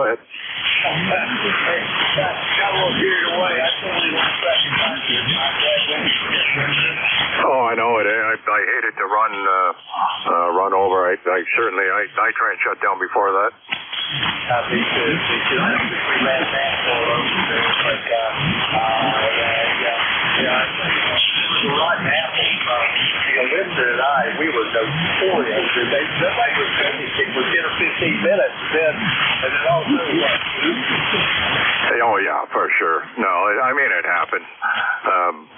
ahead. Got a little carried away. I totally want to recognize you. Oh, I know it. I hated to run over. I certainly try and shut down before that. Me too. That's the three-man band for over there. But, Rod Apple, Linda and I, we were notorious. Nobody was finishing for 10 or 15 minutes, and then all of a sudden, oh, yeah, for sure. No, I mean, it happened.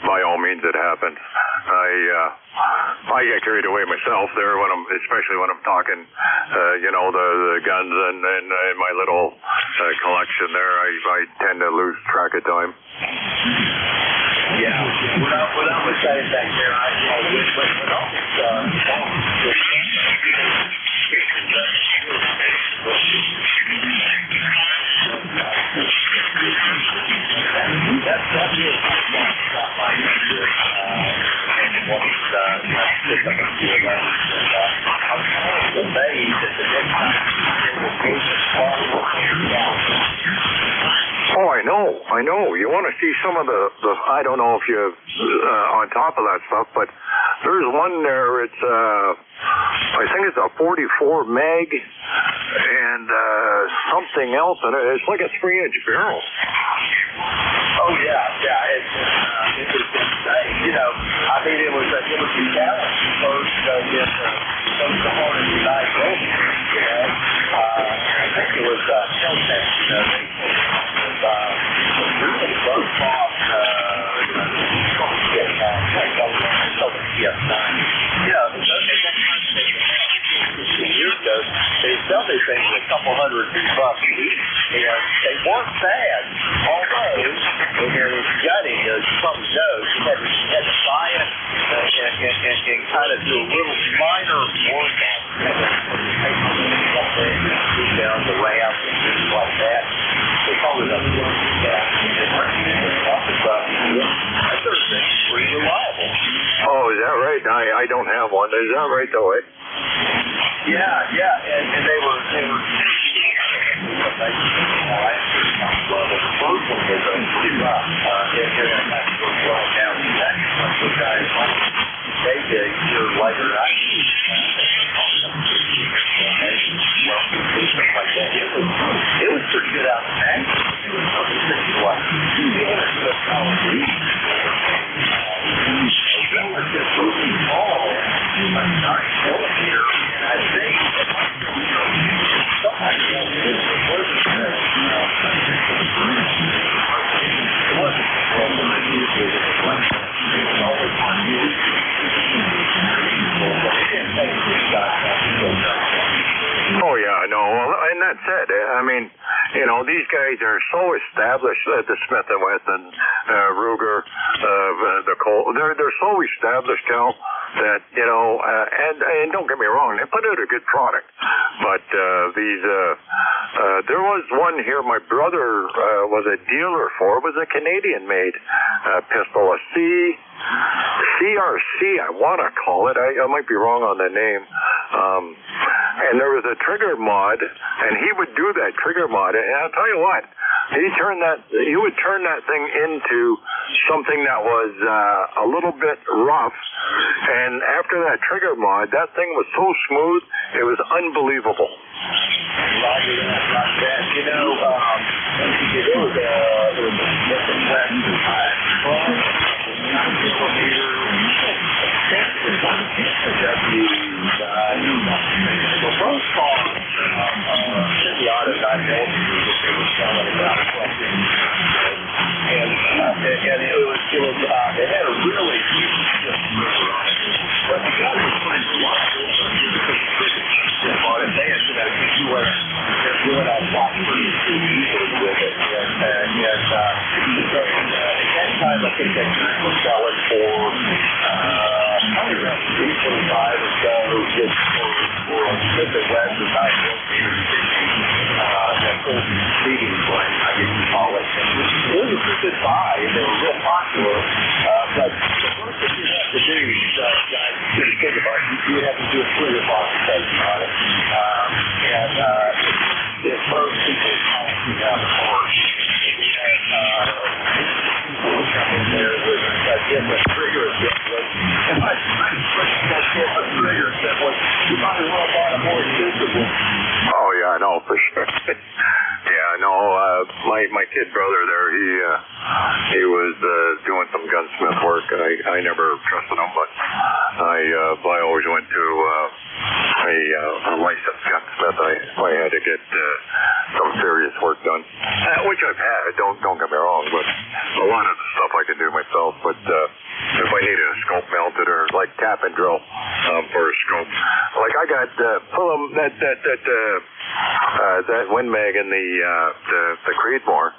By all means, it happened. I get carried away myself there especially when I'm talking, the guns and my little collection there. I tend to lose track of time. Yeah, when I was saying back there, when all I know. You want to see some of the I don't know if you're on top of that stuff, but there's one there. It's I think it's a 44 mag and something else, and it's like a 3-inch barrel. Oh yeah. It's insane. I mean, it was a challenge supposed to get the hardest night over. I think it was really broke off. Years ago, they sell these things at a couple $100 each, and they weren't bad. Although, when you're gutting some dough, you had to buy it and kind of do a little minor work on it, down the ramp and things like that. They call it a that sort of thing is pretty reliable. Oh, is that right? I don't have one. Is that right, though? Yeah, and they were the first one was pretty rough. Down the guys they did a year later. It was pretty good out there. It was just really small, a 9mm, and I think Oh yeah, no, well, and that's it. I mean, these guys are so established at the Smith & Wesson, Ruger, the Colt. They're so established, Cal, that and don't get me wrong, they put out a good product. But there was one here my brother was a dealer for. It was a Canadian-made pistol, a CRC, I want to call it. I might be wrong on the name. And there was a trigger mod, and he would do that trigger mod. And I'll tell you what, he would turn that thing into something that was a little bit rough. And after that trigger mod, that thing was so smooth, it was unbelievable. Roger that. There was the first car, the auto dynamic, it was selling about 12 and it had a really huge but the guy was putting a lot on it. They had ECARS, they're doing all top pretty easily with it, and at that time I think they were selling for probably around $325 or so, just for Smith & Wesson about 1 that full speeding plane, I guess you call it. It was a pretty good buy, and they were real popular, but the first thing you have to do, guys, to think about it, you have to do a trigger modification on it, and most people call different trigger assemblies. And I pushed that different trigger assemblies. You might as well buy a more expensive one. Oh, yeah, I know, for sure. Yeah, no, my kid brother there, he was doing some gunsmith work. I never trusted him, but I always went to a licensed gunsmith. I had to get some serious work done, which I've had. Don't get me wrong, but a lot of the stuff I can do myself. But if I need a scope mounted or like cap and drill for a scope, like I got that Win Mag in the Creedmoor.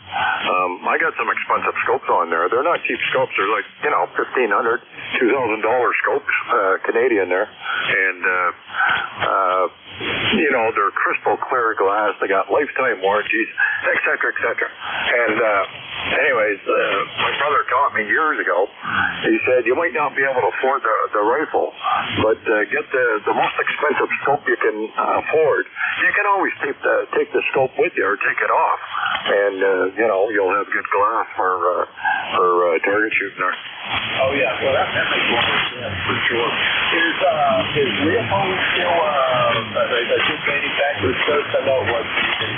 I got some expensive scopes on there. They're not cheap scopes. They're like $1,500, $2,000 scopes, Canadian there, and they're crystal clear glass. They got lifetime warranties, etc., etc. And anyways, my brother taught me years ago. He said you might not be able to afford the rifle, but get the most expensive scope you can afford. You can always take the scope with you or take it off, and you'll have good glass for target shooting there. Oh yeah, well that makes a lot of sense for sure. Is Leopold still a good manufacturer scope? I know it was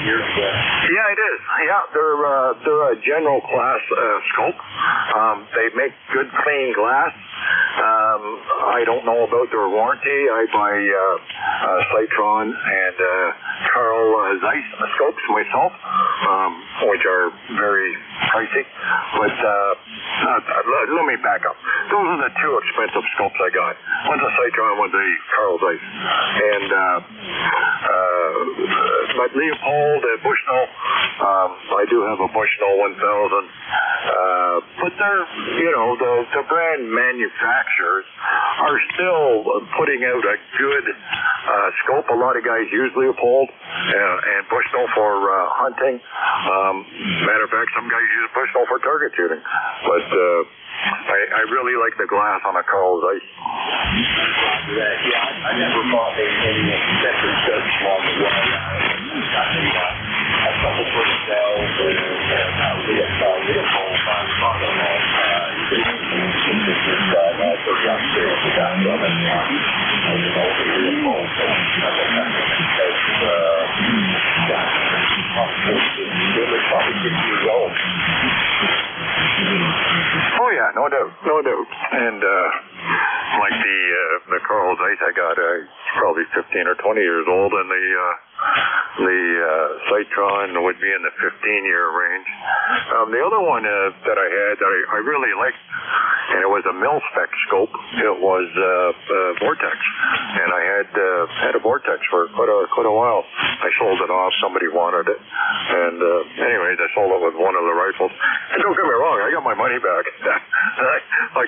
years ago. Yeah, it is. Yeah, they're a general class scope. They make good clean glass. I don't know about their warranty. I buy Citron and Carl Zeiss scopes myself, which are very pricey. But let me back up. Those are the two expensive scopes I got. One's a Citron, one's a Carl Zeiss. And but Leopold, Bushnell, I do have a Bushnell 1000. But they're, the brand manufacturers are still putting out a good scope. A lot of guys use Leopold and Bushnell for hunting. Matter of fact, some guys use Bushnell for target shooting. But I really like the glass on a Carl Zeiss. Yeah, I never bought any accessory scopes along the way. I think a couple for the sales and Leopold on them all. Oh yeah, no doubt. And like the Carl Zeiss I got, probably 15 or 20 years old, and the Citron would be in the 15-year range. The other one that I had that I really liked, and it was a mil-spec scope. It was Vortex, and I had a Vortex for quite a while. I sold it off. Somebody wanted it, and anyways, I sold it with one of the rifles. And don't get me wrong, I got my money back.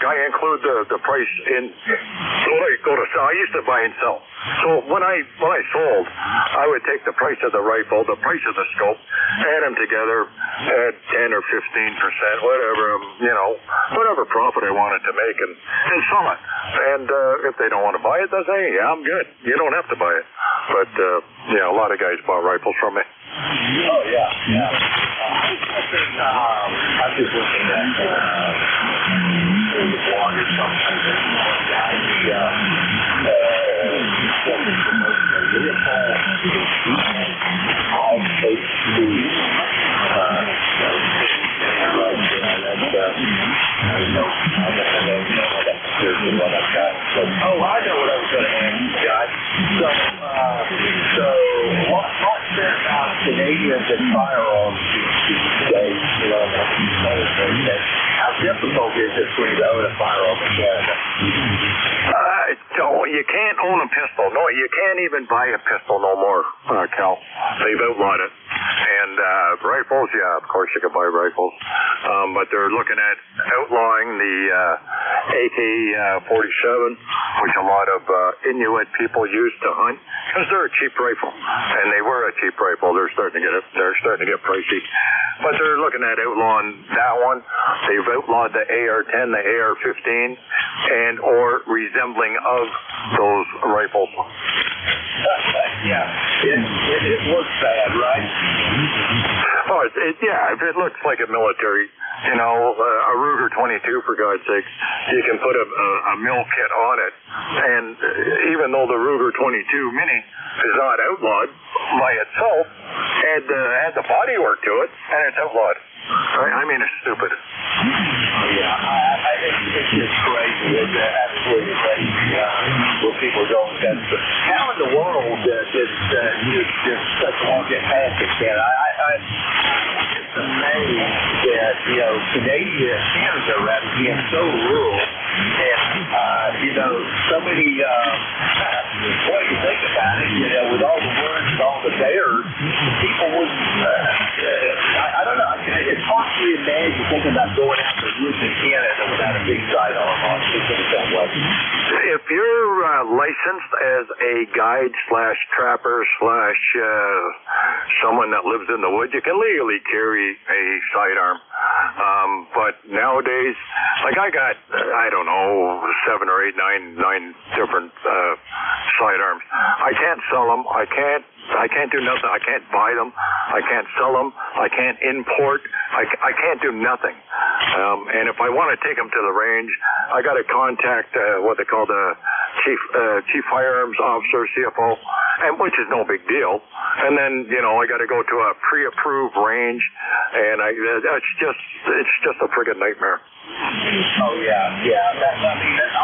I include the price in when I go to sell. I used to buy and sell. So when I sold, I would take the price of the rifle, the price of the scope, add them together, add 10 or 15%, whatever profit I wanted to make, and sell it. And if they don't want to buy it, they'll say, yeah, I'm good. You don't have to buy it. But a lot of guys bought rifles from me. Oh yeah. I'm just looking at the blog or something. One guy, Oh, I know what I was going to ask you guys. So what said about Canadians and firearms these days? How difficult is it for you to own a firearm in Canada? You can't own a pistol. No, you can't even buy a pistol no more, Cal. They've outlawed it. And rifles, yeah, of course you can buy rifles. But they're looking at outlawing the AK-47, which a lot of Inuit people use to hunt, because they're a cheap rifle, and they were a cheap rifle. They're starting to get pricey. But they're looking at outlawing that one. They've outlawed the AR-10, the AR-15, and or resembling of those rifles. Yeah, it looks bad, right? Oh, if it looks like a military, a Ruger 22, for God's sakes, you can put a mill kit on it. And even though the Ruger 22 Mini is not outlawed by itself, add the body work to it, and it's outlawed. I mean, it's stupid. Yeah, it's just crazy. It's absolutely crazy what people are going against. How in the world did just such a long get past it, man? It's amazing that, Canada, rather, being so rural, and, so many, what do you think about it, with all the woods and all the bears, people would, I don't know, it's hard to imagine thinking about going out to the woods in Canada without a big sidearm on, that way. If you're licensed as a guide / trapper / someone that lives in the woods, you can legally carry a sidearm. But nowadays, like I got, 7 or 8, 9 different sidearms. I can't sell them. I can't do nothing. I can't buy them. I can't sell them. I can't import. I can't do nothing. And if I want to take them to the range, I got to contact what they call the chief firearms officer, CFO, and which is no big deal. And then I got to go to a pre-approved range, and it's just a friggin' nightmare. Oh yeah.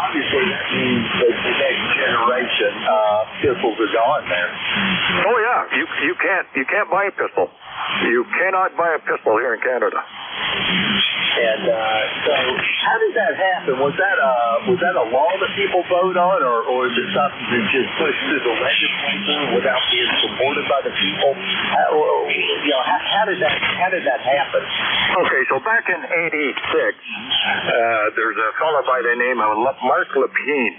Obviously that means that the next generation pistols are gone there. Oh yeah, you can't buy a pistol. You cannot buy a pistol here in Canada. And so, how did that happen? Was that a law that people vote on, or is it something that just pushed through the legislature without being supported by the people? How did that happen? Okay, so back in '86, there's a fellow by the name of Mark Lepine,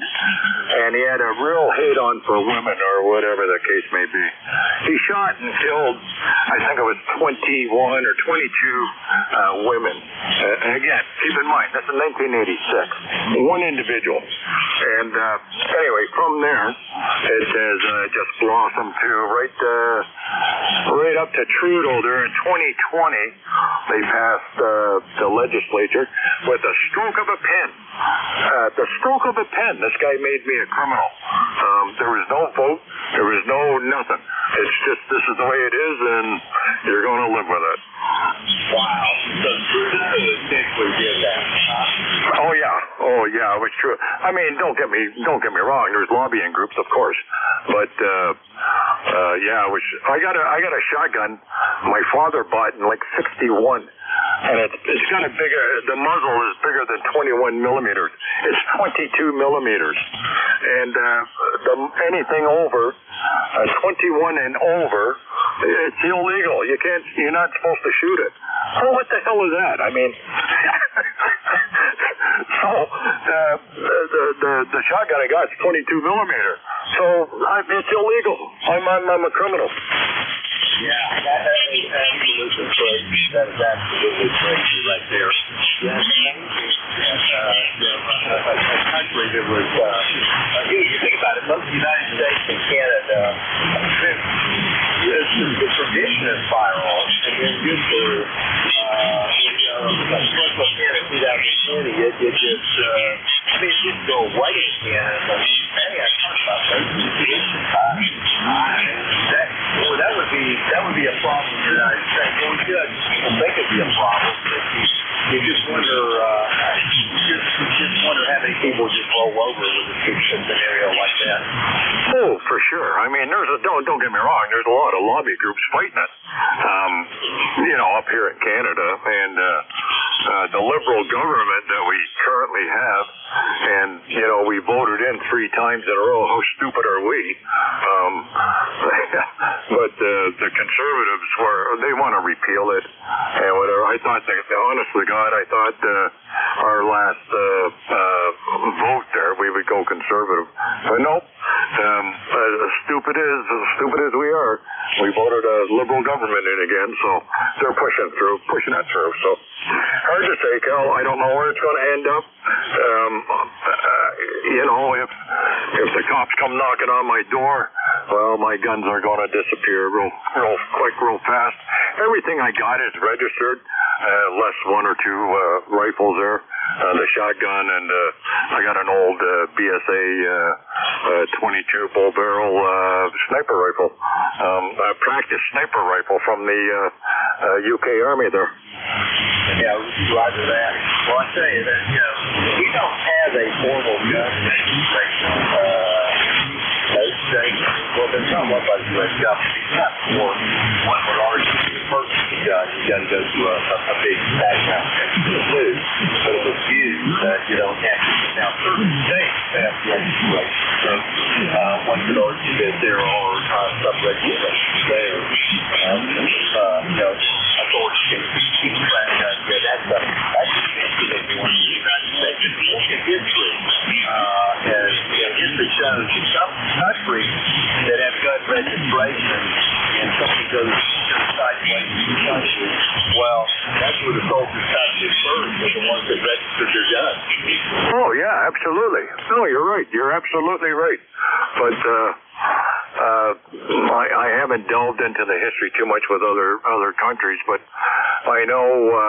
and he had a real hate-on for women, or whatever the case may be. He shot and killed, I think it was 21 or 22 women. Again, keep in mind, this is 1986. One individual. And anyway, from there, it has just blossomed to right up to Trudeau there in 2020. They passed the legislature with a stroke of a pen. The stroke of a pen. This guy made me a criminal. There was no vote. There was no nothing. It's just, this is the way it is, and you're going to live with it. Wow. So Trudeau essentially did that. Oh yeah, it was true. I mean, don't get me wrong. There's lobbying groups, of course, but I got a shotgun my father bought in like '61. And it's got the muzzle is bigger than 21 millimeters. It's 22 millimeters. And anything over 21 and over, it's illegal. You're not supposed to shoot it. Oh, what the hell is that? I mean, so the shotgun I got is 22 millimeter. So it's illegal. I'm a criminal. Yeah, that is absolutely crazy. That is absolutely crazy right there. Yeah, a country that was, you think about it, both the United States and Canada, the tradition of firearms, and then just for, like here in 2020, it just didn't go away in Canada. I talked about those traditions. That would be a problem in the United States. Well, people think it'd be a problem, but you just wonder how many people just roll over with a scenario like that. Oh, for sure. I mean, don't get me wrong. There's a lot of lobby groups fighting it. Up here in Canada, and the Liberal government that we currently have, and we voted in 3 times in a row. How stupid are we? But the Conservatives they want to repeal it and whatever. I thought, honest to God, our last vote there we would go Conservative, but nope. As stupid as we are, we voted a Liberal government in again, so they're pushing that through. So hard to say, Cal. I don't know where it's going to end up. If the cops come knocking on my door, well, my guns are going to disappear real quick, real fast. everything I got is registered, less one or two rifles there. The shotgun, and I got an old BSA 22 bull barrel sniper rifle, a practice sniper rifle from the UK Army there. Yeah, roger that. Well, I tell you that, we don't have a formal gun registration. Well, there's not one by the U.S. government. It's not for one would argue the purchase of gun. You got to go through a big background check to do. But if it's used, you don't have to. Now, certain states have registration. So one could argue that there are some regulations there. Authorities can keep track of that's interesting in the United States. Look at history. And history shows that some countries that have gun registration and something goes sideways in the country, well, that's where the soldiers come to first, are the ones that registered their guns. Oh, yeah, absolutely. No, you're right. You're absolutely right. But I haven't delved into the history too much with other countries, but I know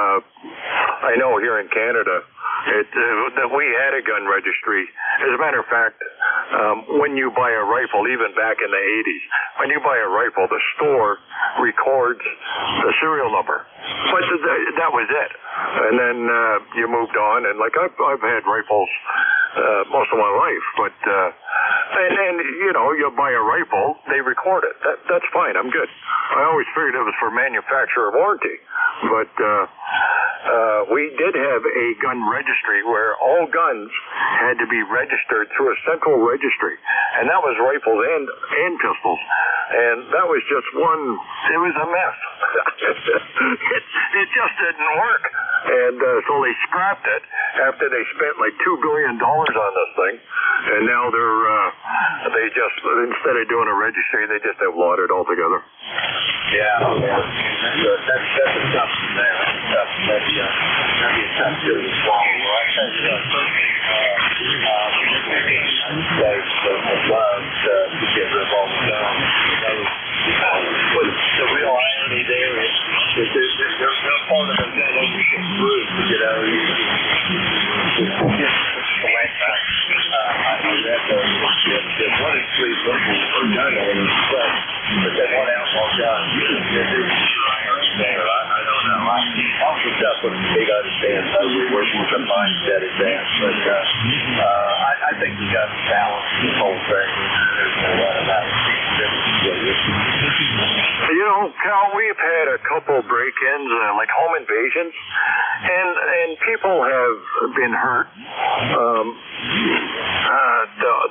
here in Canada that we had a gun registry. As a matter of fact, when you buy a rifle, even back in the 80s, when you buy a rifle, the store records the serial number. But that was it. And then you moved on, and like I've had rifles most of my life, but and you buy a rifle, they record it. That's fine. I'm good. I always figured it was for manufacturer warranty, but we did have a gun registry where all guns had to be registered through a central registry, and that was rifles and pistols, and that was just one. It was a mess. it just didn't work, and so they scrapped it after they spent like $2 billion on this thing, and now they just, instead of doing a registry, they just outlawed it altogether. Yeah, that's a tough one there. That'd be a tough pill to swallow. Well, I tell you that I'd love to get rid of all the guns. The real irony there is there's no part of the gun ownership group, I read that one in three liberals are gun owners, but that one outlaw gun, there's there. I don't know. I also got put a big understand where the mindset is at, but I think we got to balance this whole thing. There's no doubt about it. Cal, we've had a couple break-ins, like home invasions, and people have been hurt.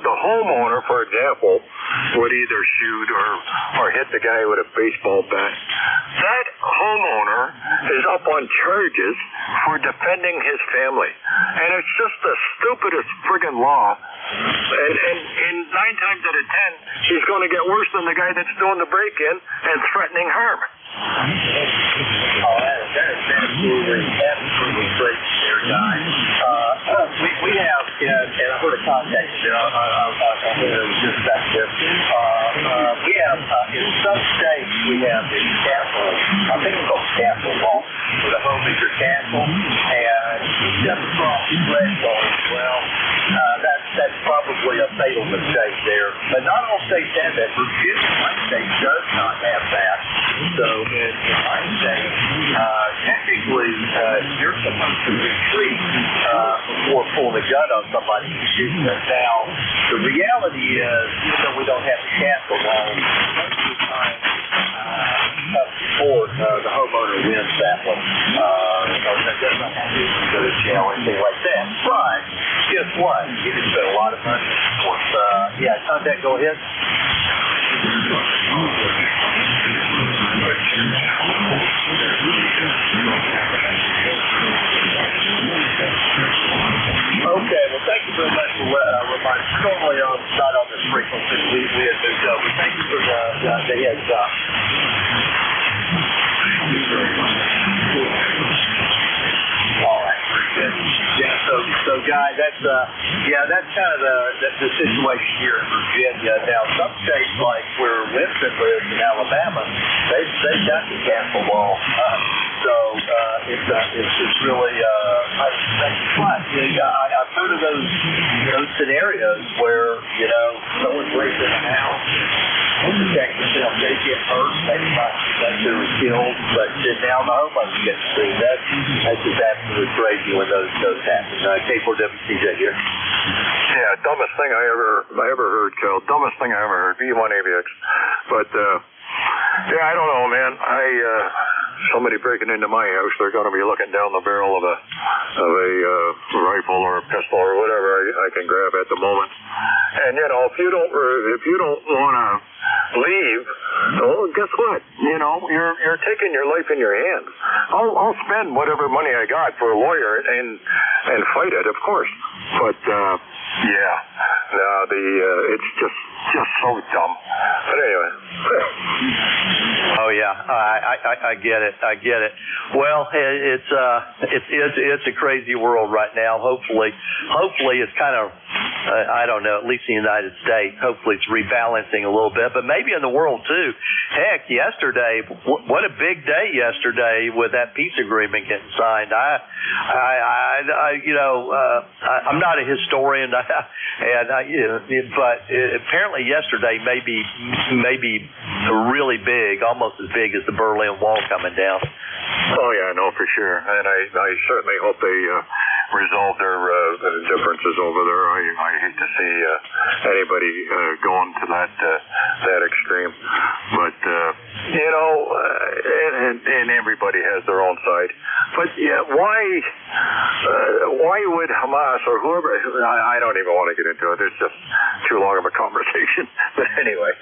The homeowner, for example, would either shoot or hit the guy with a baseball bat. That homeowner is up on charges for defending his family. And it's just the stupidest friggin' law. And 9 times out of 10, he's going to get worse than the guy that's doing the break-in and threatening harm. Oh, that is absolutely great there, Guy. We have, and I heard a contact there, I'll just back there. We have, in some states, we have the castle, I think it's called castle law, or the homemaker castle, and you have to cross the threshold. Well, that's probably a fatal mistake there. But not all states have that. Virginia, my state, does not have that. So in my state, technically, you're supposed to retreat before pulling a gun on somebody and shooting them. Now, the reality is, even though we don't have a castle law, most of the time, before the homeowner wins that one. That does not have to go to jail or anything like that. But guess what? You can spend a lot of money for yeah, contact, go ahead. Okay, well, thank you very much for reminding. Normally, not on this frequency. We had moved up. But thank you for the heads up. All right, very good. Yeah, so So, Guy, that's kind of the situation here in Virginia. Now, some states like where Winston lives in Alabama, they've got the castle wall. It's really I've heard of those scenarios where someone breaks in the house, protect themselves, they get hurt, maybe not that they were killed, but then now the homeowners get sued. That's just absolutely crazy when those happen. K4WCJ here. Yeah, dumbest thing I ever heard, Kel. Dumbest thing I ever heard. V1AVX. But yeah, I don't know, man. Somebody breaking into my house, they're going to be looking down the barrel of a rifle or a pistol or whatever I can grab at the moment. And if you don't want to leave, well, guess what? You're taking your life in your hands. I'll spend whatever money I got for a lawyer and fight it, of course. But it's just so dumb. But anyway. Oh yeah, I get it. Well, it's a crazy world right now. Hopefully it's kind of I don't know, at least in the United States. Hopefully it's rebalancing a little bit, but maybe in the world too. Heck, yesterday, what a big day yesterday with that peace agreement getting signed. I'm not a historian, but apparently yesterday maybe really big, almost as big as the Berlin Wall coming down. Oh yeah, no, for sure, and I certainly hope they resolve their differences over there. I hate to see anybody going to that extreme, but and everybody has their own side. But why would Hamas or whoever? I don't even want to get into it. It's just too long of a conversation. But anyway.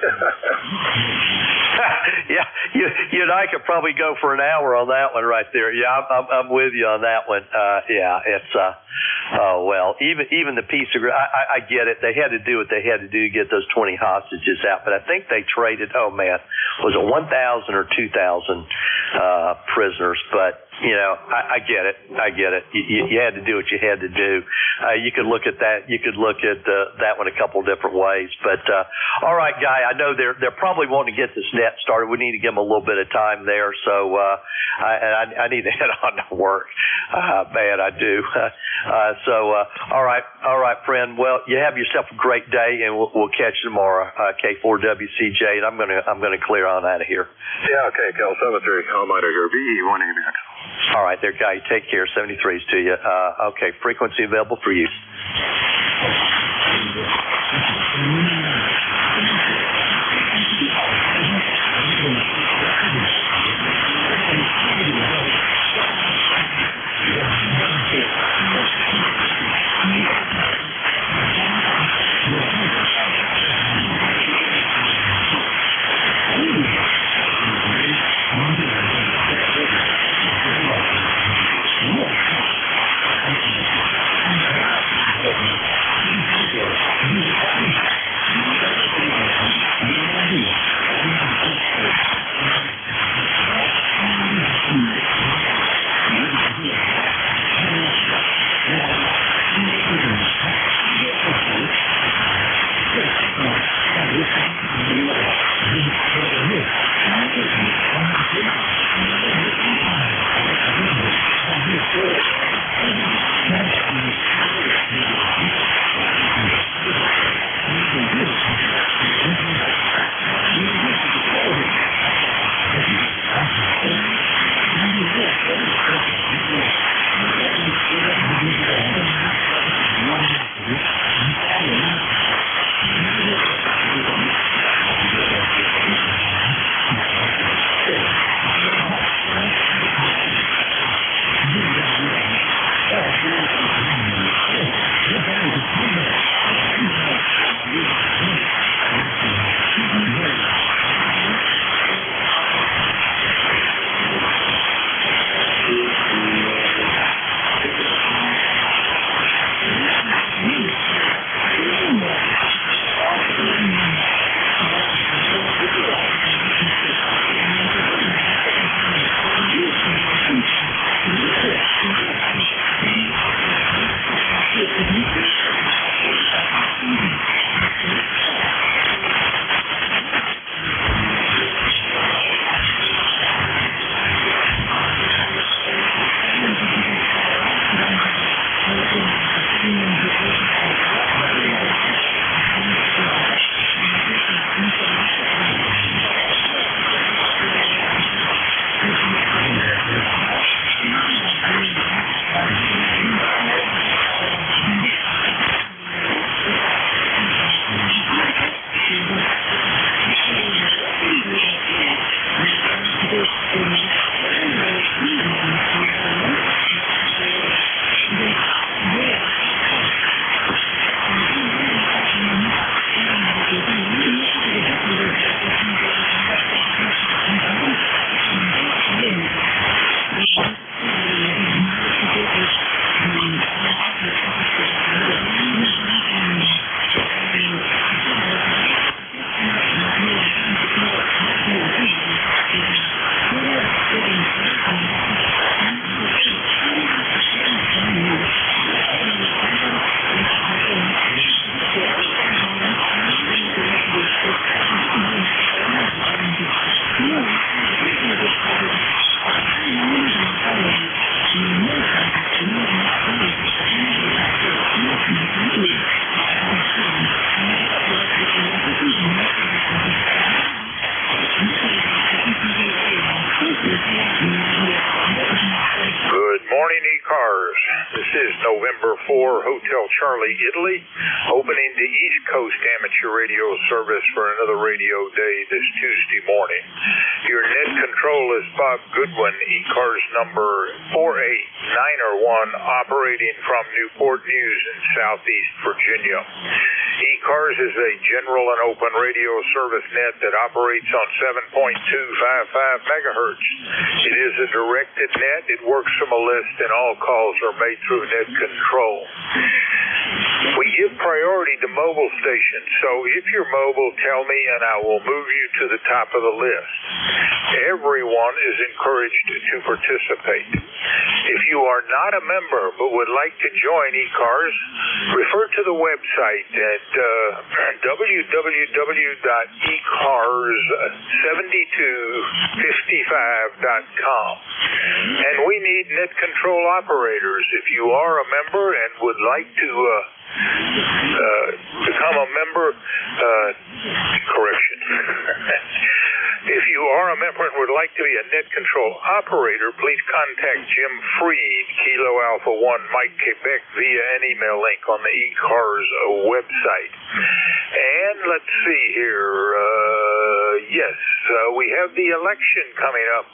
Yeah, you and I could probably go for an hour on that one right there. Yeah, I'm with you on that one. It's even the peace agreement. I get it. They had to do what they had to do to get those 20 hostages out. But I think they traded. Oh man, was it 1,000 or 2,000 prisoners? But I get it. You had to do what you had to do. You could look at that. You could look at that one a couple different ways. But all right, Guy. I know they're probably wanting to get this net started. We need to give them a little bit of time there. So I need to head on to work. Man, I do. All right, friend. Well, you have yourself a great day, and we'll catch you tomorrow. K4WCJ, and I'm gonna clear on out of here. Yeah. Okay. Cal 73. I'm out of here. VE1AVX. All right, there, Guy. Take care. 73s to you. Okay, frequency available for you. November 4, Hotel Charlie, Italy, opening the East Coast amateur radio service for another radio day this Tuesday morning. Your net control is Bob Goodwin, ECARS number 48901, operating from Newport News in Southeast Virginia. ECARS is a general and open radio service net that operates on 7.255 megahertz. It is a directed net. It works from a list, and all calls are made through net control. We give priority to mobile stations, so if you're mobile, tell me and I will move you to the top of the list. Everyone is encouraged to participate. If you are not a member but would like to join ECARS, refer to the website at www.ecars7255.com. And we need net control operators. If you are a member and would like to become a member, correction. If you are a member and would like to be a net control operator, please contact Jim Freed, Kilo Alpha 1, Mike Quebec, via an email link on the ECARS website. And let's see here. Yes, we have the election coming up.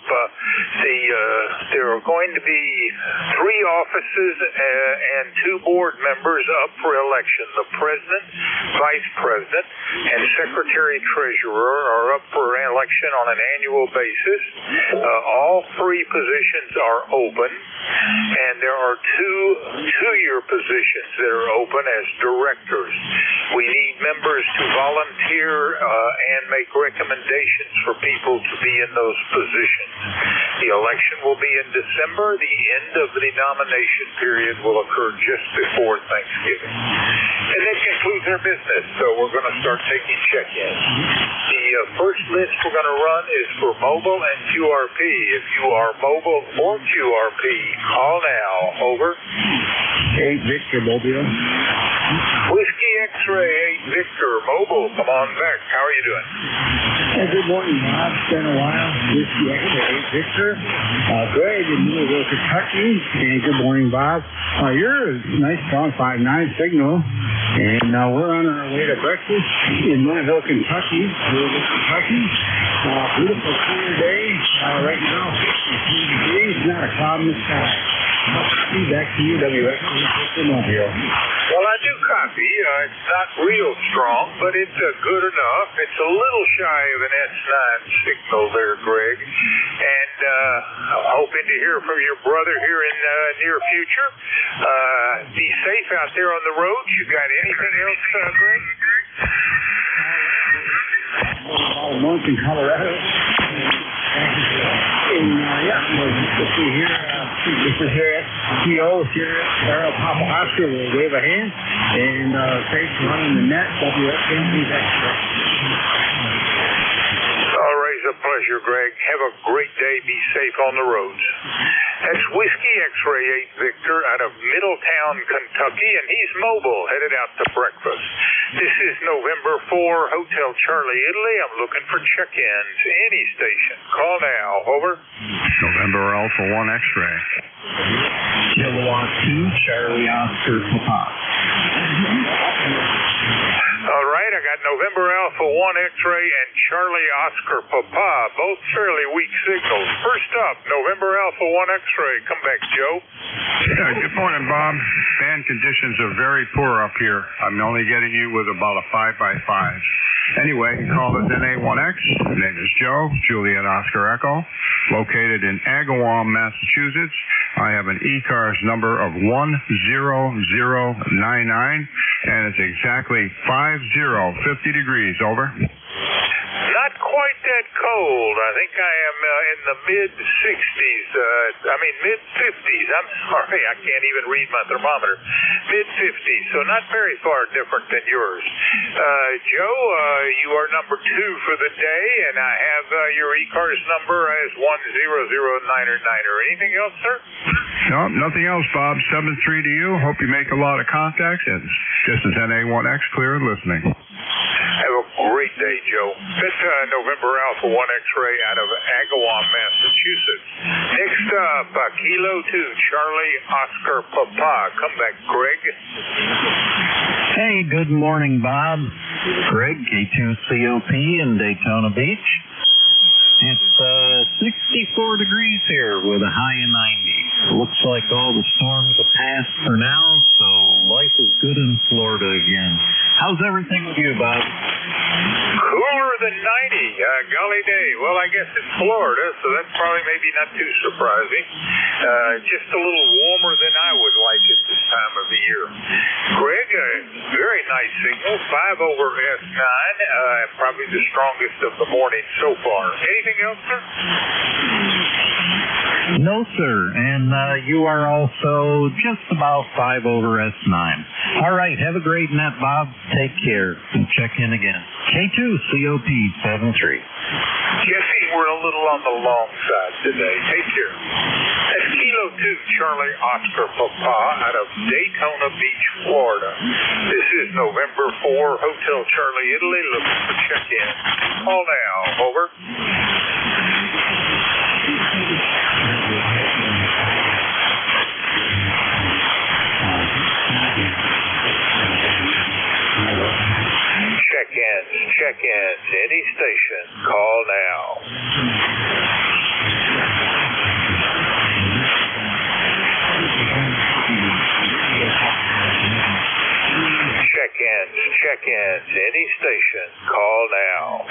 There are going to be 3 offices and 2 board members up for election. The president, vice president, and secretary-treasurer are up for election on an annual basis. All 3 positions are open, and there are 2 two-year positions that are open as directors. We need members to volunteer and make recommendations for people to be in those positions. The election will be in December. The end of the nomination period will occur just before Thanksgiving. And that concludes our business, so we're going to start taking check-ins. The first list we're going to run is for mobile and QRP. If you are mobile or QRP, call now. Over. 8 Victor Mobile. Whiskey X-Ray 8 Victor Mobile. Come on back. How are you doing? Hey, good morning, Bob. It's been a while. Whiskey X-Ray 8 Victor. Greg in Louisville, Kentucky. And good morning, Bob. You're a nice, strong 5.9 signal. And we're on our way to breakfast in Louisville, Kentucky. Beautiful clear day. Right now, 53 degrees. Not a cloud in the sky. Back to you, WX. Well, I do copy. It's not real strong, but it's good enough. It's a little shy of an S9 signal there, Greg. And I'm hoping to hear from your brother here in the near future. Be safe out there on the road. You got anything else, Greg? All month in Colorado. And if we hear PO, Sarah Papa Oscar will wave a hand, and thanks for running the net. WFM's extra. Always a pleasure, Greg. Have a great day. Be safe on the roads. That's Whiskey X-Ray 8 Victor out of Middletown, Kentucky, and he's mobile, headed out to breakfast. This is November 4, Hotel Charlie, Italy. I'm looking for check-ins. Any station. Call now. Over. November Alpha 1 X-Ray. Kilowatt 2, Charlie Oscar Papa. All right, I got November Alpha 1 X-Ray and Charlie Oscar Papa, both fairly weak signals. First up, November Alpha 1 X-Ray. Come back, Joe. Yeah, good morning, Bob. Band conditions are very poor up here. I'm only getting you with about a 5x5. Anyway, call us NA1X. My name is Joe, Juliet Oscar Echo, located in Agawam, Massachusetts. I have an ECARS number of 10099, and it's exactly 50 degrees. Over. Not quite that cold. I think I am in the mid-60s. Mid-50s. I'm sorry, I can't even read my thermometer. Mid-50s, so not very far different than yours. Joe, you are number 2 for the day, and I have your ECARS number as 10099er. Anything else, sir? No, nothing else, Bob. 7-3 to you. Hope you make a lot of contacts, and this is NA1X, clear and listening. Have a great day, Joe. That's November Alpha 1 X-ray out of Agawam, Massachusetts. Next up, Kilo 2, Charlie Oscar Papa. Come back, Greg. Hey, good morning, Bob. Greg, K2COP in Daytona Beach. It's 64 degrees here with a high of 90. Looks like all the storms have passed for now, so life is good in Florida again. How's everything with you, Bob? Cooler than 90. Golly day. Well, I guess it's Florida, so that's probably maybe not too surprising. Just a little warmer than I would like at this time of the year. Greg, very nice signal. 5 over S9. Probably the strongest of the morning so far. Anything else, sir? No, sir. And you are also just about 5 over S9. All right. Have a great net, Bob. Take care. And check in again. K2COP 73. Jesse, we're a little on the long side today. Take care. That's Kilo 2, Charlie Oscar Papa out of Daytona Beach, Florida. This is November 4, Hotel Charlie, Italy, looking for check-in. Call now. Over. Check-ins, any station, call now. Check-ins, any station, call now.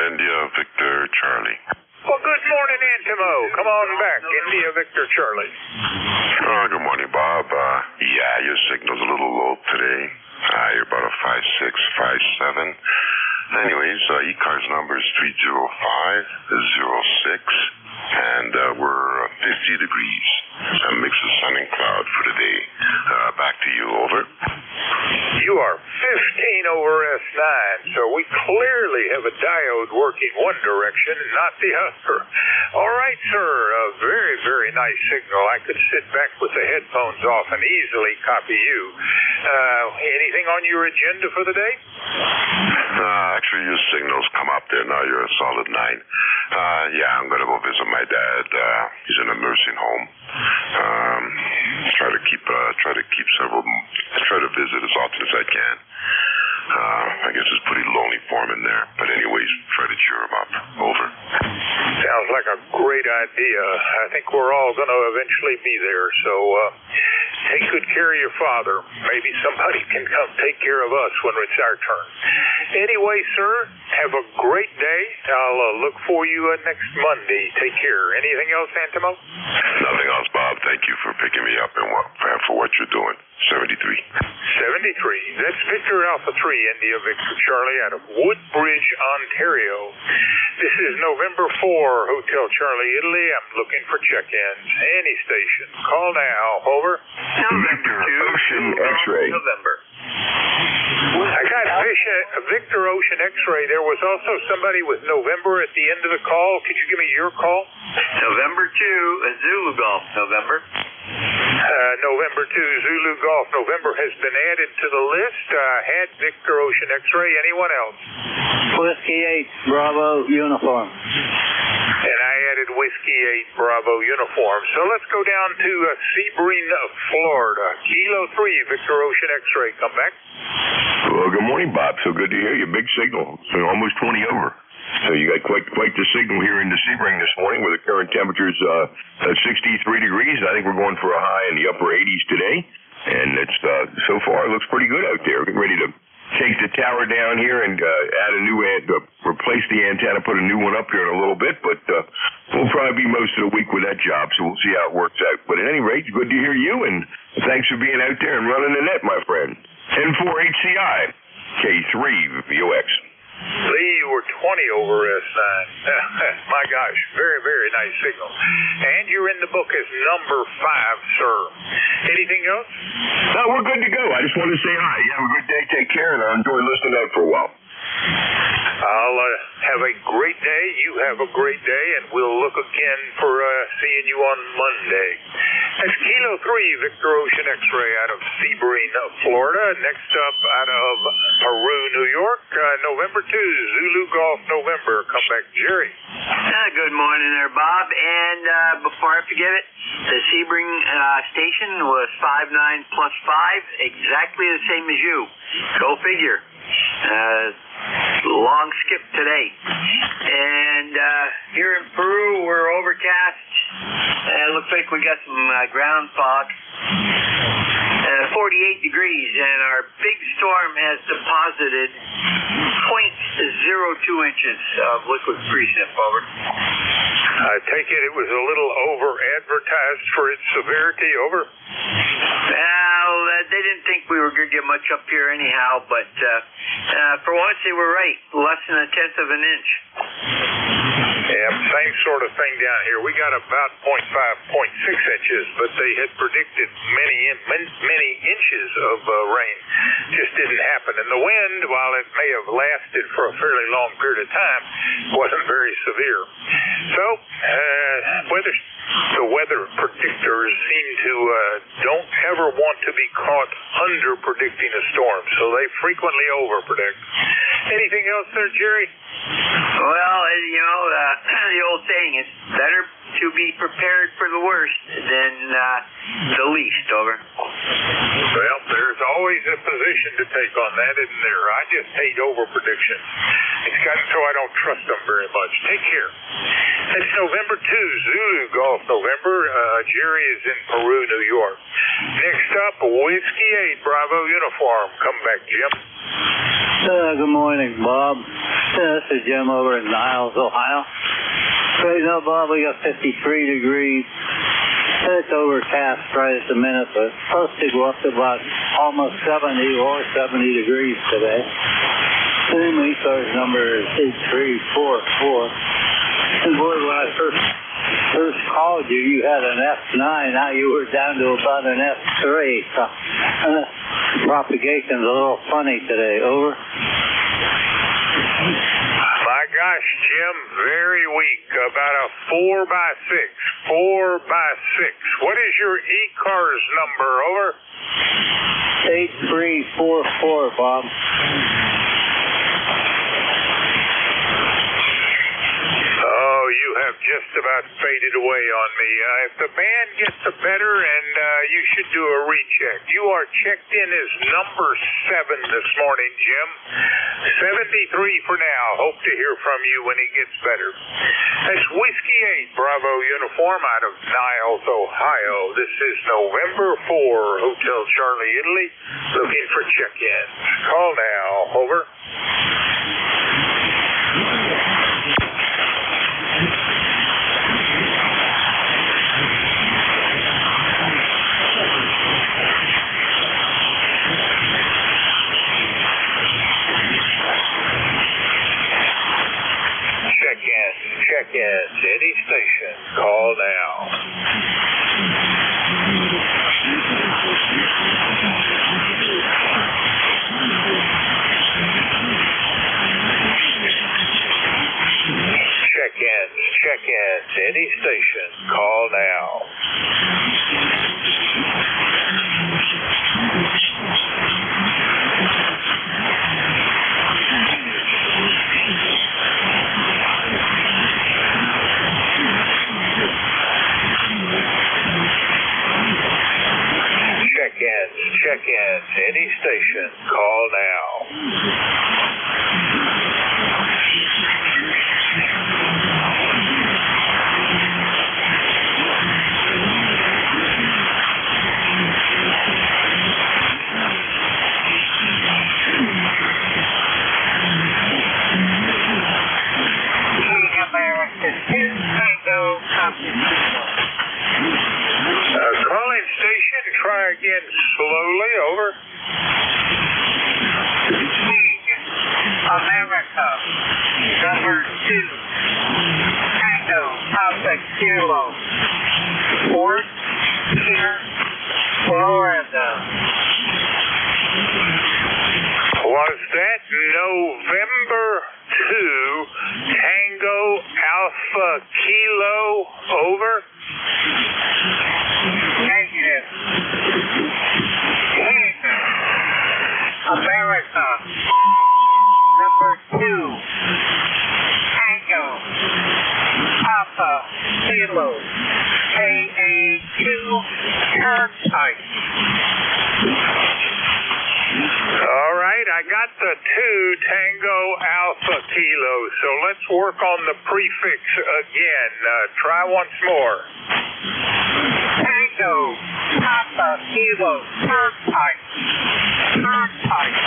India Victor Charlie. Well, good morning, Antimo. Come on back, India Victor Charlie. Good morning, Bob. Yeah, your signal's a little low today. You're about a 5.6, 5.7. Anyways, ECARS number is 30506, and we're 50 degrees. A mix of sun and cloud for the day. Back to you, over. You are 15 over S9, so we clearly have a diode working one direction and not the other. All right, sir, a very, very nice signal. I could sit back with the headphones off and easily copy you. Anything on your agenda for the day? Actually, your signals come up there now. You're a solid 9. Yeah, I'm going to go visit my dad. He's in a nursing home. Try to visit as often as I can. I guess it's pretty lonely for him in there. But anyways, try to cheer him up. Over. Sounds like a great idea. I think we're all going to eventually be there. So take good care of your father. Maybe somebody can come take care of us when it's our turn. Anyway, sir, have a great day. I'll look for you next Monday. Take care. Anything else, Antimo? Nothing else, Bob. Thank you for picking me up and for what you're doing. 73. 73. That's Victor Alpha 3, India Victor Charlie out of Woodbridge, Ontario. This is November 4, Hotel Charlie, Italy. I'm looking for check-ins. Any station. Call now. Over. Victor Ocean X-ray. November. I got Victor Ocean X-ray. There was also somebody with November at the end of the call. Could you give me your call? November 2, Zulu Golf, November. November 2, Zulu Golf. November has been added to the list. Had Victor Ocean X-ray. Anyone else? Whiskey 8, Bravo, uniform. And I added Whiskey 8, Bravo, uniform. So let's go down to Sebring, Florida. Kilo 3, Victor Ocean X-ray. Come back. Well, good morning, Bob. So good to hear you. Big signal. So almost 20 over. So you got quite the signal here in the Sebring this morning, where the current temperature's 63 degrees. I think we're going for a high in the upper 80s today, and it's so far it looks pretty good out there. Getting ready to take the tower down here and add a new replace the antenna, put a new one up here in a little bit, but we'll probably be most of the week with that job, so we'll see how it works out. But at any rate, good to hear you, and thanks for being out there and running the net, my friend. N4HCI, K3VOX. Lee, you were 20 over S9. My gosh, very, very nice signal. And you're in the book as number 5, sir. Anything else? No, we're good to go. I just wanted to say hi. You have a good day. Take care, and I'll enjoy listening out for a while. I'll have a great day. You have a great day, and we'll look again for seeing you on Monday. That's Kilo 3, Victor Ocean X-ray out of Sebring, Florida. Next up out of Peru, New York, November 2, Zulu Golf November. Come back, Jerry. Good morning there, Bob. And before I forget it, the Sebring station was 59 plus 5, exactly the same as you. Go figure. Long skip today. And here in Peru, we're overcast. It looks like we got some ground fog. 48 degrees, and our big storm has deposited 0.02 inches of liquid precip. Over. I take it was a little over-advertised for its severity. Over. Well, they didn't think we were going to get much up here anyhow, but for once they were right. Less than 1/10 of an inch. Yeah, same sort of thing down here. We got about 0.5, 0.6 inches, but they had predicted many inches of rain. Just didn't happen. And the wind, while it may have lasted for a fairly long period of time, wasn't very severe. So, the weather predictors seem to don't ever want to be caught under predicting a storm, so they frequently over-predict. Anything else there, Jerry? Well, you know, the old saying, it's better to be prepared for the worst than the least. Over. Well, there's always a position to take on that, isn't there? I just hate over-prediction. It's gotten so I don't trust them very much. Take care. It's November 2, Zulu Golf November. Jerry is in Peru, New York. Next up, Whiskey 8, Bravo Uniform. Come back, Jim. Good morning, Bob. This is Jim over in Niles, Ohio. Right now, Bob, we got 53 degrees. It's overcast right at the minute, but it's supposed to go up to about almost 70 or 70 degrees today. The ECARS number is 8344. And boy, when I first called you, you had an F9. Now you were down to about an F3. So, propagation's a little funny today. Over. My gosh, Jim, very weak. About a 4x6. 4x6. What is your ECARS number? Over. 8344, Bob. Oh, you have just about faded away on me. If the band gets better, and you should do a recheck. You are checked in as number 7 this morning, Jim. 73 for now. Hope to hear from you when he gets better. That's Whiskey 8, Bravo Uniform out of Niles, Ohio. This is November 4, Hotel Charlie, Italy, looking for check-ins. Call now. Over. Check-ins, any station. Call now. Check-ins, any station. Call now. Check-ins, any station. Call now. Calling station, try again slowly. Over. America. Number 2, Tango, Papa, Kilo, KA2, Turnpike. All right, I got the 2 Tango Alpha Kilo, so let's work on the prefix again. Try once more. Tango, Papa, Kilo, Turnpike. Turnpike.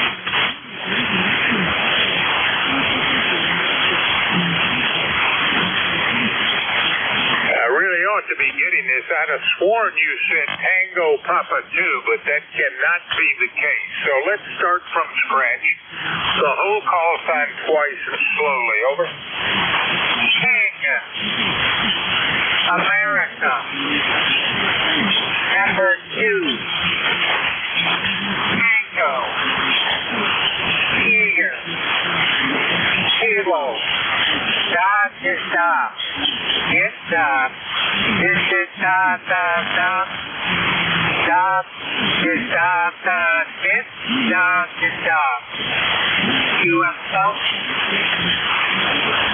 I really ought to be getting this. I'd have sworn you said Tango Papa 2, but that cannot be the case. So let's start from scratch. The whole call sign twice and slowly. Over. Tango, America. Number 2, Tango, Tiger, Kilo, Stop, stop, get stop, this is stop, stop, stop, stop, this stop, stop, get stop, this stop. US stop.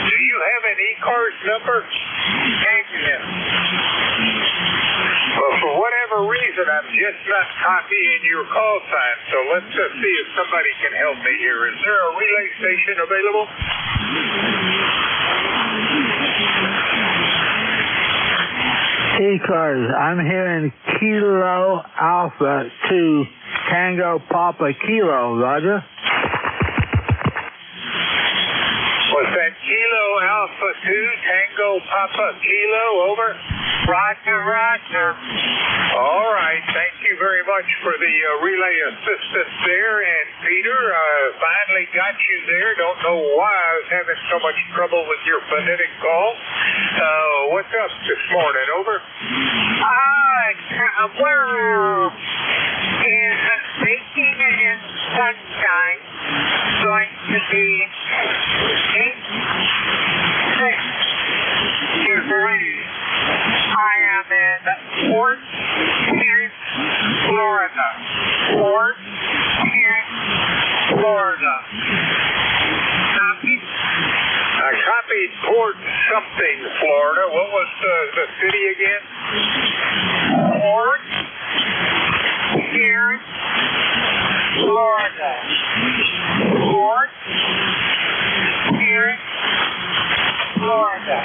Do you have an ECARS number? Negative. Well, for whatever reason, I'm just not copying your call sign, so let's see if somebody can help me here. Is there a relay station available? ECARS, I'm hearing Kilo Alpha 2 Tango Papa Kilo, Roger. Was that Kilo Alpha 2 Tango Papa Kilo, over? Roger, roger. All right, thank you very much for the relay assistance there. And Peter, finally got you there. Don't know why I was having so much trouble with your phonetic call. What's up this morning, over? We're in baking in sunshine. Going to be 86 degrees. I am in Fort Pierce, Florida. Fort Pierce, Florida. I copied Port something, Florida. What was the city again? Fort Pierce, Florida. Fort Pierce, Florida.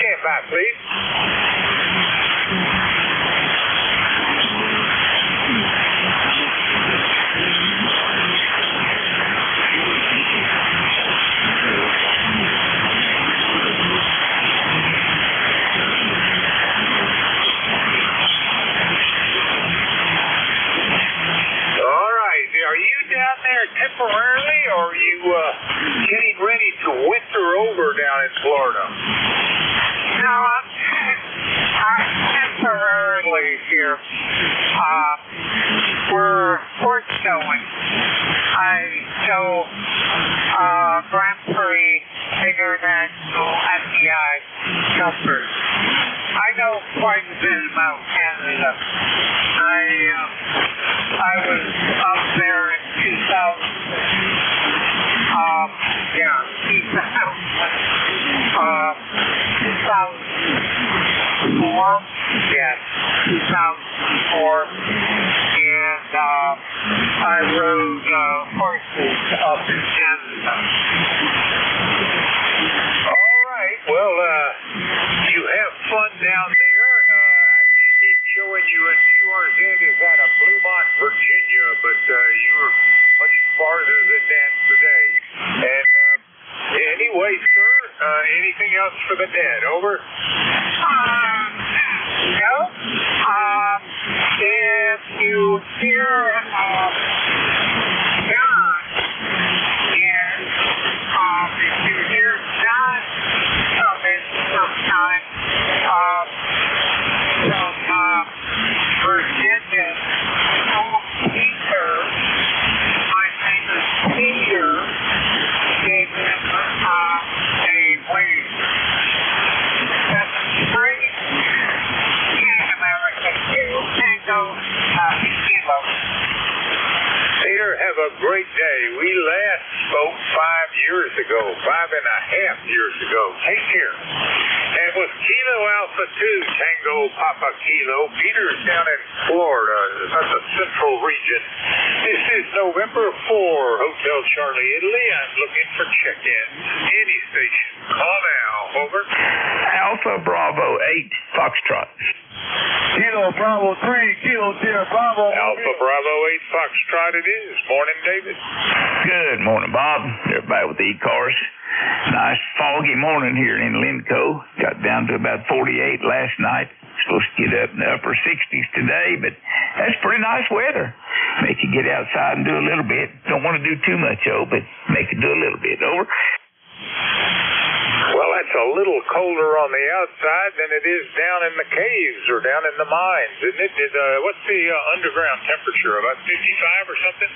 Stand by, please. Temporarily, or are you getting ready to winter over down in Florida? No, I'm temporarily here. We're horse showing. I show Grand Prix International FBI jumpers. I know quite a bit about Canada. I was up there in 2000. 2004. Yes, 2004. And I rode horses up in Canada. All right. Well, you have fun down there. I keep showing you in QRZ is out of Bluemont, Virginia, but you're much farther than that today. And anyway, sir, anything else for the dead? Over. No. If you hear John, and if you hear John come in sometime from Virginia, Peter, my name is Peter, gave him a wave. 73 a great day. We last spoke 5 years ago, 5.5 years ago. Take care. And with Kilo Alpha 2, Tango Papa Kilo, Peter's down in Florida. That's the central region. This is November 4, Hotel Charlie, Italy. I'm looking for check-in. Any station. Call now. Over. Alpha Bravo 8, Foxtrot. Kilo Bravo 3, Kilo Sierra Bravo. Alpha Bravo 8, Foxtrot it is. Morning, David. Good morning, Bob. Everybody with the ECARS. Nice foggy morning here in Linco. Got down to about 48 last night. Supposed to get up in the upper 60s today, but that's pretty nice weather. Make you get outside and do a little bit. Don't want to do too much, but make you do a little bit. Over. Well, that's a little colder on the outside than it is down in the caves or down in the mines, isn't it? What's the underground temperature? About 55 or something?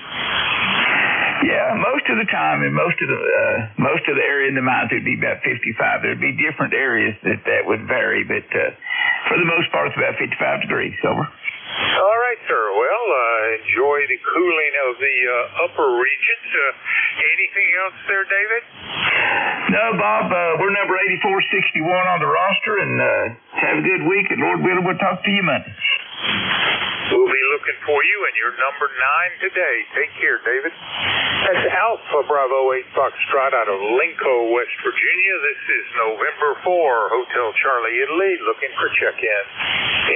Yeah, most of the time in most of the area in the mines it'd be about 55. There'd be different areas that would vary, but for the most part it's about 55 degrees. Over. All right, sir. Well, enjoy the cooling of the upper regions. Anything else there, David? No, Bob. We're number 8461 on the roster, and have a good week. And Lord willing, we'll talk to you Monday. We'll be looking for you, and you're number 9 today. Take care, David. That's Alpha Bravo 8 Foxtrot out of Linco, West Virginia. This is November 4, Hotel Charlie, Italy, looking for check-in.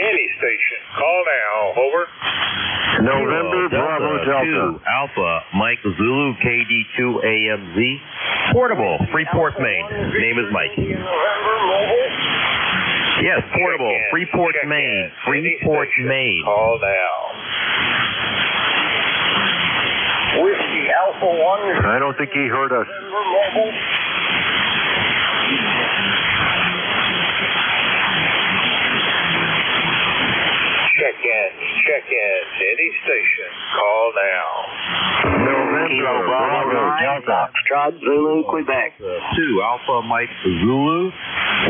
Any station. Call now. Over. November Bravo Delta 2, Alpha Mike Zulu KD2 AMZ. Portable, Freeport, Maine. Name is Mike. Yes, portable, Freeport, Maine. Freeport, Maine. Call now. Whiskey Alpha 1. I don't think he heard us. Mobile. Check-in. Any station. Call now. Kilo Bravo 9, Foxtrot Zulu, Quebec. 2, Alpha Mike Zulu.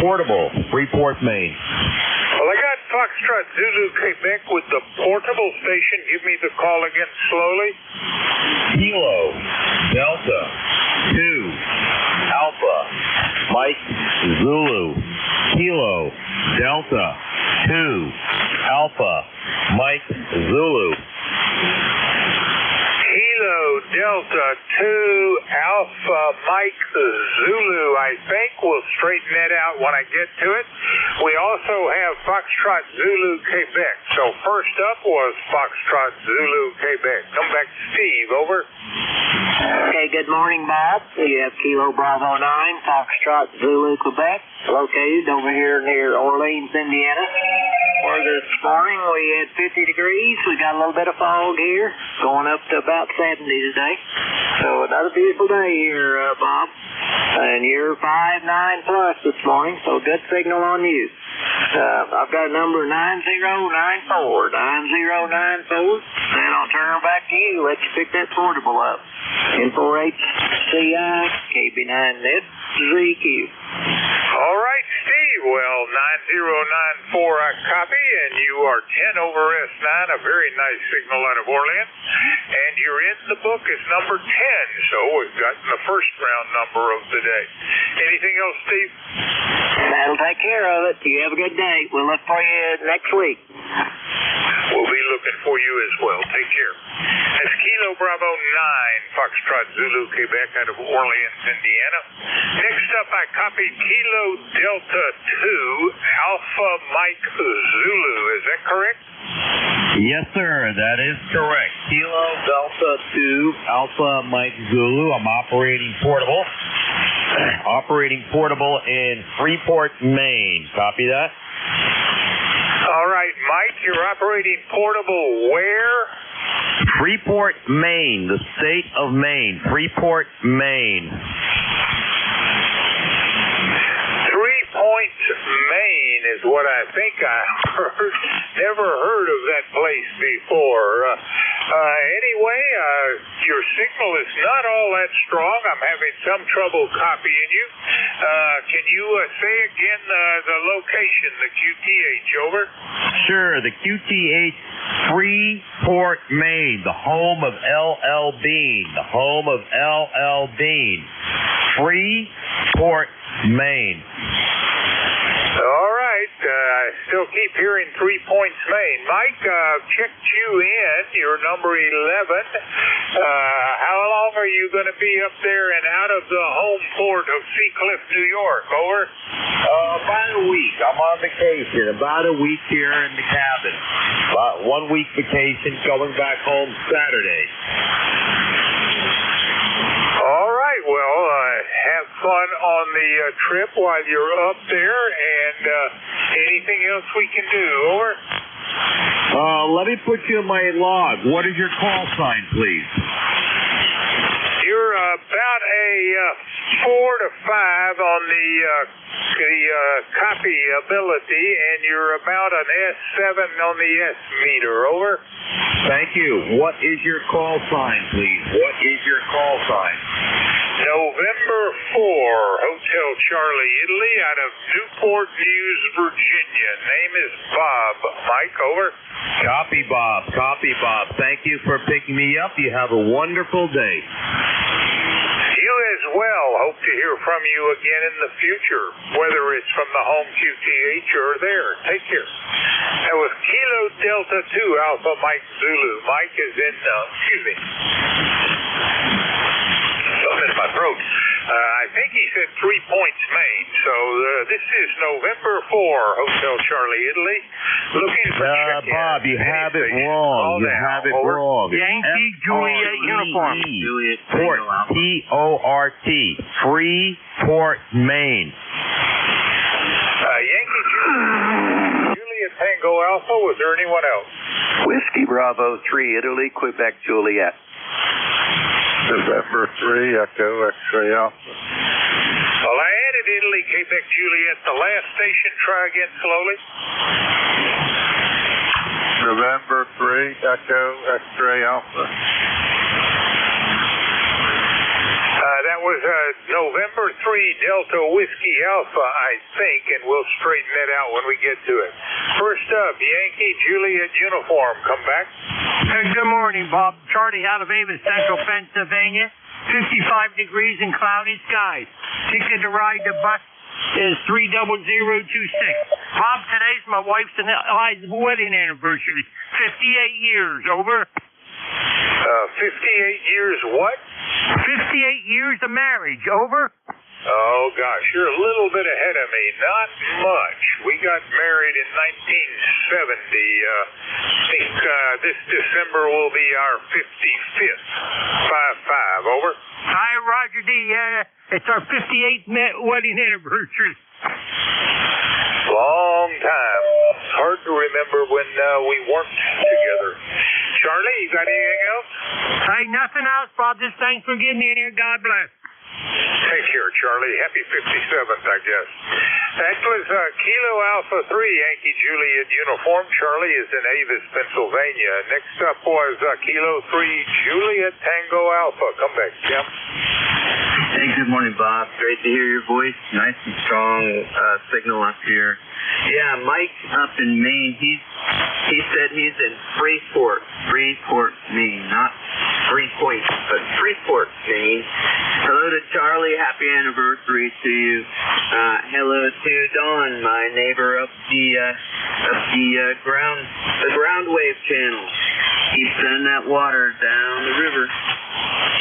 Portable, Freeport, Maine. Well, I got Foxtrot Zulu, Quebec with the portable station. Give me the call again slowly. Kilo Delta 2, Alpha Mike Zulu. Kilo Delta 2, Alpha Mike Zulu. Kilo Delta 2 Alpha Mike Zulu. I think we'll straighten that out when I get to it. We also have Foxtrot Zulu Quebec. So first up was Foxtrot Zulu Quebec. Come back to Steve. Over. Okay, good morning, Bob. We have Kilo Bravo 9, Foxtrot Zulu Quebec, located over here near Orleans, Indiana. Where this morning we had 50 degrees. We got a little bit of fog here, going up to about 70 today. So another beautiful day here, Bob. And you're 5.9 plus this morning, so good signal on you. I've got a number 9094, 9094, and I'll turn her back to you. Let you pick that portable up. N4HCI, KB9ZQ. All right, Steve. Well, 9094, I copy, and you are 10 over S9, a very nice signal out of Orleans. And you're in the book as number 10, so we've gotten the first round number of the day. Anything else, Steve? That'll take care of it. You have a good day. We'll look for you next week. We'll be looking for you as well. Take care. That's Kilo Bravo 9, Foxtrot Zulu, Quebec, out of Orleans, Indiana. Next up, I copied Kilo Delta 2, Alpha Mike Zulu. Is that correct? Yes, sir. That is correct. Kilo Delta 2, Alpha Mike Zulu. I'm operating portable. Operating portable in Freeport, Maine. Copy that? All right, Mike, you're operating portable where? Freeport, Maine, the state of Maine. Freeport, Maine. 3 Points, Maine is what I think I heard. Never heard of that place before. Anyway, your signal is not all that strong. I'm having some trouble copying you. Can you say again the location, the QTH, over? Sure, the QTH, Freeport, Maine, the home of L.L. Bean, the home of L.L. Bean. Freeport, Maine. All right. I still keep hearing 3 Points, Maine. Mike, checked you in. You're number 11. How long are you going to be up there and out of the home port of Seacliff, New York? Over? About a week. I'm on vacation. About a week here in the cabin. About 1 week vacation, going back home Saturday. All right. Well, have fun on the trip while you're up there, and anything else we can do? Over? Let me put you in my log. What is your call sign, please? You're about a 4 to 5 on the copy ability, and you're about an S7 on the S meter. Over? Thank you. What is your call sign, please? What is your call sign? November 4, Hotel Charlie, Italy, out of Newport News, Virginia. Name is Bob. Mike, over? Copy, Bob. Copy, Bob. Thank you for picking me up. You have a wonderful day. You as well. Hope to hear from you again in the future, whether it's from the home QTH or there. Take care. That was Kilo Delta 2 Alpha Mike Zulu. Mike is in, something in my throat. I think he said 3 Points, Maine. So this is November 4, Hotel Charlie, Italy. Looking for check-in. Bob, you have it wrong. You have it wrong. Yankee Juliet uniform. Port. P-O-R-T. Freeport, Maine. Yankee Juliet Tango Alpha. Was there anyone else? Whiskey Bravo 3, Italy, Quebec Juliet. November 3, Echo X-ray Alpha. Well, I added Italy, Quebec Juliet. The last station, try again slowly. November 3, Echo X-ray Alpha. That was November 3, Delta Whiskey Alpha, I think, and we'll straighten that out when we get to it. First up, Yankee Juliet uniform. Come back. Good morning, Bob. Charlie out of Avis, Central Pennsylvania. 55 degrees and cloudy skies. Ticket to ride the bus is 30026. Bob, today's my wife's and I's wedding anniversary. 58 years. Over. 58 years what? 58 years of marriage. Over. Oh, gosh, you're a little bit ahead of me. Not much. We got married in 1970. I think this December will be our 55th. 5-5. Over. Hi, Roger D. It's our 58th wedding anniversary. Long time. It's hard to remember when we weren't together. Charlie, you got anything else? Hey, nothing else, Bob. Just thanks for getting me in here. God bless. Take care, Charlie. Happy 57th, I guess. That was Kilo Alpha 3, Yankee Juliet uniform. Charlie is in Avis, Pennsylvania. Next up was Kilo 3, Juliet Tango Alpha. Come back, Tim. Hey, good morning, Bob. Great to hear your voice. Nice and strong signal up here. Yeah, Mike up in Maine, he said he's in Freeport, Maine, not 3 Points, but Freeport, Maine. Hello to Charlie, happy anniversary to you. Hello to Dawn, my neighbor up the ground wave channel. Keep sending that water down the river.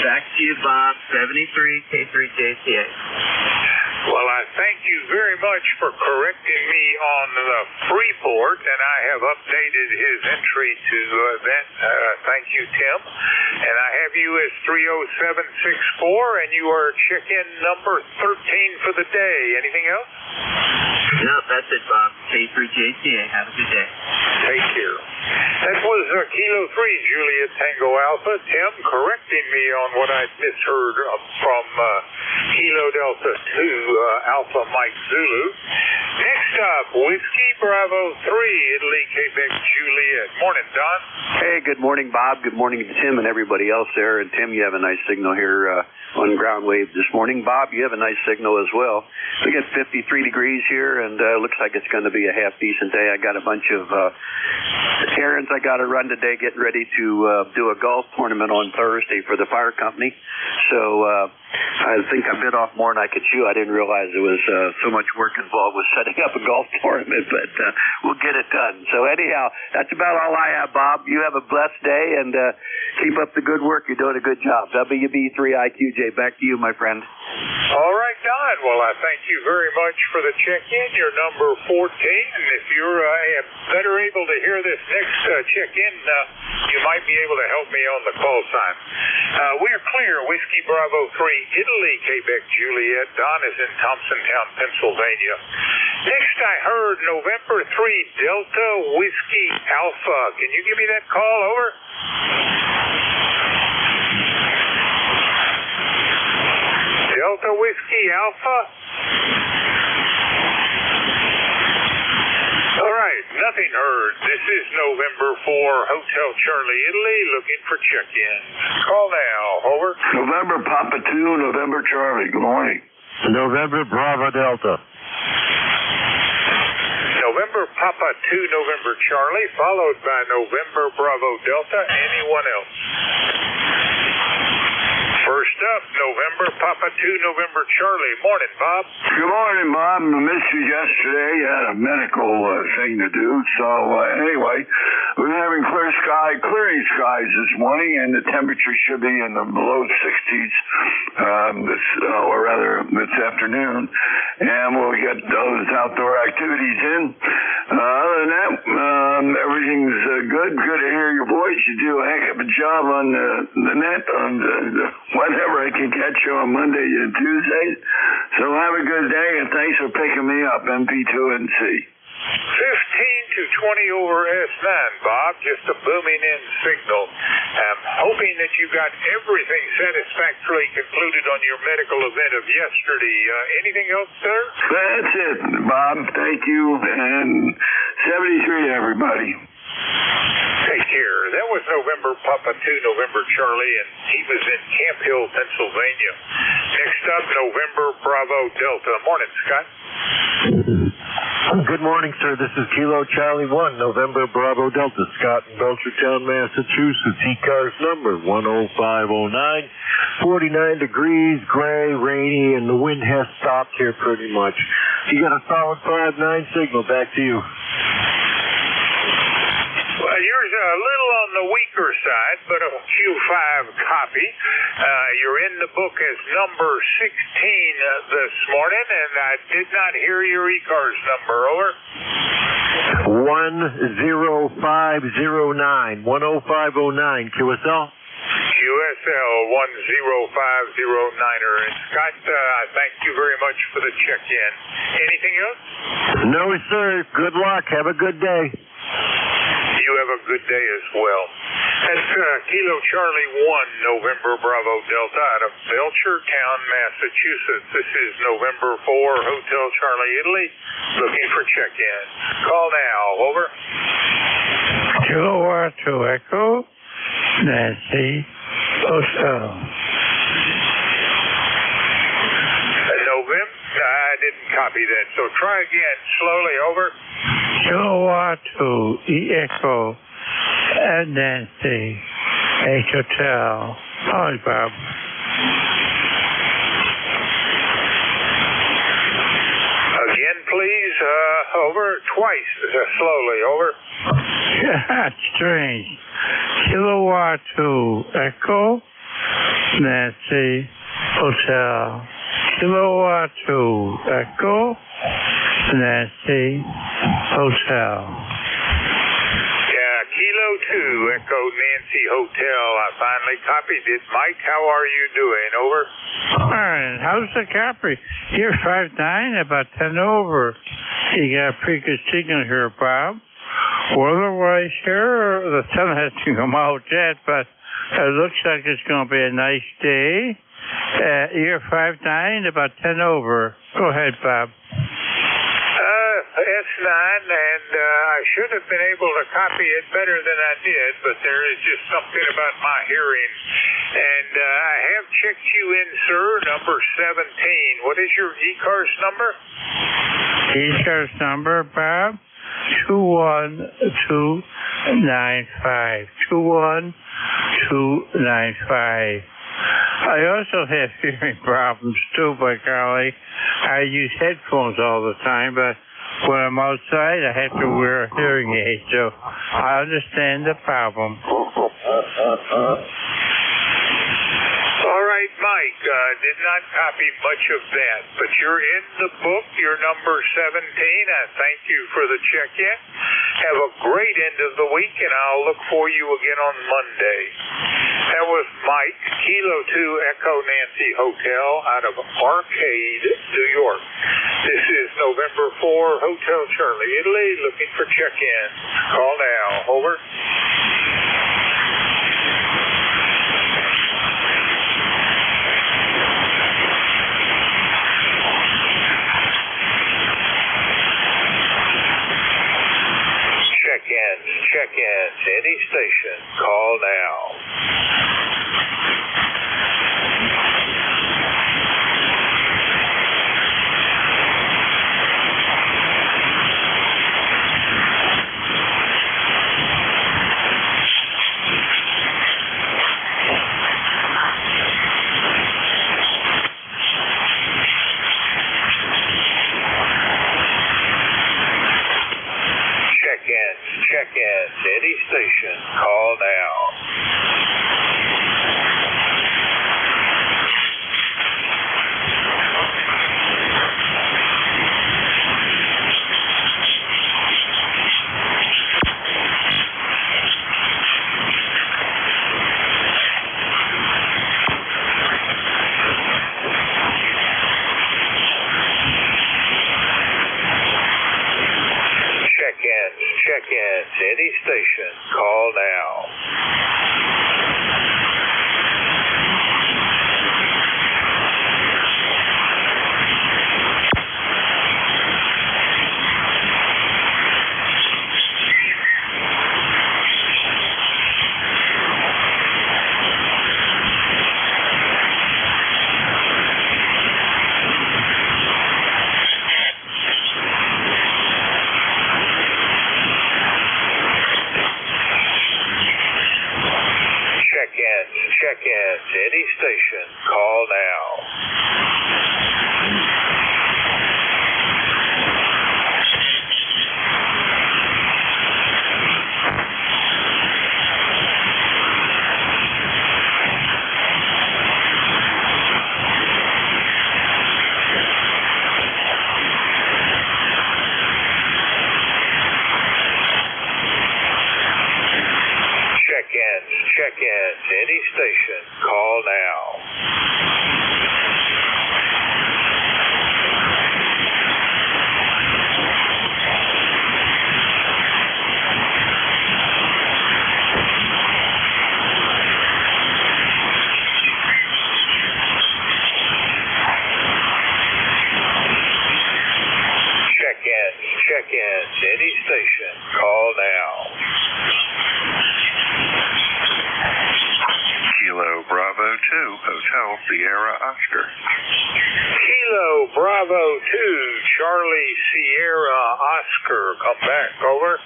Back to you, Bob, 73 K3JTA. Well, I thank you very much for correcting me on the Freeport, and I have updated his entry to that. Thank you, Tim. And I have you as 30764, and you are check-in number 13 for the day. Anything else? No, that's it, Bob. K3JTA. Have a good day. Take care. That was Kilo 3, Juliet Tango Alpha. Tim correcting me on what I misheard from Kilo Delta 2, Alpha Mike Zulu. Next up, Whiskey Bravo 3, Italy, Quebec, Juliet. Morning, Don. Hey, good morning, Bob. Good morning to Tim and everybody else there. And Tim, you have a nice signal here on ground wave this morning. Bob, you have a nice signal as well. We got 53 degrees here, and looks like it's going to be a half decent day. I got a bunch of errands I got to run today, getting ready to do a golf tournament on Thursday for the fire company. So I think I bit off more than I could chew. I didn't realize there was so much work involved with setting up a golf tournament, but we'll get it done. So anyhow, that's about all I have, Bob. You have a blessed day, and keep up the good work. You're doing a good job. WB3IQJ, back to you, my friend. All right, Don. Well, I thank you very much for the check-in. You're number 14, and if you're better able to hear this next check-in, you might be able to help me on the call sign. We're clear. Whiskey Bravo 3, Italy, Quebec, Juliet. Don is in Thompsontown, Pennsylvania. Next, I heard November 3, Delta Whiskey Alpha. Can you give me that call? Over. Delta Whiskey Alpha. All right, nothing heard. This is November 4, Hotel Charlie, Italy, looking for check-in. Call now. Over. November Papa 2, November Charlie. Good morning. November Bravo Delta. November Papa 2, November Charlie, followed by November Bravo Delta. Anyone else? First up, November Papa 2, November Charlie. Morning, Bob. Good morning, Bob. I missed you yesterday. You had a medical thing to do. So anyway, we're having clearing skies this morning, and the temperature should be in the below 60s this afternoon. And we'll get those outdoor activities in. Other than that, everything's good. Good to hear your voice. You do a heck of a job on the net on whenever I can catch you on Monday and Tuesdays. So have a good day, and thanks for picking me up, MP2NC. 15 to 20 over S9, Bob. Just a booming in signal. I'm hoping that you got everything satisfactorily concluded on your medical event of yesterday. Anything else, sir? That's it, Bob. Thank you, and 73 to everybody. Take care. That was November Papa 2, November Charlie, and he was in Camp Hill, Pennsylvania. Next up, November Bravo Delta. Morning, Scott. Good morning, sir. This is Kilo Charlie 1, November Bravo Delta, Scott in Belchertown, Massachusetts. ECARS number 10509. 49 degrees, gray, rainy, and the wind has stopped here pretty much. You got a solid 5-9 signal. Back to you. Well, yours a little on the weaker side, but a Q5 copy. You're in the book as number 16 this morning, and I did not hear your ECARS number. Over. 10509. 10509. QSL? QSL 10509er. And Scott, I thank you very much for the check-in. Anything else? No, sir. Good luck. Have a good day. You have a good day as well. That's Kilo Charlie 1, November Bravo Delta out of Belchertown, Massachusetts. This is November 4, Hotel Charlie, Italy, looking for check-in. Call now. Over. Kilo 2 Echo, Nancy, Hotel. November? I didn't copy that, so try again. Slowly. Over. Kilo 2 E Echo, and Nancy, H Hotel. Hi, Bob. Again, please. Over. Twice. Slowly. Over. That's strange. Kilo 2 Echo, Nancy, Hotel. Kilo 2 Echo, Nancy, Hotel. Yeah, Kilo 2 Echo, Nancy, Hotel. I finally copied it. Mike, how are you doing? Over. Alright, how's the copy? You're 5'9", about 10 over. You got a pretty good signal here, Bob. Weather-wise here, the sun hasn't come out yet, but it looks like it's going to be a nice day. You're 5'9", about 10 over. Go ahead, Bob. S9, and I should have been able to copy it better than I did, but there is just something about my hearing. And I have checked you in, sir, number 17. What is your ECARS number? ECARS number, Bob? 21295. 21295. I also have hearing problems too, by golly. I use headphones all the time, but when I'm outside, I have to wear a hearing aid, so I understand the problem. All right, Mike, did not copy much of that, but you're in the book. You're number 17. I thank you for the check-in. Have a great end of the week, and I'll look for you again on Monday. That was Mike, Kilo 2 Echo Nancy Hotel out of Arcade, New York. This is November 4, Hotel Charlie, Italy, looking for check-in. Call now. Over. Check-ins, any station, call now. Check-ins, any station, call now. Check-ins, any station, call now. Check-ins, any station, call now. Check-ins, any station, call now. Check-ins, any station, call now. Kilo Bravo 2, Hotel Sierra Oscar. Kilo Bravo 2, Charlie Sierra Oscar. Come back, over.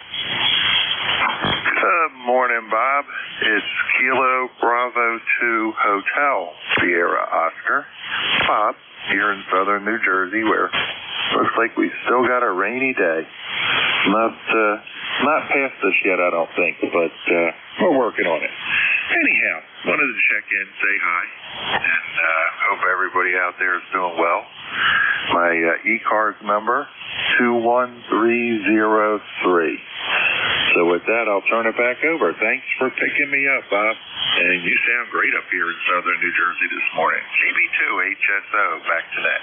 Good morning, Bob. It's Kilo Bravo 2, Hotel Sierra Oscar. Bob, here in southern New Jersey, where looks like we still got a rainy day. Not past us yet, I don't think, but we're working on it. Anyhow, wanted to check in, say hi, and hope everybody out there is doing well. My ECARS number, 21303. So with that, I'll turn it back over. Thanks for picking me up, Bob. And you sound great up here in southern New Jersey this morning. KB2 HSO, back to that.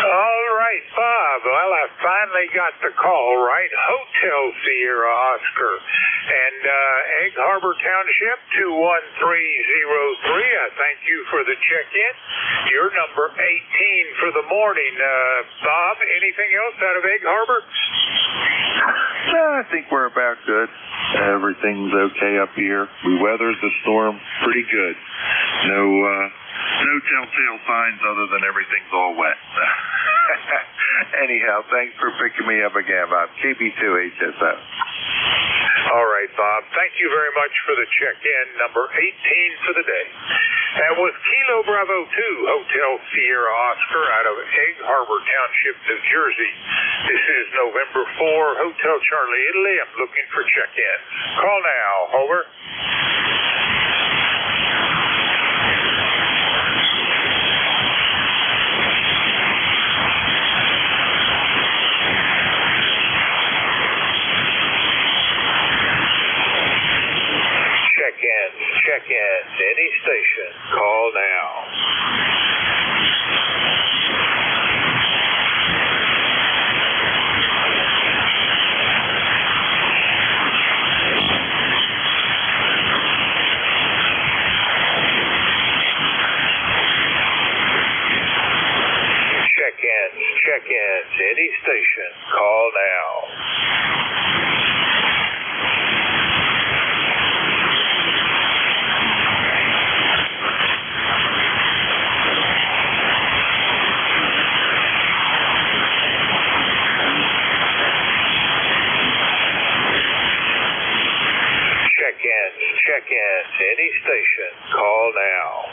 All right, Bob. Well, I finally got the call, right? Hotel Sierra Oscar. And Egg Harbor Township, 21303. I thank you for the check-in. You're number 18 for the morning. Bob, anything else out of Egg Harbor? No, I think we're about good. Everything's okay up here. We weathered the storm pretty good. No telltale signs other than everything's all wet. Anyhow, thanks for picking me up again, Bob. KB2 HSO. All right, Bob. Thank you very much for the check-in, number 18 for the day. That was Kilo Bravo 2, Hotel Sierra Oscar out of Egg Harbor Township, New Jersey. This is November 4, Hotel Charlie, Italy. I'm looking for check-in. Call now. Over. Check-in, any station, call now. Check-in, any station, call now. Check-in, any station, call now.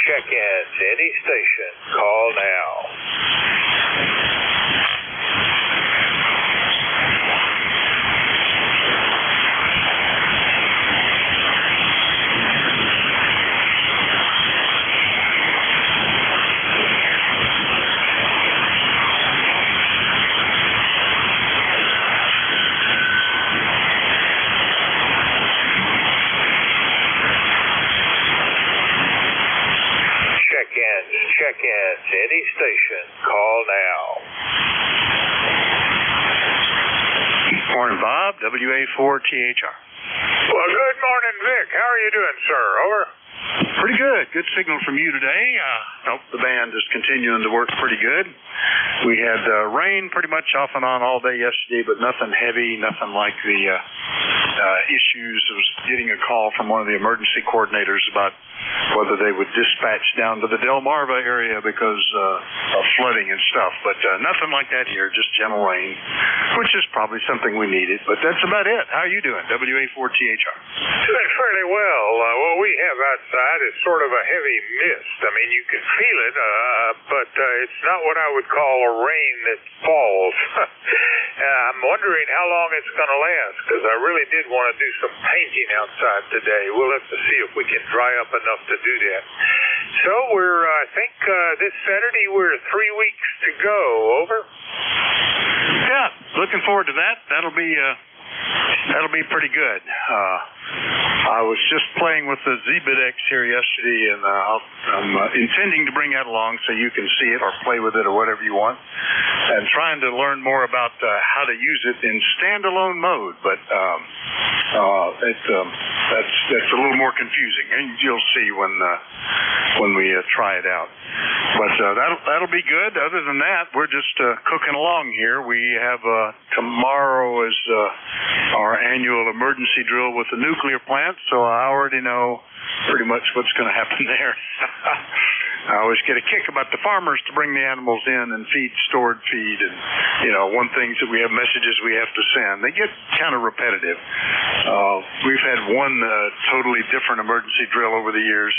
Check-in, any station, call now. Check-in, any station, call now. Morning, Bob. WA4THR. Well, good morning, Vic. How are you doing, sir? Over. Pretty good. Good signal from you today. Hope the band is continuing to work pretty good. We had rain pretty much off and on all day yesterday, but nothing heavy, nothing like the issues. I was getting a call from one of the emergency coordinators about whether they would dispatch down to the Delmarva area because of flooding and stuff. But nothing like that here, just gentle rain, which is probably something we needed. But that's about it. How are you doing, WA4THR? Doing fairly well. What we have outside is sort of a heavy mist. I mean, you can feel it, but it's not what I would call a rain that falls. I'm wondering how long it's going to last, because I really did want to do some painting outside today. We'll have to see if we can dry up enough to do that. So I think this Saturday we're 3 weeks to go. Over. Yeah, looking forward to that. That'll be pretty good. I was just playing with the Zbidex here yesterday, and I'm intending to bring that along so you can see it or play with it or whatever you want, and trying to learn more about how to use it in standalone mode. But that's a little more confusing, and you'll see when we try it out. But that'll be good. Other than that, we're just cooking along here. We have tomorrow is our annual emergency drill with the nuclear plant, so I already know pretty much what's going to happen there. I always get a kick about the farmers to bring the animals in and feed stored feed, and one thing that we have messages we have to send. They get kind of repetitive. We've had one totally different emergency drill over the years,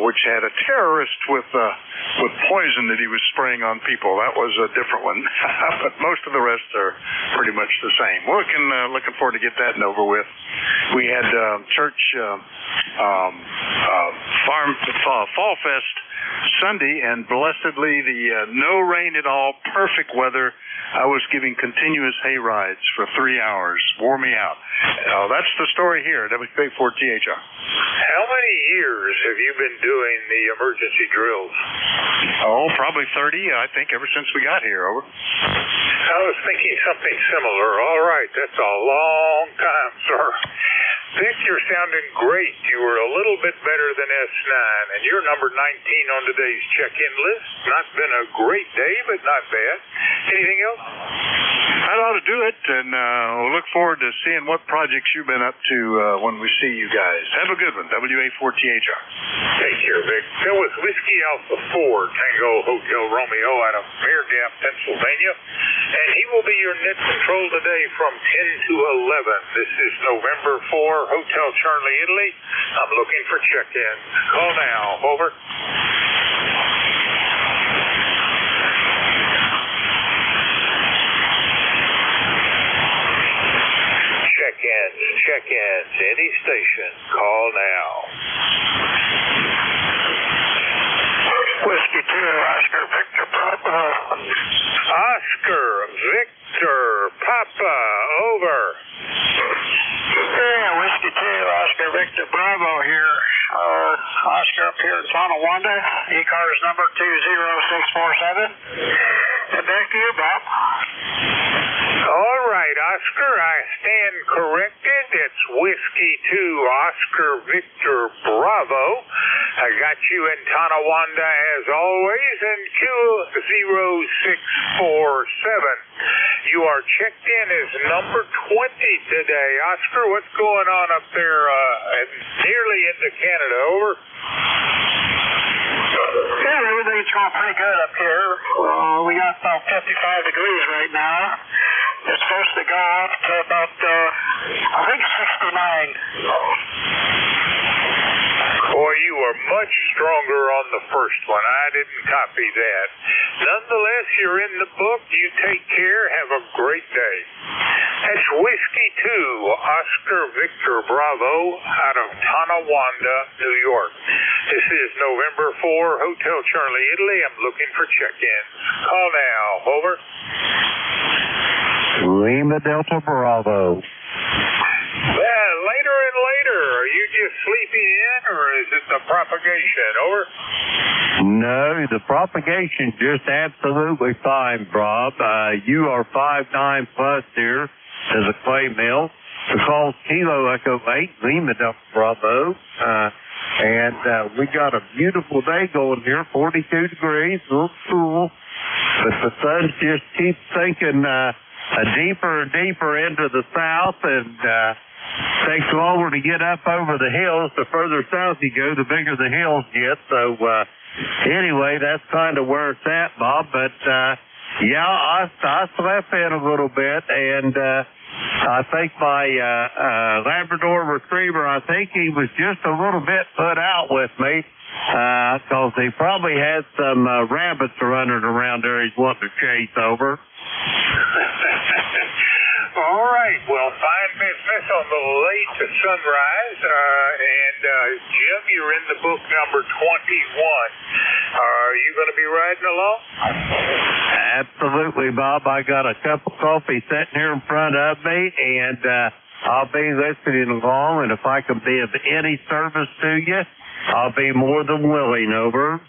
which had a terrorist with poison that he was spraying on people. That was a different one, but most of the rest are pretty much the same. We're looking forward to get that over with. We had church Fall Fest Sunday, and blessedly the no rain at all, perfect weather. I was giving continuous hay rides for 3 hours. Wore me out. That's the story here at WK4THR. How many years have you been doing the emergency drills? Oh, probably 30, I think, ever since we got here. Over. I was thinking something similar. All right, that's a long time, sir. Vic, you're sounding great. You were a little bit better than S9, and you're number 19 on today's check-in list. Not been a great day, but not bad. Anything else? That ought to do it, and we'll look forward to seeing what projects you've been up to when we see you guys. Have a good one, WA4THR. Take care, Vic. That was Whiskey Alpha 4, Tango Hotel Romeo out of Bear Gap, Pennsylvania, and he will be your net control today from 10 to 11. This is November 4, Hotel Charlie, Italy. I'm looking for check-in. Call now. Over. Check-ins, any station. Call now. Whiskey 2, Oscar Victor Papa. Oscar Victor Papa, over. Yeah, Whiskey 2, Oscar Victor Bravo here. Oscar up here in Tonawanda. ECARS number 20647. And back to you, Bob. All right, Oscar, I stand corrected. It's Whiskey 2, Oscar Victor Bravo. I got you in Tonawanda as always, and Q0647. You are checked in as number 20 today. Oscar, what's going on up there nearly into Canada? Over. Yeah, everything's going pretty good up here. We got about 55 degrees right now. It's supposed to go up to about, I think, 69. Boy, you were much stronger on the first one. I didn't copy that. Nonetheless, you're in the book. You take care. Have a great day. That's Whiskey 2, Oscar Victor Bravo, out of Tonawanda, New York. This is November 4, Hotel Charlie, Italy. I'm looking for check-ins. Call now. Over. Lima Delta Bravo. Well, later and later. Are you just sleeping in, or is it the propagation? Over. No, the propagation just absolutely fine, Bob. You are 5'9" plus here as a clay mill. The call's Kilo Echo 8, Lima Delta Bravo. And we got a beautiful day going here, 42 degrees, a little cool. But the sun just keeps sinking deeper and deeper into the south, and takes longer to get up over the hills. The further south you go, the bigger the hills get. So anyway, that's kind of where it's at, Bob. But yeah, I slept in a little bit, and I think my Labrador Retriever, I think he was just a little bit put out with me, because he probably had some rabbits running around there he's wanting to chase over. All right. Well, fine business on the late to sunrise. And Jim, you're in the book number 21. Are you going to be riding along? Absolutely, Bob. I got a cup of coffee sitting here in front of me, and I'll be listening along. And if I can be of any service to you, I'll be more than willing. Over.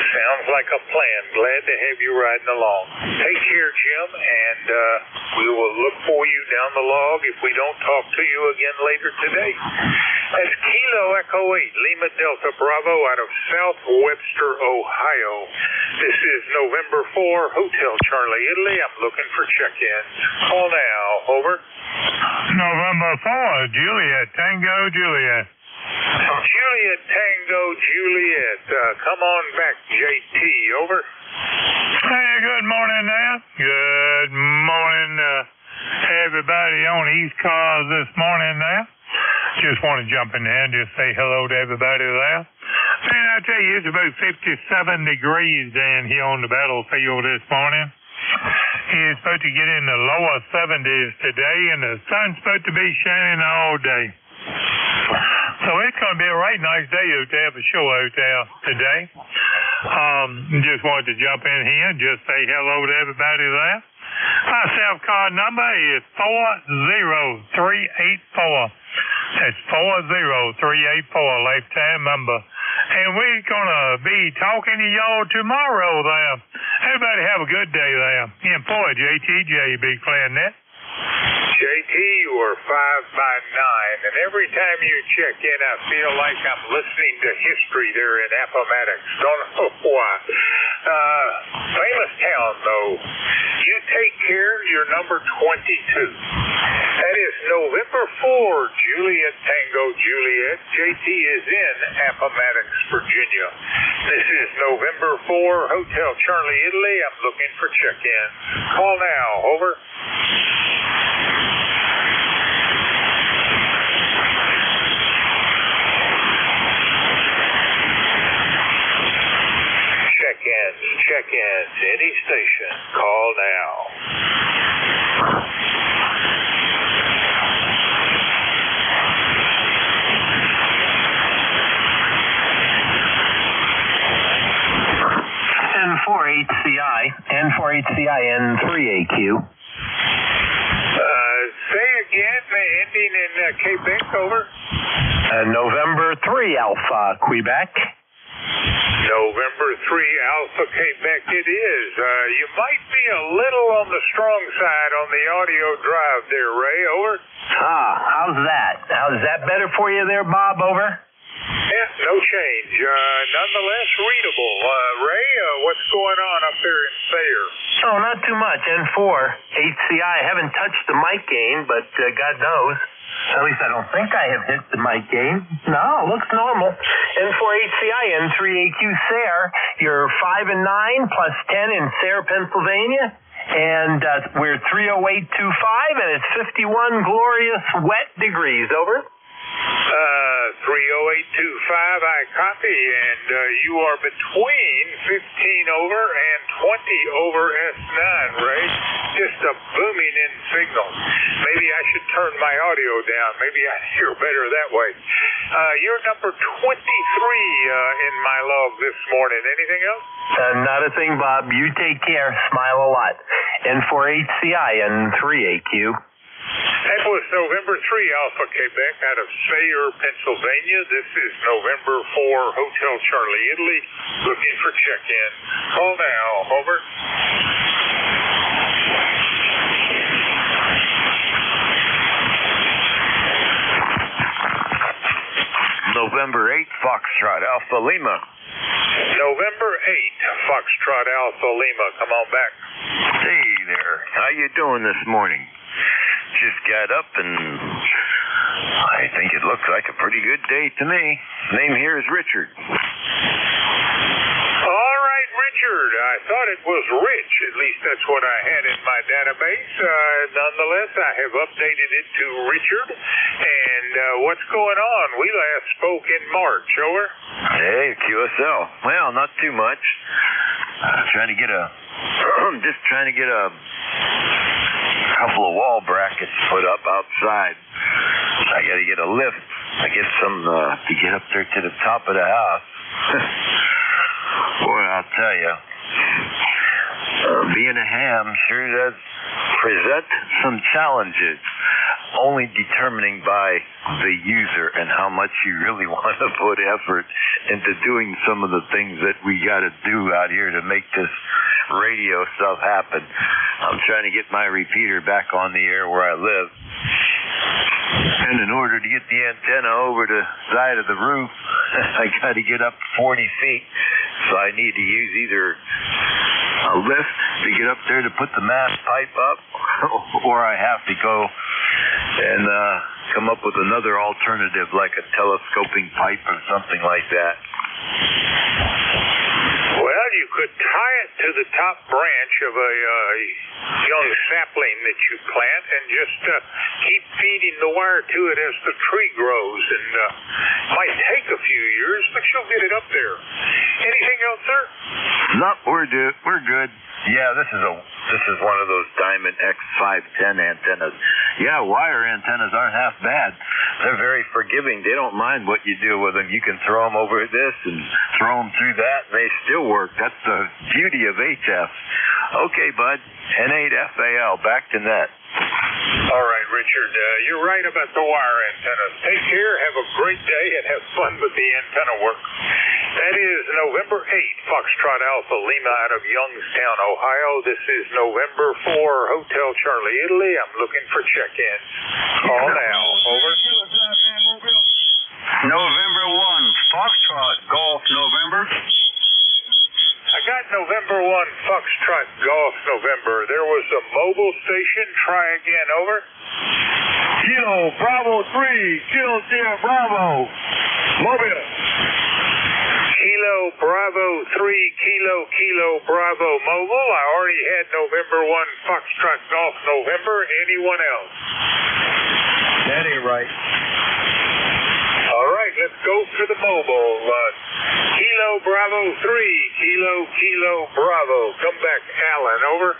Sounds like a plan. Glad to have you riding along. Take care, Jim, and we will look for you down the log if we don't talk to you again later today. That's Kilo Echo 8, Lima Delta Bravo out of South Webster, Ohio. This is November 4, Hotel Charlie, Italy. I'm looking for check-ins. Call now. Over. November 4, Juliet, Tango Juliet. Juliet Tango Juliet. Come on back, JT. Over. Hey, good morning there. Good morning, everybody on ECARS this morning there. Just want to jump in there and just say hello to everybody there. Man, I tell you, it's about 57 degrees down here on the battlefield this morning. It's supposed to get in the lower 70s today, and the sun's supposed to be shining all day. So it's going to be a right nice day out there for sure out there today. Just wanted to jump in here and just say hello to everybody there. My cell card number is 40384. That's 40384, lifetime number. And we're going to be talking to y'all tomorrow there. Everybody have a good day there. And boy, JTJ, big clarinet. JT, you are 5 by 9, and every time you check in, I feel like I'm listening to history there in Appomattox. Don't know why. Famous town, though. You take care, you're number 22. That is November 4, Juliet Tango Juliet. JT is in Appomattox, Virginia. This is November 4, Hotel Charlie, Italy. I'm looking for check-in. Call now. Over. Check-ins, any station. Call now. N4HCI, N3AQ. Say again, ending in Quebec, over. November 3 Alpha, Quebec. November 3 Alpha Quebec it is. You might be a little on the strong side on the audio drive there, Ray. Over. How's that? How's that better for you there, Bob? Over. Yeah, no change. Nonetheless readable. Ray, what's going on up there in Sayre? Oh, not too much. N4 HCI. I haven't touched the mic gain, but God knows. At least I don't think I have hit the mic gain. No, looks normal. N4HCI, N3AQ Sayre. You're 5 and 9 plus 10 in Sayre, Pennsylvania. And we're 30825, and it's 51 glorious wet degrees. Over. 30825, I copy, and you are between 15 over and 20 over S9, Ray. Just a booming in signal. Maybe I should turn my audio down. Maybe I hear better that way. You're number 23 in my log this morning. Anything else? Not a thing, Bob. You take care. Smile a lot. N4HCI, N3AQ. That was November 3 Alpha Quebec out of Sayre, Pennsylvania. This is November 4 Hotel Charlie, Italy. Looking for check-in. Call now. Over. November 8 Foxtrot Alpha Lima. November 8 Foxtrot Alpha Lima. Come on back. Hey there. How you doing this morning? Just got up and I think it looks like a pretty good day to me. Name here is Richard. All right, Richard. I thought it was Rich. At least that's what I had in my database. Nonetheless, I have updated it to Richard. And what's going on? We last spoke in March. Over. Hey, QSL. Well, not too much. Trying to get a couple of wall brackets put up outside. I got to get a lift. I get some to get up there to the top of the house. Boy, I'll tell you, being a ham sure does present some challenges. Only determining by the user and how much you really want to put effort into doing some of the things that we got to do out here to make this radio stuff happen. I'm trying to get my repeater back on the air where I live. And in order to get the antenna over the side of the roof, I got to get up 40 feet. So I need to use either a lift to get up there to put the mast pipe up, or I have to go and come up with another alternative like a telescoping pipe or something like that? Well, you could tie it to the top branch of a young sapling that you plant and just keep feeding the wire to it as the tree grows. And might take a few years, but you'll get it up there. Anything else, sir? No, we're good. Yeah, this is one of those Diamond X510 antennas. Yeah, wire antennas aren't half bad. They're very forgiving. They don't mind what you do with them. You can throw them over this and throw them through that, and they still work. That's the beauty of HF. Okay, bud. N8FAL, back to net. All right, Richard, you're right about the wire antennas. Take care, have a great day, and have fun with the antenna work. That is November 8th, Foxtrot Alpha Lima out of Youngstown, Ohio. This is November 4, Hotel Charlie, Italy. I'm looking for check-ins. Call now. Over. November 1, Foxtrot Golf November. I got November 1, Foxtrot Golf November. There was a mobile station. Try again. Over. Kilo Bravo 3, Kilo Sierra Bravo. Mobile. Kilo Bravo 3, Kilo Bravo Mobile. I already had November 1, Foxtrot Golf November. Anyone else? That ain't right. All right, let's go for the mobile. Kilo Bravo 3, Kilo Bravo. Come back, Alan. Over.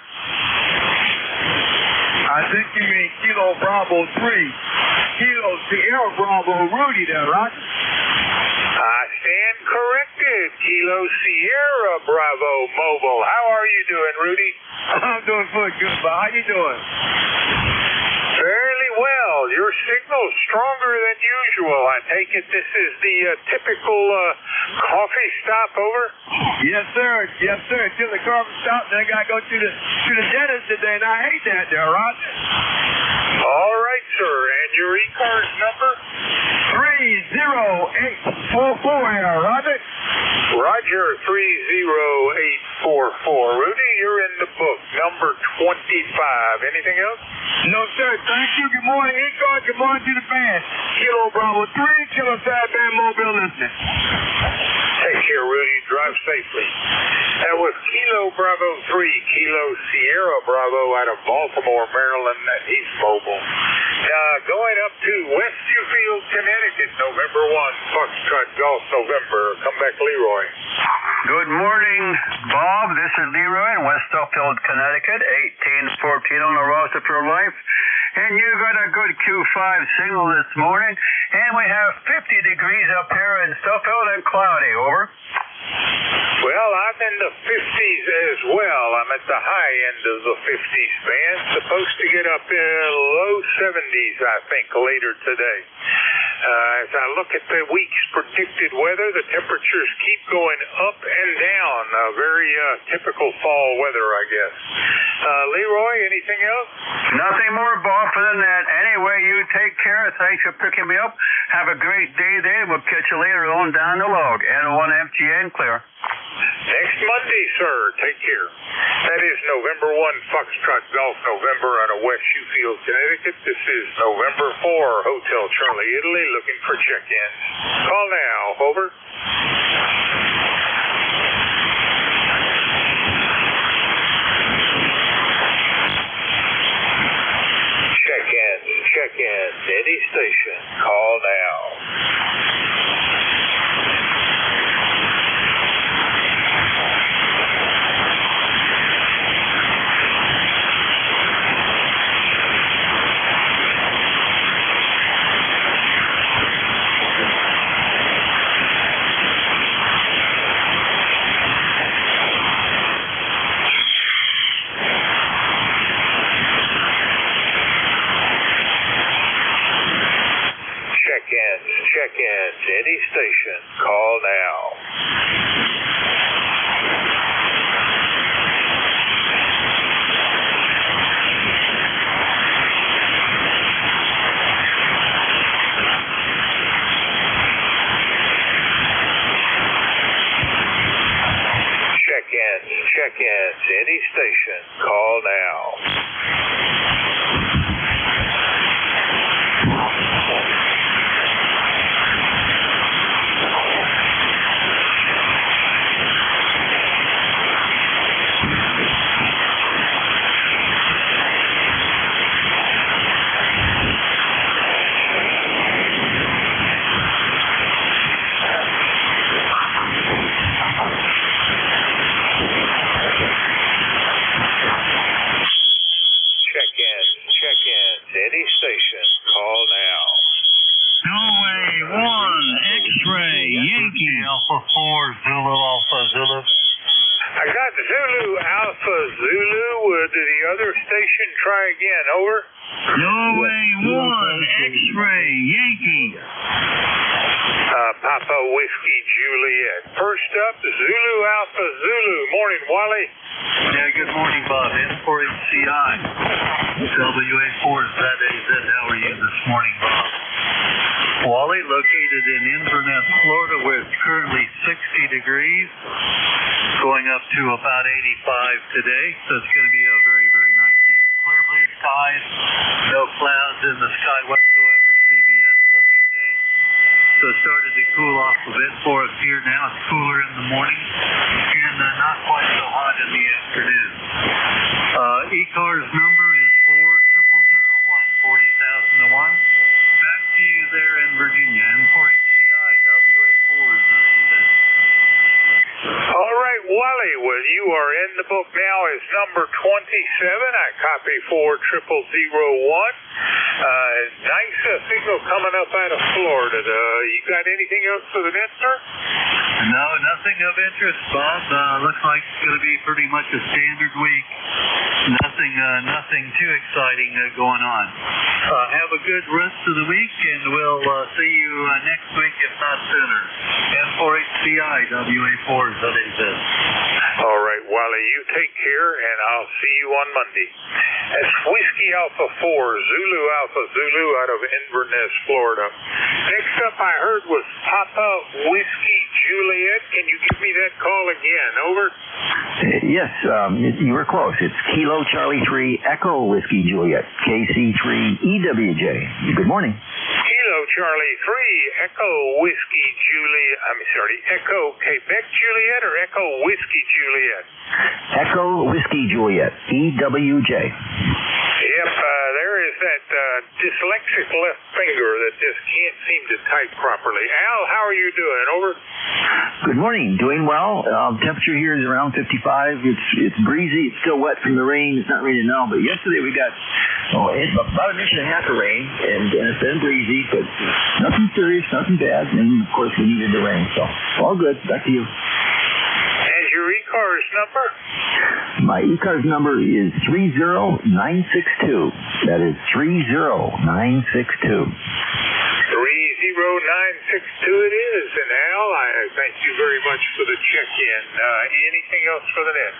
I think you mean Kilo Bravo 3, Kilo Sierra Bravo Rudy there, right? I stand corrected. Kilo Sierra Bravo Mobile. How are you doing, Rudy? I'm doing good, but how you doing? Fairly well. Your signal's stronger than usual. I take it this is the typical coffee stop. Over. Yes, sir. Yes, sir. Till the coffee stop, then I gotta go to the dentist today, and I hate that there, Roger. All right, sir. And your ECARS number? 30844 here, Roger. Roger, 30844. Rudy, you're in the book. Number 25. Anything else? No, sir. Thank you. Good morning, ECARS. Good morning to the band. Kilo Bravo 3, Kilo Sideband Mobile listening. Take care, Rudy. Drive safely. That was Kilo Bravo 3, Kilo Sierra Bravo out of Baltimore, Maryland. He's mobile. Going up to West Viewfield, Connecticut, November 1, Foxtrot Golf November. Come back, Leroy. Good morning, Bob. This is Leroy in West Viewfield, Connecticut, 1814 on the roster for life. And you got a good Q5 signal this morning. And we have 50 degrees up here in Viewfield and cloudy. Over. Well, I'm in the 50s as well. I'm at the high end of the 50s band. Supposed to get up in low 70s, I think, later today. As I look at the week's predicted weather, the temperatures keep going up and down. Very typical fall weather, I guess. Leroy, anything else? Nothing more, Bob, than that. Anyway, you take care. Thanks for picking me up. Have a great day there. We'll catch you later on down the log. N1 FGN clear. Next Monday, sir. Take care. That is November 1, Foxtrot Golf November out of West Viewfield, Connecticut. This is November 4, Hotel Charlie, Italy, looking for check-ins. Call now. Over. Check-ins. Any station. Call now. Check-ins. Any station. Call now. Check-ins. Any station. Call now. Zulu Alpha Zulu. I got Zulu Alpha Zulu. Did the other station try again? Over. Norway 1, X-ray, Yankee. Papa Whiskey Juliet. First up, Zulu Alpha Zulu. Morning, Wally. Yeah, good morning, Bob. N4HCI. WA4 ZAZ. How are you this morning, Bob? Wally, located in Inverness, Florida, where it's currently 60 degrees, going up to about 85 today. So it's going to be a very, very nice day. Clear blue skies, no clouds in the sky whatsoever. CBS looking day. So it started to cool off a bit for us here now. It's cooler in the morning and not quite so hot in the afternoon. ECARS number is 40001, 40,001. Back to you there in Virginia. N4HCI, WA4. All right, Wally, well, you are in the book now as number 27. I copy 40001. Nice signal coming up out of Florida. You got anything else for the net, sir? No, nothing of interest, Bob. Looks like it's going to be pretty much a standard week. Nothing too exciting going on. Have a good rest of the week, and we'll see you next week, if not sooner. N4HCI, WA4 ZAZ. All right, Wally, you take care, and I'll see you on Monday. That's Whiskey Alpha 4, Zulu Alpha Zulu out of Inverness, Florida. Next up I heard was Papa Whiskey Juliet. Can you give me that call again? Over. Yes, you were close. It's Kilo Charlie 3 Echo Whiskey Juliet, KC3 EWJ. Good morning. Kilo Charlie 3 Echo Whiskey Juliet. I'm sorry, Echo Quebec Juliet or Echo Whiskey Juliet? Echo Whiskey Juliet, EWJ. Yep, there is that dyslexic left finger that just can't seem to type properly. Al, how are you doing? Over. Good morning. Doing well. Temperature here is around 55. It's breezy. It's still wet from the rain. It's not raining now, but yesterday we got about an inch and a half of rain, and it's been breezy, but nothing serious, nothing bad, and of course we needed the rain, so all good. Back to you. And your ECARS number? My ECARS number is 30962. That is 30962. 30962 it is. And Al, I thank you very much for the check-in. Anything else for the net?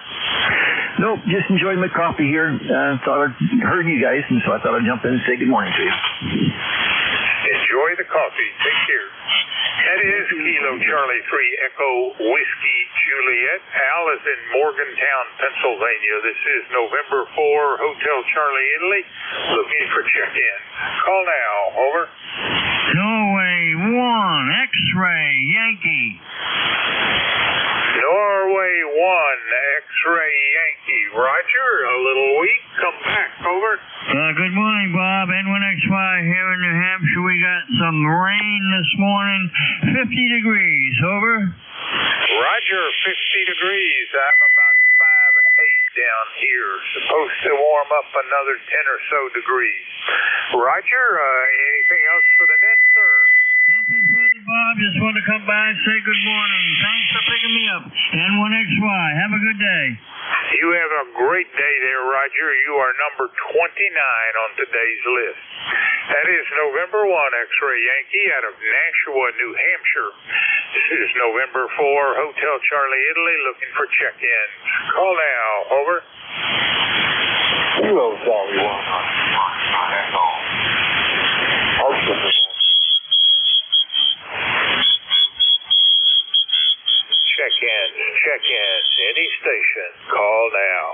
Nope, just enjoyed my coffee here. Thought I'd heard you guys, and so I thought I'd jump in and say good morning to you. Enjoy the coffee. Take care. That is Kilo Charlie 3 Echo Whiskey Juliet. Al is in Morgantown, Pennsylvania. This is November 4, Hotel Charlie, Italy. Looking for check-in. Call now. Over. Norway 1, X-ray, Yankee. Norway 1, X-ray Yankee. Roger, a little weak. Come back. Over. Good morning, Bob. N1XY here in New Hampshire. We got some rain this morning. 50 degrees. Over. Roger, 50 degrees. I'm about 5'8" down here. Supposed to warm up another 10 or so degrees. Roger, anything else for the net, sir? Nothing further, Bob. Just want to come by and say good morning. Thanks for picking me up. N1XY. Have a good day. You have a great day there, Roger. You are number 29 on today's list. That is November 1, X-ray Yankee out of Nashua, New Hampshire. This is November 4, Hotel Charlie, Italy, looking for check-in. Call now. Over. Kilo Charlie 1. Check-in. Any station. Call now.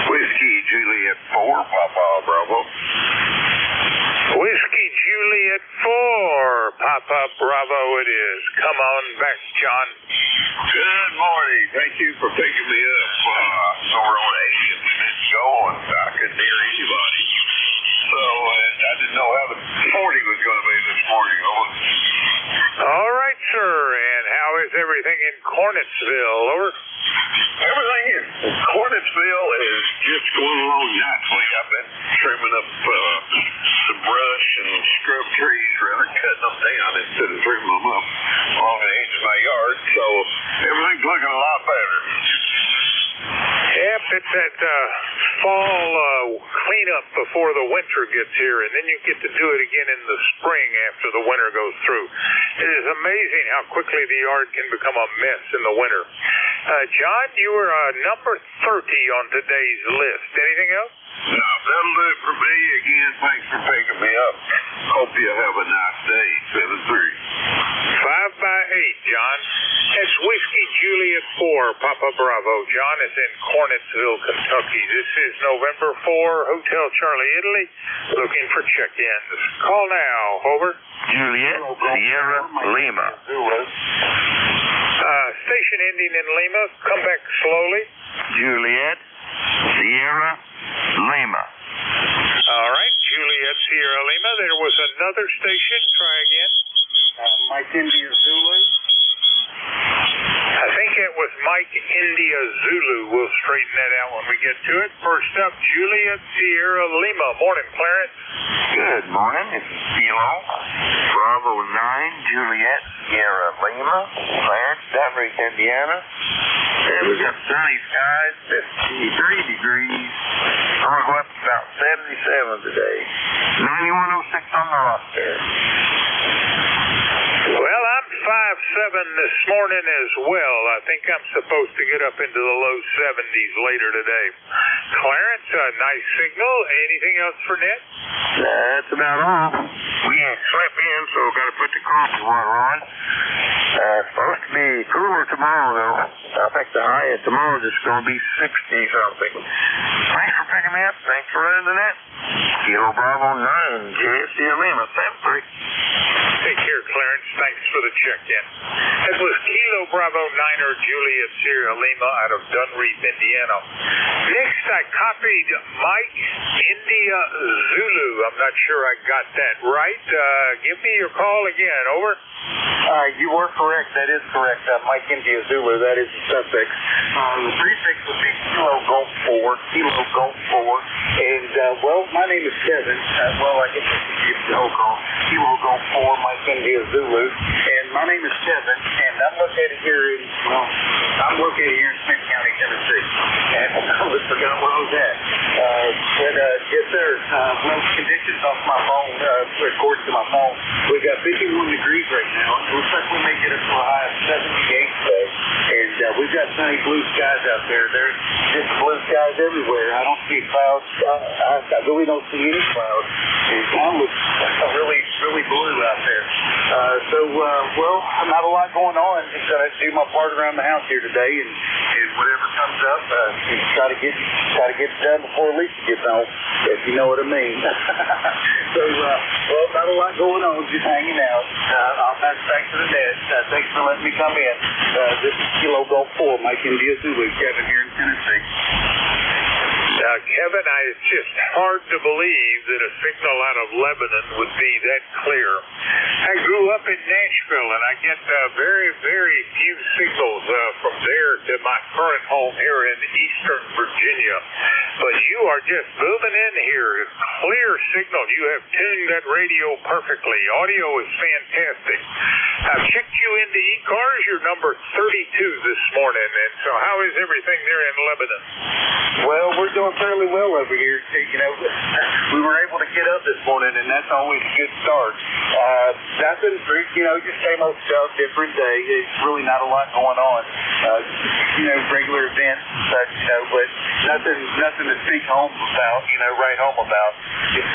Whiskey Juliet 4, Papa Bravo. Whiskey Juliet 4, Papa Bravo it is. Come on back, John. Good morning. Thank you for picking me up. Over on 80 minutes ago, and I couldn't hear anybody. So I didn't know how the 40 was going to be this morning. All right, sir. And how is everything in Cornetsville? Over. Everything in Cornetsville is just going along nicely. I've been trimming up some brush and scrub trees, rather cutting them down instead of trimming them up along the edge that fall cleanup before the winter gets here, and then you get to do it again in the spring after the winter goes through. It is amazing how quickly the yard can become a mess in the winter. John, you were number 30 on today's list. Anything else? No, that'll do it for me. Again, thanks for picking me up. Hope you have a nice day. 7-3. 5x8, John. That's Whiskey Juliet 4, Papa Bravo. John is in Cornettsville, Kentucky. This is November 4, Hotel Charlie, Italy, looking for check-ins. Call now. Over. Juliet, Sierra, Lima. Station ending in Lima. Come back slowly. Juliet, Sierra, Lima. All right, Juliet, Sierra, Lima. There was another station. Try again. Mike India Zulu. I think it was Mike India Zulu. We'll straighten that out when we get to it. First up, Juliet, Sierra, Lima. Morning, Clarence. Good morning. This is Kilo Bravo 9, Juliet, Sierra, Lima. Clarence, Denver, Indiana. And we got sunny skies, 53 degrees. I'm going to go up to about 77 today. 9106 on the roster. Well, I'm 5'7" this morning as well. I think I'm supposed to get up into the low 70s later today. Clarence, a nice signal. Anything else for Ned? That's about all. We ain't slept in, so we've got to put the coffee water on. It's supposed to be cooler tomorrow, though. I think the high of tomorrow is going to be 60-something. Thanks for picking me up. Thanks for running the net. Kilo Bravo 9, JSC Lima, 7-3. Take care, Clarence. Thanks for the check-in. That was Kilo Bravo 9er Juliet Sierra Lima out of Dunreef, Indiana. Next, I copied Mike India Zulu. I'm not sure I got that right. Give me your call again. Over. You were correct. That is correct. Mike India Zulu. That is the suffix. The prefix would be Kilo Golf 4. Kilo Golf 4. And, well, my name is Kevin. I guess I should give the whole call. Kilo Golf 4, Mike India Zulu. And my name is Kevin. And I'm located here in Smith County, Tennessee. And I almost forgot where I was at. Yes, sir. Well, conditions off my phone, according to my phone, we've got 51 degrees right now. It looks like we may get up to a high of 78 today. And we've got sunny blue skies out there. There's just blue skies everywhere. I don't see clouds. I really don't see any clouds. And it looks really, really blue out there. Well, not a lot going on. Just got to do my part around the house here today, and whatever comes up, try to get it done before Lisa gets home, if you know what I mean. Well, not a lot going on. Just hanging out. I'll pass it back to the net. Thanks for letting me come in. This is Kilo Golf 4, Mike India Zulu, Kevin here in Tennessee. Kevin, it's just hard to believe that a signal out of Lebanon would be that clear. I grew up in Nashville, and I get very, very few signals from there to my current home here in eastern Virginia. But you are just booming in here. Clear signal. You have tuned that radio perfectly. Audio is fantastic. I've checked you into ECARS. You're number 32 this morning. And so how is everything there in Lebanon? Well, we're doing fairly well over here. You know, we were able to get up this morning, and that's always a good start. Nothing, just same old stuff, different day. It's really not a lot going on. Regular events and such, but nothing to speak home about, write home about. Just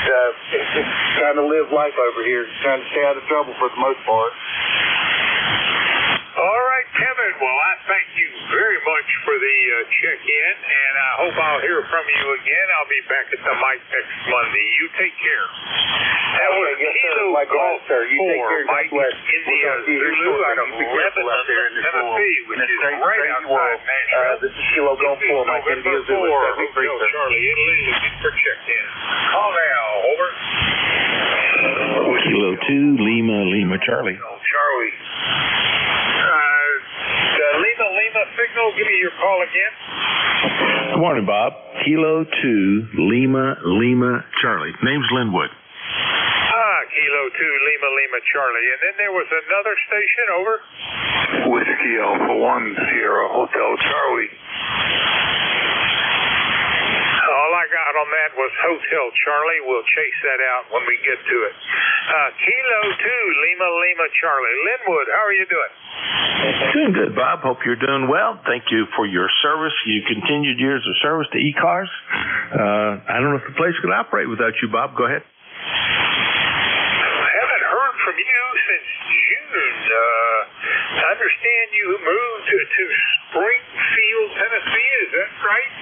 trying to live life over here, just trying to stay out of trouble for the most part. All right, Kevin. Well, I thank you very much for the check-in, and I hope I'll hear from you again. I'll be back at the mic next Monday. You take care. That was Kilo Golf 4, Mike India Zulu out of Lebanon, Tennessee, which is right outside Nashville. This is Kilo Golf 4, Mike India Zulu, Hotel Charlie, Italy, looking for check-in. Call now. Over. Kilo 2, Lima, Charlie. Charlie. Lima signal, give me your call again. Good morning, Bob. Kilo 2, Lima, Charlie. Name's Linwood. Kilo 2, Lima, Charlie. And then there was another station, over. Whiskey Alpha 1, Sierra Hotel Charlie. out on that was Hotel Charlie. We'll chase that out when we get to it. Kilo 2, Lima, Lima, Charlie. Linwood, how are you doing? Doing good, Bob. Hope you're doing well. Thank you for your service, your continued years of service to ECARS. I don't know if the place could operate without you, Bob. Go ahead. I haven't heard from you since June. I understand you moved to Springfield, Tennessee. Is that right?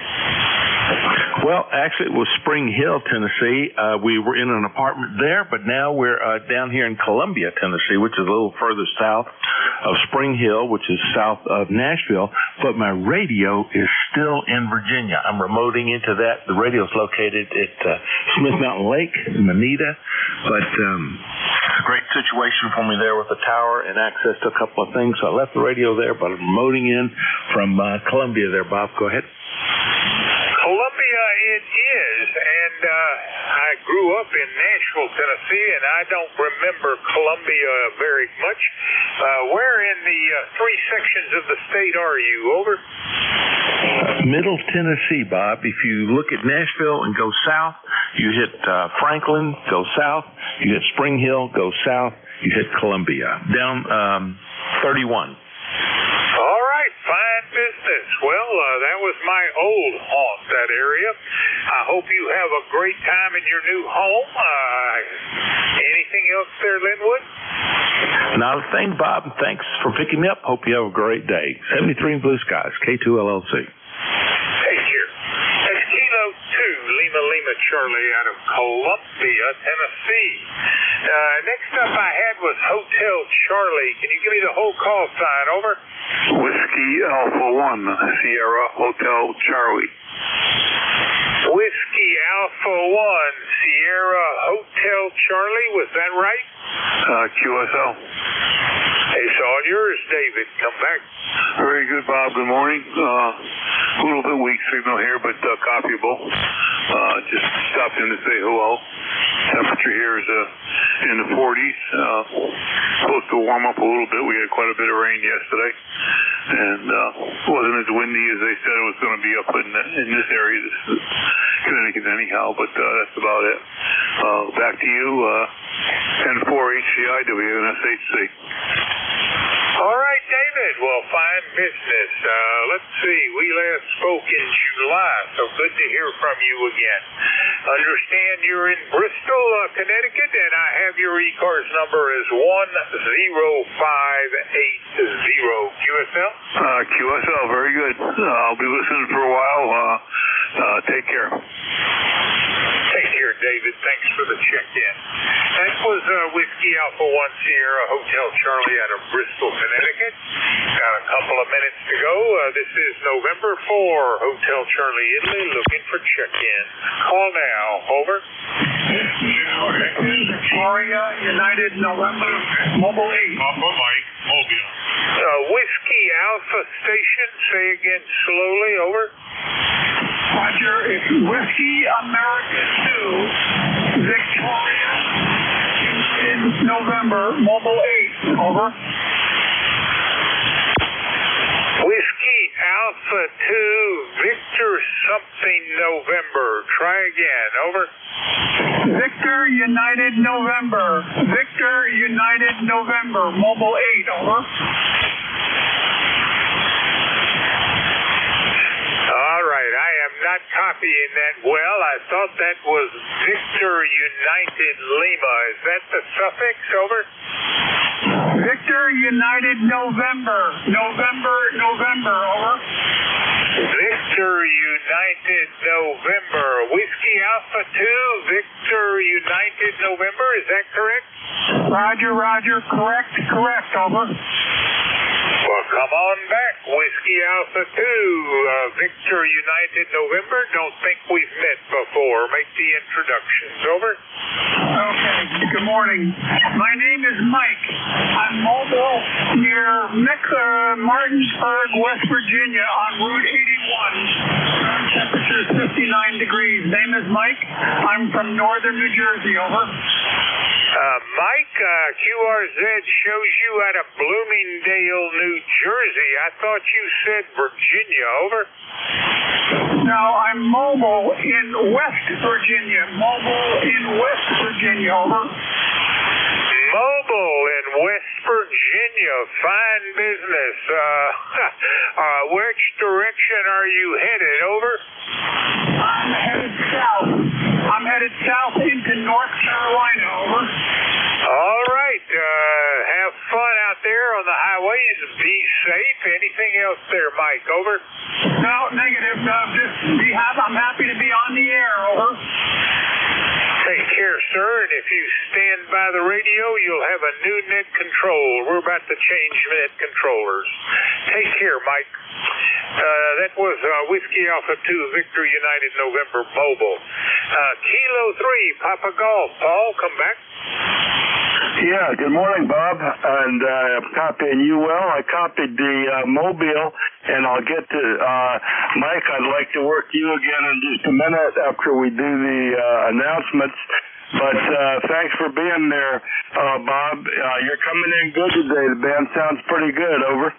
Well, actually, it was Spring Hill, Tennessee. We were in an apartment there, but now we're down here in Columbia, Tennessee, which is a little further south of Spring Hill, which is south of Nashville. But my radio is still in Virginia. I'm remoting into that. The radio is located at Smith Mountain Lake in Manita. But it's a great situation for me there with the tower and access to a couple of things. So I left the radio there, but I'm remoting in from Columbia there, Bob. Go ahead. Columbia it is, and I grew up in Nashville, Tennessee, and I don't remember Columbia very much. Where in the three sections of the state are you? Over? Middle Tennessee, Bob. If you look at Nashville and go south, you hit Franklin, go south. You hit Spring Hill, go south. You hit Columbia. Down 31. All right, fine business. Well, that was my old haunt, that area. I hope you have a great time in your new home. Anything else there, Linwood? Not a thing, Bob. Thanks for picking me up. Hope you have a great day. 73 in blue skies, K2LLC. Take care. That's Kilo 2, Lima, Lima, Charlie out of Columbia, Tennessee. Next up I had was Hotel Charlie. Can you give me the whole call sign? Over. Whiskey Alpha 1, Sierra Hotel Charlie. Whiskey Alpha 1, Sierra Hotel Charlie. Was that right? QSL. It's all yours, David. Come back. Very good, Bob. Good morning. A little bit weak signal here, but copyable. Just stopped in to say hello. Temperature here is in the 40s. Supposed to warm up a little bit. We had quite a bit of rain yesterday, and it wasn't as windy as they said it was going to be up in this area, Connecticut, anyhow. But that's about it. Back to you. 10-4 HCI WNSHC. All right, David. Well, fine business. Let's see. We last spoke in July, so good to hear from you again. Understand you're in Bristol, Connecticut, and I have your ECARS number as 10580. QSL? QSL, very good. I'll be listening for a while. Take care. Take care, David. Thanks for the check-in. That was Whiskey Alpha 1 Sierra Hotel Charlie out of Bristol, Connecticut. Got a couple of minutes to go. This is November 4, Hotel Charlie, Italy, looking for check-in. Call now. Over. Victoria, United, November, Mobile 8. Mike, Mobile. Whiskey Alpha Station. Say again slowly. Over. Roger, it's Whiskey America 2, Victoria, in November, Mobile 8. Over. Whiskey Alpha 2, Victor something November. Try again. Over. Victor United November. Victor United November. Mobile 8. Over. All right. I am not copying that well. I thought that was Victor United Lima. Is that the suffix? Over. Victor United November. November. Over. Victor United November. Whiskey Alpha 2, Victor United November. Is that correct? Roger. Correct. Over. Well, come on back. Whiskey Alpha 2, Victor United November. Don't think we've met before. Make the introductions. Over. Okay. Good morning. My name is Mike. I'm mobile near Martinsburg, West Virginia on Route 81. Current temperature is 59 degrees. Name is Mike. I'm from northern New Jersey. Over. Mike, QRZ shows you out of Bloomingdale, New Jersey. I thought you said Virginia. Over. No, I'm mobile in West Virginia. Mobile in West Virginia. Over. Mobile in West Virginia. Fine business. Which direction are you headed? Over. I'm headed south. I'm headed south into North Carolina. Over. All right. Have fun out there on the highways. Be safe. Anything else there, Mike? Over. No, negative. Just I'm happy to be on the air. Over. Take care, sir, and if you stand by the radio, you'll have a new net control. We're about to change net controllers. Take care, Mike. That was Whiskey Alpha 2, Victor United November Mobile. Kilo 3, Papa Golf. Paul, come back. Yeah, good morning, Bob. And I'm copying you well. I copied the Mobile, and I'll get to Mike. I'd like to work you again in just a minute after we do the announcements. But thanks for being there, Bob. You're coming in good today. The band sounds pretty good. Over.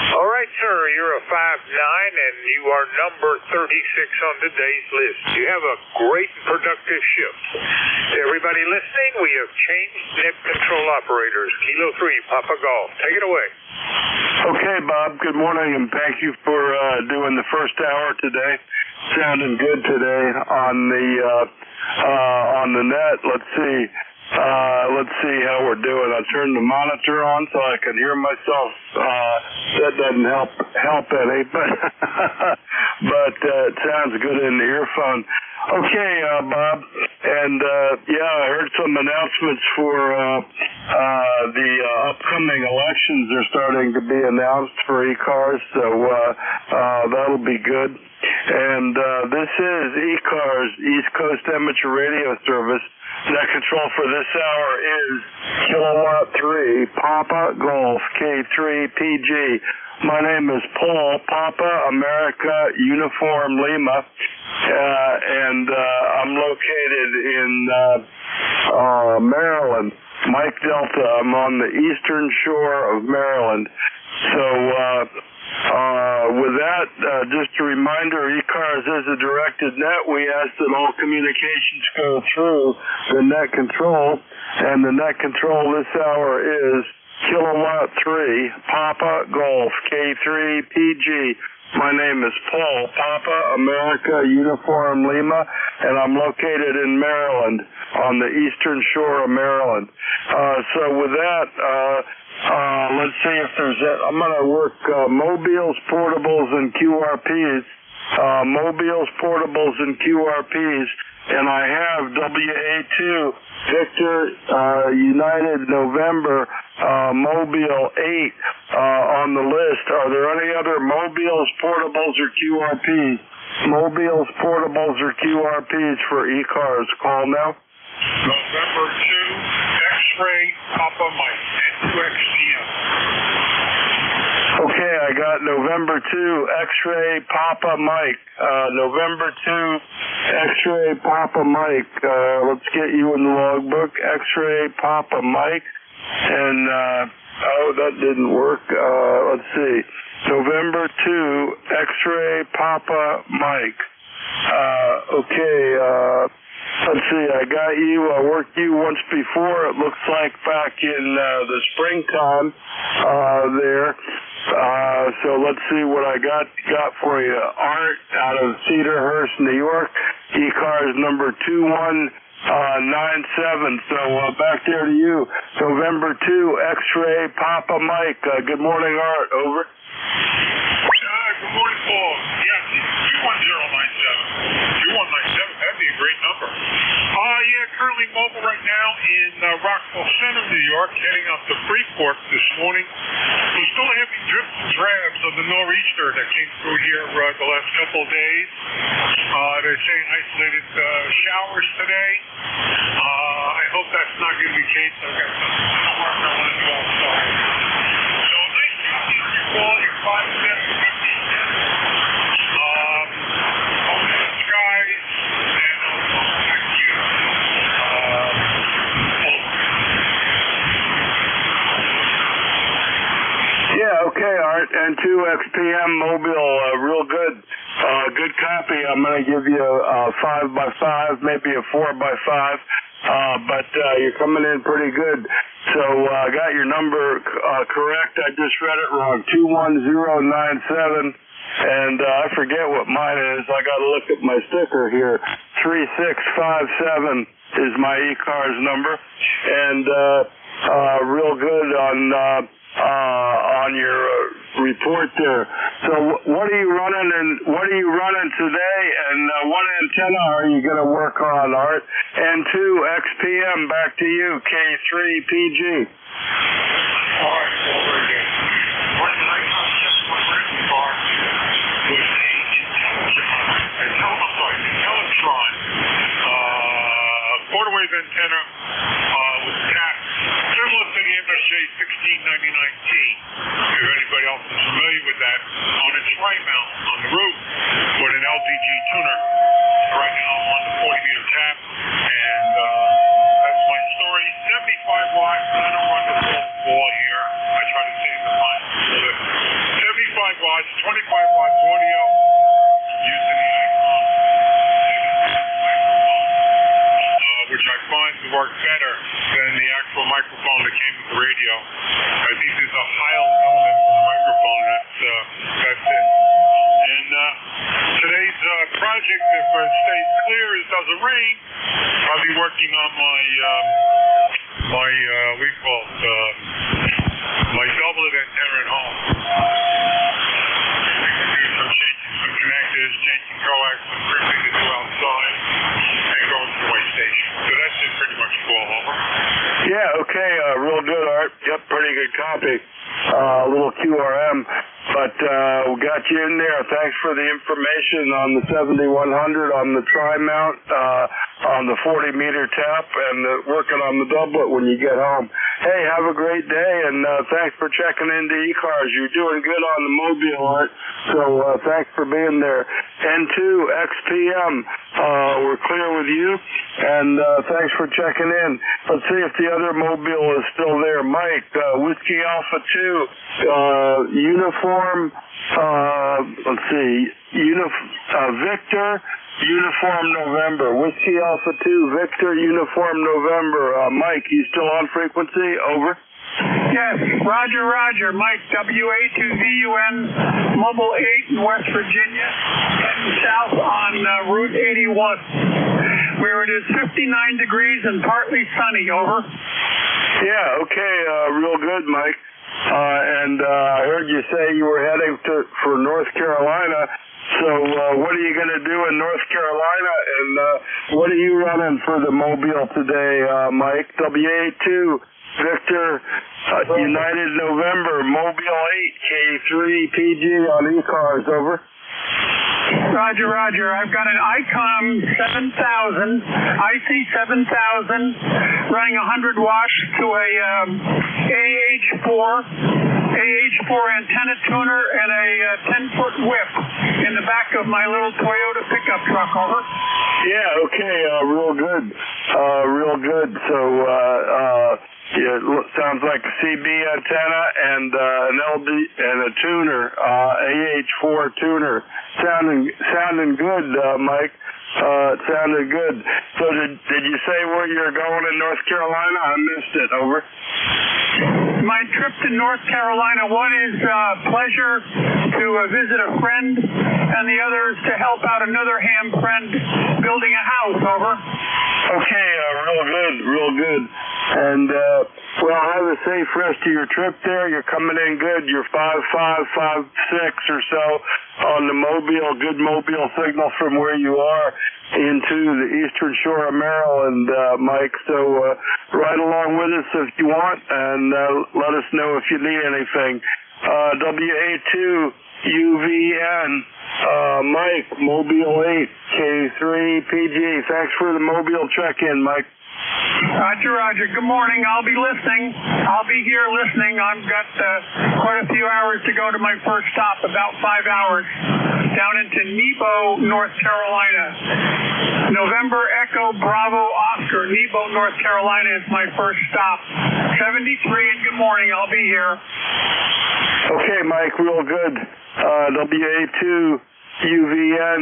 All right, sir. You're a 5'9", and you are number 36 on today's list. You have a great and productive shift. To everybody listening, we have changed net control operators. Kilo 3, Papa Golf. Take it away. Okay, Bob. Good morning, and thank you for doing the first hour today. Sounding good today on the net. Let's see how we're doing. I turned the monitor on so I can hear myself. That doesn't help any, but it sounds good in the earphone. Okay, Bob, and I heard some announcements for the upcoming elections. They're starting to be announced for ECARS, so that'll be good. And this is ECARS, East Coast Amateur Radio Service. Net control for this hour is Kilowatt 3, Papa Golf, K3 PG. My name is Paul, Papa America Uniform Lima, and I'm located in Maryland, Mike Delta. I'm on the eastern shore of Maryland. So with that, just a reminder, ECARS is a directed net. We ask that all communications go through the net control, and the net control this hour is Kilowatt 3, Papa Golf, K3 PG. My name is Paul, Papa America Uniform Lima, and I'm located in Maryland, on the eastern shore of Maryland. So with that, let's see if there's I'm going to work mobiles, portables, and QRPs. Mobiles, portables, and QRPs. And I have WA2, Victor United November, Mobile 8 on the list. Are there any other mobiles, portables, or QRPs? Mobiles, portables, or QRPs for ECARS? Call now. November 2, X-ray, Papa Mike, N2XTM. Okay, I got November 2, X-ray, Papa Mike. November 2, X-ray, Papa Mike. Let's get you in the logbook. X-ray, Papa Mike. And, that didn't work. Let's see. November 2, X-ray, Papa Mike. Okay, let's see, I got you. I worked you once before. It looks like back in the springtime there. So let's see what I got for you. Art out of Cedarhurst, New York. ECARS number 2197. So back there to you. November 2, X-ray, Papa Mike. Good morning, Art. Over. Good morning, Paul. Yeah, 21097. 2197, that'd be a great number. Currently mobile right now in Rockville Center, New York, heading up to Freeport this morning. We're still having drips and drabs of the nor'easter that came through here the last couple of days. They're saying isolated showers today. I hope that's not going to be the case. I've got some work I want to do outside. So nice to hear you, Paul. You're 5'7", 50 open skies, and back to you. Art. N2XPM Mobile, real good. Good copy. I'm going to give you a 5x5, maybe a 4x5. But you're coming in pretty good. So I got your number correct. I just read it wrong. 21097. And I forget what mine is. I got to look at my sticker here. 3657 is my ECARS number. And real good on your report there. So what are you running today, and what antenna are you going to work on, Art? N2XPM, back to you, K3PG. All right, over again. What I just was written for was a Teletron quarter wave antenna with tapped, similar to the MSJ 1699T. If anybody else is familiar with that, on its right mount on the roof with an LDG tuner. Right now I'm on the 40-meter tap, and that's my story. 75 watts. I don't run the full ball here. I try to save the fun. 75 watts, 25 watts audio using the ICOM microphone, which I find to work better than the actual microphone that came with the radio. I think there's a high element in the microphone. That's it. And today's project, if it stays clear, it doesn't rain, I'll be working on my my doublet antenna at home. Changing some connectors, changing coax, and everything to do outside, and going to my station. So that's it pretty much for all over. Yeah, okay, real good, Art. Yep, pretty good copy. A little QRM, but we got you in there. Thanks for the information on the 7100, on the tri-mount, on the 40-meter tap, and working on the doublet when you get home. Hey, have a great day, and thanks for checking into ECARS. You're doing good on the mobile, Art, so thanks for being there. N2XPM, we're clear with you, and thanks for checking in. Let's see if the other mobile is still there. Mike, Whiskey Alpha 2, uniform, let's see, Victor, Uniform November. Whiskey Alpha 2, Victor, Uniform November. Mike, you still on frequency? Over. Yes, Roger. Mike, WA2VUN, Mobile 8 in West Virginia, heading south on Route 81, where it is 59 degrees and partly sunny. Over. Yeah, okay, real good, Mike. And I heard you say you were heading for North Carolina. So what are you going to do in North Carolina, and what are you running for the mobile today, Mike? WA2, Victor, United November, Mobile 8, K3PG on ECARS, over. Roger. I've got an ICOM 7000, IC 7000, running 100 watts to a AH4 antenna tuner and a 10-foot whip in the back of my little Toyota pickup truck. Over. Yeah, okay, real good. So, yeah, sounds like a CB antenna and an LD and a tuner, AH4 tuner. Sounding good, Mike. It sounded good. So did you say where you're going in North Carolina? I missed it. Over. My trip to North Carolina, one is pleasure to visit a friend, and the other is to help out another ham friend building a house. Over. Okay, real good. And, well, have a safe rest of your trip there. You're coming in good. You're 5.5, 5.6 or so on the mobile, good mobile signal from where you are into the eastern shore of Maryland, Mike. So ride along with us if you want, and let us know if you need anything. WA2 UVN, Mike, Mobile 8, K3PG. Thanks for the mobile check-in, Mike. Roger. Good morning. I'll be listening. I'll be here listening. I've got quite a few hours to go to my first stop, about 5 hours, down into Nebo, North Carolina. November Echo Bravo Oscar, Nebo, North Carolina is my first stop. 73 and good morning. I'll be here. Okay, Mike, real good. WA2UVN,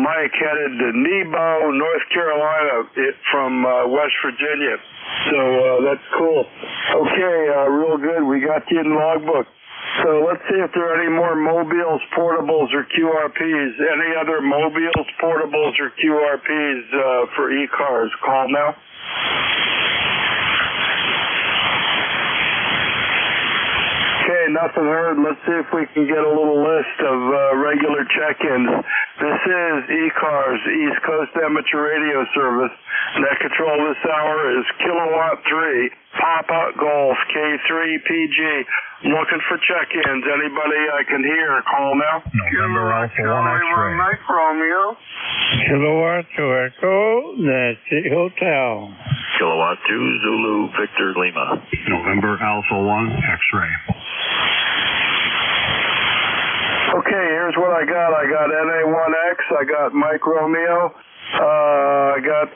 Mike headed to Nebo, North Carolina from West Virginia. So that's cool. Okay, real good. We got you in the logbook. So let's see if there are any more mobiles, portables, or QRPs. Any other mobiles, portables, or QRPs for ECARS? Call now. Okay, nothing heard. Let's see if we can get a little list of regular check-ins. This is ECARS, East Coast Amateur Radio Service. Net control this hour is Kilowatt 3, Papa Golf, K3PG. Looking for check-ins. Anybody I can hear, call now. November Alpha 1 X-ray. Mike Romeo. Kilowatt to Echo, that's the hotel. Kilowatt 2 Zulu Victor Lima. November Alpha 1 X-ray. Okay, here's what I got. I got NA1X. I got Mike Romeo. I got,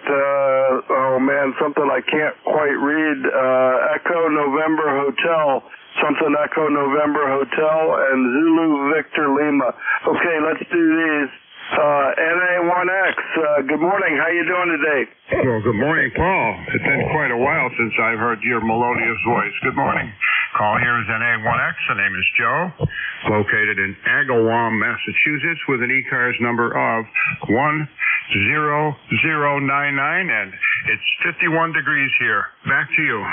oh man, something I can't quite read. Echo November Hotel. Something Echo November Hotel and Zulu Victor Lima. Okay, let's do these. NA1X, good morning. How you doing today? Well, good morning, Paul. It's been quite a while since I've heard your melodious voice. Good morning. Call here is NA1X. The name is Joe, located in Agawam, Massachusetts, with an ECARS number of 10099, and it's 51 degrees here. Back to you.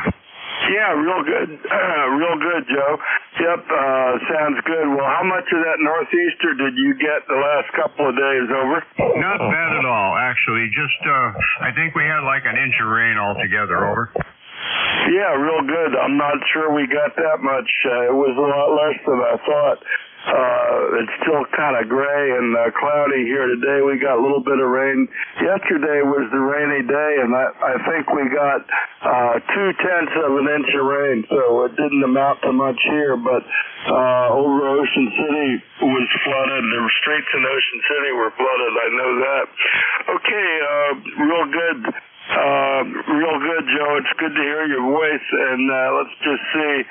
Yeah, real good. Real good, Joe. Yep, sounds good. Well, how much of that northeaster did you get the last couple of days, over? Not bad at all, actually. Just, I think we had like an inch of rain altogether, over. Yeah, real good. I'm not sure we got that much. It was a lot less than I thought. It's still kind of gray and cloudy here today. We got a little bit of rain. Yesterday was the rainy day, and I think we got 0.2 of an inch of rain, so it didn't amount to much here. But over Ocean City was flooded. The streets in Ocean City were flooded. I know that. Okay, real good. Real good, Joe. It's good to hear your voice, and let's just see.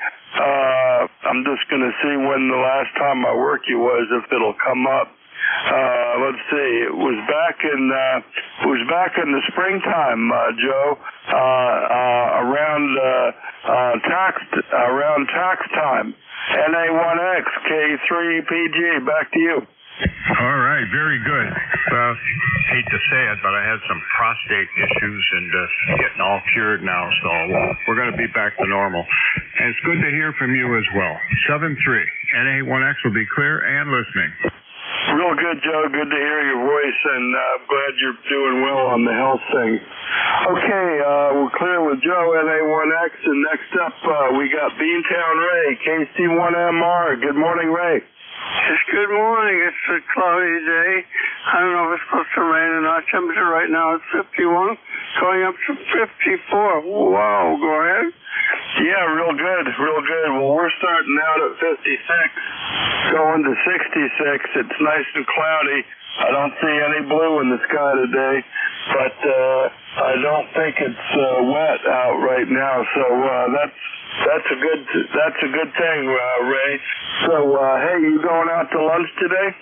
I'm just going to see when the last time I worked you was, if it'll come up. Let's see. It was back in the springtime, Joe. Around tax time. NA1X K3PG. Back to you. All right, very good. Well, hate to say it, but I had some prostate issues and getting all cured now, so we're going to be back to normal. And it's good to hear from you as well. 7-3. NA1X will be clear and listening. Real good, Joe. Good to hear your voice, and I'm glad you're doing well on the health thing. Okay, we're clear with Joe, NA1X, and next up we got Beantown Ray, KC1MR. Good morning, Ray. It's good morning. It's a cloudy day. I don't know if it's supposed to rain or not. Temperature right now is 51, going up to 54. Wow, go ahead. Yeah, real good, real good. Well, we're starting out at 56, going to 66. It's nice and cloudy. I don't see any blue in the sky today, but I don't think it's wet out right now. So that's a good thing, Ray. So hey, you going out to lunch today?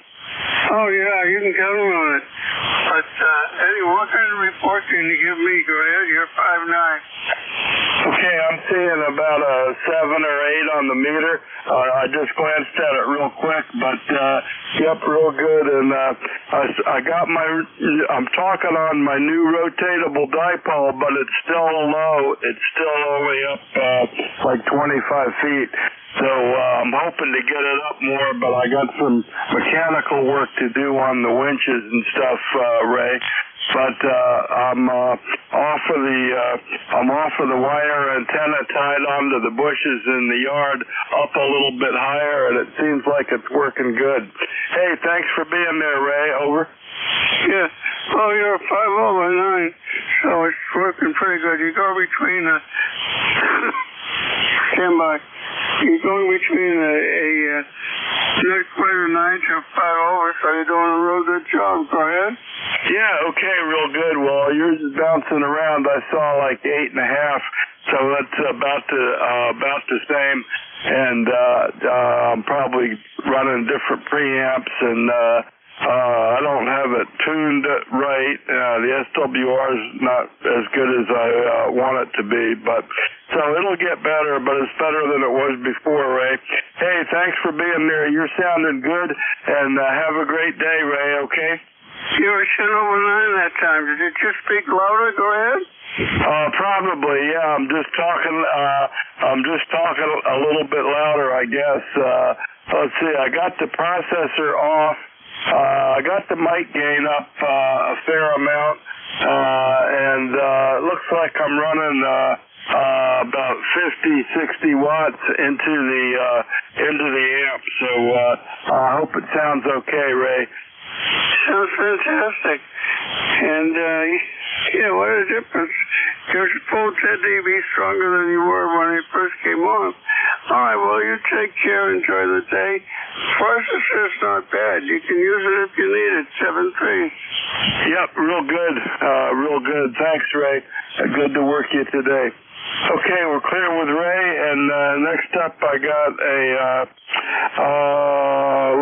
Oh yeah, you can count on it. But Eddie, what kind of report can you give me? Go ahead. You're 5'9". Okay, I'm seeing about a 7 or 8 on the meter. I just glanced at it real quick, but yep, real good. And I'm talking on my new rotatable dipole, but it's still low. It's still only up like 25 feet. So I'm hoping to get it up more, but I got some mechanical work to do on the winches and stuff, Ray. But I'm off of the wire antenna tied onto the bushes in the yard, up a little bit higher, and it seems like it's working good. Hey, thanks for being there, Ray. Over. Yeah. Oh, you're 5/9, so it's working pretty good. You go between stand by. You're going between a Nick Slater 9250, so you're doing a real good job. Go ahead. Yeah, okay, real good. Well, yours is bouncing around. I saw like 8.5, so that's about the same. And I'm probably running different preamps, and I don't have it tuned right. The SWR is not as good as I want it to be, but so it'll get better, but it's better than it was before, Ray. Hey, thanks for being there. You're sounding good, and have a great day, Ray, okay? You were sitting over 9 that time. Did you just speak louder? Go ahead. Probably, yeah. I'm just talking a little bit louder, I guess. Let's see. I got the processor off. I got the mic gain up a fair amount, and it looks like I'm running about 50, 60 watts into the amp. So I hope it sounds okay, Ray. Sounds fantastic. And, yeah, what a difference. Your phone said to be stronger than you were when you first came on. All right, well, you take care. Enjoy the day. Processor's not bad. You can use it if you need it. 7.3. Yep, real good. Real good. Thanks, Ray. Good to work you today. Okay, we're clear with Ray, and next up I got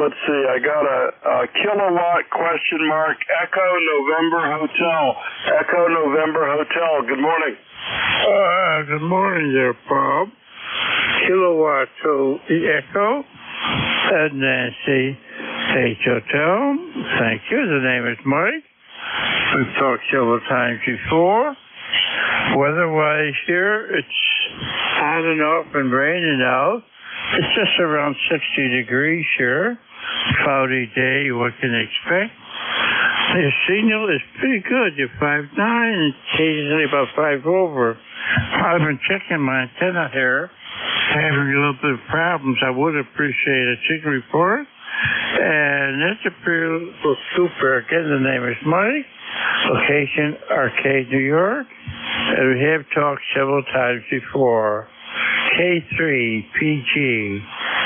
let's see, I got a kilowatt question mark Echo November Hotel. Echo November Hotel. Good morning. Good morning there, Bob. Kilowatt to Echo at Nancy H Hotel. Thank you. The name is Mike. We've talked several times before. Weather-wise here, it's hot enough and raining out. It's just around 60 degrees here. Cloudy day, what can you expect? Your signal is pretty good. You're 5.9 and occasionally about 5 over. I've been checking my antenna here, having a little bit of problems. I would appreciate a signal report. And that's a pretty super. Again, the name is Mike. Location, Arcade, New York. And we have talked several times before. K3PG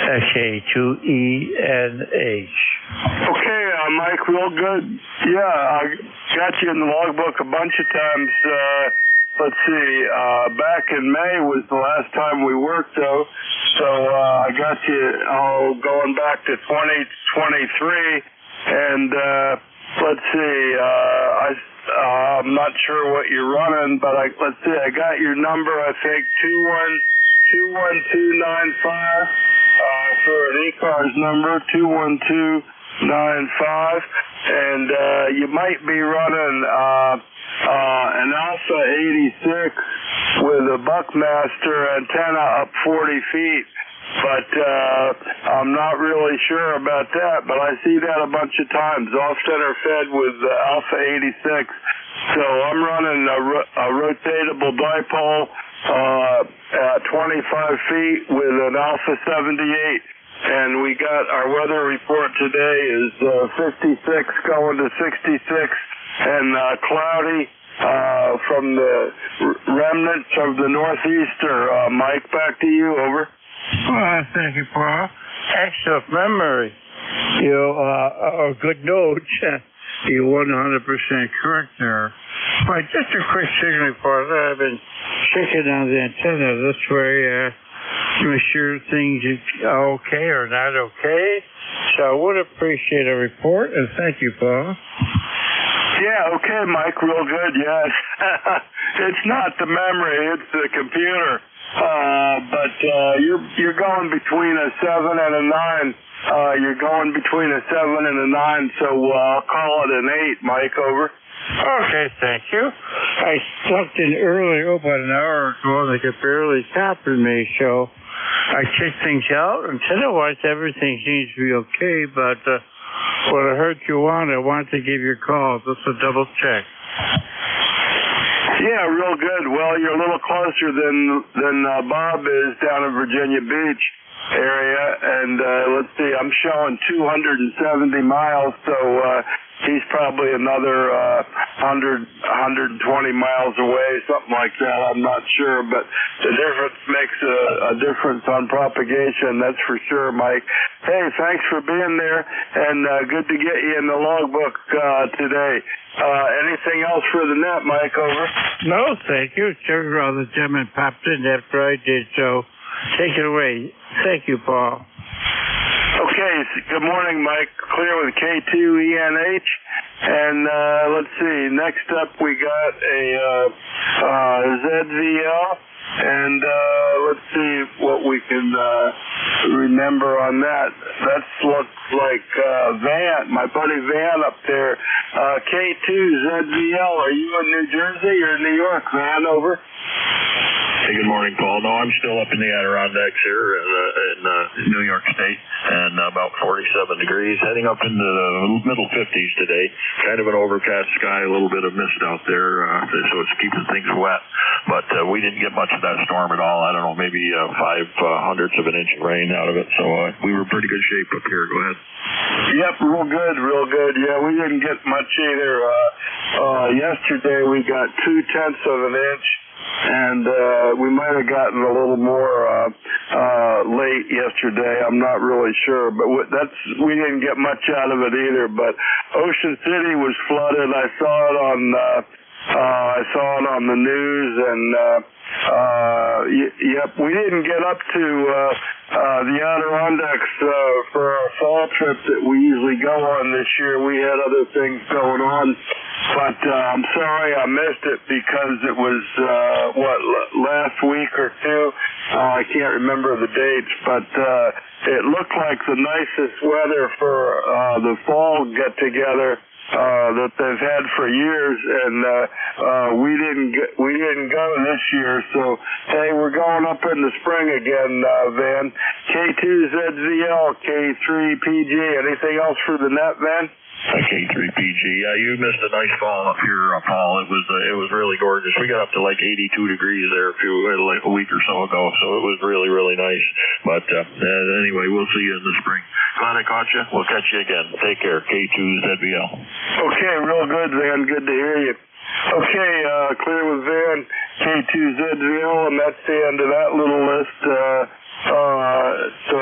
SK2ENH. Okay, Mike, real good. Yeah, I got you in the logbook a bunch of times. Let's see, back in May was the last time we worked, though. So I got you going back to 2023. And let's see, I'm not sure what you're running, but let's see, I got your number, I think, 21295 for an ECARS number, 21295. And you might be running an Alpha 86 with a Buckmaster antenna up 40 feet. But I'm not really sure about that, but I see that a bunch of times, off center fed with Alpha 86. So I'm running a rotatable dipole at 25 feet with an Alpha 78. And we got our weather report today is 56 going to 66 and cloudy from the remnants of the northeaster. Mike, back to you, over. Thank you, Paul. Excellent memory. A good note. You're 100% correct there. But just a quick signal report. I've been checking on the antenna this way to make sure things are okay or not okay. So I would appreciate a report, and thank you, Paul. Yeah, okay, Mike, real good, yes. It's not the memory, it's the computer. But you're going between a 7 and a 9. You're going between a 7 and a 9, so I'll call it an 8, Mike, over. Okay, thank you. I stopped in earlier, about an hour ago, and they could barely copy me, so I checked things out, and otherwise everything seems to be okay, but what I heard you on, I wanted to give you a call just to double check. Yeah, real good. Well, you're a little closer than Bob is down in Virginia Beach area, and let's see, I'm showing 270 miles, so he's probably another 120 miles away, something like that. I'm not sure, but the difference makes a difference on propagation. That's for sure, Mike. Hey, thanks for being there, and good to get you in the logbook today. Anything else for the net, Mike? Over. No, thank you. Several other gentlemen popped in after I did, so take it away. Thank you, Paul. Okay, good morning, Mike. Clear with K2ENH. And let's see, next up we got a ZVL. And let's see what we can remember on that. That looks like Van, my buddy Van up there. K2ZVL, are you in New Jersey or New York, Van? Over. Hey, good morning, Paul. No, I'm still up in the Adirondacks here in New York State, and about 47 degrees, heading up into the middle 50s today. Kind of an overcast sky, a little bit of mist out there, so it's keeping things wet. But we didn't get much of that storm at all. I don't know, maybe 0.05 of an inch of rain out of it. So we were in pretty good shape up here. Go ahead. Yep, real good. Yeah, we didn't get much either. Yesterday we got 0.2 of an inch. And we might have gotten a little more late yesterday. I'm not really sure, but we didn't get much out of it either. But Ocean City was flooded. I saw it on the news, and yep, we didn't get up to the Adirondacks for our fall trip that we usually go on this year. We had other things going on. But I'm sorry I missed it because it was, last week or two? I can't remember the dates, but it looked like the nicest weather for the fall get-together that they've had for years, and we didn't go this year. So, hey, we're going up in the spring again, Van. K2ZVL, K3PG. Anything else for the net, Van? K3PG. Yeah, you missed a nice fall up here, Paul. It was really gorgeous. We got up to like 82 degrees there a week or so ago, so it was really, really nice. But anyway, we'll see you in the spring. Glad I caught you. We'll catch you again. Take care. K2ZVL. Okay, real good, Van. Good to hear you. Okay, clear with Van, K2ZVL, and that's the end of that little list. So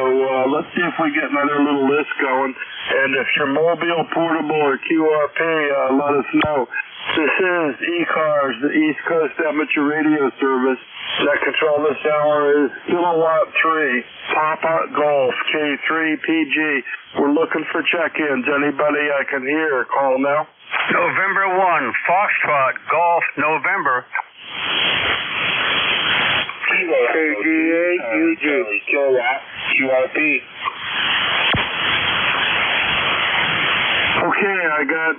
let's see if we get another little list going. And if you're mobile, portable, or QRP, let us know. This is ECARS, the East Coast Amateur Radio Service. That control this hour is Kilowatt 3, Papa Golf, K3PG. We're looking for check-ins. Anybody I can hear, call now. November 1, Foxtrot, Golf, November. KG8, UG, Kilowatt, QRP. Okay, I got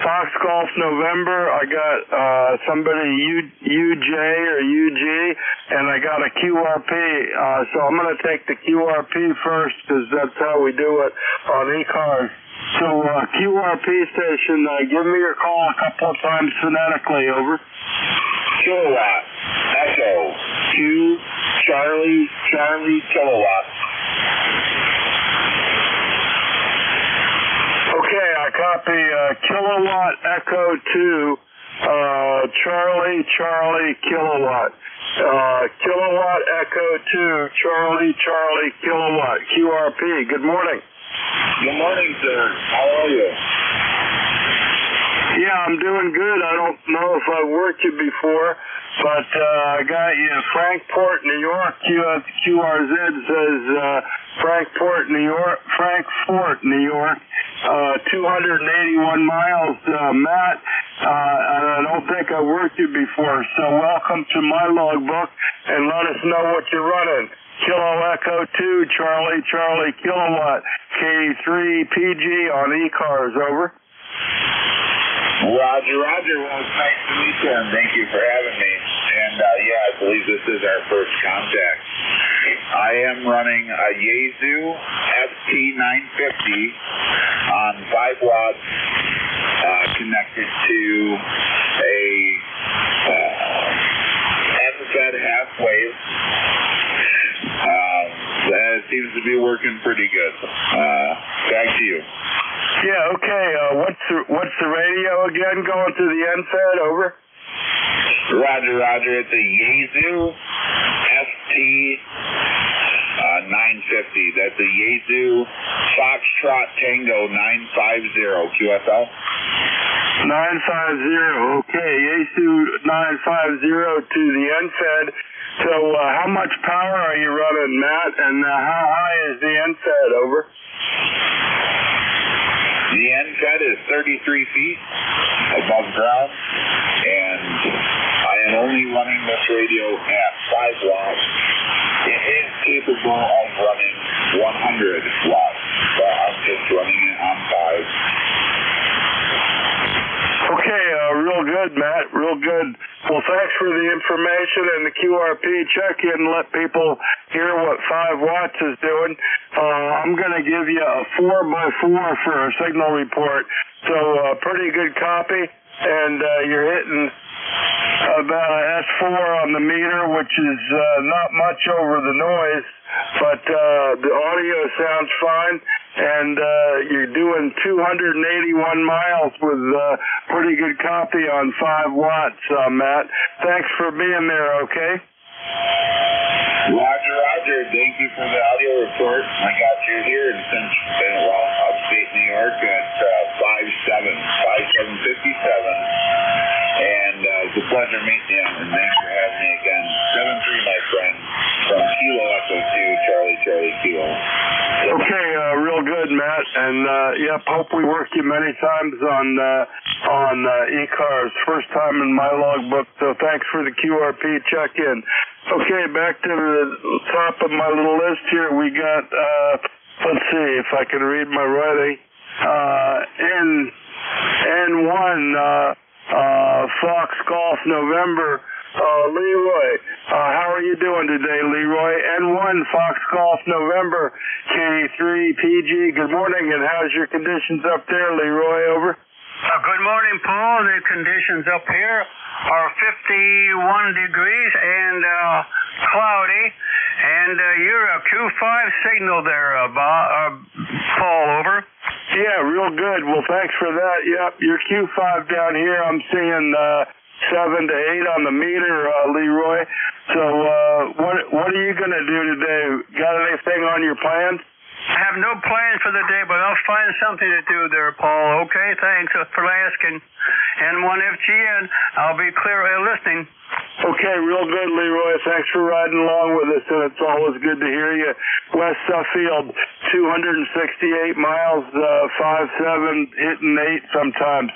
Fox Golf November. I got somebody UJ or UG, and I got a QRP. So I'm going to take the QRP first because that's how we do it on ECARS. So QRP station, give me your call a couple of times phonetically. Over. Kilowatt, Echo, Q, Charlie, Kilowatt. Okay, I copy Kilowatt Echo 2, Charlie, Kilowatt. Kilowatt Echo 2, Charlie, Kilowatt. QRP, good morning. Good morning, sir. How are you? Yeah, I'm doing good. I don't know if I've worked you before, but I got you Frankfort, New York. QRZ says Frankfort, New York. 281 miles, Matt. I don't think I've worked you before, so welcome to my logbook, and let us know what you're running. Kilo Echo 2, Charlie, Kilowatt, K3PG on ECARS, over. Roger. Well, it's nice to meet you, and thank you for having me. And, yeah, I believe this is our first contact. I am running a Yaesu ST950 on 5 watts connected to a N-fed half wave. That seems to be working pretty good. Back to you. Yeah, okay. What's the radio again going to the NFED? Over. Roger. It's a Yaesu ST 950. That's a Yaesu Foxtrot Tango 950 QSL. 950. Okay, Yaesu 950 to the NFED. So how much power are you running, Matt? And how high is the NFED? Over. The NFED is 33 feet above ground, and I am only running this radio at 5 watts. It is capable of running 100 watts, but I'm just running it on 5. Okay, real good, Matt. Real good. Well, thanks for the information and the QRP check-in. Let people hear what 5 watts is doing. I'm going to give you a 4x4 for a signal report. So pretty good copy, and you're hitting about a S4 on the meter, which is not much over the noise, but the audio sounds fine, and you're doing 281 miles with pretty good copy on 5 watts, Matt. Thanks for being there, okay? Roger. Thank you for the audio report. I got you here in upstate New York at 5757. And it's a pleasure meeting you, and thanks for having me again. 7-3, my friend, from Kilo Echo 2, Charlie Kilo. Okay, real good, Matt. And yep, hope we work you many times on ECARS. First time in my logbook, so thanks for the QRP check-in. Okay, back to the top of my little list here. We got, let's see if I can read my writing. N1, Fox Golf November. Leroy, how are you doing today, Leroy? N1 Fox Golf November, K3 PG. Good morning, and how's your conditions up there, Leroy? Over. Good morning, Paul. The conditions up here are 51 degrees and cloudy, and you're a Q5 signal there, Paul. Over. Yeah, real good. Well, thanks for that. Yep, your Q5 down here, I'm seeing 7 to 8 on the meter, Leroy. So what are you going to do today? Got anything on your plans? I have no plans for the day, but I'll find something to do there, Paul. Okay, thanks for asking. N1FGN, I'll be clear listening. Okay, real good, Leroy. Thanks for riding along with us, and it's always good to hear you. West Suffield, 268 miles, 5-7, hitting 8 sometimes.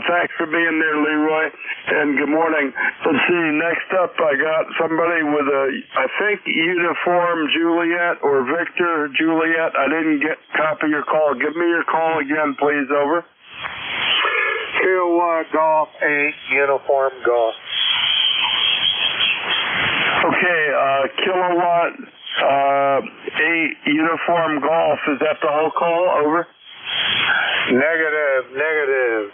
Thanks for being there, Leroy, and good morning. Let's see, next up I got somebody with a, I think, uniform Juliet or Victor Juliet. I didn't get a copy of your call. Give me your call again, please. Over. Kilowatt Golf 8, uniform golf. Okay, Kilowatt 8, uniform golf. Is that the whole call? Over. Negative.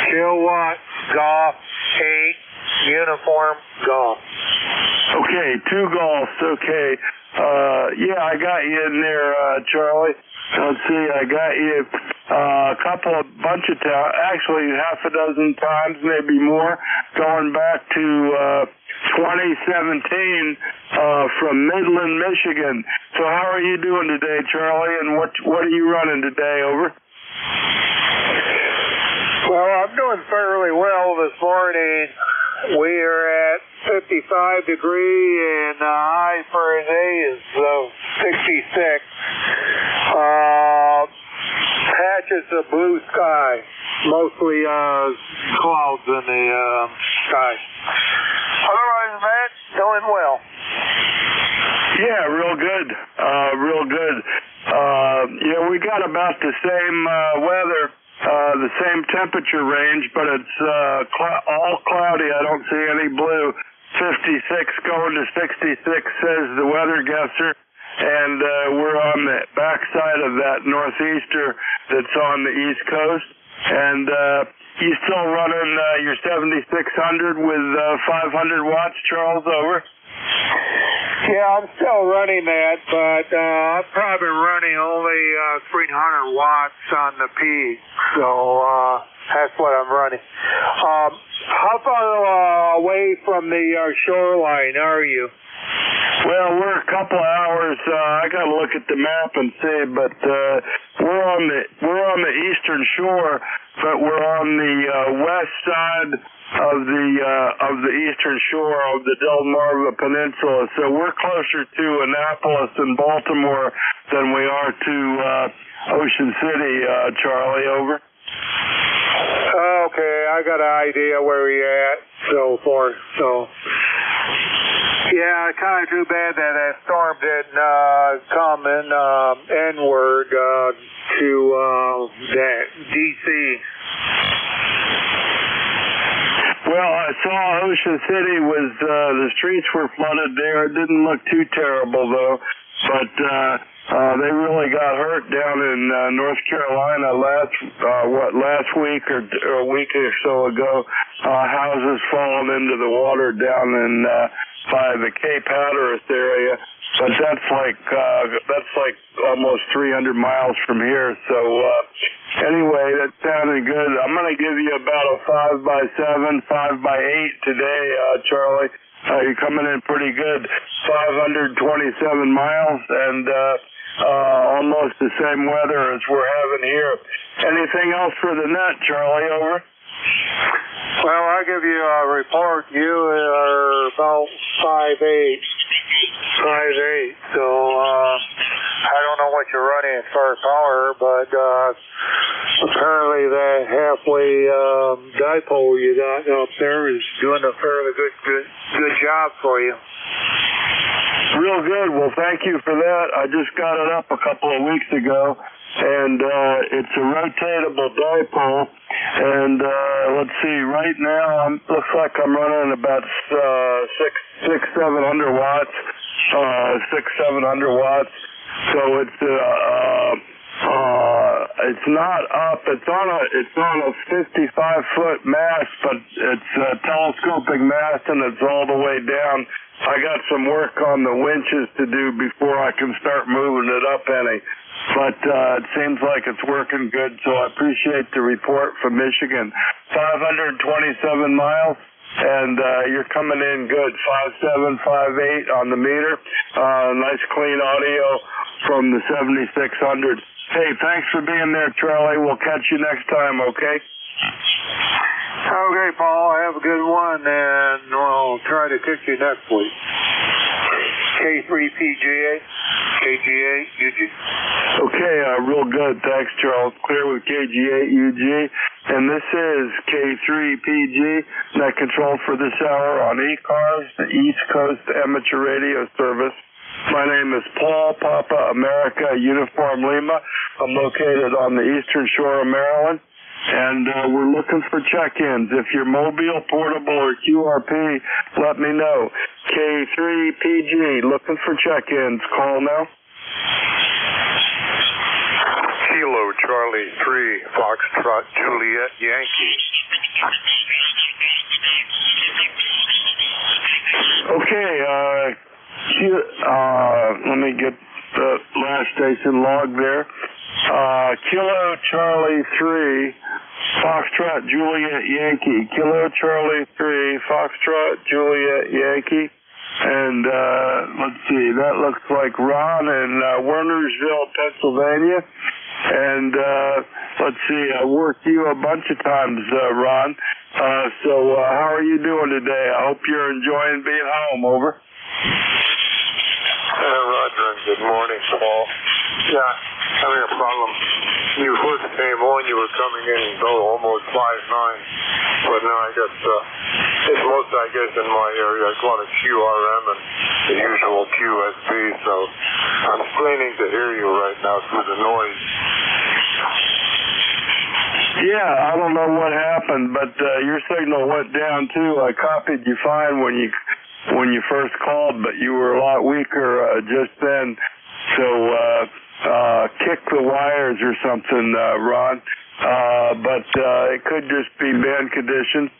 Kilowatt Golf 8, uniform golf. Okay, 2 golfs. Okay. Yeah, I got you in there, Charlie. Let's see, I got you a bunch of times, actually half a dozen times, maybe more, going back to 2017 from Midland, Michigan. So how are you doing today, Charlie, and what are you running today? Over. Well, I'm doing fairly well this morning. We are at 55 degree, and the high for a day is 66. Patches of blue sky, mostly clouds in the sky. Otherwise, Matt, doing well. Yeah, real good. Yeah, we got about the same weather, the same temperature range, but it's all cloudy. I don't see any blue. 56 going to 66 says the weather guesser, and we're on the backside of that northeaster that's on the East Coast. And you still running your 7600 with 500 watts, Charles? Over. Yeah, I'm still running that, but I'm probably running only 300 watts on the peak, so that's what I'm running. How far away from the shoreline are you? Well, we're a couple hours. I got to look at the map and see, but we're on the eastern shore, but we're on the west side of the eastern shore of the Delmarva Peninsula. So we're closer to Annapolis and Baltimore than we are to Ocean City, Charlie. Over. Okay, I got an idea where you're at, so forth. So. Yeah, it's kind of too bad that that storm didn't come in inward to that D.C. Well, I saw Ocean City was the streets were flooded there. It didn't look too terrible though, but they really got hurt down in North Carolina last week or a week or so ago. Houses falling into the water down in by the Cape Hatteras area, but that's like almost 300 miles from here. So anyway, that sounded good. I'm going to give you about a 5x7, 5x8 today, Charlie. You're coming in pretty good. 527 miles and almost the same weather as we're having here. Anything else for the net, Charlie? Over. Well, I'll give you a report. You are about 5'8". So I don't know what you're running as far as power, but apparently that halfway dipole you got up there is doing a fairly good job for you. Real good. Well, thank you for that. I just got it up a couple of weeks ago, and it's a rotatable dipole. And let's see, right now looks like I'm running about 700 watts. 700 watts. So it's not up. It's on a 55-foot mast, but it's a telescoping mast, and it's all the way down. I got some work on the winches to do before I can start moving it up any. But it seems like it's working good, so I appreciate the report from Michigan. 527 miles, and you're coming in good. 5.7, 5.8 on the meter. Nice clean audio from the 7600. Hey, thanks for being there, Charlie. We'll catch you next time, okay? Okay, Paul. Have a good one, and we'll try to kick you next week. K3PGA, KG8UG. Okay, real good. Thanks, Charles. Clear with KG8UG. And this is K3PG, net control for this hour on ECARS, the East Coast Amateur Radio Service. My name is Paul Papa America Uniform Lima. I'm located on the eastern shore of Maryland. And we're looking for check-ins. If you're mobile, portable, or QRP, let me know. K3PG, looking for check-ins. Call now. Kilo Charlie 3, Foxtrot Juliet Yankee. Okay, let me get the last station log there. Kilo Charlie 3, Foxtrot Juliet Yankee. Kilo Charlie 3, Foxtrot Juliet Yankee. And let's see, that looks like Ron in Wernersville, Pennsylvania. And let's see, I worked you a bunch of times, Ron. So how are you doing today? I hope you're enjoying being home. Over. Roger, and good morning, Paul. Yeah, having a problem. You first came on, you were coming in almost 5.9, but now I guess it's most, in my area, I call it QRM and the usual QSB, so I'm straining to hear you right now through the noise. Yeah, I don't know what happened, but your signal went down too. I copied you fine when you first called, but you were a lot weaker just then. So kick the wires or something, Ron. But it could just be bad conditions.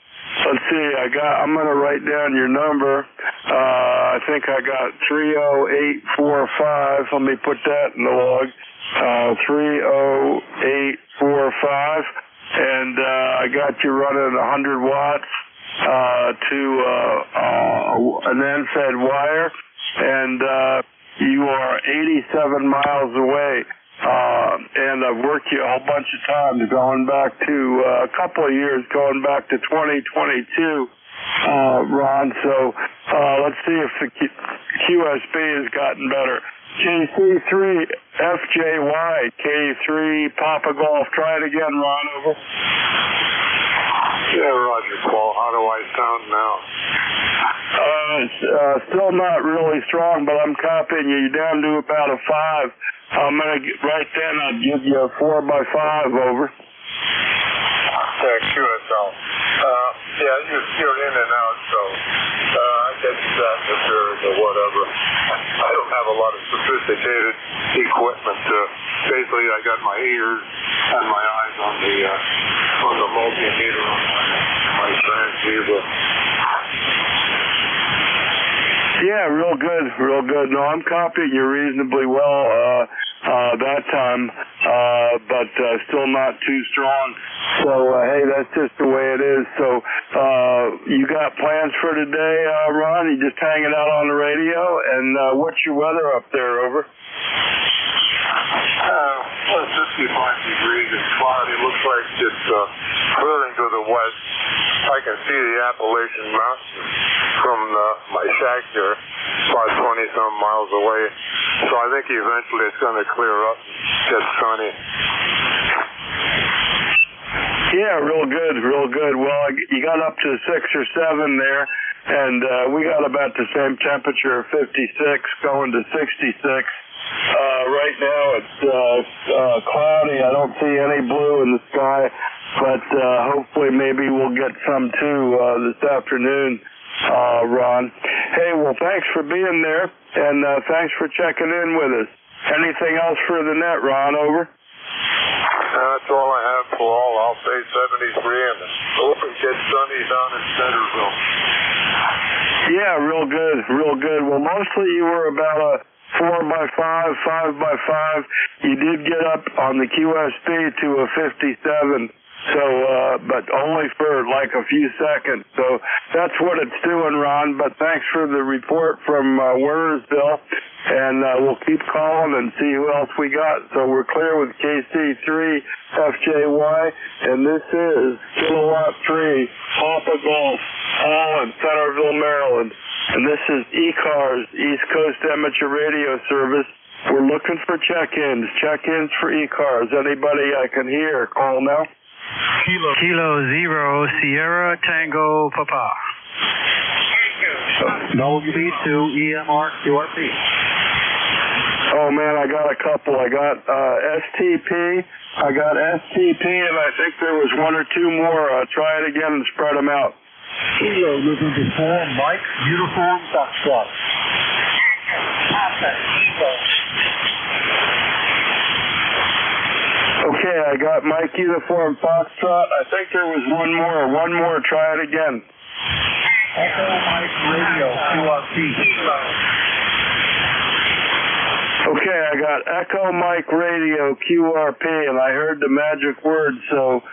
let's see, I'm going to write down your number. I think I got 30845. Let me put that in the log. 30845. And I got you running 100 watts to an end-fed wire. And you are 87 miles away. And I've worked you a whole bunch of times going back to a couple of years, going back to 2022, Ron. So let's see if the QSB has gotten better. KC3 FJY, K3 Papa Golf. Try it again, Ron. Over. Yeah, Roger, Paul. How do I sound now? Still not really strong, but I'm copying you. You're down to about a 5. I'm going to right then, I'll give you a 4x5 over. Yeah, QSL. Yeah, you're in and out, so I guess that's or whatever. I don't have a lot of sophisticated equipment. Basically, I got my ears and my eyes on the multimeter on my transceiver. Yeah, real good. No, I'm copying you reasonably well that time, but still not too strong. So, hey, that's just the way it is. So, you got plans for today, Ron? You just hanging out on the radio? And what's your weather up there, over? Well, it's 55 degrees. It's cloudy. It looks like it's clearing to the west. I can see the Appalachian Mountains from my shack here, about 20-some miles away. So I think eventually it's going to clear up and get sunny. Yeah, real good. Well, you got up to 6 or 7 there, and we got about the same temperature, 56, going to 66. Right now it's cloudy. I don't see any blue in the sky, but hopefully maybe we'll get some too this afternoon, Ron. Hey, well, thanks for being there, and thanks for checking in with us. Anything else for the net, Ron? Over. That's all I have, Paul. I'll say 73, and hope it gets sunny down in Centerville. Yeah, real good. Well, mostly you were about a 4x5, 5x5. You did get up on the QSB to a 57. So, but only for like a few seconds. So that's what it's doing, Ron. But thanks for the report from Wernersville. And we'll keep calling and see who else we got. So we're clear with KC3 FJY. And this is Kilowatt 3 Papa Golf, Holland, Centerville, Maryland. And this is ECARS, East Coast Amateur Radio Service. We're looking for check-ins for ECARS. Anybody I can hear, call now. Kilo 0 Sierra Tango Papa. WB2 EMR QRP. Oh man, I got a couple. I got STP. I got STP, and I think there was 1 or 2 more. Try it again and spread them out. Kilo November 4 Mike Uniform Foxtrot. Okay, I got Mike Uniform Foxtrot. I think there was one more. Try it again. Echo Mike Radio QRP. Okay, I got Echo Mike Radio QRP, and I heard the magic word, so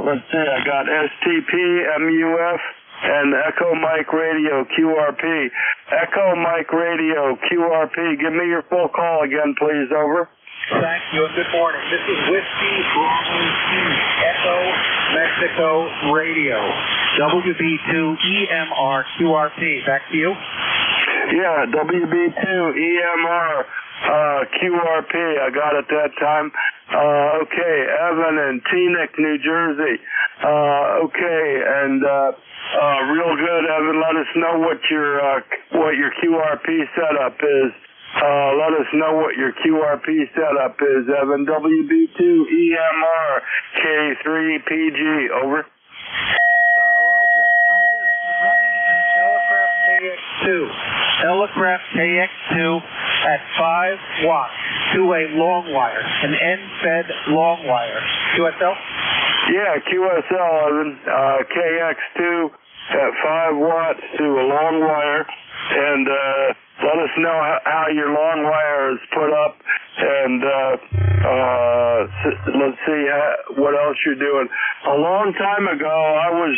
let's see, I got STP, MUF, and Echo Mike Radio QRP. Echo Mike Radio QRP, give me your full call again, please, over. Thank you, and good morning. This is Whiskey Bravo 2 Echo Mexico Radio. WB2 EMR QRP. Back to you. Yeah, WB2 EMR QRP. I got it that time. Okay, Evan in Teaneck, New Jersey. Okay, and real good, Evan. Let us know what your QRP setup is. Let us know what your QRP setup is, Evan. WB2 EMR K3PG. Over. Elecraft KX2 at 5 watts to a long wire, an end-fed long wire. QSL? Yeah, QSL, Evan, KX2 at 5 watts to a long wire, and let us know how your long wire is put up, and let's see what else you're doing. A long time ago, I was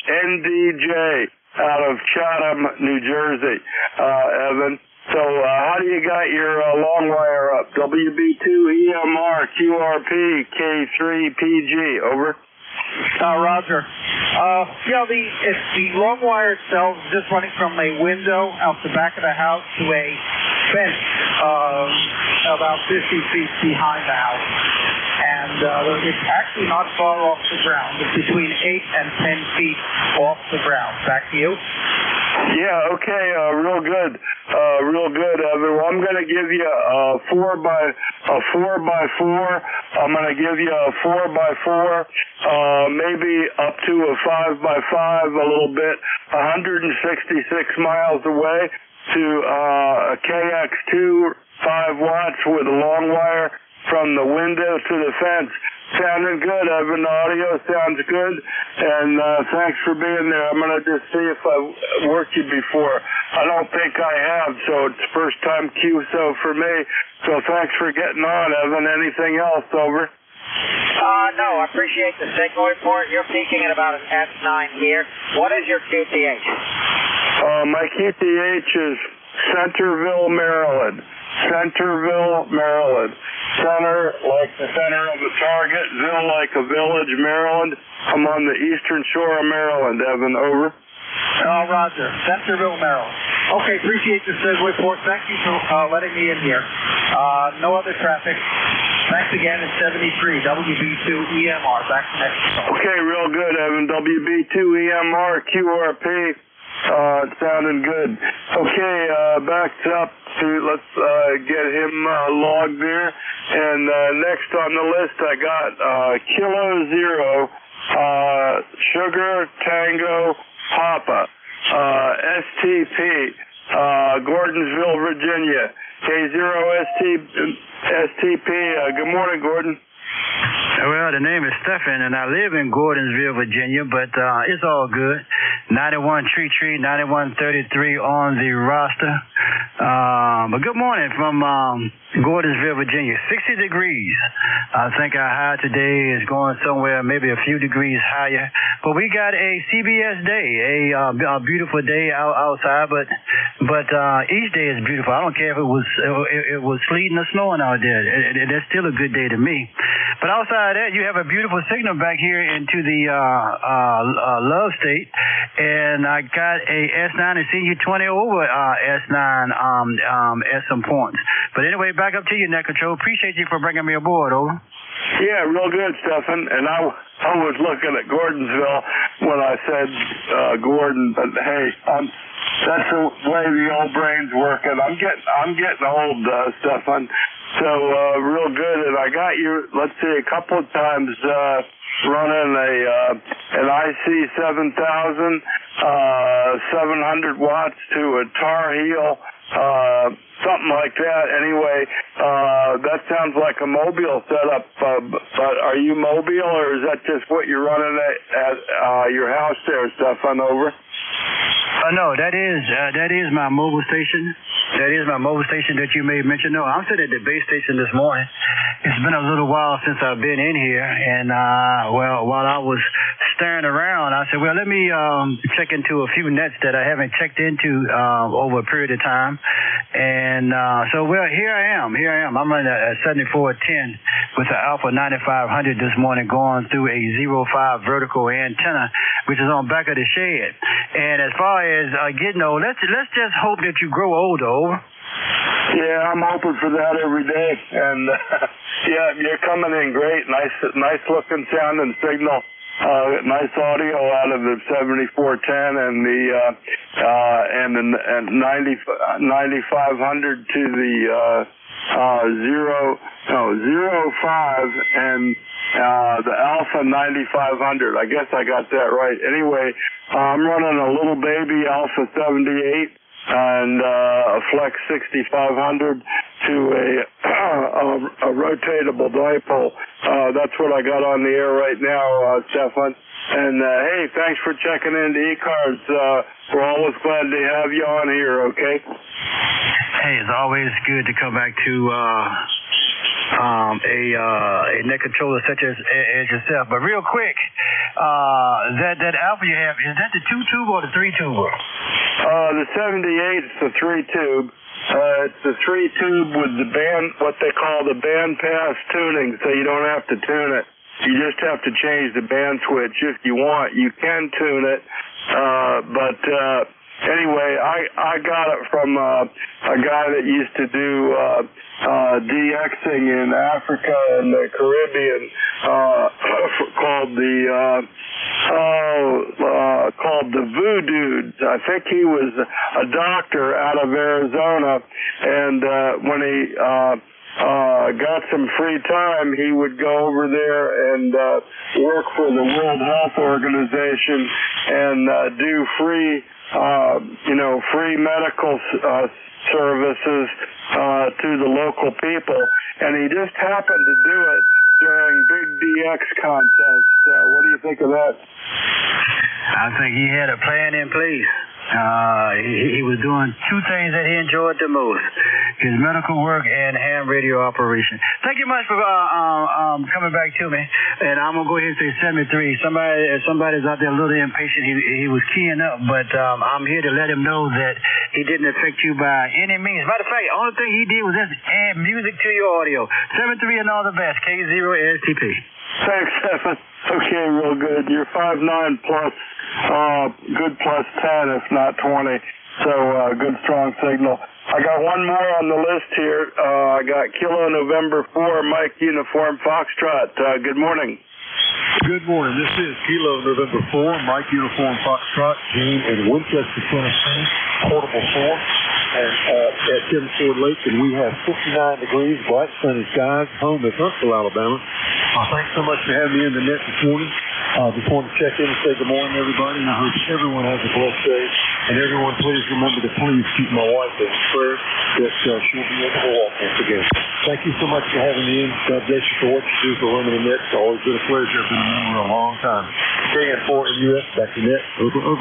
WB2NDJ out of Chatham, New Jersey, Evan. So how do you got your long wire up? WB2EMR QRP K3PG, over. Roger. Yeah, the long wire itself is just running from a window out the back of the house to a fence about 50 feet behind the house. And it's actually not far off the ground. It's between 8 and 10 feet off the ground. Back to you. Yeah, okay, real good, Evan. Well, I'm going to give you a 4x4. I'm going to give you a 4x4, maybe up to a 5x5 a little bit, 166 miles away to a KX2 5 watts with a long wire from the window to the fence. Sounding good, Evan. The audio sounds good, and thanks for being there. I'm going to just see if I've worked you before. I don't think I have, so it's first time QSO for me. So thanks for getting on, Evan. Anything else, over? No, I appreciate the signal report. You're peaking at about an S9 here. What is your QTH? My QTH is Centerville, Maryland. Centerville, Maryland. Center like the center of a target, Ville like a village, Maryland. I'm on the eastern shore of Maryland, Evan, over. Roger. Centerville, Maryland. Okay, appreciate the signal report. Thank you for letting me in here. No other traffic. Thanks again. It's 73 WB2EMR. Back to next call. Okay, real good, Evan. WB2EMR QRP. Sounding good. Okay, backed up to, let's get him logged there. And next on the list, I got Kilo Zero, Sugar Tango Papa, STP, Gordonsville, Virginia. K0STP. Good morning, Gordon. Well, the name is Stephen, and I live in Gordonsville, Virginia, but it's all good. 91 Tree, 9133 on the roster. But good morning from Gordonsville, Virginia. 60 degrees. I think our high today is going somewhere maybe a few degrees higher. But we got a CBS day, a beautiful day outside, but each day is beautiful. I don't care if it was sleeting or snowing out there. It's still a good day to me. But outside that, you have a beautiful signal back here into the Love State, and I got a S9 and seen you 20 over S9 at some points. But anyway, back up to you, Net Control. Appreciate you for bringing me aboard, over. Yeah, real good, Stephen. And I was looking at Gordonsville when I said Gordon, but hey, that's the way the old brain's working. I'm getting old, Stephen. So real good, and I got you. Let's see, a couple of times running an IC 7000, 700 watts to a Tar Heel, something like that. Anyway, that sounds like a mobile setup. But are you mobile, or is that just what you're running at your house there, Stefan? Over. No, that is my mobile station. That is my mobile station that you made mention. No, I'm sitting at the base station this morning. It's been a little while since I've been in here, and well, while I was staring around, I said, well, let me check into a few nets that I haven't checked into over a period of time. And so, well, here I am. I'm running a 7410 with an Alpha 9500 this morning, going through a 05 vertical antenna, which is on back of the shed. And as far as getting old, let's just hope that you grow older. Over. Yeah, I'm hoping for that every day. And yeah, you're coming in great. Nice looking sound and signal. Nice audio out of the 7410 and the 9500 to the 05 and the Alpha 9500. I guess I got that right. Anyway, I'm running a little baby Alpha 78 and a Flex 6500 to a a rotatable dipole. That's what I got on the air right now, Stefan. And hey, thanks for checking into ECARS. We're always glad to have you on here, okay? Hey, it's always good to come back to a net controller such as yourself. But real quick, that Alpha you have, is that the 2-tube or the 3-tuber? The 78 is the 3-tube. It's the 3-tube with the band, what they call the band pass tuning, so you don't have to tune it. You just have to change the band switch if you want. You can tune it, but anyway, I got it from a guy that used to do DXing in Africa and the Caribbean, called the Voodoo. I think he was a doctor out of Arizona, and when he got some free time, he would go over there and work for the World Health Organization and do free medical services to the local people. And he just happened to do it during big DX contests. What do you think of that? I think he had a plan in place. He was doing two things that he enjoyed the most: his medical work and ham radio operation. Thank you much for coming back to me. And I'm gonna go ahead and say 73. Somebody's out there a little impatient. He was keying up, but I'm here to let him know that he didn't affect you by any means. Matter of fact, the only thing he did was just add music to your audio. 73 and all the best. K0STP. Thanks, Stephen. Okay, real good. You're 5'9" plus, good plus 10, if not 20. So, good strong signal. I got one more on the list here. I got Kilo November 4, Mike Uniform Foxtrot. Good morning. Good morning. This is Kilo November 4, Mike Uniform Foxtrot, Gene in Winchester, Tennessee, portable 4. And at Tim Ford Lake, and we have 59 degrees, bright sunny skies, home in Huntsville, Alabama. Thanks so much for having me in the net this morning. Just want to check in and say good morning, everybody, and I hope everyone has a blessed day. And everyone, please remember to please keep my wife in prayer that she'll be able to walk once again. Thank you so much for having me in. God bless you for what you do for running the net. It's always been a pleasure. I've been a member a long time. KN4US, back to net. Over.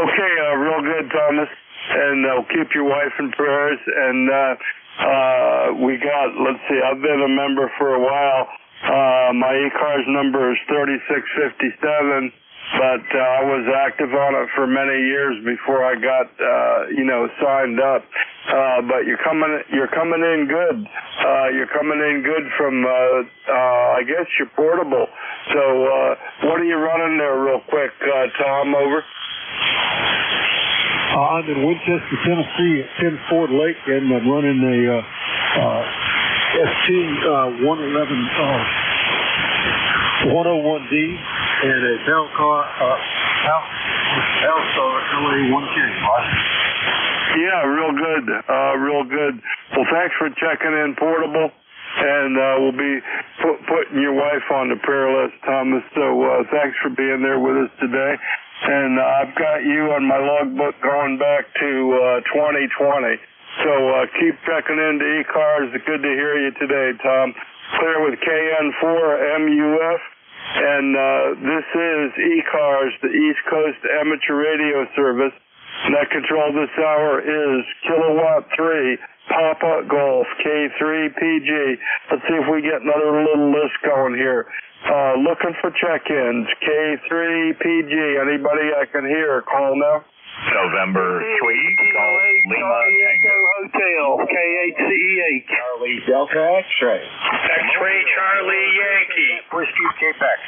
Okay, real good, Thomas. And keep your wife in prayers. And we got, let's see, I've been a member for a while. My ECARS number is 3657, but I was active on it for many years before I got, signed up. But you're coming in good. You're coming in good from, I guess you're portable. So what are you running there real quick, Tom, over? I'm in Winchester, Tennessee at Tim Ford Lake, and I'm running a ST 111 101D and a Bellstar LA1K. Yeah, real good. Real good. Well, thanks for checking in, portable. And we'll be putting your wife on the prayer list, Thomas. So thanks for being there with us today. And I've got you on my logbook going back to 2020. So keep checking into ECARS. Good to hear you today, Tom. Clear with KN4MUF. And this is ECARS, the East Coast Amateur Radio Service. Net control this hour is Kilowatt 3, Papa Golf, K3PG. Let's see if we get another little list going here. Looking for check-ins, K3PG. Anybody I can hear, call now. November 3, Golf Lima Tango Hotel, K8CE8. Charlie Delta X-Ray. X-Ray Charlie Yankee. Whiskey Quebec.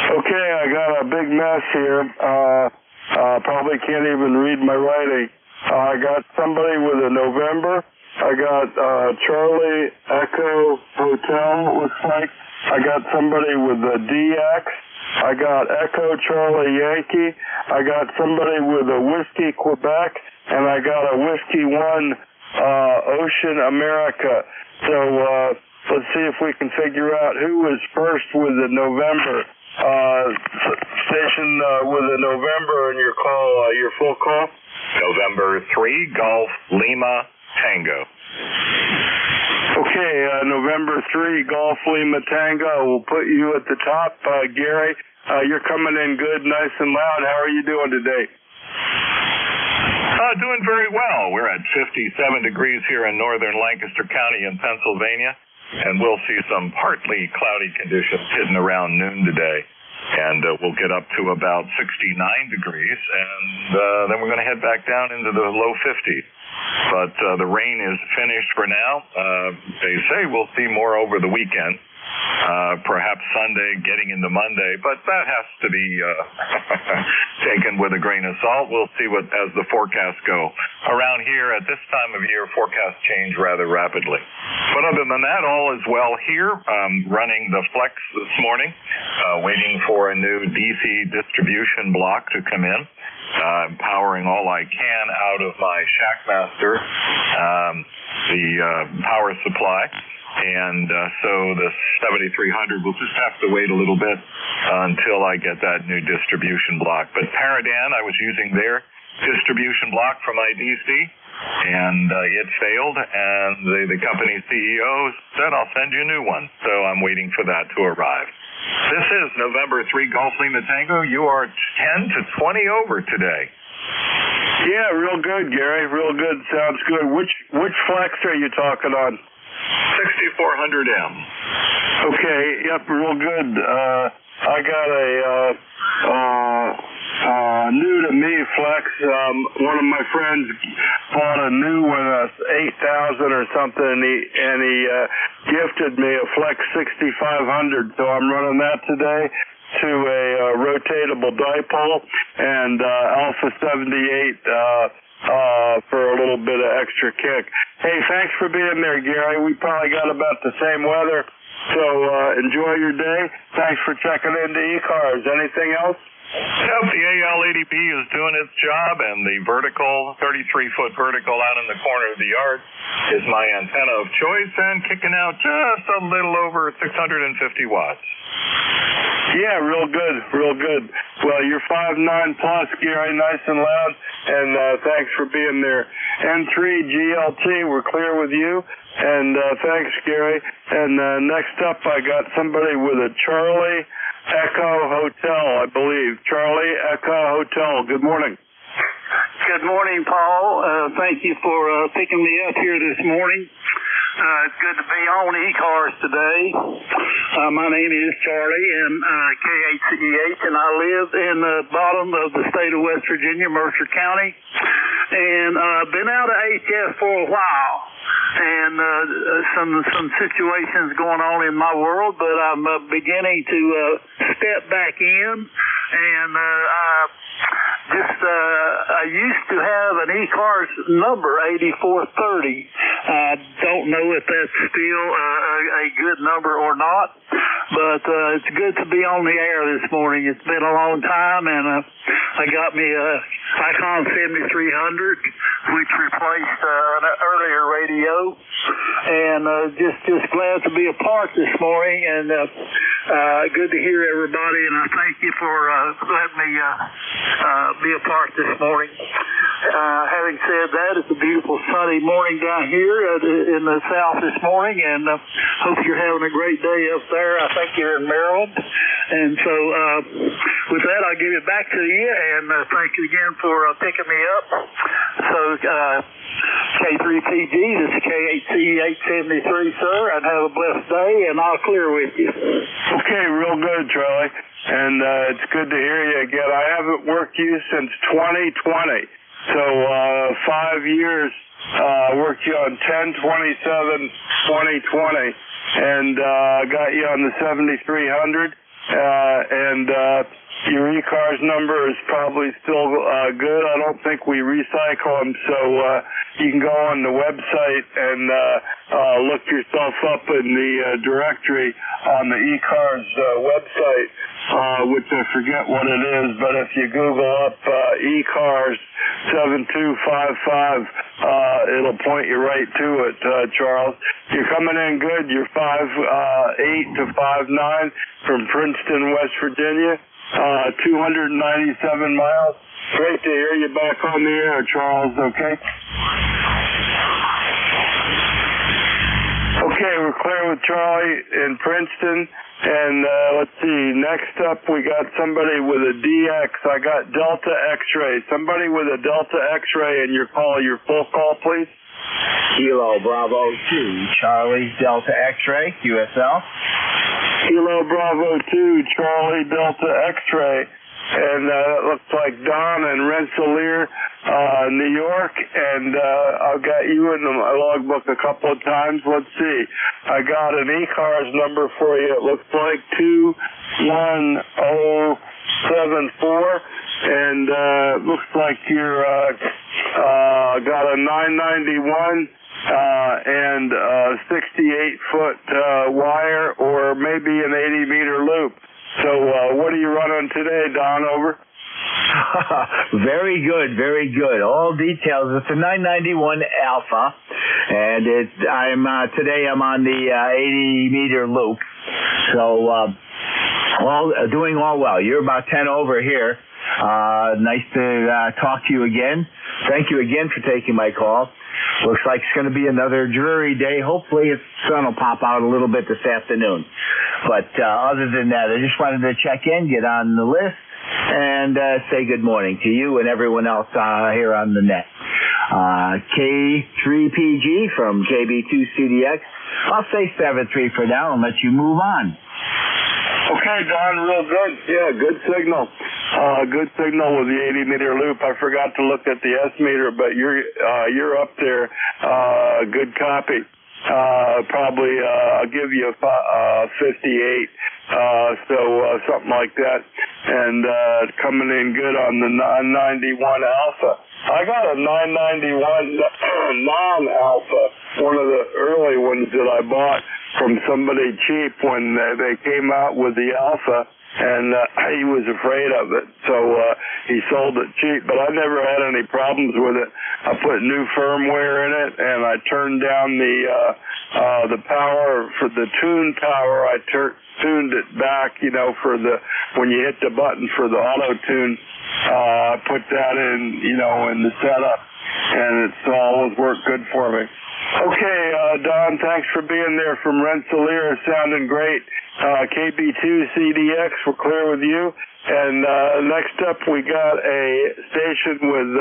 Okay, I got a big mess here. Probably can't even read my writing. I got somebody with a November. I got Charlie Echo Hotel, it looks like. I got somebody with a DX. I got Echo Charlie Yankee. I got somebody with a Whiskey Quebec. And I got a Whiskey 1 Ocean America. So let's see if we can figure out who was first with the November. Station with a November in your call, your full call. November 3, Golf Lima Tango. Okay, November 3, Golf Lima Tango. We'll put you at the top. Gary, you're coming in good, nice and loud. How are you doing today? Doing very well. We're at 57 degrees here in northern Lancaster County in Pennsylvania, and we'll see some partly cloudy conditions hitting around noon today. And we'll get up to about 69 degrees, and then we're going to head back down into the low 50s. But the rain is finished for now. They say we'll see more over the weekend, perhaps Sunday getting into Monday, but that has to be taken with a grain of salt. We'll see what as the forecasts go. Around here at this time of year, forecasts change rather rapidly. But other than that, all is well here. Running the Flex this morning, waiting for a new DC distribution block to come in. Powering all I can out of my Shackmaster, the power supply. And so the 7300 will just have to wait a little bit until I get that new distribution block. But Paradan, I was using their distribution block for my DC, and it failed, and the company CEO said, I'll send you a new one. So I'm waiting for that to arrive. This is November 3 Golf Lima Tango. You are 10 to 20 over today. Yeah, real good, Gary. Real good. Sounds good. Which Flex are you talking on? 6400M. Okay, yep, real good. I got a new to me Flex. One of my friends bought a new one, 8,000 or something, and he gifted me a Flex 6500. So I'm running that today to a rotatable dipole and Alpha 78 for a little bit of extra kick. Hey, thanks for being there, Gary. We probably got about the same weather, so enjoy your day. Thanks for checking into ECARS. Anything else? Yep, the AL80B is doing its job, and the vertical, 33-foot vertical out in the corner of the yard is my antenna of choice and kicking out just a little over 650 watts. Yeah, real good, real good. Well, you're 5'9 plus, Gary, nice and loud, and thanks for being there. N3 GLT, we're clear with you, and thanks, Gary. And next up, I got somebody with a Charlie Echo Hotel, I believe. Charlie Echo Hotel, good morning. Good morning, Paul. Thank you for picking me up here this morning. It's good to be on ECARS today. My name is Charlie, and KHCEH, and I live in the bottom of the state of West Virginia, Mercer County. And I've been out of HF for a while, and some situations going on in my world, but I'm beginning to step back in, and I used to have an ECARS number, 8430. I don't know if that's still a good number or not, but it's good to be on the air this morning. It's been a long time, and I got me a Icon 7300, which replaced an earlier radio, and just glad to be a part this morning, and good to hear everybody, and I thank you for letting me be a part this morning. Having said that, it's a beautiful sunny morning down here in the south this morning, and hope you're having a great day up there. I think you're in Maryland, and so with that, I'll give it back to you, and thank you again for picking me up. So K3PG, this is KHC 873, sir, and have a blessed day, and I'll clear with you. Okay, real good, Charlie, and it's good to hear you again. I haven't worked you since 2020, so 5 years. Worked you on 10/27/2020, and got you on the 7300, and your ECARS number is probably still good. I don't think we recycle them, so you can go on the website and look yourself up in the directory on the ECARS website, which I forget what it is, but if you Google up ECARS 7255, it'll point you right to it, Charles. You're coming in good. You're 5'8 to 5'9 from Princeton, West Virginia. 297 miles, Great to hear you back on the air, Charles, okay? Okay, we're clear with Charlie in Princeton. And let's see, next up we got somebody with a DX. I got Delta X-ray. Somebody with a Delta X-ray and your full call, please. Kilo Bravo 2, Charlie Delta X-ray, QSL. Kilo Bravo 2, Charlie Delta X-ray. And it looks like Don in Rensselaer, New York. And I've got you in my logbook a couple of times. Let's see. I got an ECARS number for you. It looks like 21074. And it looks like you're got a 991 and a 68-foot wire, or maybe an 80-meter loop. So what are you running today, Don? Over. Very good, very good. All details. It's a 991 Alpha, and today I'm on the 80-meter loop. So doing all well. You're about 10 over here. Nice to talk to you again. Thank you again for taking my call. Looks like it's going to be another dreary day. Hopefully the sun will pop out a little bit this afternoon. But other than that, I just wanted to check in, get on the list, and say good morning to you and everyone else here on the net. K3PG from KB2CDX. I'll say 73 for now and let you move on. Okay, Don, real good. Yeah, good signal. Good signal with the 80-meter loop. I forgot to look at the S-meter, but you're up there. Good copy. Probably I'll give you a 58, something like that. And coming in good on the 991 Alpha. I got a 991 non-Alpha, one of the early ones that I bought from somebody cheap when they came out with the Alpha, and he was afraid of it, so he sold it cheap. But I never had any problems with it. I put new firmware in it, and I turned down the power for the tune power. I tuned it back, for when you hit the button for the auto tune. I put that in, in the setup, and it's always worked good for me. Okay, Don, thanks for being there from Rensselaer. Sounding great. KB2CDX, we're clear with you. And next up, we got a station with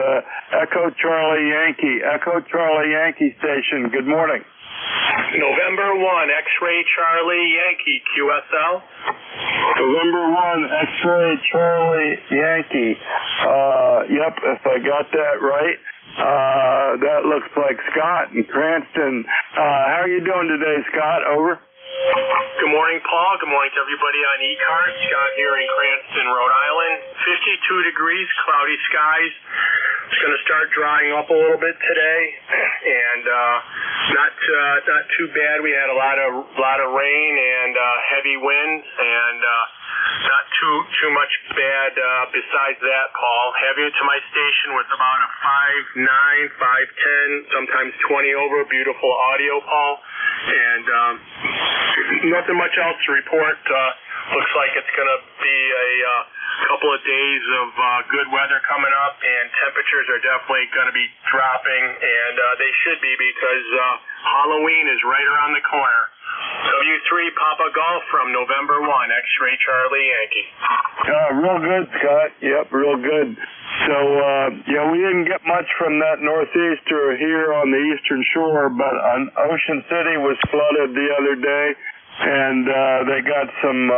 Echo Charlie Yankee. Echo Charlie Yankee station. Good morning. November 1, X-Ray Charlie Yankee, QSL. November 1, X-Ray Charlie Yankee. Yep, if I got that right. That looks like Scott in Cranston. How are you doing today, Scott? Over. Good morning, Paul. Good morning to everybody on ECARS. Scott here in Cranston, Rhode Island. 52 degrees, cloudy skies. It's going to start drying up a little bit today, and not too bad. We had a lot of rain and heavy winds, and not too much bad besides that, Paul. Having it to my station with about a 5.9, 5.10, sometimes 20 over. Beautiful audio, Paul. And nothing much else to report. Looks like it's going to be a couple of days of good weather coming up, and temperatures are definitely going to be dropping, and they should be, because Halloween is right around the corner. W3 Papa Golf from November 1, X-Ray Charlie Yankee. Real good, Scott. Yep, real good. So, we didn't get much from that northeaster here on the eastern shore, but Ocean City was flooded the other day, and they got some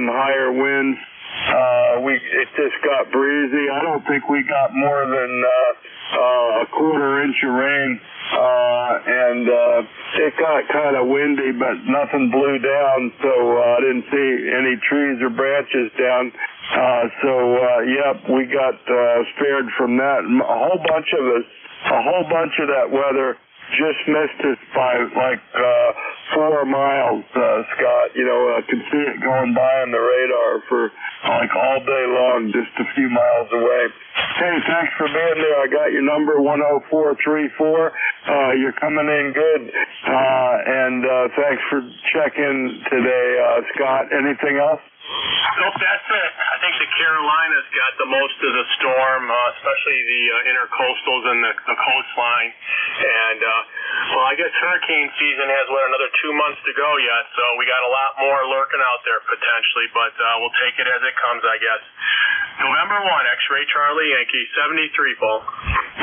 higher winds. It just got breezy. I don't think we got more than a quarter inch of rain, and it got kind of windy, but nothing blew down, so I didn't see any trees or branches down. We got spared from that. A whole bunch of that weather just missed us by like 4 miles, Scott. I could see it going by on the radar for like all day long, just a few miles away. Hey, thanks for being there. I got your number, 10434. You're coming in good. And thanks for checking today, Scott. Anything else? Nope, that's it. I think the Carolinas got the most of the storm, especially the intercoastals and the coastline. And, well, I guess hurricane season has, another 2 months to go yet, so we got a lot more lurking out there potentially, but we'll take it as it comes, I guess. November 1, X-Ray Charlie Yankee, 73, Paul.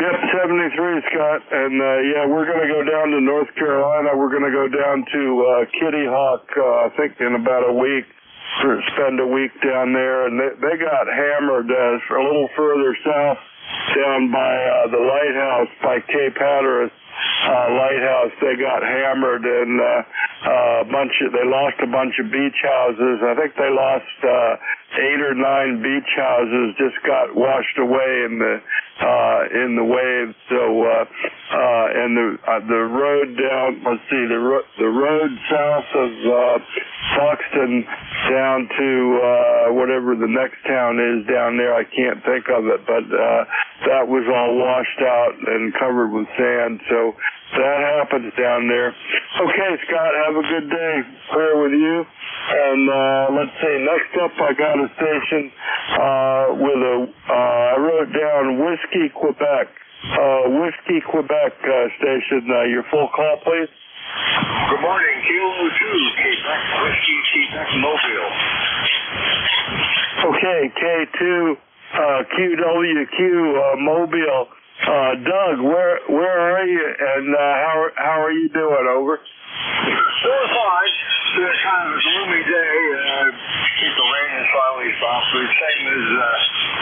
Yep, 73, Scott. And, yeah, we're going to go down to North Carolina. We're going to go down to Kitty Hawk, I think, in about a week. Spend a week down there, and they got hammered a little further south down by the lighthouse, by Cape Hatteras lighthouse. They got hammered, and they lost a bunch of beach houses. I think they lost 8 or 9 beach houses, just got washed away in the waves. So and the road down, let's see, the road south of Buxton down to whatever the next town is down there, I can't think of it, but that was all washed out and covered with sand. So that happens down there. Okay, Scott, have a good day. Clear with you. And let's see, next up I got a station with I wrote down Whiskey Quebec. Whiskey Quebec station. Your full call, please. Good morning, Kilo 2, Quebec, Whiskey, Quebec, Mobile. Okay, K2, QWQ, Mobile. Doug, where are you, and how are you doing? Over. Doing fine. It's been kind of a gloomy day. The rain has finally stopped. But same as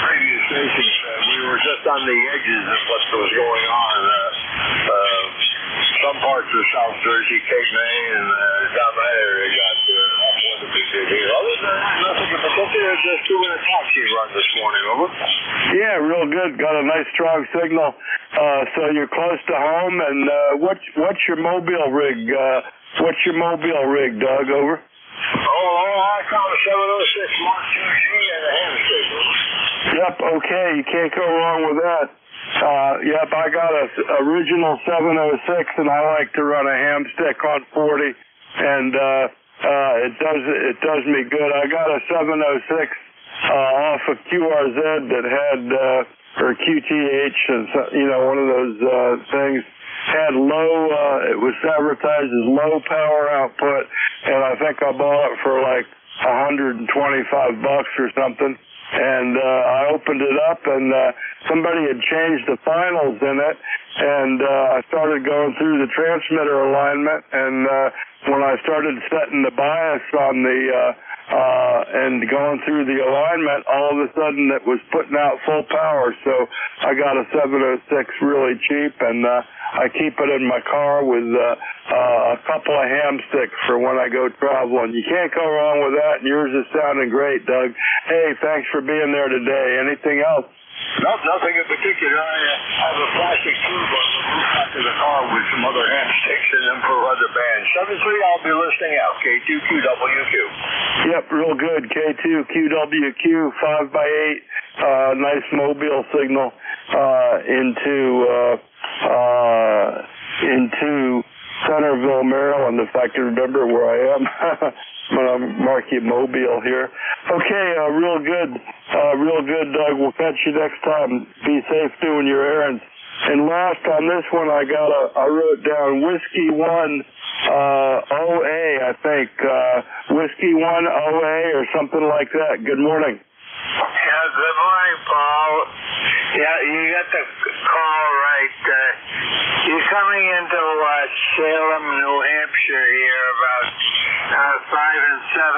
previous stations, we were just on the edges of what was going on. Some parts of South Jersey, Cape May, and down that area got weather big here. Other than that, nothing in particular. Just doing a taxi run this morning. Over. Yeah, real good. Got a nice strong signal. So you're close to home. And what's your mobile rig? What's your mobile rig, Doug? Over. I found a 706 Mark II-G and a handstick. Yep. Okay. You can't go wrong with that. Yep, I got a original 706, and I like to run a ham stick on 40, and it does me good. I got a 706 off of QRZ that had or QTH, one of those things. Had low. It was advertised as low power output, and I think I bought it for like $125 or something. And I opened it up, and somebody had changed the finals in it, and I started going through the transmitter alignment, and when I started setting the bias on the and going through the alignment, all of a sudden it was putting out full power. So I got a 706 really cheap, and I keep it in my car with a couple of ham sticks for when I go traveling. You can't go wrong with that, and yours is sounding great, Doug. Hey, thanks for being there today. Anything else? No, nothing in particular. I have a plastic tube on the roof of the car with some other hand sticks in them for other bands. 7-3, I'll be listening out. K2QWQ. Yep, real good. K2QWQ, 5x8, nice mobile signal into Centerville, Maryland, if I can remember where I am. I'm going to mark you Mobile here. Okay, real good, Doug. We'll catch you next time. Be safe doing your errands. And last on this one, I wrote down Whiskey 1 OA, I think. Whiskey 1 OA or something like that. Good morning. Yeah, good morning, Paul. Yeah, you got the call right. You're coming into Salem, New Hampshire here about 5 and 7.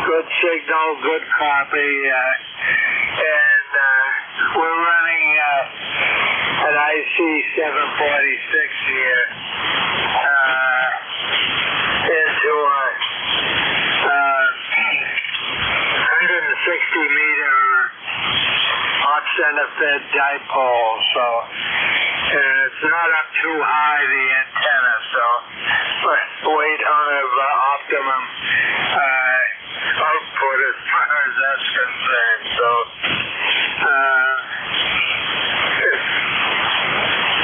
Good signal, good copy. And we're running an IC 746 here into a 160-meter off-center fed dipole, so it's not up too high, the antenna, so way out of optimum output as far as that's concerned. So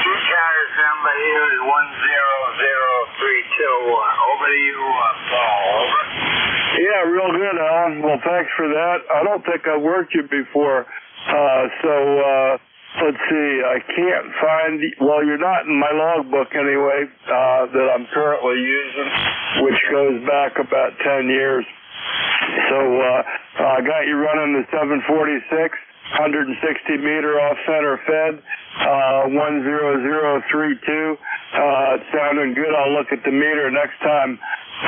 ECARS number here is 10032. Over to you, Paul. Over. Yeah, real good. good, Alan. Well, thanks for that. I don't think I've worked you before. Let's see. I can't find, well, you're not in my logbook anyway, that I'm currently using, which goes back about 10 years. So, I got you running the 746, 160 meter off center fed, 10032. It's sounding good. I'll look at the meter next time.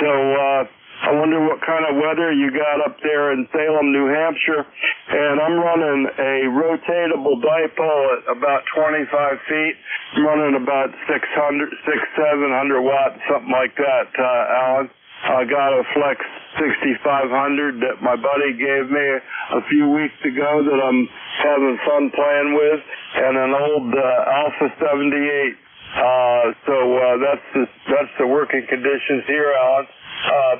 So, I wonder what kind of weather you got up there in Salem, New Hampshire. And I'm running a rotatable dipole at about 25 feet. I'm running about 700 watts, something like that, Alan. I got a Flex 6500 that my buddy gave me a few weeks ago that I'm having fun playing with, and an old Alpha 78. That's the working conditions here, Alan.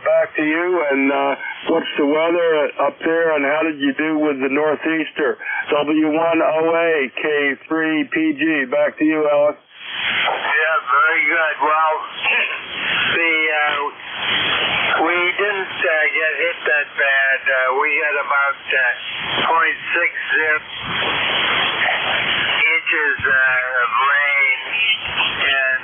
Back to you, and what's the weather up there, and how did you do with the Northeaster? W1OA K3PG. Back to you, Alan. Yeah, very good. Well, we didn't get hit that bad. We had about 0.60 inches of rain, and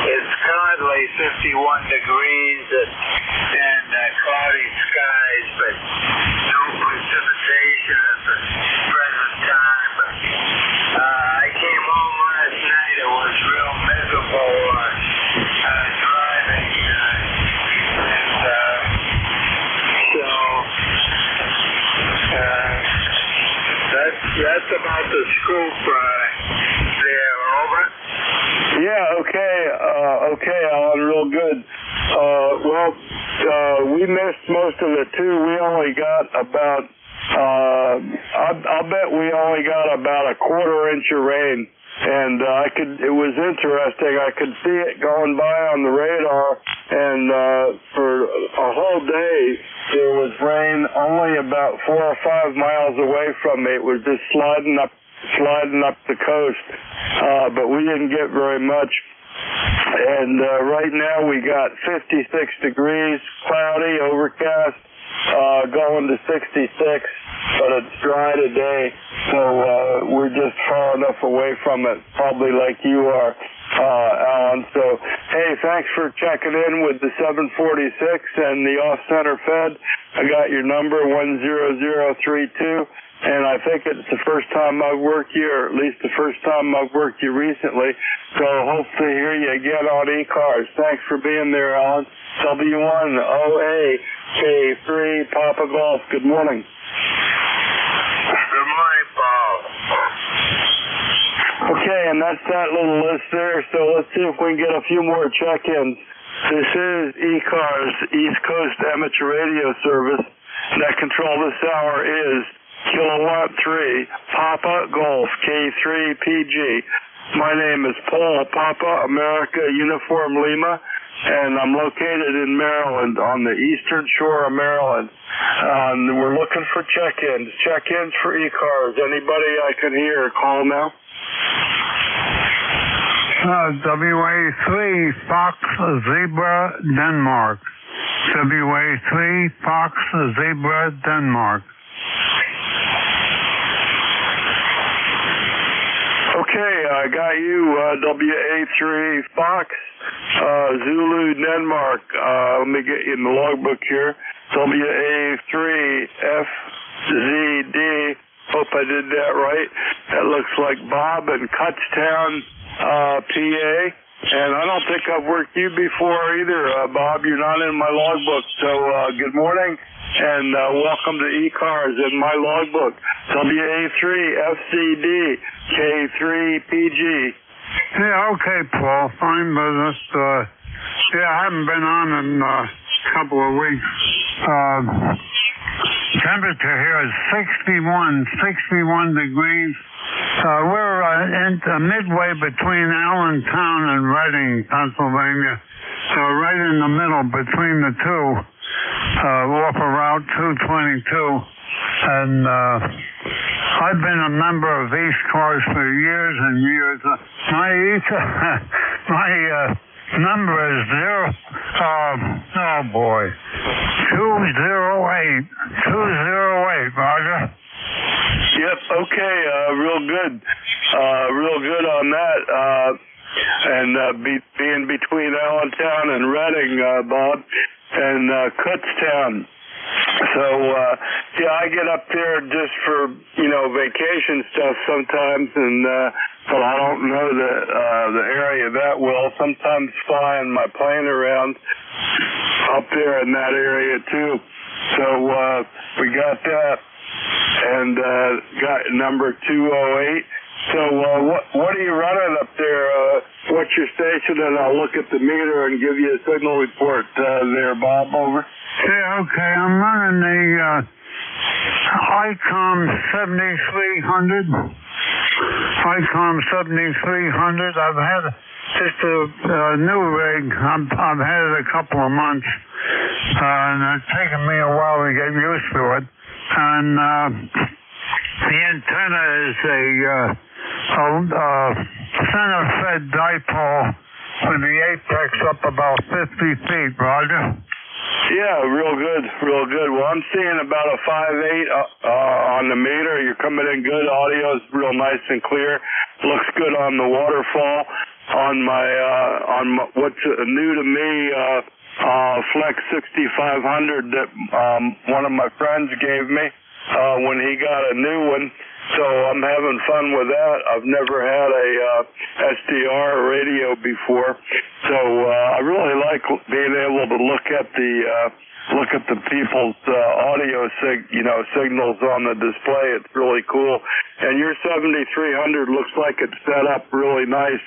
it's currently 51 degrees and cloudy skies, but no precipitation at the present time. But, I came home last night. It was real miserable driving, that's about the scoop there. Over. Yeah, okay, Alan, real good. We missed most of it too. We only got about, I'll bet we only got about a quarter inch of rain. And it was interesting. I could see it going by on the radar, and for a whole day there was rain only about 4 or 5 miles away from me. It was just sliding up the coast, but we didn't get very much. And right now we got 56 degrees, cloudy, overcast, going to 66, but it's dry today, so we're just far enough away from it, probably like you are, Alan. So, hey, thanks for checking in with the 746 and the off-center fed. I got your number, 10032. And I think it's the first time I've worked you, or at least the first time I've worked you recently. So hope to hear you again on ECARS. Thanks for being there, Alan. W1OA K3 Papa Golf. Good morning. Good morning, Paul. Okay, and that's that little list there. So let's see if we can get a few more check-ins. This is ECARS, East Coast Amateur Radio Service. Net control this hour is Kilowatt 3, Papa Golf, K3PG. My name is Paul, Papa America Uniform Lima, and I'm located in Maryland, on the eastern shore of Maryland. We're looking for check-ins for ECARS. Anybody I can hear, call now. WA3 Fox Zebra Denmark. WA3 Fox Zebra Denmark. Okay, I got you, WA3 Fox, Zulu Denmark. Let me get you in the logbook here. WA3FZD. Hope I did that right. That looks like Bob in Kutztown, PA. And I don't think I've worked you before either, Bob. You're not in my logbook. So good morning and welcome to ECARS in my logbook. WA3FCD K3PG. Yeah, okay, Paul. Fine business. I haven't been on in a couple of weeks. Temperature here is 61 degrees. We're midway between Allentown and Reading, Pennsylvania. Right in the middle between the two, off of Route 222. And I've been a member of ECARS for years and years. My number is 208, Roger. Yep, okay, real good. Real good on that. Being between Allentown and Reading, Bob, and Kutztown. So, I get up there just for, vacation stuff sometimes, and, but I don't know the area that well. Sometimes flying my plane around up there in that area too. So, we got that, and, got number 208. So, what are you running up there? What's your station? And I'll look at the meter and give you a signal report, there, Bob, over. Yeah, okay. I'm running the ICOM 7300. ICOM 7300. I've had just a new rig. I've had it a couple of months, and it's taken me a while to get used to it. And the antenna is a center-fed dipole with the apex up about 50 feet, Roger. Yeah, real good. Well, I'm seeing about a 5.8 on the meter. You're coming in good. Audio's real nice and clear. Looks good on the waterfall. On my what's new to me, Flex 6500 that one of my friends gave me when he got a new one. So I'm having fun with that. I've never had a SDR radio before, so I really like being able to look at the people's audio signals on the display. It's really cool. And your 7300 looks like it's set up really nice.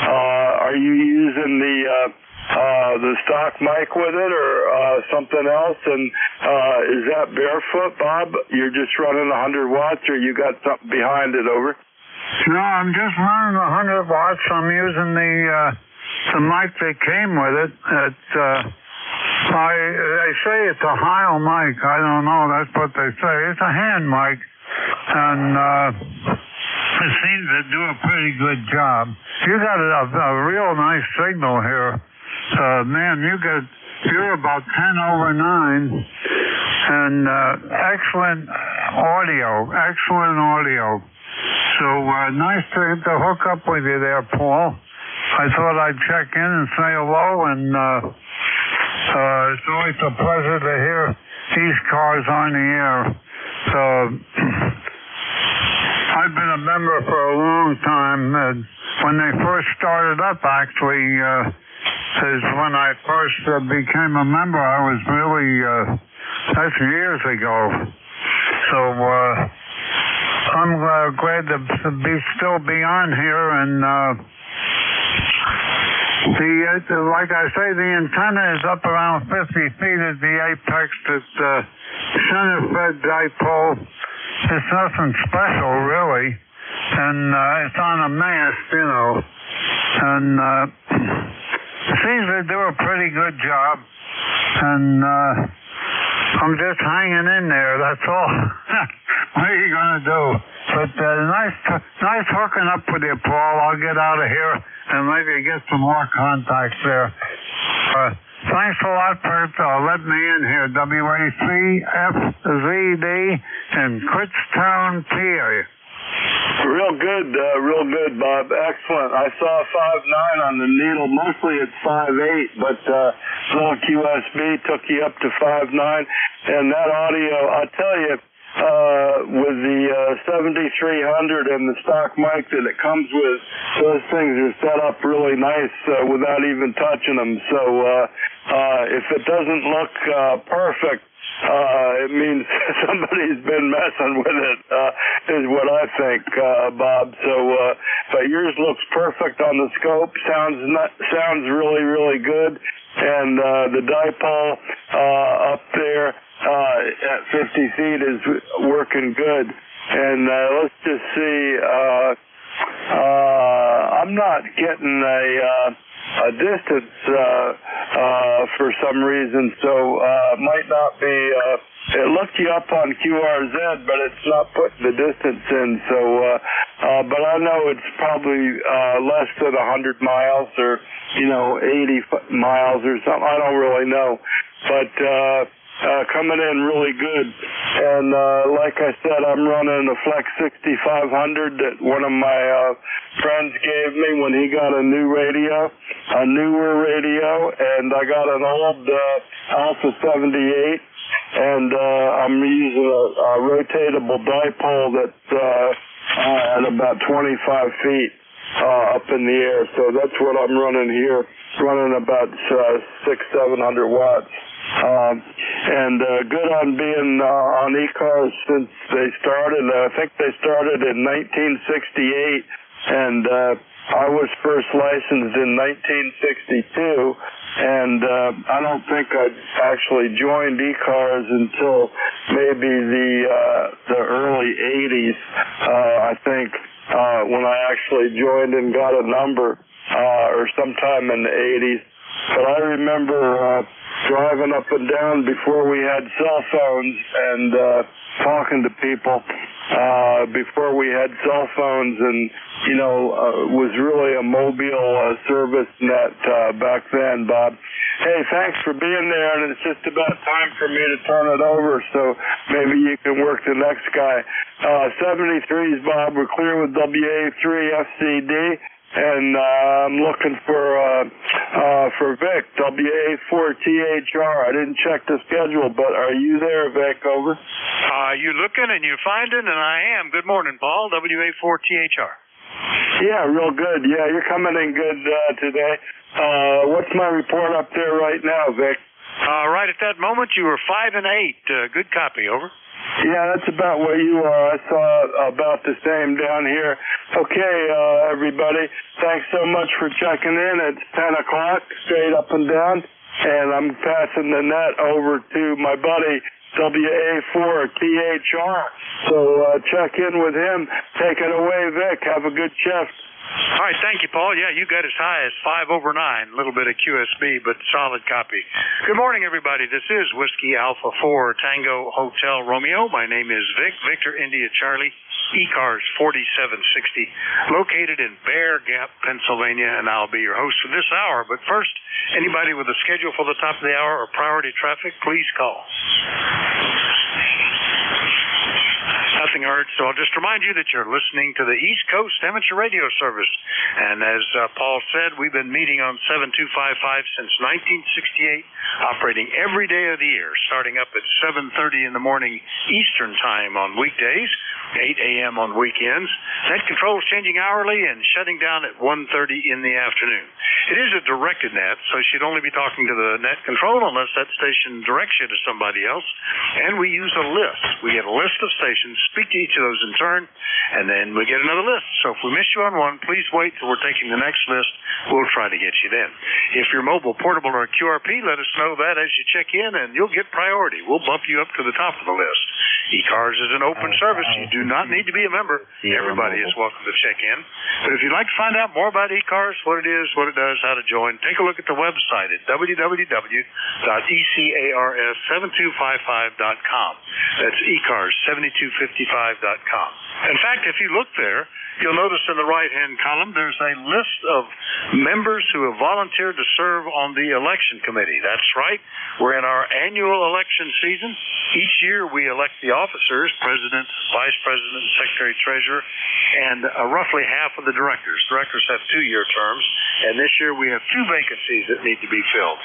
Are you using the stock mic with it or something else? And is that barefoot, Bob? You're just running 100 watts, or you got something behind it, over? No, I'm just running 100 watts. I'm using the mic that came with it. They say it's a Heil mic. I don't know. That's what they say. It's a hand mic, and it seems to do a pretty good job. You got a real nice signal here. Man, you're about 10 over 9, and excellent audio. So nice to hook up with you there, Paul. I thought I'd check in and say hello, and it's always a pleasure to hear ECARS on the air. I've been a member for a long time. When they first started up, actually, is when I first became a member. I was really, that's years ago. So I'm glad to still be on here, and like I say, the antenna is up around 50 feet at the apex. It's center-fed dipole. It's nothing special, really, and it's on a mast, and seems to do a pretty good job, and I'm just hanging in there, that's all. What are you going to do? But nice hooking up with you, Paul. I'll get out of here and maybe get some more contacts there. Thanks a lot for letting me in here. WACFZD in Kutztown, PA. Real good, Bob. Excellent. I saw 5.9 on the needle. Mostly it's 5.8, but little QSB took you up to 5.9. And that audio, I'll tell you, with the 7300 and the stock mic that it comes with, those things are set up really nice without even touching them. So if it doesn't look perfect, it means somebody's been messing with it, is what I think, Bob. So, but yours looks perfect on the scope. Sounds really, really good. And the dipole up there at 50 feet is working good. And let's just see. I'm not getting a distance for some reason, so it might not be. It looked you up on QRZ, but it's not putting the distance in. So, but I know it's probably less than 100 miles, or 80 miles or something. I don't really know, but. Coming in really good. And like I said, I'm running a Flex 6500 that one of my friends gave me when he got a newer radio, and I got an old Alpha 78, and I'm using a rotatable dipole that's at about 25 feet up in the air. So that's what I'm running here, running about 600-700 watts. And good on being on ECARS since they started. I think they started in 1968, and I was first licensed in 1962, and I don't think I actually joined ECARS until maybe the early 80s, I think, when I actually joined and got a number, or sometime in the 80s. But I remember driving up and down before we had cell phones and talking to people before we had cell phones, and was really a mobile service net back then, Bob. Hey, thanks for being there, and it's just about time for me to turn it over, so maybe you can work the next guy. 73s, Bob, we're clear with WA3FCD. And I'm looking for Vic, WA4THR. I didn't check the schedule, but are you there, Vic? Over. You looking and you finding, and I am. Good morning, Paul, WA4THR. Yeah, real good. Yeah, you're coming in good today. What's my report up there right now, Vic? Right at that moment, you were 5 and 8. Good copy, over. Yeah, that's about where you are. I saw about the same down here. Okay, everybody, thanks so much for checking in. It's 10 o'clock, straight up and down, and I'm passing the net over to my buddy, WA4THR. So check in with him. Take it away, Vic. Have a good shift. All right, thank you, Paul. Yeah, you got as high as 5 over 9. A little bit of QSB, but solid copy. Good morning, everybody. This is Whiskey Alpha 4 Tango Hotel Romeo. My name is Vic, Victor India Charlie, ECARS 4760, located in Bear Gap, Pennsylvania, and I'll be your host for this hour. But first, anybody with a schedule for the top of the hour or priority traffic, please call. Nothing heard, so I'll just remind you that you're listening to the East Coast Amateur Radio Service. And as Paul said, we've been meeting on 7255 since 1968, operating every day of the year, starting up at 7:30 in the morning Eastern Time on weekdays, 8 a.m. on weekends. Net control is changing hourly and shutting down at 1:30 in the afternoon. It is a directed net, so you should only be talking to the net control unless that station directs you to somebody else. And we use a list. We get a list of stations, speak to each of those in turn, and then we get another list. So if we miss you on one, please wait till we're taking the next list. We'll try to get you then. If you're mobile, portable, or QRP, let us know that as you check in, and you'll get priority. We'll bump you up to the top of the list. ECARS is an open service. You do not need to be a member. Everybody is welcome to check in. But if you'd like to find out more about ECARS, what it is, what it does, how to join, take a look at the website at www.ECARS7255.com. That's ECARS7255.com. In fact, if you look there, you'll notice in the right-hand column there's a list of members who have volunteered to serve on the election committee. That's right. We're in our annual election season. Each year we elect the officers, president, vice president, secretary, treasurer, and roughly half of the directors. Directors have 2-year terms, and this year we have 2 vacancies that need to be filled.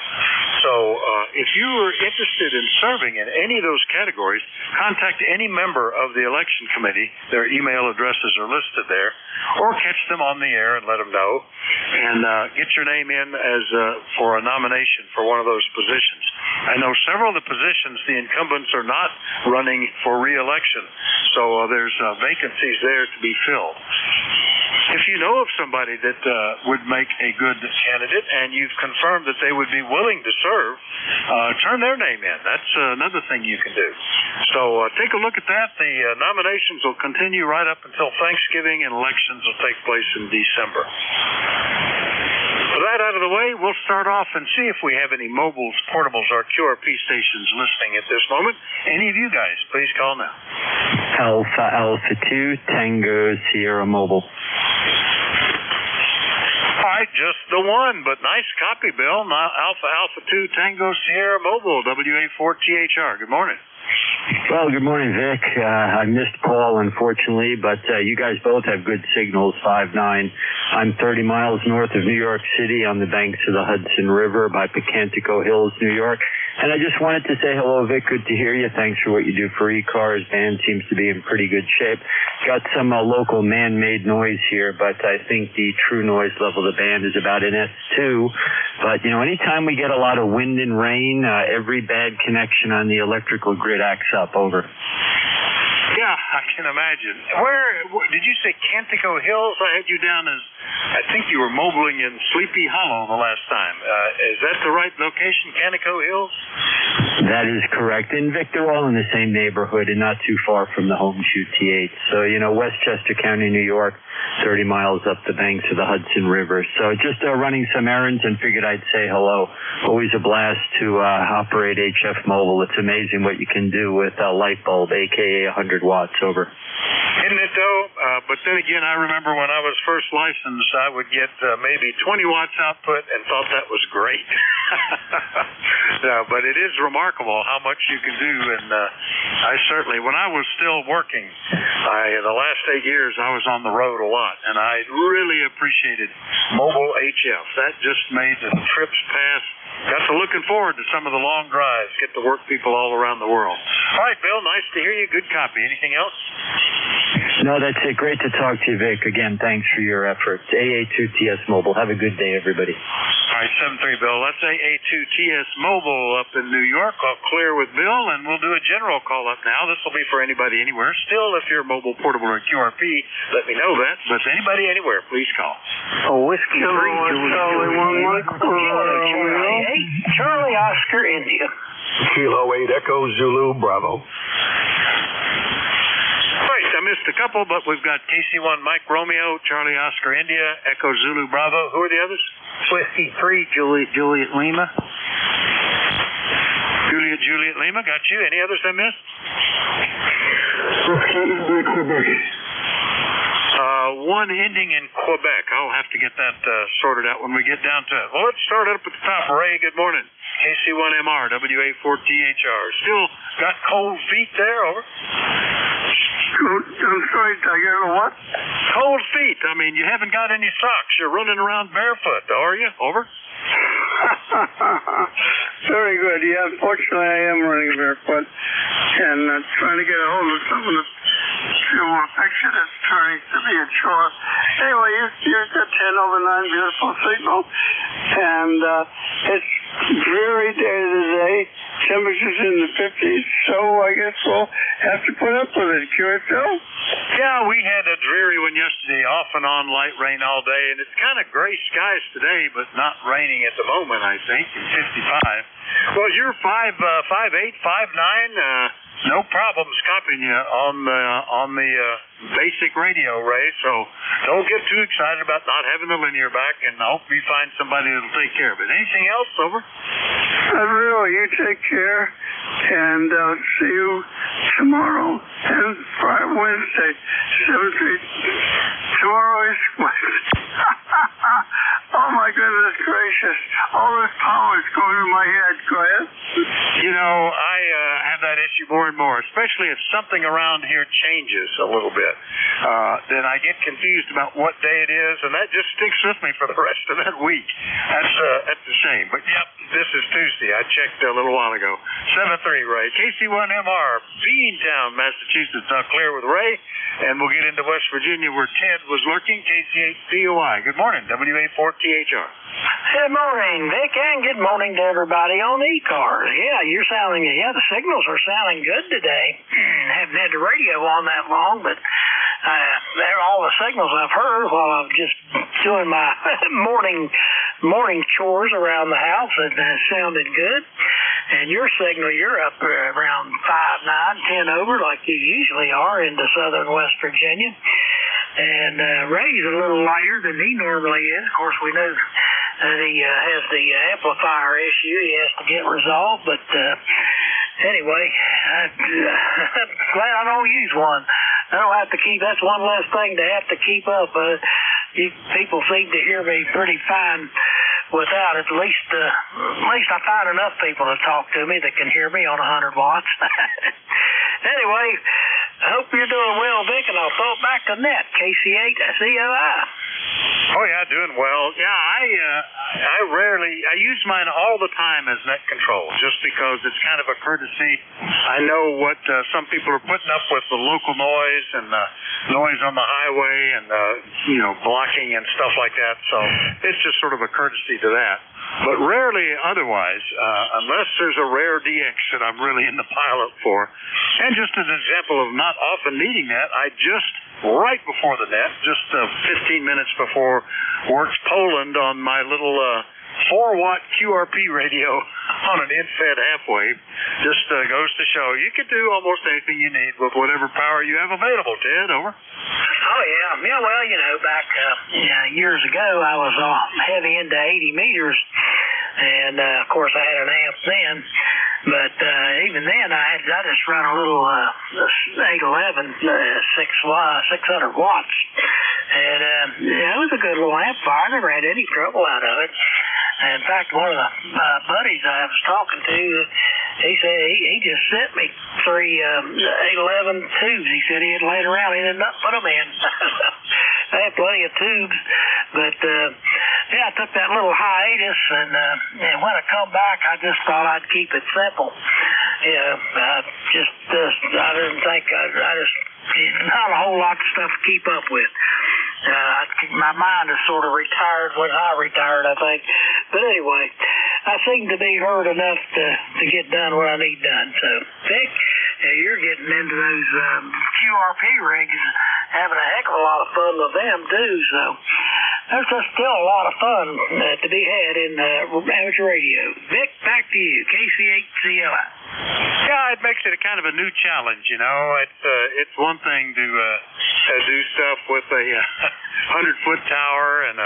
So if you are interested in serving in any of those categories, contact any member of the election committee. Their email addresses are listed there, or catch them on the air and let them know, and get your name in as for a nomination for one of those positions. I know several of the positions, the incumbents are not running for re-election, so there's vacancies there to be filled. If you know of somebody that would make a good candidate and you've confirmed that they would be willing to serve, turn their name in. That's another thing you can do. So take a look at that. The nominations will continue right up until Thanksgiving, and elections will take place in December. With that out of the way, we'll start off and see if we have any mobiles, portables, or QRP stations listening at this moment. Any of you guys, please call now. Alpha Alpha 2, Tango Sierra Mobile. All right, just the one, but nice copy, Bill. Alpha Alpha 2, Tango Sierra Mobile, WA4THR. Good morning. Well, good morning, Vic. I missed Paul, unfortunately, but you guys both have good signals, 5-9. I'm 30 miles north of New York City on the banks of the Hudson River by Picantico Hills, New York. And I just wanted to say hello, Vic. Good to hear you. Thanks for what you do for ECARS. Band seems to be in pretty good shape. Got some local man-made noise here, but I think the true noise level of the band is about an S2. But, you know, anytime we get a lot of wind and rain, every bad connection on the electrical grid acts up. Over. Yeah, I can imagine. Where did you say Cantico Hills? I had you down as, I think you were mobiling in Sleepy Hollow the last time. Is that the right location, Cantico Hills? That is correct. And Vic, they're all in the same neighborhood and not too far from the home shoot T8. So, you know, Westchester County, New York, 30 miles up the banks of the Hudson River. So just running some errands and figured I'd say hello. Always a blast to operate HF Mobile. It's amazing what you can do with a light bulb, a.k.a. 100 watts. Over. Isn't it, though? But then again, I remember when I was first licensed, I would get maybe 20 watts output and thought that was great. But it is remarkable how much you can do. And I certainly, when I was still working, the last 8 years, I was on the road a lot. And I really appreciated mobile HF. That just made the trips pass. Got to looking forward to some of the long drives. Get to work people all around the world. All right, Bill, nice to hear you. Good copy. Anything else? No, that's it. Great to talk to you, Vic. Again, thanks for your efforts. AA2TS Mobile. Have a good day, everybody. All right, 7-3, Bill. That's AA2TS Mobile up in New York. I'll clear with Bill, and we'll do a general call-up now. This will be for anybody anywhere. Still, if you're mobile, portable, or QRP, let me know that. But anybody anywhere, please call. Oh, Whiskey 3, Charlie Oscar India. Kilo 8 Echo Zulu Bravo. Right, I missed a couple, but we've got KC1 Mike Romeo, Charlie Oscar India, Echo Zulu Bravo. Who are the others? Whiskey 3 Juliet Lima. Juliet Lima, got you. Any others I missed? Quebec. One ending in Quebec. I'll have to get that sorted out when we get down to it. Well, let's start up at the top. Ray, good morning. KC1MR, WA4THR. Still got cold feet there, over? I'm sorry, I got a what? Cold feet. I mean, you haven't got any socks. You're running around barefoot, are you? Over? Very good. Yeah, unfortunately, I am running barefoot and trying to get a hold of some of the affection that's turning to be a chore. Anyway, you've got 10/9 beautiful signal, and it's dreary day today. Temperatures in the 50s, so I guess we'll have to put up with it. QSL? Yeah, we had a dreary one yesterday, off and on light rain all day, and it's kind of gray skies today, but not raining at the moment, I think, in 55. Well, you're 5'8", 5'9", no problems copying you on the basic radio, Ray, so don't get too excited about not having the linear back, and I hope you find somebody that'll take care of it. Anything else, over? Really, you take care, and I'll see you tomorrow and Friday, Wednesday, 7:30. Tomorrow is Wednesday. Oh my goodness gracious! All this power is going to my head. Go ahead. You know, I have that issue more and more, especially if something around here changes a little bit. Then I get confused about what day it is, and that just sticks with me for the rest of that week. That's a shame. But yep, this is Tuesday. I checked a little while ago. 7-3, Ray. KC1MR, Beantown, Massachusetts. Now clear with Ray, and we'll get into West Virginia where Ted was lurking. KC8DOI. Good morning, WA4THR. Good morning, Vic, and good morning to everybody on ECARS. Yeah, the signals are sounding good today. Haven't had the radio on that long, but they're all the signals I've heard while I'm just doing my morning chores around the house, and sounded good. And your signal, you're up around 5, 9, 10 over like you usually are into southern West Virginia. And Ray's a little lighter than he normally is. Of course, we know that he has the amplifier issue he has to get resolved. But anyway, I'm glad I don't use one. I don't have to keep. That's one less thing to have to keep up. People seem to hear me pretty fine without. At least I find enough people to talk to me that can hear me on 100 watts. Anyway, I hope you're doing well, Vic, and I'll throw it back to Net, KC8COI. Oh, yeah, doing well. Yeah, I use mine all the time as net control, just because it's kind of a courtesy. I know what some people are putting up with, the local noise and noise on the highway and, blocking and stuff like that. So it's just sort of a courtesy to that. But rarely otherwise, unless there's a rare DX that I'm really in the pilot for. And just as an example of not often needing that, I just, right before the net, just 15 minutes before Works Poland on my little 4-watt QRP radio on an in-fed half-wave, just goes to show you can do almost anything you need with whatever power you have available, Ted. Over. Oh, yeah. Yeah, well, back years ago, I was heavy into 80 meters, and, of course, I had an amp then. But even then, I just run a little 811, 600 watts. And it was a good little amplifier. I never had any trouble out of it. In fact, one of the buddies I was talking to, he said he just sent me 3 811 tubes. He said he had laid around. He didn't put them in. I had plenty of tubes. But, I took that little hiatus, and when I come back, I just thought I'd keep it simple. I didn't think, not a whole lot of stuff to keep up with. My mind is sort of retired when I retired, I think. But anyway, I seem to be heard enough to get done what I need done. So, Vic, you're getting into those QRP rigs, having a heck of a lot of fun with them, too. So, there's just still a lot of fun to be had in amateur radio. Vic, back to you, KC8CLI. Yeah, it makes it a kind of a new challenge, It's one thing to do stuff with a 100-foot tower and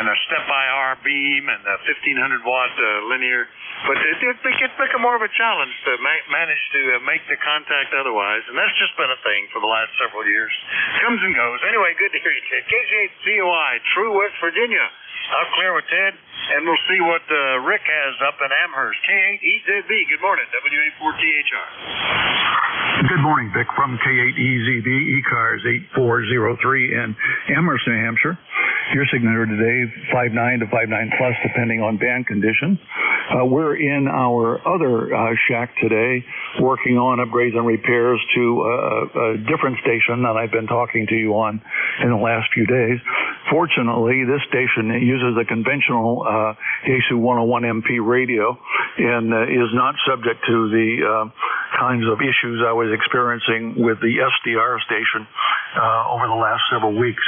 a step-by-R beam and a 1,500-watt linear, but it gets become more of a challenge to manage to make the contact otherwise, and that's just been a thing for the last several years. Comes and goes. Anyway, good to hear you, Ted. KC8COI, True West Virginia. I'll clear with Ted, and we'll see what Rick has up in Amherst. K8EZB, good morning, WA4THR. Good morning, Vic, from K8EZB, ECARS 8403 in Amherst, New Hampshire. Your signature today, 5.9 to 5.9 plus, depending on band conditions. We're in our other shack today, working on upgrades and repairs to a different station that I've been talking to you on in the last few days. Fortunately, this station uses a conventional Yaesu 101MP radio and is not subject to the kinds of issues I was experiencing with the SDR station over the last several weeks.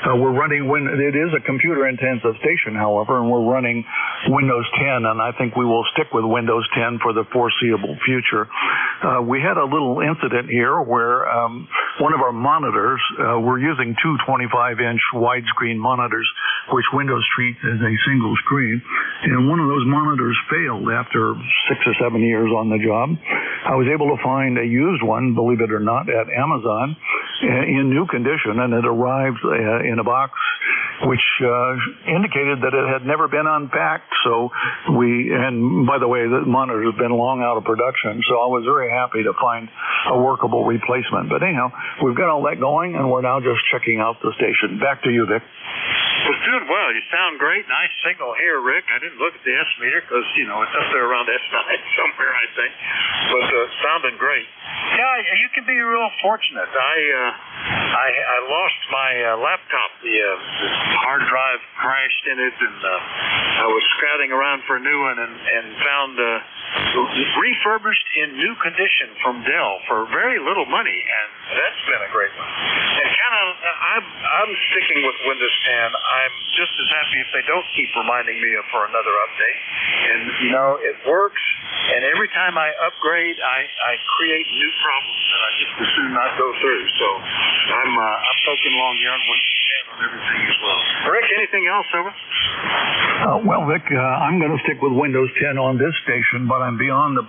We're running, it is a computer-intensive station, however, and we're running Windows 10, and I think we will stick with Windows 10 for the foreseeable future. We had a little incident here where one of our monitors, we're using two 25-inch widescreen monitors, which Windows treats as a single screen, and one of those monitors failed after 6 or 7 years on the job. I was able to find a used one, believe it or not, at Amazon in new condition, and it arrived in a box which indicated that it had never been unpacked. So and by the way, the monitor has been long out of production, so I was very happy to find a workable replacement. But anyhow, we've got all that going, and we're now just checking out the station. Back to you, Vic. Well, doing well. You sound great. Nice signal here, Rick. I didn't look at the S meter because, it's up there around S9 somewhere, I think. But sounding great. Yeah, you can be real fortunate. I lost my laptop. The hard drive crashed in it, and I was scouting around for a new one and found refurbished in new condition from Dell for very little money, and that's been a great one. And kind I'm sticking with Windows 10. I'm just as happy if they don't keep reminding me for another update. And, it works. And every time I upgrade, I create new problems that I just as soon not go through. So I'm poking along here on Windows 10 on everything as well. Rick, anything else, over? Well, Vic, I'm going to stick with Windows 10 on this station, but I'm beyond the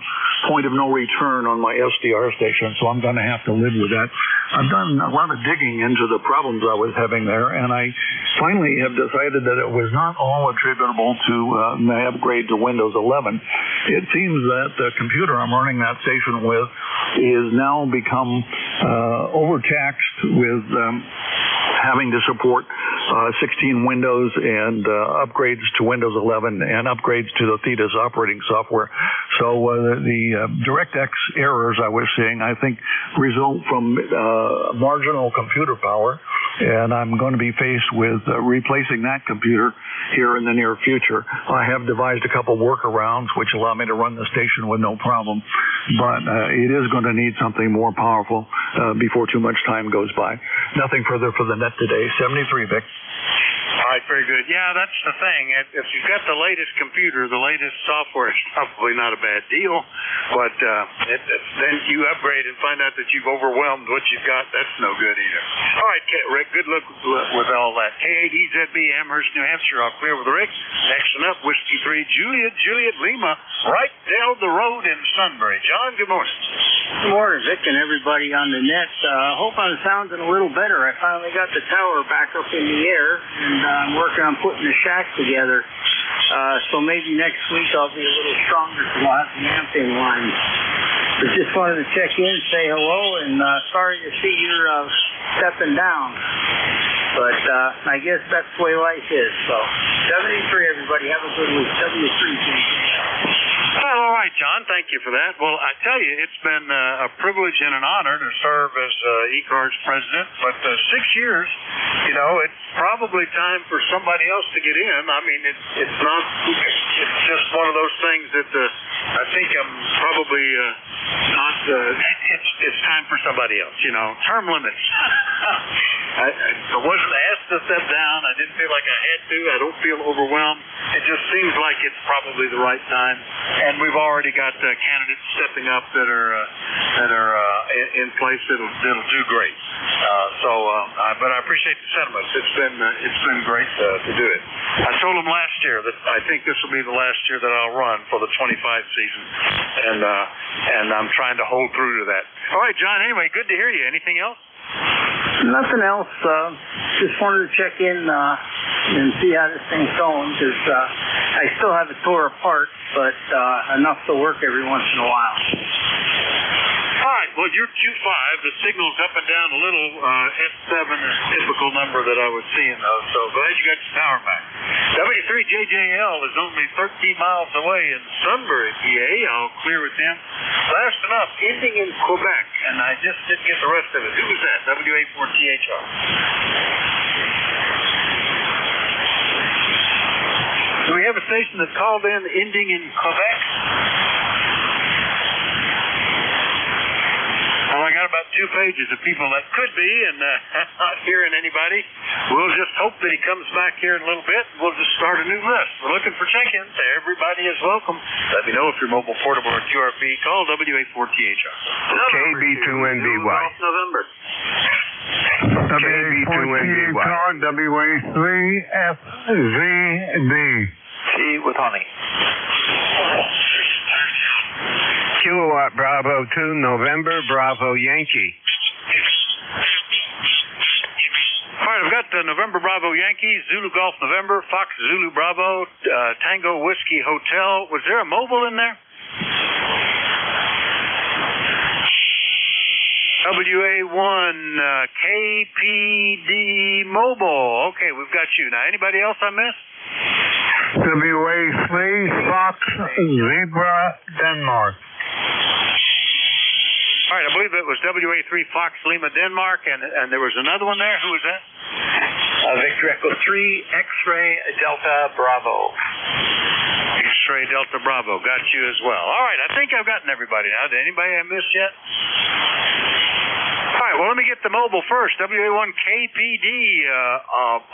point of no return on my SDR station, so I'm going to have to live with that. I've done a lot of digging into the problems I was having there, and I finally have decided that it was not all attributable to my upgrade to Windows 11. It seems that the computer I'm running that station with is now become overtaxed with having to support 16 Windows and upgrades to Windows 11 and upgrades to the Thetis operating software. So the DirectX errors I was seeing, I think, result from marginal computer power, and I'm going to be faced with replacing that computer here in the near future. I have devised a couple workarounds which allow me to run the station with no problem, but it is going to need something more powerful before too much time goes by. Nothing further for the net today. 73, Vic. All right, very good. Yeah, that's the thing. If you've got the latest computer, the latest software, it's probably not a bad deal. But then you upgrade and find out that you've overwhelmed what you've got. That's no good either. All right, Rick, good luck with all that. K8EZB, Amherst, New Hampshire. I'll clear with Rick. Next up, Whiskey 3, Juliet Lima, right down the road in Sunbury. John, good morning. Good morning, Vic, and everybody on the net. Hope I'm sounding a little better. I finally got the tower back up in the air, and I'm working on putting the shack together. So maybe next week I'll be a little stronger because I'll have the amping line. But just wanted to check in, say hello, and sorry to see you're stepping down. But I guess that's the way life is. So 73, everybody. Have a good week. W3. Well, all right, John. Thank you for that. Well, I tell you, it's been a privilege and an honor to serve as ECARS president. But 6 years, it's probably time for somebody else to get in. I mean, it's not. It's just one of those things that I think I'm probably not. It's time for somebody else. Term limits. I wasn't asked to step down. I didn't feel like I had to. I don't feel overwhelmed. It just seems like it's probably the right time. And we've already got candidates stepping up that are in place that'll do great. But I appreciate the sentiments. It's been great to do it. I told them last year that I think this will be the last year that I'll run for the 25 season, and I'm trying to hold through to that. All right, John. Anyway, good to hear you. Anything else? Nothing else. Just wanted to check in and see how this thing's going because I still have it tore apart, but enough to work every once in a while. All right. Well, you're Q5. The signal's up and down a little. F7 is a typical number that I was seeing, though. So glad you got your power back. W3JJL is only 13 miles away in Sunbury, PA. I'll clear with them. Last enough, ending in Quebec, and I just didn't get the rest of it. Who was that? WA4THR. Do we have a station that's called in ending in Quebec? Well, I got about 2 pages of people that could be, and not hearing anybody. We'll just hope that he comes back here in a little bit. We'll just start a new list. We're looking for check-ins. Everybody is welcome. Let me know if you're mobile, portable, or QRP. Call WA4THR. KB2NBY. November. KB2NBY. WA3FZB. Tea with honey. Kilowatt Bravo 2, November, Bravo Yankee. All right, I've got November Bravo Yankee, Zulu Golf November, Fox Zulu Bravo, Tango Whiskey Hotel. Was there a mobile in there? WA1 KPD Mobile. Okay, we've got you. Now, anybody else I missed? WA3 Fox Zebra Denmark. All right, I believe it was WA3 Fox Lima Denmark, and there was another one there. Who was that? Victor Echo 3 X-Ray Delta Bravo. X-Ray Delta Bravo. Got you as well. All right, I think I've gotten everybody now. Did anybody I missed yet? All right, well, let let me get the mobile first. WA1KPD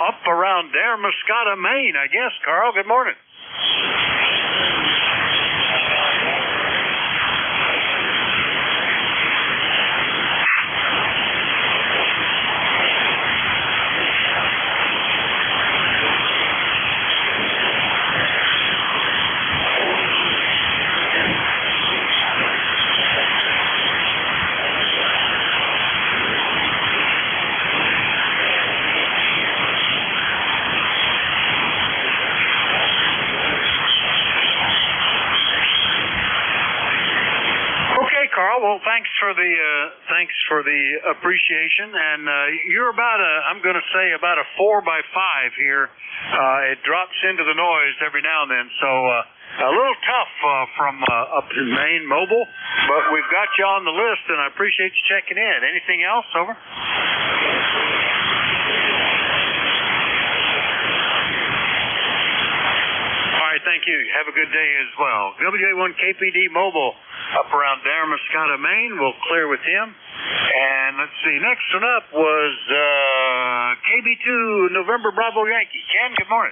up around Damariscotta, Maine, I guess. Carl, good morning. Well, thanks for the appreciation, and you're about I'm going to say about a 4x5 here. It drops into the noise every now and then, so a little tough from up in Maine mobile, but we've got you on the list, and I appreciate you checking in. Anything else? Over. All right, thank you. Have a good day as well. WA1KPD mobile up around Damariscotta, Maine. We'll clear with him. And let's see, next one up was KB2 November Bravo Yankee. Ken, good morning.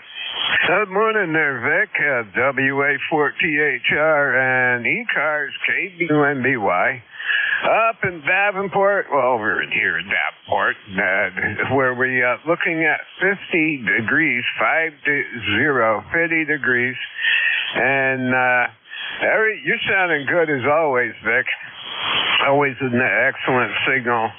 Good morning there, Vic. WA4THR and ECARS KB2NBY. Up in Davenport, well, over here in Davenport, where we looking at 50 degrees, 50 degrees, and you're sounding good as always, Vic. Always an excellent signal.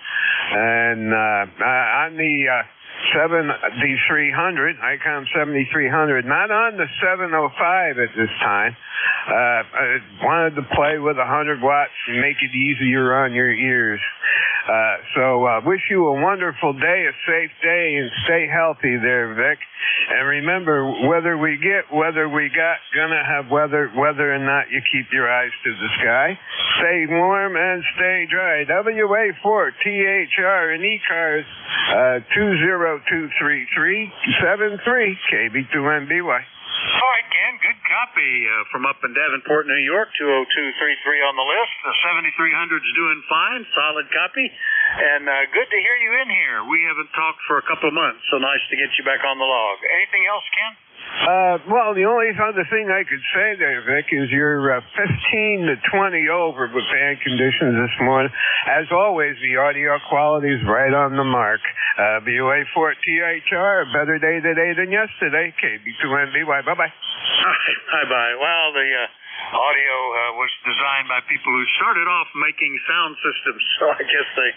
And on the 7300, ICOM 7300, not on the 705 at this time. I wanted to play with 100 watts and make it easier on your ears. So wish you a wonderful day, a safe day, and stay healthy there, Vic. And remember, whether we gonna have weather or not, you keep your eyes to the sky. Stay warm and stay dry. WA4THR and ECARS 2023373 KB2NBY. All right, Ken, good copy from up in Davenport, New York, 20233 on the list. The 7300's doing fine, solid copy, and good to hear you in here. We haven't talked for a couple of months, so nice to get you back on the log. Anything else, Ken? Well, the only other thing I could say there, Vic, is you're 15 to 20 over with bad conditions this morning. As always, the audio quality is right on the mark. WA4THR, a better day today than yesterday. KB2NBY. Bye-bye. All right, bye-bye. Well, the audio was designed by people who started off making sound systems, so I guess they,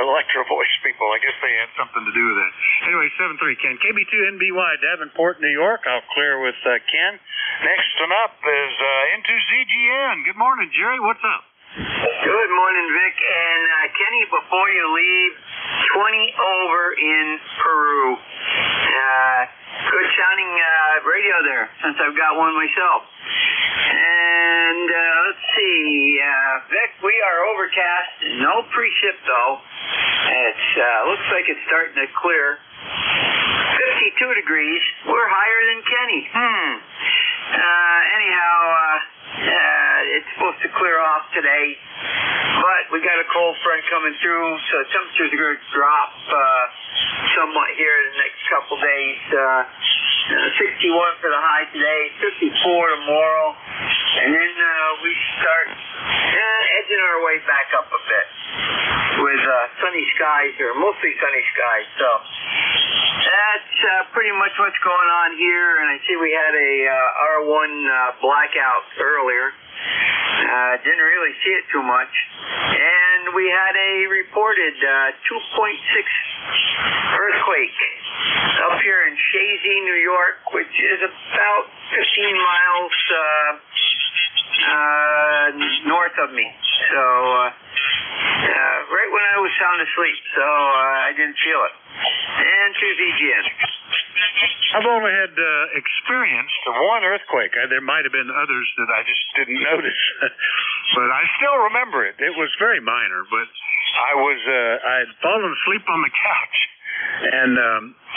Electro Voice people, I guess they had something to do with it. Anyway, 7-3, Ken. KB2NBY, Davenport, New York. I'll clear with Ken. Next one up is N2ZGN. Good morning, Jerry. What's up? Good morning, Vic. And Kenny, before you leave, 20 over in Peru. Good sounding radio there, since I've got one myself. And let's see, Vic, we are overcast. No pre-ship though. It looks like it's starting to clear. 52 degrees. We're higher than Kenny. Anyhow, it's supposed to clear off today, but we got a cold front coming through, so temperatures are going to drop somewhat here in the next couple days. 61 for the high today, 54 tomorrow, and then we start edging our way back up a bit with sunny skies, or mostly sunny skies. So that's pretty much what's going on here. And I see we had a R1 blackout earlier. Didn't really see it too much. And we had a reported 2.6 earthquake up here in Chazy, New York, which is about 15 miles north of me. So right when I was sound asleep, so I didn't feel it. And to ZGN. I've only had experienced one earthquake. There might have been others that I just didn't notice, but I still remember it. It was very minor, but I had fallen asleep on the couch, and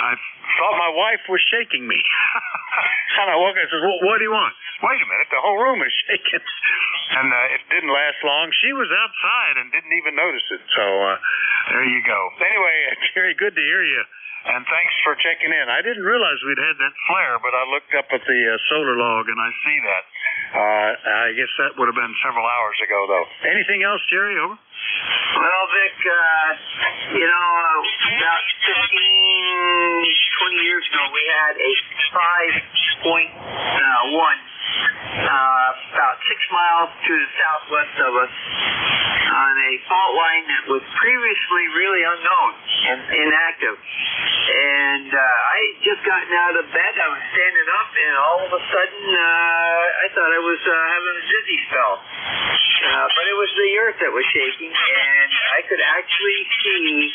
I thought my wife was shaking me. And I woke up and said, what do you want? Wait a minute, the whole room is shaking. And it didn't last long. She was outside and didn't even notice it. So there you go. Anyway, Jerry, good to hear you. And thanks for checking in. I didn't realize we'd had that flare, but I looked up at the solar log and I see that. I guess that would have been several hours ago, though. Anything else, Jerry? Over. Well, Vic, about 15, 20 years ago, we had a 5.1 about 6 miles to the southwest of us on a fault line that was previously really unknown and inactive. And I had just gotten out of bed. I was standing up, and all of a sudden, I thought I was having a dizzy spell. But it was the earth that was shaking, and I could actually see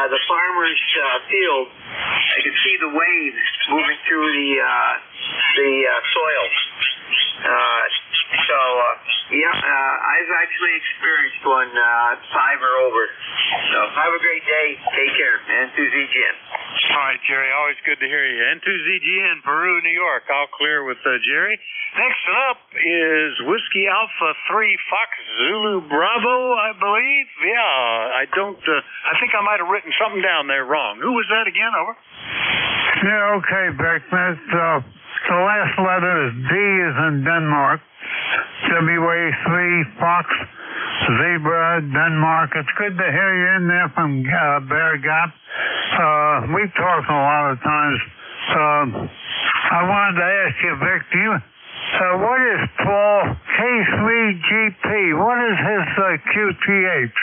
the farmer's field. I could see the waves moving through the soil. I've actually experienced one 5 or over. So have a great day. Take care. N2ZGN. All right, Jerry. Always good to hear you. N2ZGN, Peru, New York. All clear with Jerry. Next up is Whiskey Alpha 3 Fox Zulu Bravo, I believe. Yeah, I think I might have written something down there wrong. Who was that again? Over. Yeah, okay, Beck. The last letter is D as in Denmark. WA3 Fox Zebra Denmark. It's good to hear you in there from Bear Gap. We've talked a lot of times. I wanted to ask you, Vic, what is Paul K3GP? What is his QTH?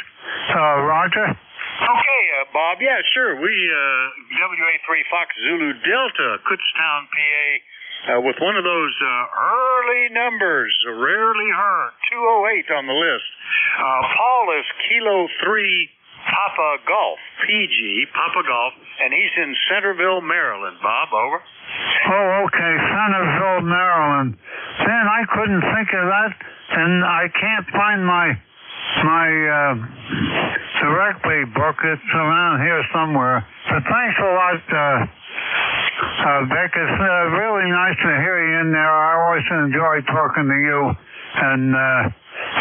Roger? Okay, Bob. Yeah, sure. We, WA3 Fox Zulu Delta, Kutztown, PA, with one of those early numbers, rarely heard, 208 on the list. Paul is Kilo 3 Papa Golf, PG, Papa Golf, and he's in Centerville, Maryland. Bob, over. Oh, okay, Centerville, Maryland. Then I couldn't think of that, and I can't find my directly book. It's around here somewhere. But thanks a lot, Vic. It's really nice to hear you in there. I always enjoy talking to you, and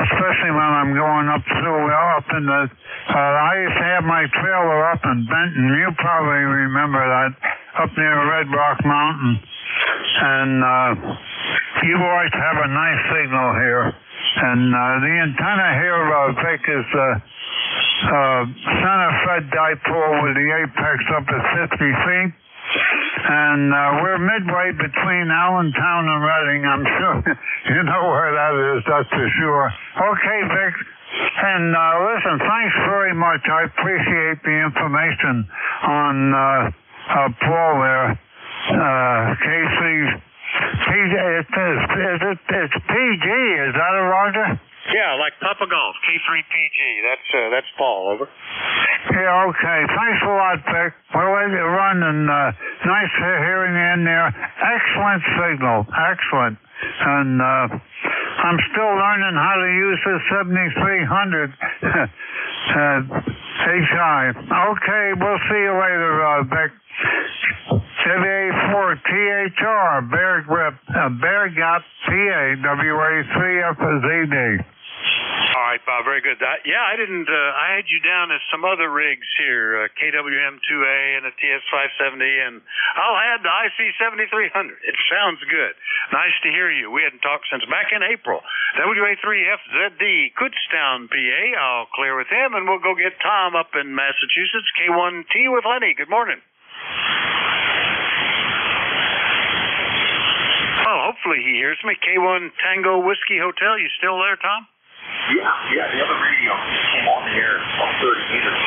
especially when I'm going up in the. I used to have my trailer up in Benton. You probably remember that, up near Red Rock Mountain, and you always have a nice signal here. And the antenna here, Vic, is center fed dipole with the apex up at 50 feet. And we're midway between Allentown and Reading. I'm sure you know where that is, that's for sure. Okay, Vic. And listen, thanks very much. I appreciate the information on Paul there. KC. It's PG, is that a Roger? Yeah, like Papa Golf, K3PG. That's Paul, over. Yeah, okay. Thanks a lot, Vic. We'll let you run, and nice hearing you in there. Excellent signal, excellent. And I'm still learning how to use this 7300 HI. Okay, we'll see you later, Vic. WA4THR, Bear Gap, PA, WA3FZD. All right, Bob, very good. I didn't, I had you down as some other rigs here, KWM2A and a TS570, and I'll add the IC7300. It sounds good. Nice to hear you. We hadn't talked since back in April. WA3FZD, Kutztown, PA. I'll clear with him, and we'll go get Tom up in Massachusetts. K1T with Lenny. Good morning. Oh, hopefully he hears me. K1 Tango Whiskey Hotel. You still there, Tom? Yeah, the other radio came on the air on 30 meters.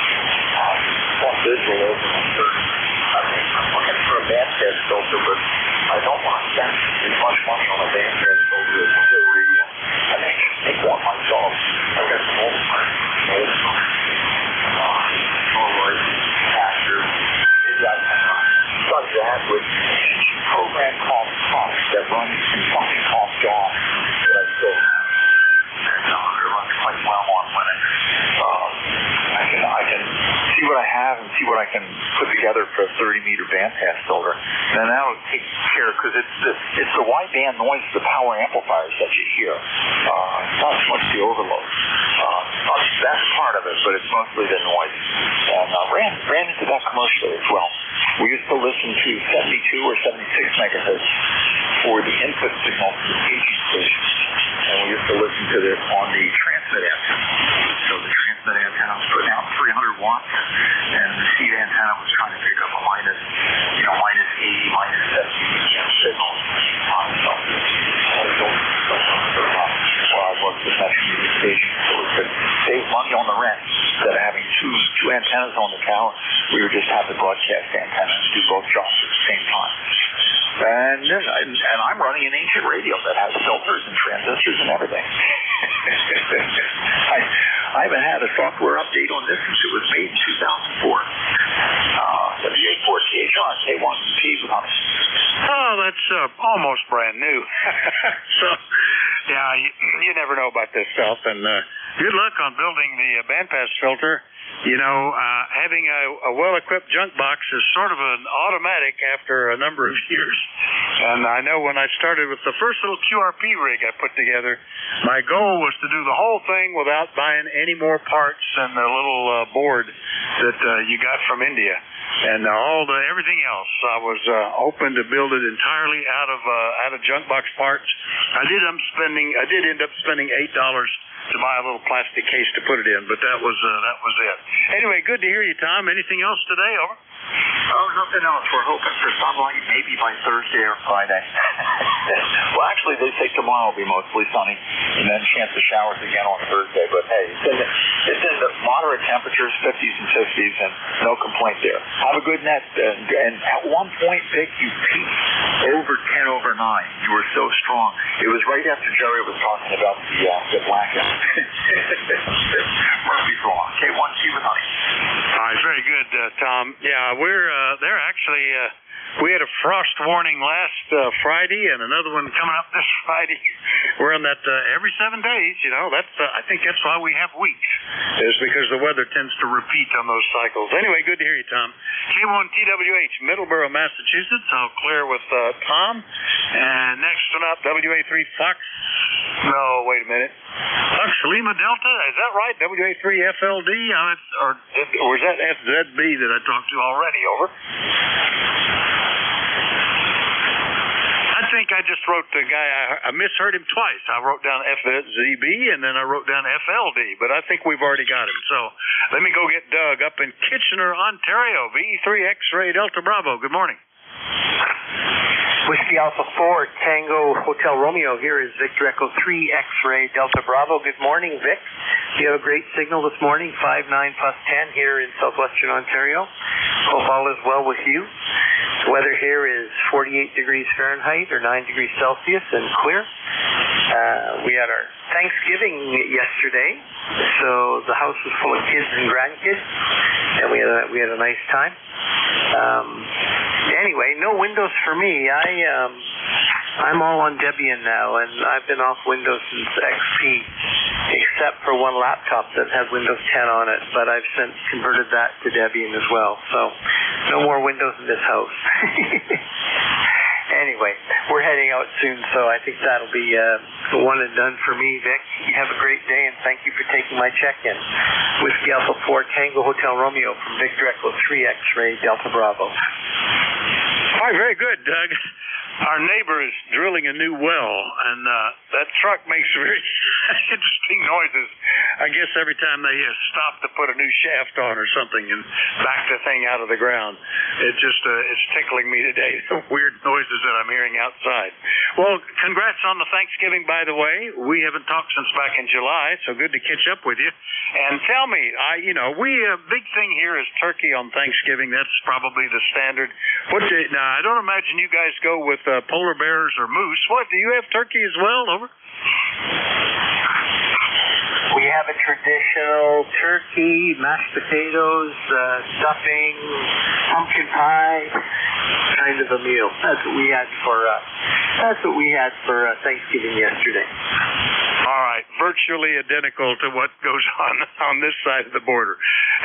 On digital over on 30. I'm looking for a bandpass filter, but I don't want to spend as much money on a bandpass filter as a whole radio. I may just take one myself. I've got some old Pastor. Such that with a program called Pump that runs in something called Dawn that I still have. It runs quite well on Linux. I can see what I have out and see what I can put together for a 30-meter bandpass filter. And that'll take care, because it's the wideband noise, the power amplifiers that you hear. Not so much the overload. That's part of it, but it's mostly the noise. And ran into that commercially as well. We used to listen to 72 or 76 megahertz for the input signal to the paging station. And we used to listen to this on the transmit antenna. So the transmit antenna was putting out 300 watts, and the seed antenna was trying to pick up a minus 80, minus 70 signal. While I worked with Metro Media Station, so we could save money on the rent. Instead of having two antennas on the tower, we would just have the broadcast antenna and do both jobs at the same time. And I'm running an ancient radio that has filters and transistors and everything. I haven't had a software update on this since it was made in 2004. WA4CHR, K1P with honey. Oh, that's almost brand new. So, yeah, you never know about this stuff. And good luck on building the bandpass filter. You know, having a well-equipped junk box is sort of an automatic after a number of years. And I know when I started with the first little QRP rig I put together, my goal was to do the whole thing without buying any more parts than the little board that you got from India. And everything else, I was open to build it entirely out of junk box parts. I did end up spending $8 to buy a little plastic case to put it in, but that was it. Anyway, good to hear you, Tom. Anything else today? Over. Oh, nothing else. We're hoping for sunlight maybe by Thursday or Friday. Well, actually, they say tomorrow will be mostly sunny, and then chance of showers again on Thursday. But hey, it's in the moderate temperatures, 50s and 60s, and no complaint there. Have a good net. And at one point, Vic, you peaked over 10 over 9. You were so strong. It was right after Jerry was talking about the blackout. Murphy's Law. K1C with honey. All right, very good, Tom. Yeah, they're actually, we had a frost warning last Friday and another one coming up this Friday. We're on that every 7 days, you know. I think that's why we have weeks, is because the weather tends to repeat on those cycles. Anyway, good to hear you, Tom. K1TWH, Middleborough, Massachusetts. I'll clear with Tom. And next one up, WA3 Fox. No, wait a minute. Fox Lima Delta, is that right? WA3FLD? Or is that FZB that I talked to already? Over. I think I just wrote the guy, I misheard him twice. I wrote down FZB and then I wrote down FLD, but I think we've already got him. So let me go get Doug up in Kitchener, Ontario, VE3 X-Ray Delta Bravo. Good morning. Whiskey Alpha 4, Tango Hotel Romeo. Here is Victor Echo 3 X-Ray Delta Bravo. Good morning, Vic. You have a great signal this morning, 5, 9, plus 10 here in southwestern Ontario. Hope all is well with you. The weather here is 48 degrees Fahrenheit or 9 degrees Celsius and clear. We had our Thanksgiving yesterday, so the house was full of kids and grandkids, and we had a nice time. Anyway, no Windows for me. I'm all on Debian now, and I've been off Windows since XP, except for one laptop that has Windows 10 on it, but I've since converted that to Debian as well. So no more Windows in this house. Anyway, we're heading out soon, so I think that'll be one and done for me, Vic. You have a great day, and thank you for taking my check-in. Whiskey Alpha 4 Tango Hotel Romeo from Victor Echo 3 X-Ray Delta Bravo. All right, very good, Doug. Our neighbor is drilling a new well, and that truck makes very interesting noises. I guess every time they stop to put a new shaft on or something and back the thing out of the ground. It's tickling me today, the weird noises that I'm hearing outside. Well, congrats on the Thanksgiving, by the way. We haven't talked since back in July, so good to catch up with you. And tell me, big thing here is turkey on Thanksgiving. That's probably the standard. Now, I don't imagine you guys go with polar bears or moose. What, do you have turkey as well? Over. We have a traditional turkey, mashed potatoes, stuffing, pumpkin pie, kind of a meal. That's what we had for Thanksgiving yesterday. All right, virtually identical to what goes on this side of the border.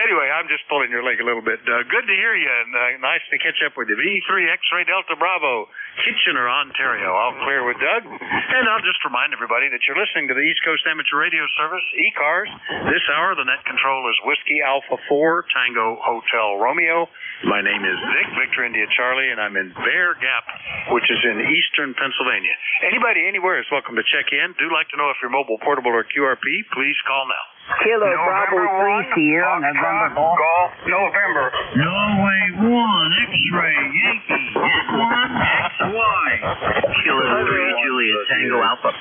Anyway, I'm just pulling your leg a little bit. Good to hear you, and nice to catch up with you. V3 X-Ray Delta Bravo, Kitchener, Ontario. I'll clear with Doug. And I'll just remind everybody that you're listening to the East Coast Amateur Radio Service, ECARS. This hour, the net control is Whiskey Alpha 4, Tango Hotel Romeo. My name is Vic, Victor India Charlie, and I'm in Bear Gap, which is in eastern Pennsylvania. Anybody anywhere is welcome to check in. Do like to know if you're mobile, portable, or QRP. Please call now. Kilo Bravo 3 Sierra, November Golf. November. Norway 1, X-Ray, Yankee, N1, XY. Kilo 3 Juliet Tango Alpha.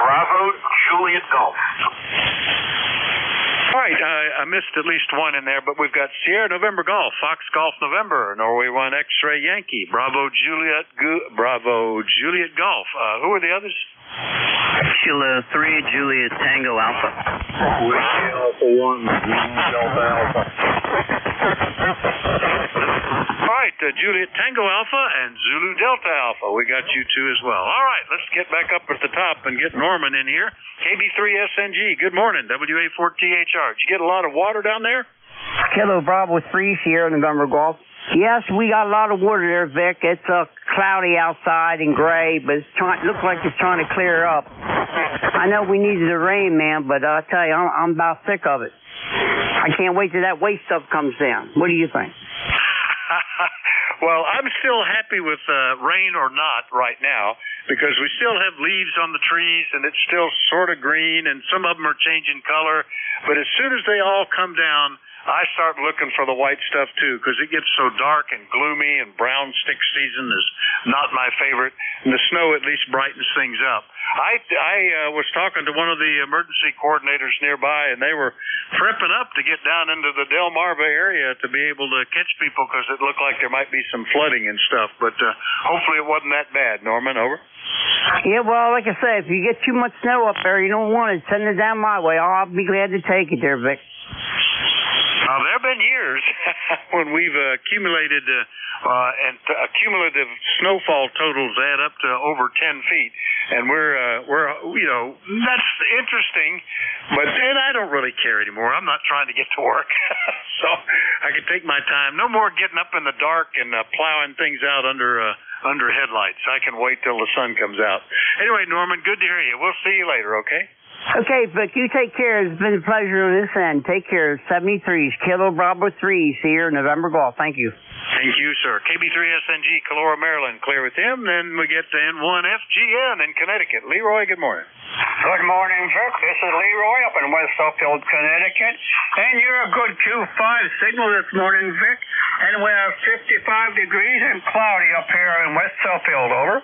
Bravo Juliet Golf. All right, I missed at least one in there, but we've got Sierra November Golf, Fox Golf November, Norway 1 X-Ray Yankee, Bravo Juliet Golf. Who are the others? Kilo 3 Juliet Tango Alpha. Whiskey Alpha 1, Delta Alpha. All right, Juliet Tango Alpha and Zulu Delta Alpha. We got you two as well. All right, let's get back up at the top and get Norman in here. KB3SNG, good morning. WA4THR. Did you get a lot of water down there? Kilo Bravo 3 Sierra, November Golf. Yes, we got a lot of water there, Vic. It's cloudy outside and gray, but looks like it's trying to clear up. I know we needed the rain, man, but I'll tell you, I'm about sick of it. I can't wait till that waste stuff comes down. What do you think? Well, I'm still happy with rain or not right now because we still have leaves on the trees and it's still sort of green and some of them are changing color. But as soon as they all come down, I start looking for the white stuff too because it gets so dark and gloomy, and brown stick season is not my favorite, and the snow at least brightens things up. I was talking to one of the emergency coordinators nearby, and they were prepping up to get down into the Delmarva area to be able to catch people because it looked like there might be some flooding and stuff, but hopefully it wasn't that bad. Norman, over. Yeah, well, like I say, if you get too much snow up there, you don't want it, send it down my way. I'll be glad to take it there, Vic. There have been years when we've accumulated and cumulative snowfall totals add up to over 10 feet, and we're that's interesting, but then I don't really care anymore. I'm not trying to get to work, so I can take my time. No more getting up in the dark and plowing things out under headlights. I can wait till the sun comes out. Anyway, Norman, good to hear you. We'll see you later, okay? Okay, Vic, you take care. It's been a pleasure on this end. Take care. 73s, Kilo Bravo 3, Sierra, November Golf. Thank you. Thank you, sir. KB3SNG, Calora, Maryland. Clear with him. Then we get to N1FGN in Connecticut. Leroy, good morning. Good morning, Vic. This is Leroy up in West Suffield, Connecticut. And you're a good Q5 signal this morning, Vic. And we have 55 degrees and cloudy up here in West Suffield, over.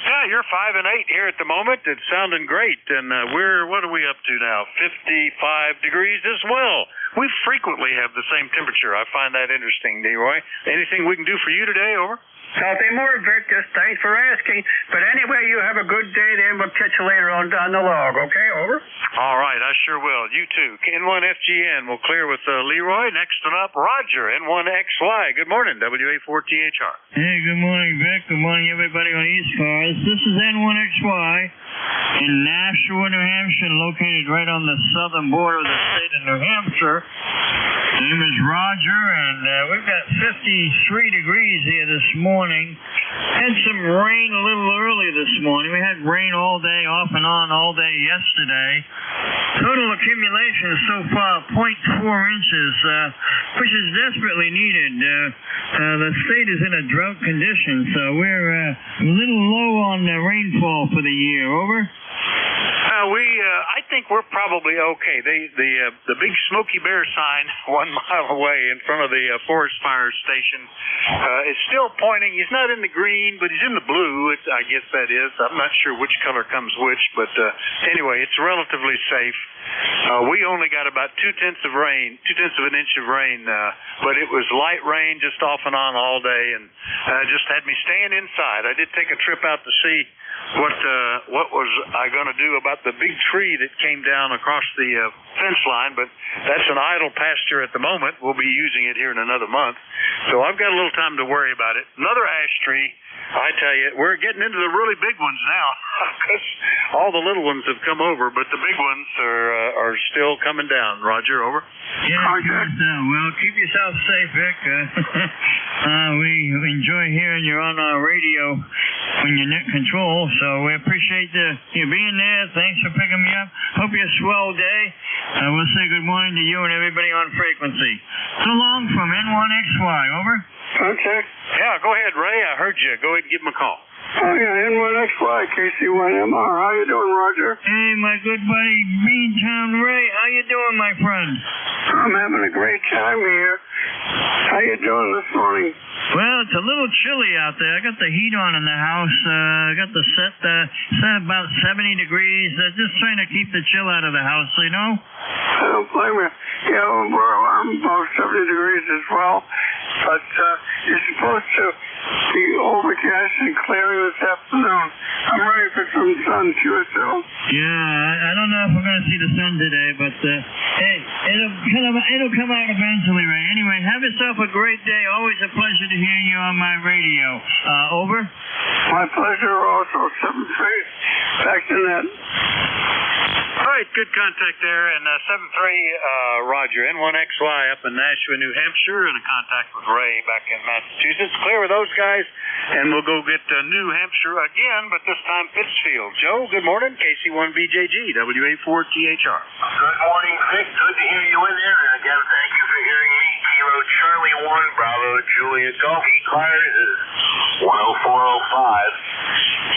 Yeah, you're 5 and 8 here at the moment. It's sounding great. And what are we up to now? 55 degrees as well. We frequently have the same temperature. I find that interesting, Leroy. Anything we can do for you today, over? Nothing more, Vic. Just thanks for asking. But anyway, you have a good day, then we'll catch you later on down the log, okay? Over. All right, I sure will. You too. N1FGN. We'll clear with Leroy. Next one up, Roger, N1XY. Good morning, WA4THR. Hey, good morning, Vic. Good morning, everybody on ECARS. This is N1XY in Nashua, New Hampshire, located right on the southern border of the state of New Hampshire. My name is Roger, and we've got 53 degrees here this morning. Had some rain a little early this morning. We had rain all day, off and on all day yesterday. Total accumulation so far, 0.4 inches, which is desperately needed. The state is in a drought condition, so we're a little low on rainfall for the year. Over. I think we're probably okay. The big Smoky Bear sign 1 mile away in front of the forest fire station is still pointing. He's not in the green, but he's in the blue. I guess that is. I'm not sure which color comes which, but anyway, it's relatively safe. We only got about 2/10 of an inch of rain, but it was light rain just off and on all day, and just had me staying inside. I did take a trip out to see what was I going to do about the big tree that came down across the fence line, but that's an idle pasture at the moment. We'll be using it here in another month, so I've got a little time to worry about it. Another ash tree I tell you, we're getting into the really big ones now because all the little ones have come over, but the big ones are still coming down. Roger, over. Yeah, good. Well, keep yourself safe, Vic. We enjoy hearing you on our radio when you're net control, so we appreciate you being there. Thanks for picking me up. Hope you have a swell day. We'll say good morning to you and everybody on frequency. So long from N1XY, over. Okay. Yeah, go ahead, Ray. I heard you. Go ahead and give him a call. Oh, yeah, N1XY, KC1MR. How you doing, Roger? Hey, my good buddy, Beantown Ray. How you doing, my friend? I'm having a great time here. How you doing this morning? Well, it's a little chilly out there. I got the heat on in the house. I got the set about 70 degrees. Just trying to keep the chill out of the house, you know? I don't blame you. Yeah, I'm about 70 degrees as well. But you're supposed to be overcast and clear this afternoon. I'm ready for some sun, QSL. Yeah, I don't know if we're going to see the sun today, but hey, it'll come out eventually, Ray. Anyway, have yourself a great day. Always a pleasure to hear you on my radio. Over? My pleasure also. 7-3. Back to net. All right, good contact there. And 7-3, Roger, N1XY up in Nashua, New Hampshire, and a contact with Ray back in Massachusetts. Clear with those guys, and we'll go get New Hampshire again, but this time Pittsfield. Joe, good morning. KC1BJG, WA4THR. Good morning, Vic. Good to hear you in there. And again, thank you for hearing me. Kilo Charlie 1, Bravo Julia Golf. ECARS is 10405.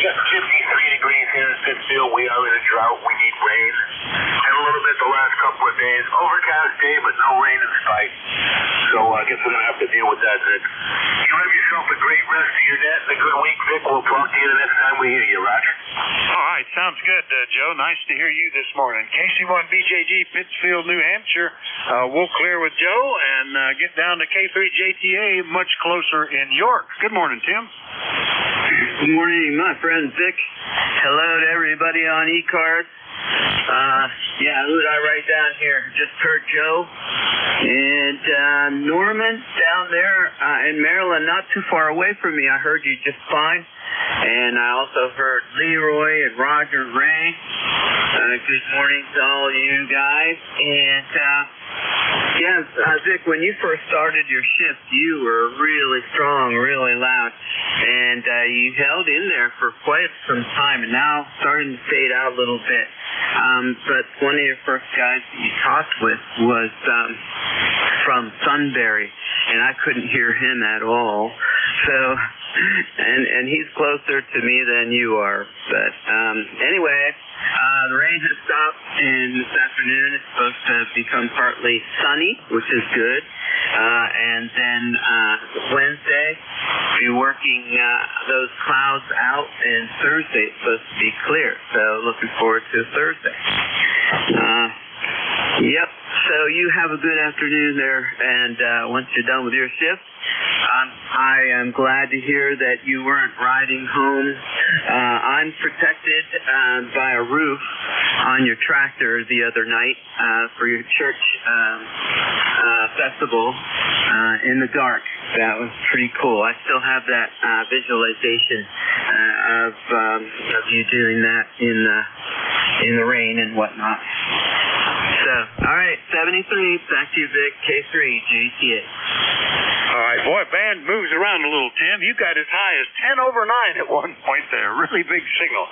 Just 53 degrees here in Pittsfield. We are in a drought. We need rain. And a little bit the last couple of days. Overcast day, but no rain in sight. So I guess we're going to have to deal with that, Vic. You have yourself a great rest of your net and a good week, Vic. We'll talk to you the next time we hear you, Roger. All right, sounds good, Joe. Nice to hear you this morning. KC1BJG, Pittsfield, New Hampshire. We'll clear with Joe and get down to K3JTA, much closer in York. Good morning, Tim. Good morning, my friend Vic. Hello to everybody on ECARS. Who did I write down here? Just heard Joe. And Norman down there in Maryland, not too far away from me. I heard you just fine. And I also heard Leroy and Roger and Ray. Good morning to all you guys. And Vic, when you first started your shift, you were really strong, really loud. And you held in there for quite some time, and now starting to fade out a little bit. But one of your first guys that you talked with was from Sunbury, and I couldn't hear him at all. So, and he's closer to me than you are. But anyway, the rain has stopped, and this afternoon it's supposed to become partly sunny, which is good. And then Wednesday, be working those clouds out, and Thursday it's supposed to be clear. So looking forward to Thursday. Yep. So you have a good afternoon there, and once you're done with your shift, I am glad to hear that you weren't riding home. I'm protected by a roof on your tractor the other night for your church festival in the dark. That was pretty cool. I still have that visualization of you doing that in the rain and whatnot. So, all right, 73, back to you, Vic, K3, GTA. All right, boy, band moves around a little, Tim. You got as high as 10 over 9 at one point there. Really big signal.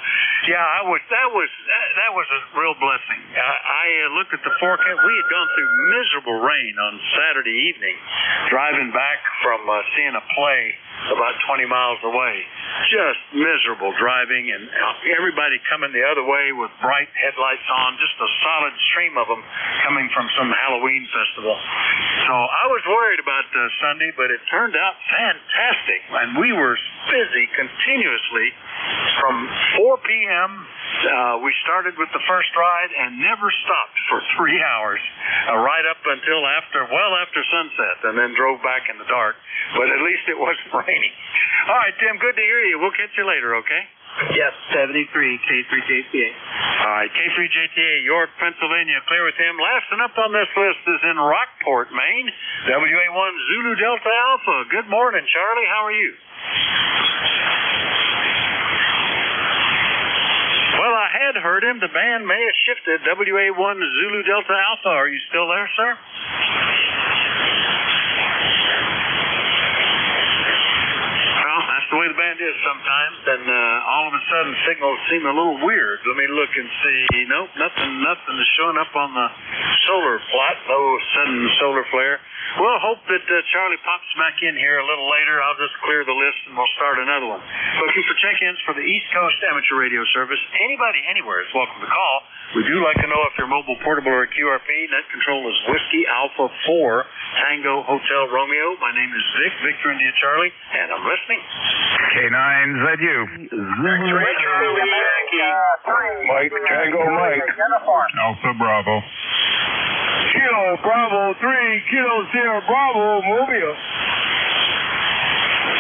Yeah, that was a real blessing. I looked at the forecast. We had gone through miserable rain on Saturday evening, driving back from seeing a play about 20 miles away. Just miserable driving, and everybody coming the other way with bright headlights on, just a solid stream of them coming from some Halloween festival. So I was worried about Sunday, but it turned out fantastic. And we were busy continuously from 4 p.m. We started with the first ride and never stopped for 3 hours, right up until after sunset, and then drove back in the dark. But at least it wasn't raining. All right, Tim, good to hear you. We'll catch you later, okay? Yep, 73, K3JTA. All right, K3JTA, York, Pennsylvania. Clear with him. Last one up on this list is in Rockport, Maine. WA1 Zulu Delta Alpha. Good morning, Charlie. How are you? Well, I had heard him. The band may have shifted. WA1 Zulu Delta Alpha. Are you still there, sir? Well, that's the way the band is sometimes. And all of a sudden, signals seem a little weird. Let me look and see. Nope, nothing is showing up on the solar plot. No sudden solar flare. We'll hope that Charlie pops back in here a little later. I'll just clear the list and we'll start another one. Looking for check-ins for the East Coast Amateur Radio Service. Anybody anywhere is welcome to call. We do like to know if you're mobile, portable, or a QRP. Net control is Whiskey Alpha 4 Tango Hotel Romeo. My name is Vic, Victor India Charlie, and I'm listening. K9ZU. Mike, Tango Mike. Alpha Bravo. Kilo Bravo 3, Kilo Sierra Bravo, Mobile.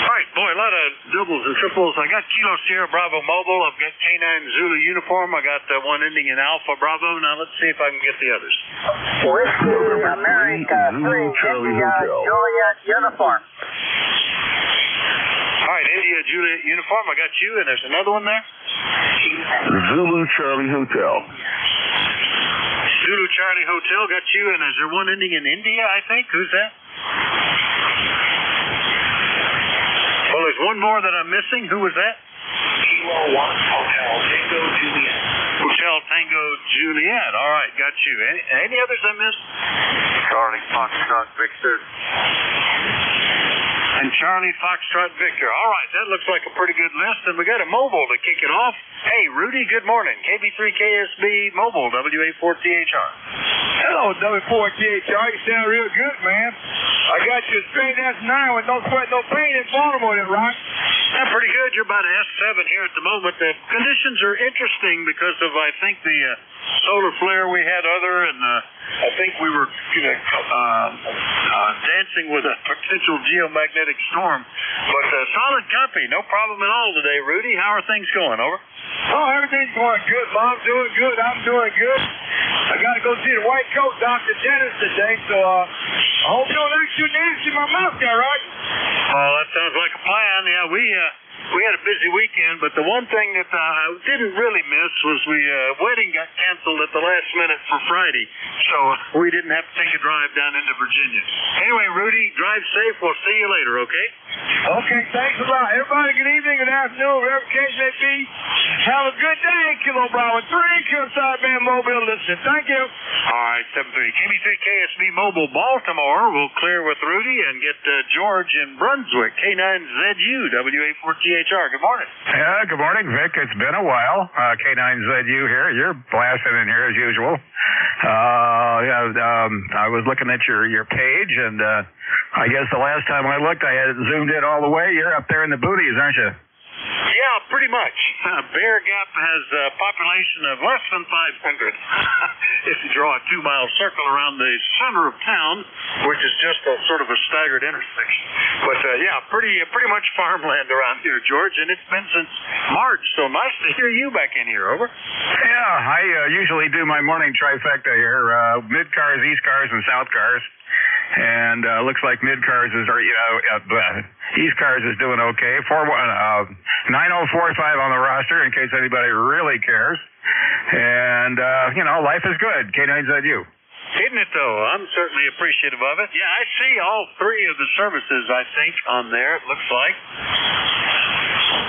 All right, boy, a lot of doubles and triples. I got Kilo Sierra Bravo Mobile. I've got K9 Zulu Uniform. I got one ending in Alpha Bravo. Now let's see if I can get the others. Whiskey America 3, India Juliet Uniform. All right, India Juliet Uniform. I got you, and there's another one there. Zulu Charlie Hotel. Zulu Charlie Hotel, got you, and is there one ending in India, I think? Who's that? Well, there's one more that I'm missing. Who was that? Kilo 1 Hotel Tango Juliet. Hotel Tango Juliet. All right, got you. Any others I missed? Charlie Foxtrot Victor. And Charlie Foxtrot Victor. All right, that looks like a pretty good list. And we got a mobile to kick it off. Hey, Rudy, good morning. KB3KSB Mobile, WA4THR. Hello, W4THR. You sound real good, man. I got you a straight S9 with no sweat, no pain in Baltimore, that right? Yeah, pretty good. You're about an S7 here at the moment. The conditions are interesting because of, I think, the solar flare we had and I think we were dancing with a potential geomagnetic storm. But solid company. No problem at all today, Rudy. How are things going? Over. Oh, everything's going good. Mom's doing good. I'm doing good. I got to go see the white coat doctor dentist today, so I hope you don't act too nasty in my mouth there, right? Oh, that sounds like a plan. Yeah, we had a busy weekend, but the one thing that I didn't really miss was wedding got canceled at the last minute for Friday, so we didn't have to take a drive down into Virginia. Anyway, Rudy, drive safe. We'll see you later, okay? Okay, thanks a lot. Everybody, good evening, good afternoon, wherever case may be. Have a good day, Kilo Bravo 3, Kilo Sideband Mobile. Listen, thank you. All right, 7-3. KB3 KSB Mobile Baltimore. We'll clear with Rudy and get George in Brunswick. K9ZU, WA4THR. Good morning. Yeah, good morning, Vic. It's been a while. K9ZU here. You're blasting in here as usual. I was looking at your page, and I guess the last time I looked, I had it zoomed in all the way. You're up there in the booties, aren't you? Yeah, pretty much. Bear Gap has a population of less than 500 if you draw a 2-mile circle around the center of town, which is just a sort of a staggered intersection. But, yeah, pretty much farmland around here, George, and it's been since March, so nice to hear you back in here. Over. Yeah, I usually do my morning trifecta here, mid-cars, ECARS, and south cars. And looks like mid-cars is, ECARS is doing okay. 9045 on the roster in case anybody really cares. And, life is good. K9ZU. Isn't it, though? I'm certainly appreciative of it. Yeah, I see all three of the services, I think, on there, it looks like.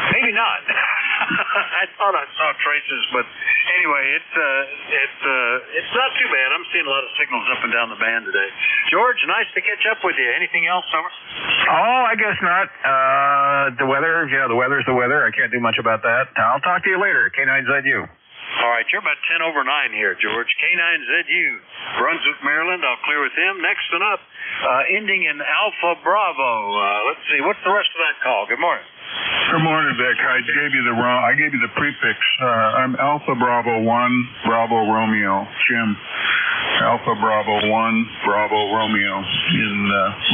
Maybe not. I thought I saw traces, but anyway, it's not too bad. I'm seeing a lot of signals up and down the band today. George, nice to catch up with you. Anything else, over? Oh, I guess not. The weather, the weather's the weather. I can't do much about that. I'll talk to you later. K9ZU. All right, you're about 10 over 9 here, George. K9ZU, Brunswick, Maryland. I'll clear with him. Next one up, ending in Alpha Bravo. Let's see, what's the rest of that call? Good morning. Good morning, Vic. I gave you the prefix. I'm Alpha Bravo 1, Bravo Romeo, Jim. Alpha Bravo 1, Bravo Romeo in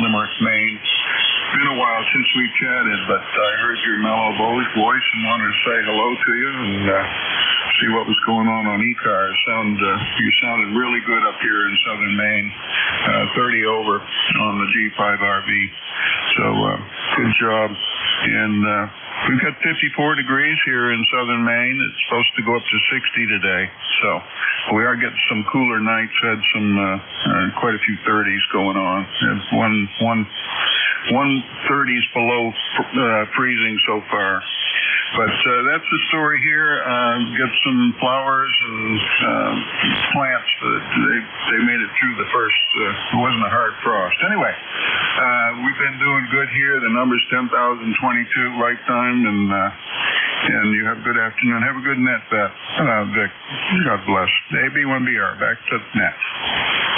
Limerick, Maine. It's been a while since we chatted, but I heard your mellow voice and wanted to say hello to you and see what was going on ECARS. You sounded really good up here in southern Maine. 30 over on the G5RV. So good job. And We've got 54 degrees here in southern Maine. It's supposed to go up to 60 today. So we are getting some cooler nights. Had some quite a few 30s going on. One 30s below freezing so far. But that's the story here. Get some flowers and plants. They made it through the first. It wasn't a hard frost. Anyway, we've been doing good here. The number's 10,022 lifetime, and you have a good afternoon. Have a good net, Vic. God bless. AB1BR, back to net.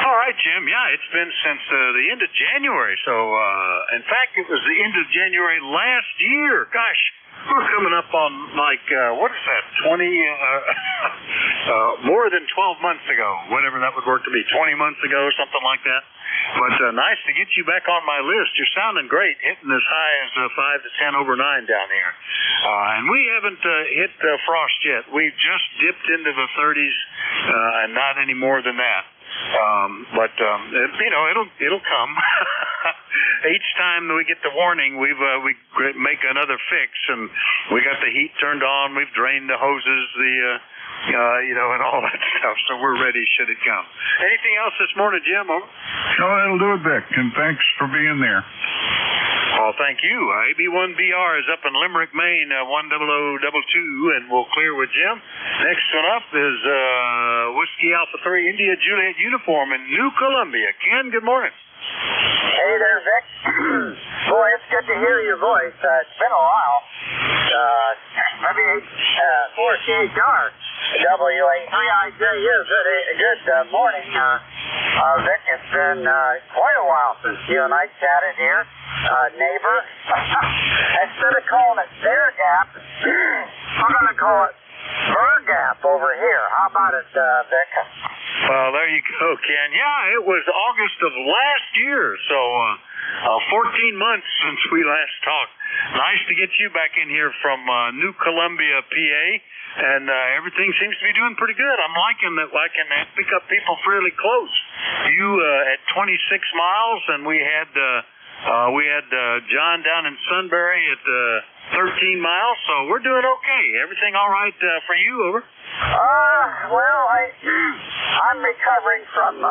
All right, Jim. Yeah, it's been since the end of January. So, in fact, it was the end of January last year. Gosh, we're coming up on what is that? 20, more than 12 months ago, whatever that would work to be. 20 months ago, something like that. But nice to get you back on my list. You're sounding great, hitting as high as 5 to 10 over 9 down here. And we haven't hit frost yet. We've just dipped into the 30s, and not any more than that. But it'll come. Each time we get the warning, we make another fix, and we got the heat turned on. We've drained the hoses, and all that stuff. So we're ready should it come. Anything else this morning, Jim? No, that'll do it, Vic. And thanks for being there. Well, thank you. AB1BR is up in Limerick, Maine, 10022, and we'll clear with Jim. Next one up is Whiskey Alpha 3 India Juliet uniform in New Columbia. Ken, good morning. Hey there, Vic. Boy, it's good to hear your voice. It's been a while. Maybe 4CHR, WA3IJU. Good morning, Vic. It's been quite a while since you and I chatted here. Neighbor. Instead of calling it their gap, we're going to call it her gap over here. How about it, Vic? Well, there you go, Ken. Yeah, it was August of last year, so 14 months since we last talked. Nice to get you back in here from New Columbia, PA, and everything seems to be doing pretty good. I'm liking that I can pick up people fairly close. You at 26 miles, and we had John down in Sunbury at 13 miles, so we're doing okay. Everything all right for you, over? Well, I'm recovering from,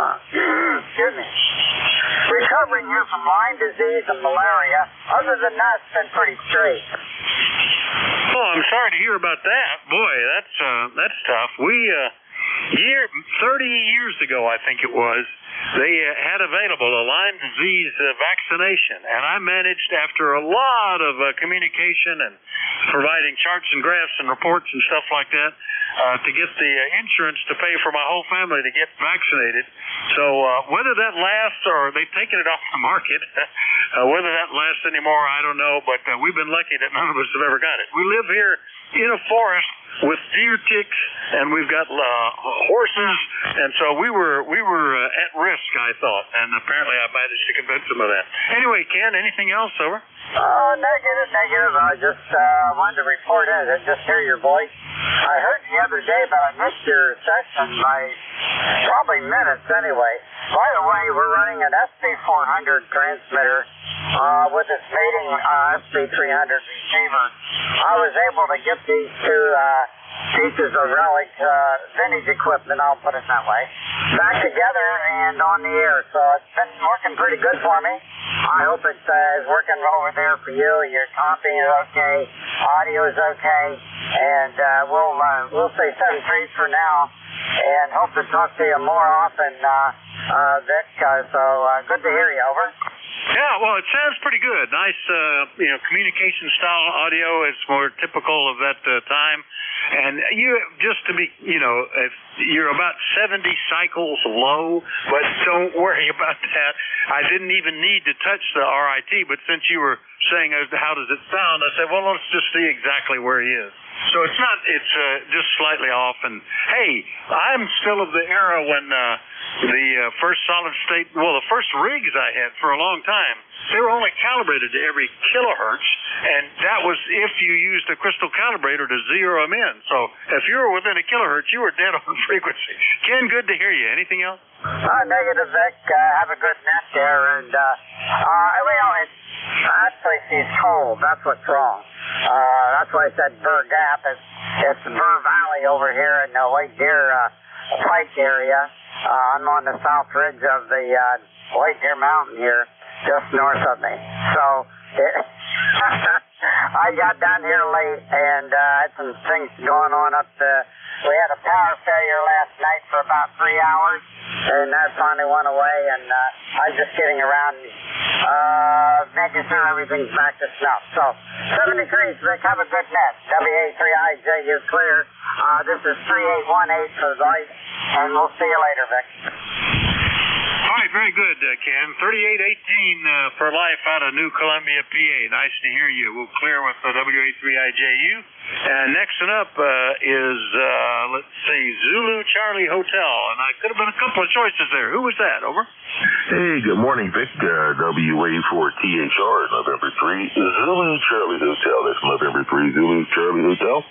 recovering here from Lyme disease and malaria. Other than that, it's been pretty straight. Oh, I'm sorry to hear about that. Boy, that's tough. 30 years ago, I think it was, they had available a Lyme disease vaccination, and I managed, after a lot of communication and providing charts and graphs and reports and stuff like that, to get the insurance to pay for my whole family to get vaccinated. So whether that lasts, or they've taken it off the market, whether that lasts anymore, I don't know, but we've been lucky that none of us have ever got it. We live here in a forest with deer ticks, and we've got horses, and so we were at risk, I thought, and apparently I managed to convince them of that. Anyway, Ken, anything else, over? Negative. I just wanted to report in and just hear your voice. I heard the other day, but I missed your session by probably minutes anyway. By the way, we're running an SP400 transmitter with its mating SP300 receiver. I was able to get these two pieces of relic vintage equipment, I'll put it that way, back together and on the air. So it's been working pretty good for me. I hope it's working over there for you. Your copying is okay, audio is okay, and we'll say 7-3 for now, and hope to talk to you more often, Vic. So good to hear you. Over. Yeah, well, it sounds pretty good. Nice, communication style audio is more typical of that time. And you, just to be, if you're about 70 cycles low, but don't worry about that. I didn't even need to touch the RIT, but since you were saying, how does it sound, I said, well, let's just see exactly where he is. So it's just slightly off. And hey, I'm still of the era when the first solid state, the first rigs I had for a long time, they were only calibrated to every kilohertz, and that was if you used a crystal calibrator to zero them in. So if you were within a kilohertz, you were dead on frequency. Ken, good to hear you. Anything else? Negative, Vic. Have a good net there, and that's actually sees cold. That's what's wrong. That's why I said Burr Gap. It's Burr Valley over here in the White Deer Pike area. I'm on the south ridge of the White Deer Mountain here, just north of me. So I got down here late and had some things going on up there. We had a power failure last night for about 3 hours, and that finally went away, and I'm just getting around making sure everything's back to snuff. So, 7 degrees, Vic, have a good net. WA3IJU clear. This is 3818 for the light, and we'll see you later, Vic. All right, very good, Ken. 3818 for life out of New Columbia, PA. Nice to hear you. We'll clear with the WA3IJU. And next one up is, let's see, Zulu Charlie Hotel. And I could have been a couple of choices there. Who was that? Over. Hey, good morning, Vic. WA4THR, November 3, Zulu Charlie Hotel. That's November 3, Zulu Charlie Hotel.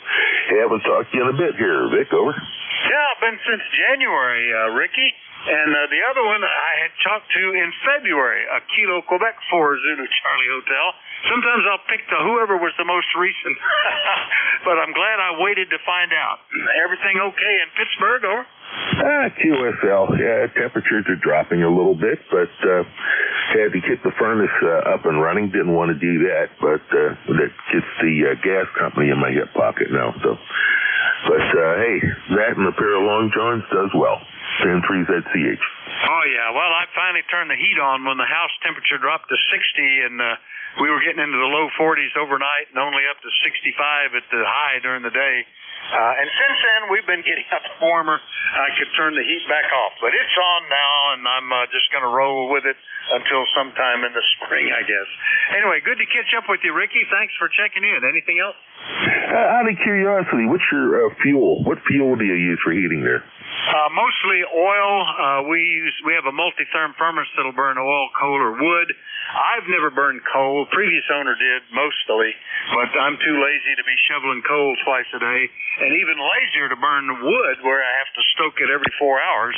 Hey, I haven't talked to you in a bit here, Vic. Over. Yeah, been since January, Ricky. And the other one I had talked to in February, a Kilo Quebec 4 Zulu Charlie Hotel. Sometimes I'll pick whoever was the most recent, but I'm glad I waited to find out. Everything okay in Pittsburgh, over? QSL. Yeah, temperatures are dropping a little bit, but had to get the furnace up and running. Didn't want to do that, but that gets the gas company in my hip pocket now. So, but hey, that and a pair of long johns does well. 10-3ZCH. Oh, yeah. Well, I finally turned the heat on when the house temperature dropped to 60, and we were getting into the low 40s overnight and only up to 65 at the high during the day. And since then, we've been getting up warmer. I could turn the heat back off. But it's on now, and I'm just going to roll with it until sometime in the spring, I guess. Anyway, good to catch up with you, Ricky. Thanks for checking in. Anything else? Out of curiosity, what's your fuel? What fuel do you use for heating there? Mostly oil. We have a multi-therm furnace that'll burn oil, coal, or wood. I've never burned coal. Previous owner did, mostly, but I'm too lazy to be shoveling coal twice a day, and even lazier to burn wood where I have to stoke it every 4 hours.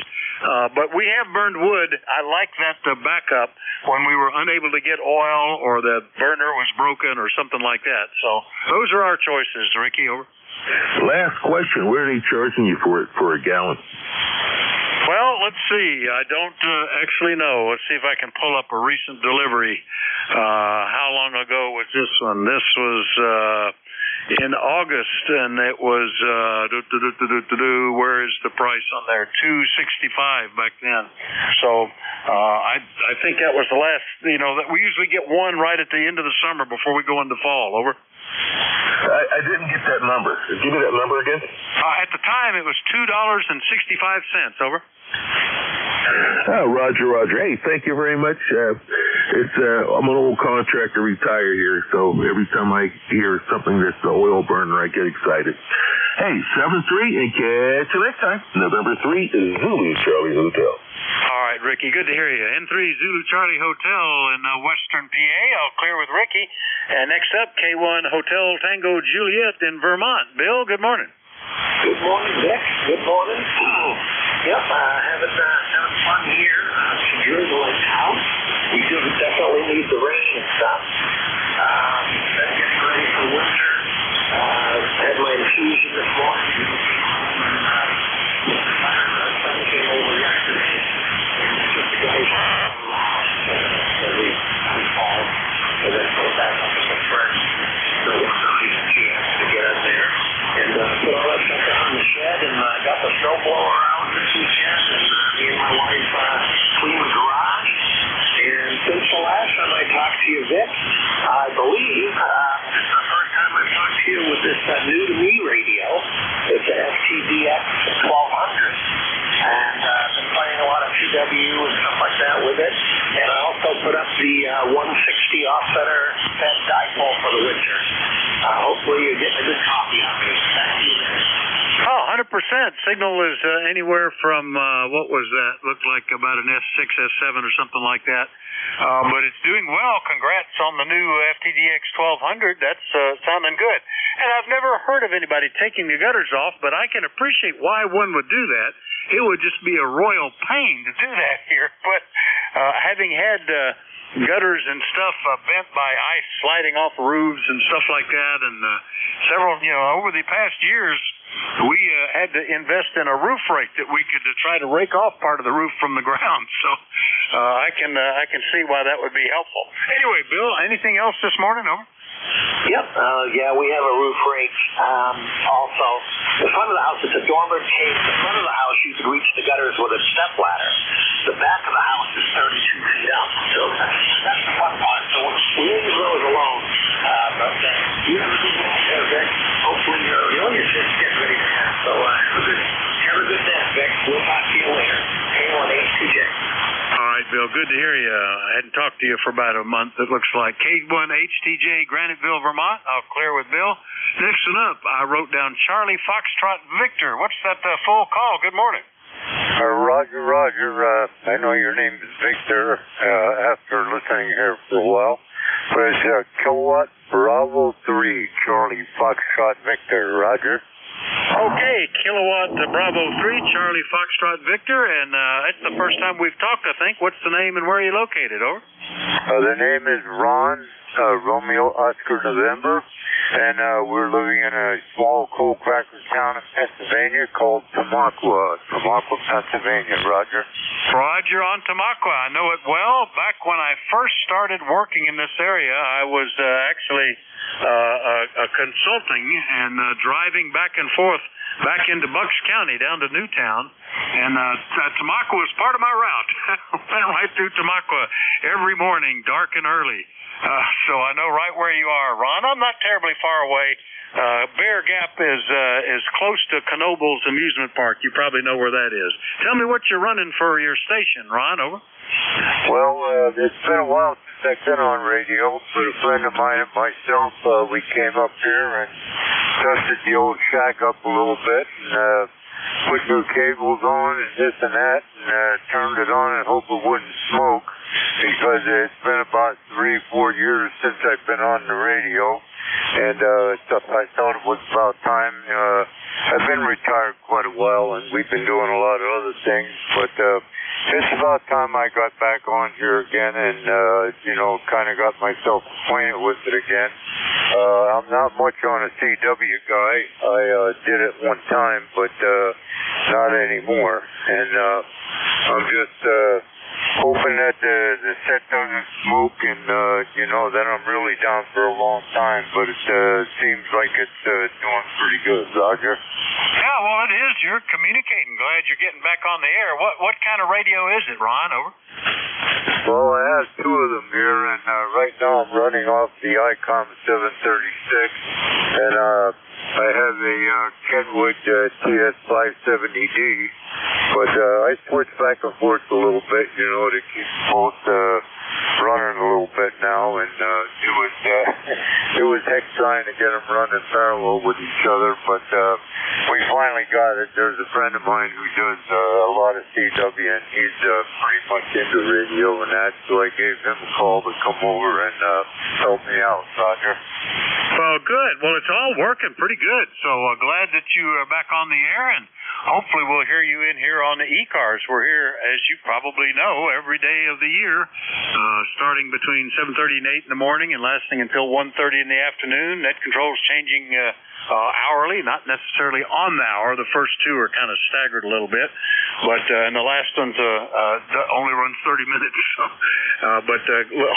But we have burned wood. I like that backup when we were unable to get oil or the burner was broken or something like that. So those are our choices, Ricky. Over. Last question. Where are they charging you for it for a gallon? Well, let's see. I don't actually know. Let's see if I can pull up a recent delivery. How long ago was this one? This was in August, and it was where is the price on there? $2.65 back then. So I think that was the last. That we usually get one right at the end of the summer before we go into fall. Over. I didn't get that number. Give me that number again. At the time, it was $2.65. Over. Roger. Hey, thank you very much. I'm an old contractor, retired here, so every time I hear something that's the oil burner, I get excited. Hey, 7-3, and catch you next time. November 3 is Zulu Charlie Hotel. All right, Ricky, good to hear you. N3 Zulu Charlie Hotel in western PA. I'll clear with Ricky. And next up, K1 Hotel Tango Juliet in Vermont. Bill, good morning. Good morning, Vic. Good morning. Yep, having fun here. Secured the lake house. We do definitely need the rain and stuff. Been getting ready for winter. Had my infusion this morning. Sun came over yesterday. Just the guys we called. And then go back up to some fresh. So it's a nice chance to get in there. And put all that stuff down in the shed, and got the snowblower out this weekend, and me and my wife cleaned the garage. And since the last time I talked to you, Vic, I believe it's the first time I've talked to you with this new to me radio. It's an FTDX 1200. And I've been playing a lot of PW and stuff like that with it. And I also put up the 160 offsetter fed dipole for the winter. Hopefully you're getting a good copy of me. Thank you. Oh, 100%. Signal is anywhere from, what was that? Looked like about an S6, S7 or something like that. But it's doing well. Congrats on the new FTDX 1200. That's sounding good. And I've never heard of anybody taking the gutters off, but I can appreciate why one would do that. It would just be a royal pain to do that here. But having had gutters and stuff bent by ice sliding off roofs and stuff like that. And several, over the past years, we had to invest in a roof rake that we could try to rake off part of the roof from the ground. So I can see why that would be helpful. Anyway, Bill, anything else this morning? Over. Yep. Yeah, we have a roof rake. Also, the front of the house, it's a dormer cave. The front of the house, you can reach the gutters with a step ladder. The back of the house is 32 feet up. So that's the fun part. So we leave those alone. But you have a good day there, Vic. Hopefully your shit's getting ready for that. So have a good day, Vic. We'll talk to you later. K1HTJ. All right, Bill, good to hear you. I hadn't talked to you for about a month, it looks like. K1HTJ, Graniteville, Vermont. I'll clear with Bill. Next one up, I wrote down Charlie Foxtrot Victor. What's that full call? Good morning. Roger. I know your name is Victor after listening here for a while. But it's Kilowatt Bravo 3, Charlie Foxtrot Victor. Roger. Okay, Kilowatt Bravo 3, Charlie Foxtrot Victor, and it's the first time we've talked, I think. What's the name and where are you located, over? The name is Ron, Romeo Oscar November, and we're living in a small coal cracker town in Pennsylvania called Tamaqua, Pennsylvania. Roger. Roger on Tamaqua. I know it well. Back when I first started working in this area, I was actually consulting and driving back and forth back into Bucks County down to Newtown, and Tamaqua was part of my route. Went right through Tamaqua every morning, dark and early. So I know right where you are, Ron. I'm not terribly far away. Bear Gap is close to Knoebels Amusement Park. You probably know where that is. Tell me what you're running for your station, Ron. Over. Well, it's been a while since I've been on radio, but a friend of mine and myself, we came up here and dusted the old shack up a little bit and put new cables on and this and that and turned it on and hope it wouldn't smoke because it's been about 3-4 years since I've been on the radio. And I thought it was about time. I've been retired quite a while, and we've been doing a lot of other things, but it's about time I got back on here again and, kind of got myself acquainted with it again. I'm not much on a CW guy. I did it one time, but not anymore. And I'm just hoping that the set doesn't smoke and, then I'm really down for a long time, but it seems like it's doing pretty good, Roger. Yeah, well, it is. You're communicating. Glad you're getting back on the air. What kind of radio is it, Ron? Over. Well, I have two of them here, and right now I'm running off the ICOM 736, and I have a Kenwood TS570D, but I switch back and forth a little bit, to keep both running a little bit now, and it was heck trying to get them running parallel with each other, but we finally got it. There's a friend of mine who does a lot of CW, and he's pretty much into radio and that, so I gave him a call to come over and help me out, Roger. Well, good. Well, it's all working pretty good, so glad that you are back on the air, and hopefully we'll hear you in here on the ECARS. We're here, as you probably know, every day of the year, starting between 7:30 and 8 in the morning and lasting until 1:30 in the afternoon. Net control's changing hourly, not necessarily on the hour. The first two are kind of staggered a little bit, but and the last one's only runs 30 minutes. So, but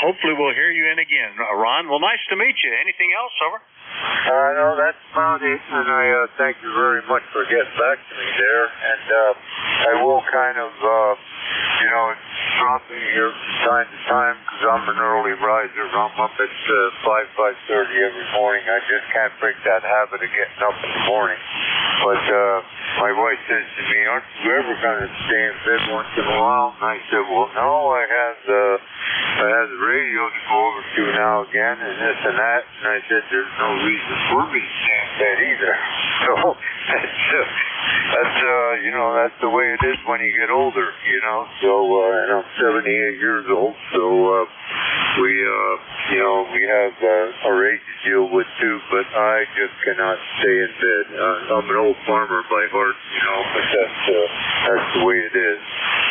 hopefully we'll hear you in again, Ron. Well, nice to meet you. Anything else, over? No, that's about it, and I thank you very much for getting back to me there, and I will kind of, drop in here from time to time, because I'm an early riser. I'm up at 5:30 every morning. I just can't break that habit of getting up in the morning, but my wife says to me, aren't you ever going to stay in bed once in a while? And I said, well, no, I have the radio to go over to now again, and this and that, and I said, there's no reason for me to stay in bed either. So that's the way it is when you get older, so and I'm 78 years old, so we have our age to deal with too, but I just cannot stay in bed. I'm an old farmer by heart, but that's the way it is.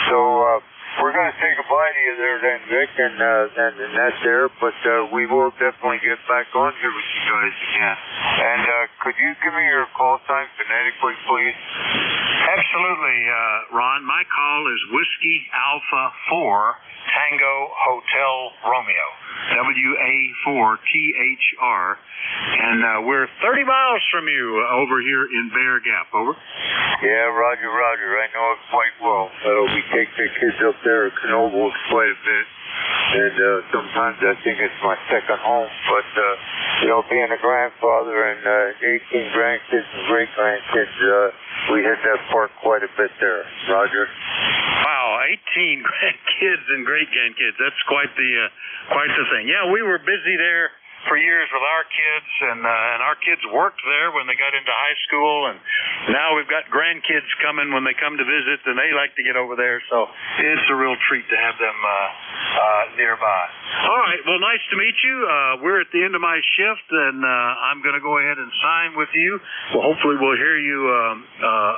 So we're going to say goodbye bye to you there then, Vic, and that's there, but we will definitely get back on here with you guys again. And could you give me your call sign phonetically, please? Absolutely, Ron. My call is Whiskey Alpha 4 Tango Hotel Romeo. WA4THR. And we're 30 miles from you over here in Bear Gap. Over. Yeah, Roger. I know it quite well. We take the kids up there at Knoebels quite a bit. And sometimes I think it's my second home. But, being a grandfather and 18 grandkids and great-grandkids, we hit that park quite a bit there. Roger. Wow, 18 grandkids and great-grandkids. That's quite the thing. Yeah, we were busy there for years with our kids, and our kids worked there when they got into high school, and now we've got grandkids coming when they come to visit, and they like to get over there, so it's a real treat to have them nearby. All right, well, nice to meet you. We're at the end of my shift, and I'm going to go ahead and sign with you. Well, hopefully we'll hear you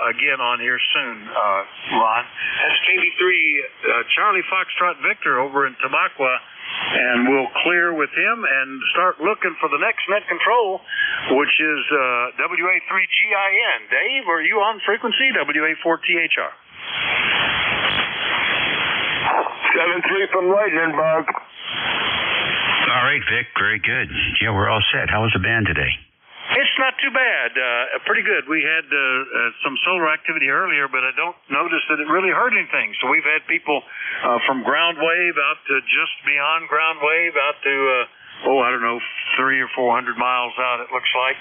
again on here soon, Ron. That's KB3 Charlie Foxtrot Victor over in Tamaqua. And we'll clear with him and start looking for the next net control, which is WA3GIN. Dave, are you on frequency? WA4THR. 7-3 from Lightning Bug. All right, Vic. Very good. Yeah, we're all set. How was the band today? It's not too bad. Pretty good. We had some solar activity earlier, but I don't notice that it really hurt anything. So we've had people from ground wave out to just beyond ground wave out to, 300 or 400 miles out, it looks like.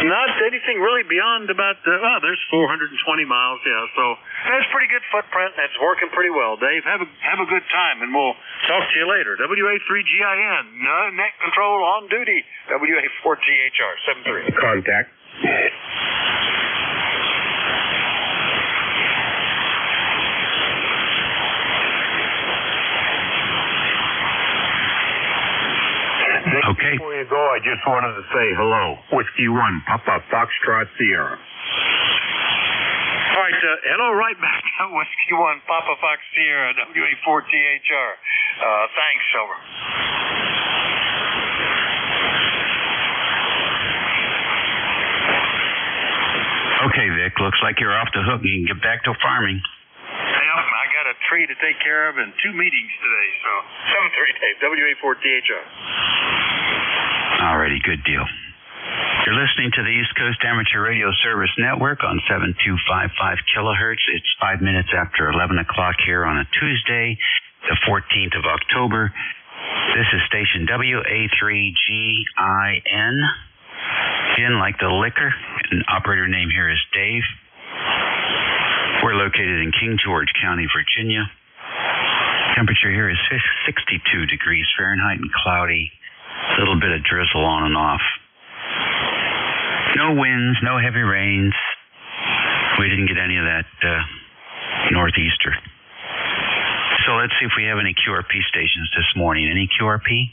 Not anything really beyond about, there's 420 miles, yeah. So that's pretty good footprint. That's working pretty well. Dave, have a good time, and we'll talk to you later. WA3GIN, net control on duty. WA4THR, 7-3. Contact. Okay. Before you go, I just wanted to say hello. Whiskey 1, Papa Foxtrot Sierra. All right, hello right back. Whiskey 1, Papa Fox Sierra, WA4THR. Thanks, over. Okay, Vic, looks like you're off the hook. You can get back to farming. I got a tree to take care of and 2 meetings today, so 7-3, Dave, WA4THR. Alrighty, good deal. You're listening to the East Coast Amateur Radio Service Network on 7255 kilohertz. It's 5 minutes after 11 o'clock here on a Tuesday, the 14th of October. This is station WA3GIN. Gin like the liquor. And operator name here is Dave. We're located in King George County, Virginia. Temperature here is 62 degrees Fahrenheit and cloudy. A little bit of drizzle on and off. No winds, no heavy rains. We didn't get any of that northeaster. So let's see if we have any QRP stations this morning. Any QRP?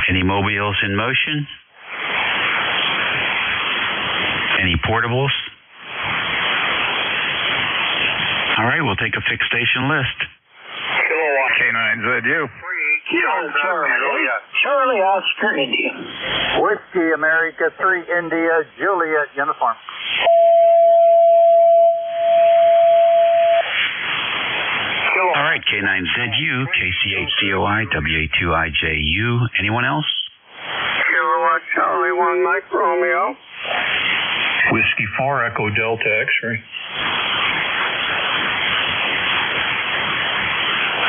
Any mobiles in motion? Any portables? All right, we'll take a fixed station list. K9ZU. Charlie Oscar India. Whiskey America 3 India Juliet uniform. All right, K9ZU, KCHCOI, WA2IJU. Anyone else? Kilowatt Charlie 1 Mike Romeo. Whiskey 4 Echo Delta X-ray.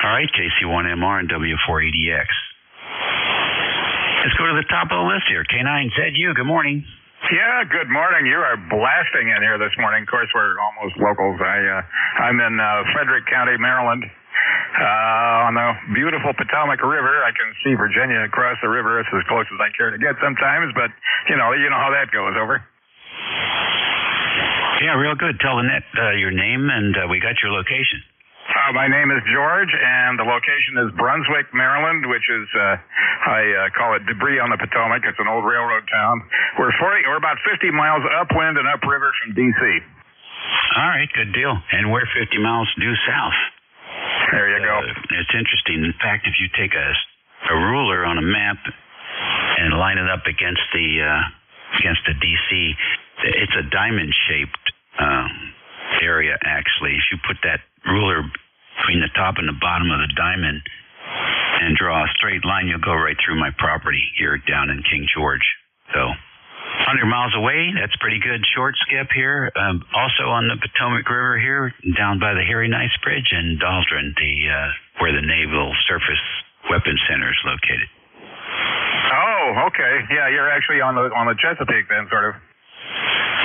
All right, KC1MR and W4EDX. Let's go to the top of the list here. K9ZU, good morning. Yeah, good morning. You are blasting in here this morning. Of course, we're almost locals. I'm in Frederick County, Maryland, on the beautiful Potomac River. I can see Virginia across the river. It's as close as I care to get sometimes, but you know how that goes. Over. Yeah, real good. Tell the net your name, and we got your location. My name is George, and the location is Brunswick, Maryland, which is, I call it Debris on the Potomac. It's an old railroad town. We're about 50 miles upwind and upriver from D.C. All right, good deal. And we're 50 miles due south. There you go. It's interesting. In fact, if you take a ruler on a map and line it up against the DC, it's a diamond-shaped area, actually. If you put that ruler between the top and the bottom of the diamond and draw a straight line, you'll go right through my property here down in King George. So 100 miles away, that's pretty good short skip here. Also on the Potomac River here, down by the Harry Nice Bridge and Daldron, where the Naval Surface Weapons Center is located. Oh, okay. Yeah, you're actually on the Chesapeake then, sort of.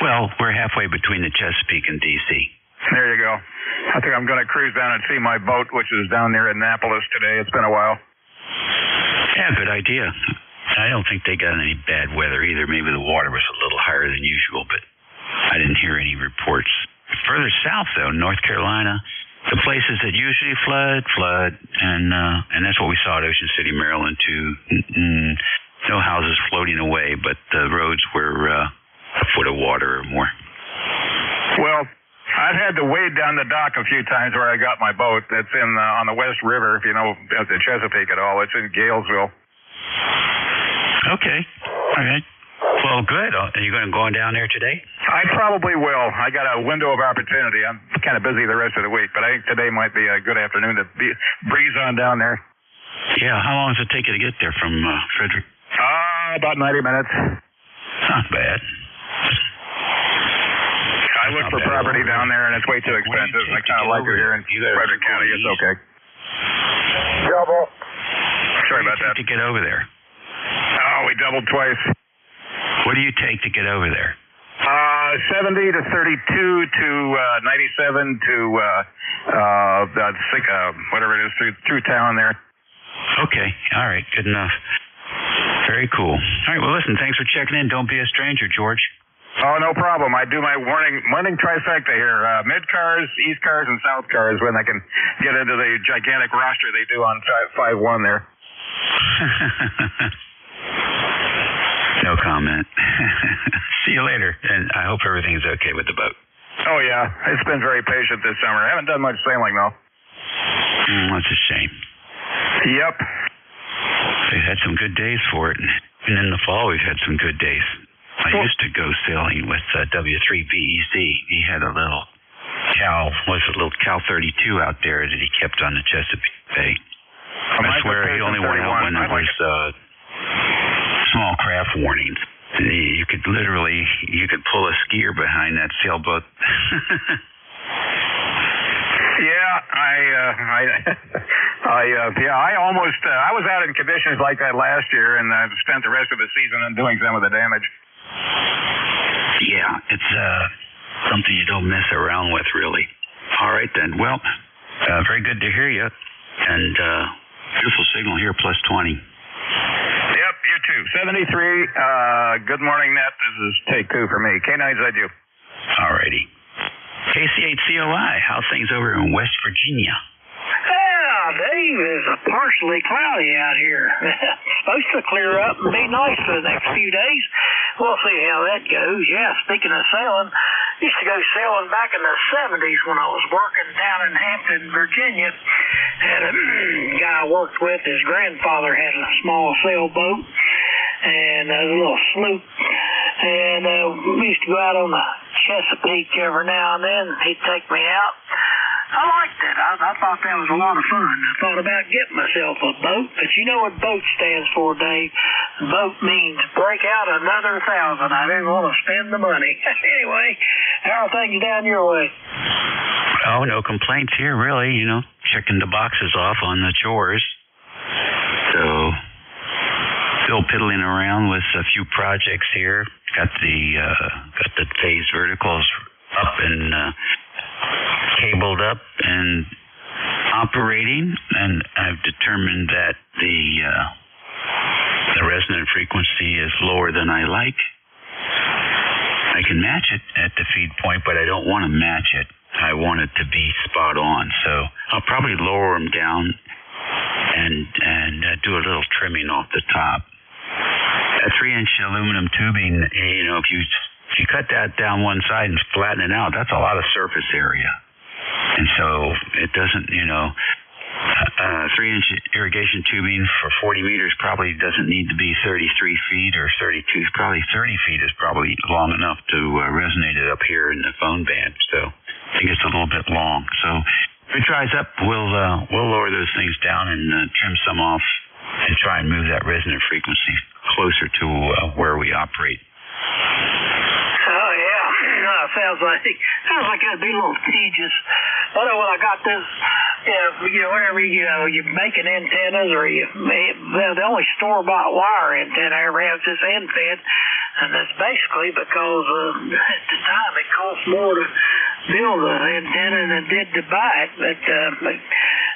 Well, we're halfway between the Chesapeake and D.C. There you go. I think I'm going to cruise down and see my boat, which is down near Annapolis today. It's been a while. Yeah, good idea. I don't think they got any bad weather either. Maybe the water was a little higher than usual, but I didn't hear any reports. Further south, though, North Carolina, the places that usually flood, and that's what we saw at Ocean City, Maryland, too. No houses floating away, but the roads were a foot of water or more. Well, I've had to wade down the dock a few times where I got my boat. It's on the West River, if you know the Chesapeake at all. It's in Galesville. Okay. All right. Well, good. Are you going to go on down there today? I probably will. I got a window of opportunity. I'm kind of busy the rest of the week, but I think today might be a good afternoon to breeze on down there. Yeah. How long does it take you to get there from Frederick? About 90 minutes. Not bad. I looked for property down there, and it's way too expensive. I kind of like it here in Frederick County. It's okay. Double. Sorry about that. To get over there? Oh, we doubled twice. What do you take to get over there? 70 to 32 to 97 to whatever it is through town there. Okay. All right. Good enough. Very cool. All right. Well, listen. Thanks for checking in. Don't be a stranger, George. Oh, no problem. I do my morning trifecta here. Mid-cars, East-cars, and South-cars when I can get into the gigantic roster they do on 5-1 there. No comment. See you later, and I hope everything's okay with the boat. Oh, yeah. It's been very patient this summer. I haven't done much sailing, though. That's a shame. Yep. We've had some good days for it, and in the fall we've had some good days. I used to go sailing with W3BEZ. He had a little Cal 32 out there that he kept on the Chesapeake Bay. I swear he only went out when there was small craft warnings. You could pull a skier behind that sailboat. I was out in conditions like that last year and spent the rest of the season undoing some of the damage. Yeah, it's something you don't mess around with, really. All right, then. Well, very good to hear you. And beautiful signal here, +20. Yep, you too. 73. Good morning, Net. This is take 2 for me. K9ZU. All righty. KC8COI, how's things over in West Virginia? Dave, is partially cloudy out here. Supposed to clear up and be nice for the next few days. We'll see how that goes. Yeah, speaking of sailing, used to go sailing back in the 70s when I was working down in Hampton, Virginia. And a guy I worked with, his grandfather had a small sailboat and a little sloop. And we used to go out on the Chesapeake every now and then. He'd take me out. I liked it. I thought that was a lot of fun. I thought about getting myself a boat, but you know what boat stands for, Dave? Boat means break out another 1,000. I didn't want to spend the money. Anyway, how are things down your way? Oh, no complaints here, really. Checking the boxes off on the chores. So, still piddling around with a few projects here. Got the phased verticals up and cabled up and operating, and I've determined that the resonant frequency is lower than I like. I can match it at the feed point, but I don't want to match it. I want it to be spot on, so I'll probably lower them down and do a little trimming off the top. A 3-inch aluminum tubing, if you you cut that down one side and flatten it out, that's a lot of surface area. And so it doesn't, 3-inch irrigation tubing for 40 meters probably doesn't need to be 33 feet or 32. Probably 30 feet is probably long enough to resonate it up here in the phone band. So I think it's a little bit long. So if it dries up, we'll lower those things down and trim some off and try and move that resonant frequency closer to where we operate. Oh, yeah. Sounds like it'd be a little tedious. I know when I got this, whenever you're making antennas or the only store-bought wire antenna I ever have is this end fed, and that's basically because at the time it cost more to build an antenna than it did to buy it, but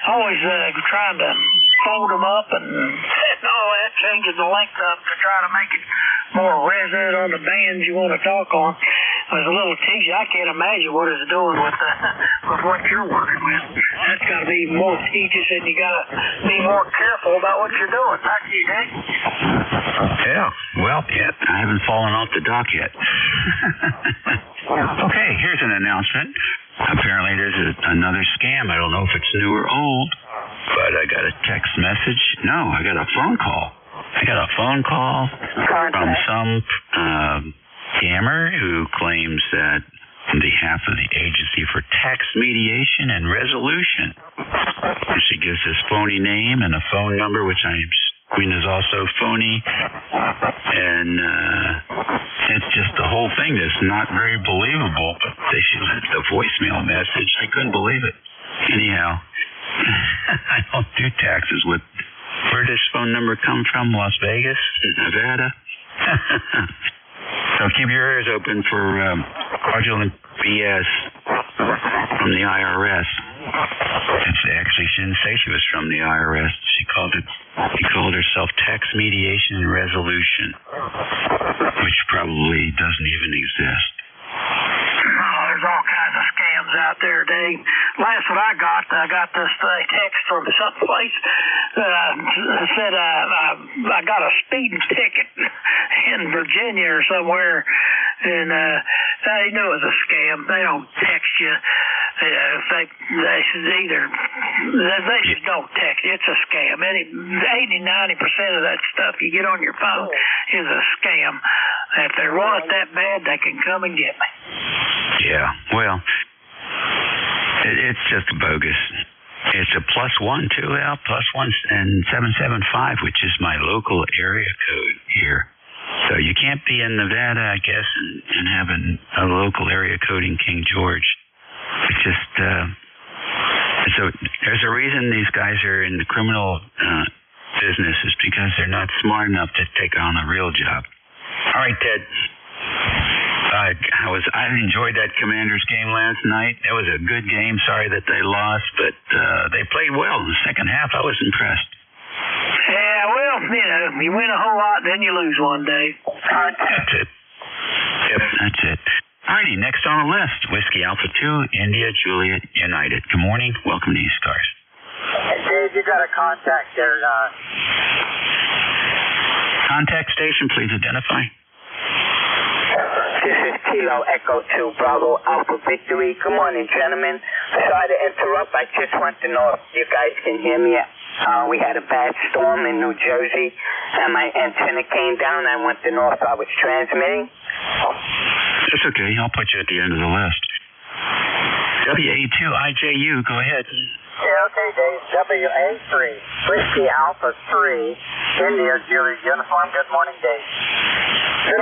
always trying to fold them up and all that, changing the length up to try to make it more resonant on the bands you want to talk on. It was a little tedious. I can't imagine what it's doing with what you're working with. That's got to be more tedious, and you got to be more careful about what you're doing. Back to you, Dave. Yeah, well, I haven't fallen off the dock yet. Okay, here's an announcement. Apparently there's another scam. I don't know if it's new or old, but I got a text message. No, I got a phone call. From some scammer who claims that on behalf of the Agency for Tax Mediation and Resolution. She gives this phony name and a phone number, which I'm assuming is also phony. And it's just the whole thing that's not very believable. But she left a voicemail message. I couldn't believe it. Anyhow, I don't do taxes. Where does this phone number come from? Las Vegas? Nevada? So keep your ears open for fraudulent BS from the IRS. Actually, she didn't say she was from the IRS. She called herself Tax Mediation and Resolution, which probably doesn't even exist. Oh, there's all kinds of scams out there, Dave. Last one I got this text from someplace that said I got a speeding ticket in Virginia or somewhere, and they knew it was a scam. They don't text you. They just don't text you. It's a scam. 80-90% of that stuff you get on your phone is a scam. If they want it that bad, they can come and get me. Yeah, well, it's just bogus. It's a +1 too, Al, +1 and 775, which is my local area code here. So you can't be in Nevada, I guess, and have a local area code in King George. It's just, there's a reason these guys are in the criminal business is because they're not smart enough to take on a real job. All right, Ted. I enjoyed that Commanders game last night. It was a good game. Sorry that they lost, but they played well in the second half. I was impressed. Yeah, well, you win a whole lot, then you lose one day. That's it. Yep, that's it. All righty, next on the list, Whiskey Alpha 2, India, Juliet, United. Good morning. Welcome to ECARS. Dave, you got a contact there. Contact station, please identify. This is Kilo Echo 2 Bravo Alpha Victory. Good morning, gentlemen. Sorry to interrupt. I just want to know if you guys can hear me. We had a bad storm in New Jersey, and my antenna came down. I want to know if I was transmitting. That's okay. I'll put you at the end of the list. WA2IJU, go ahead. Yeah, okay, Dave. WA3, Whiskey Alpha 3, India, Julie, Uniform. Good morning, Dave.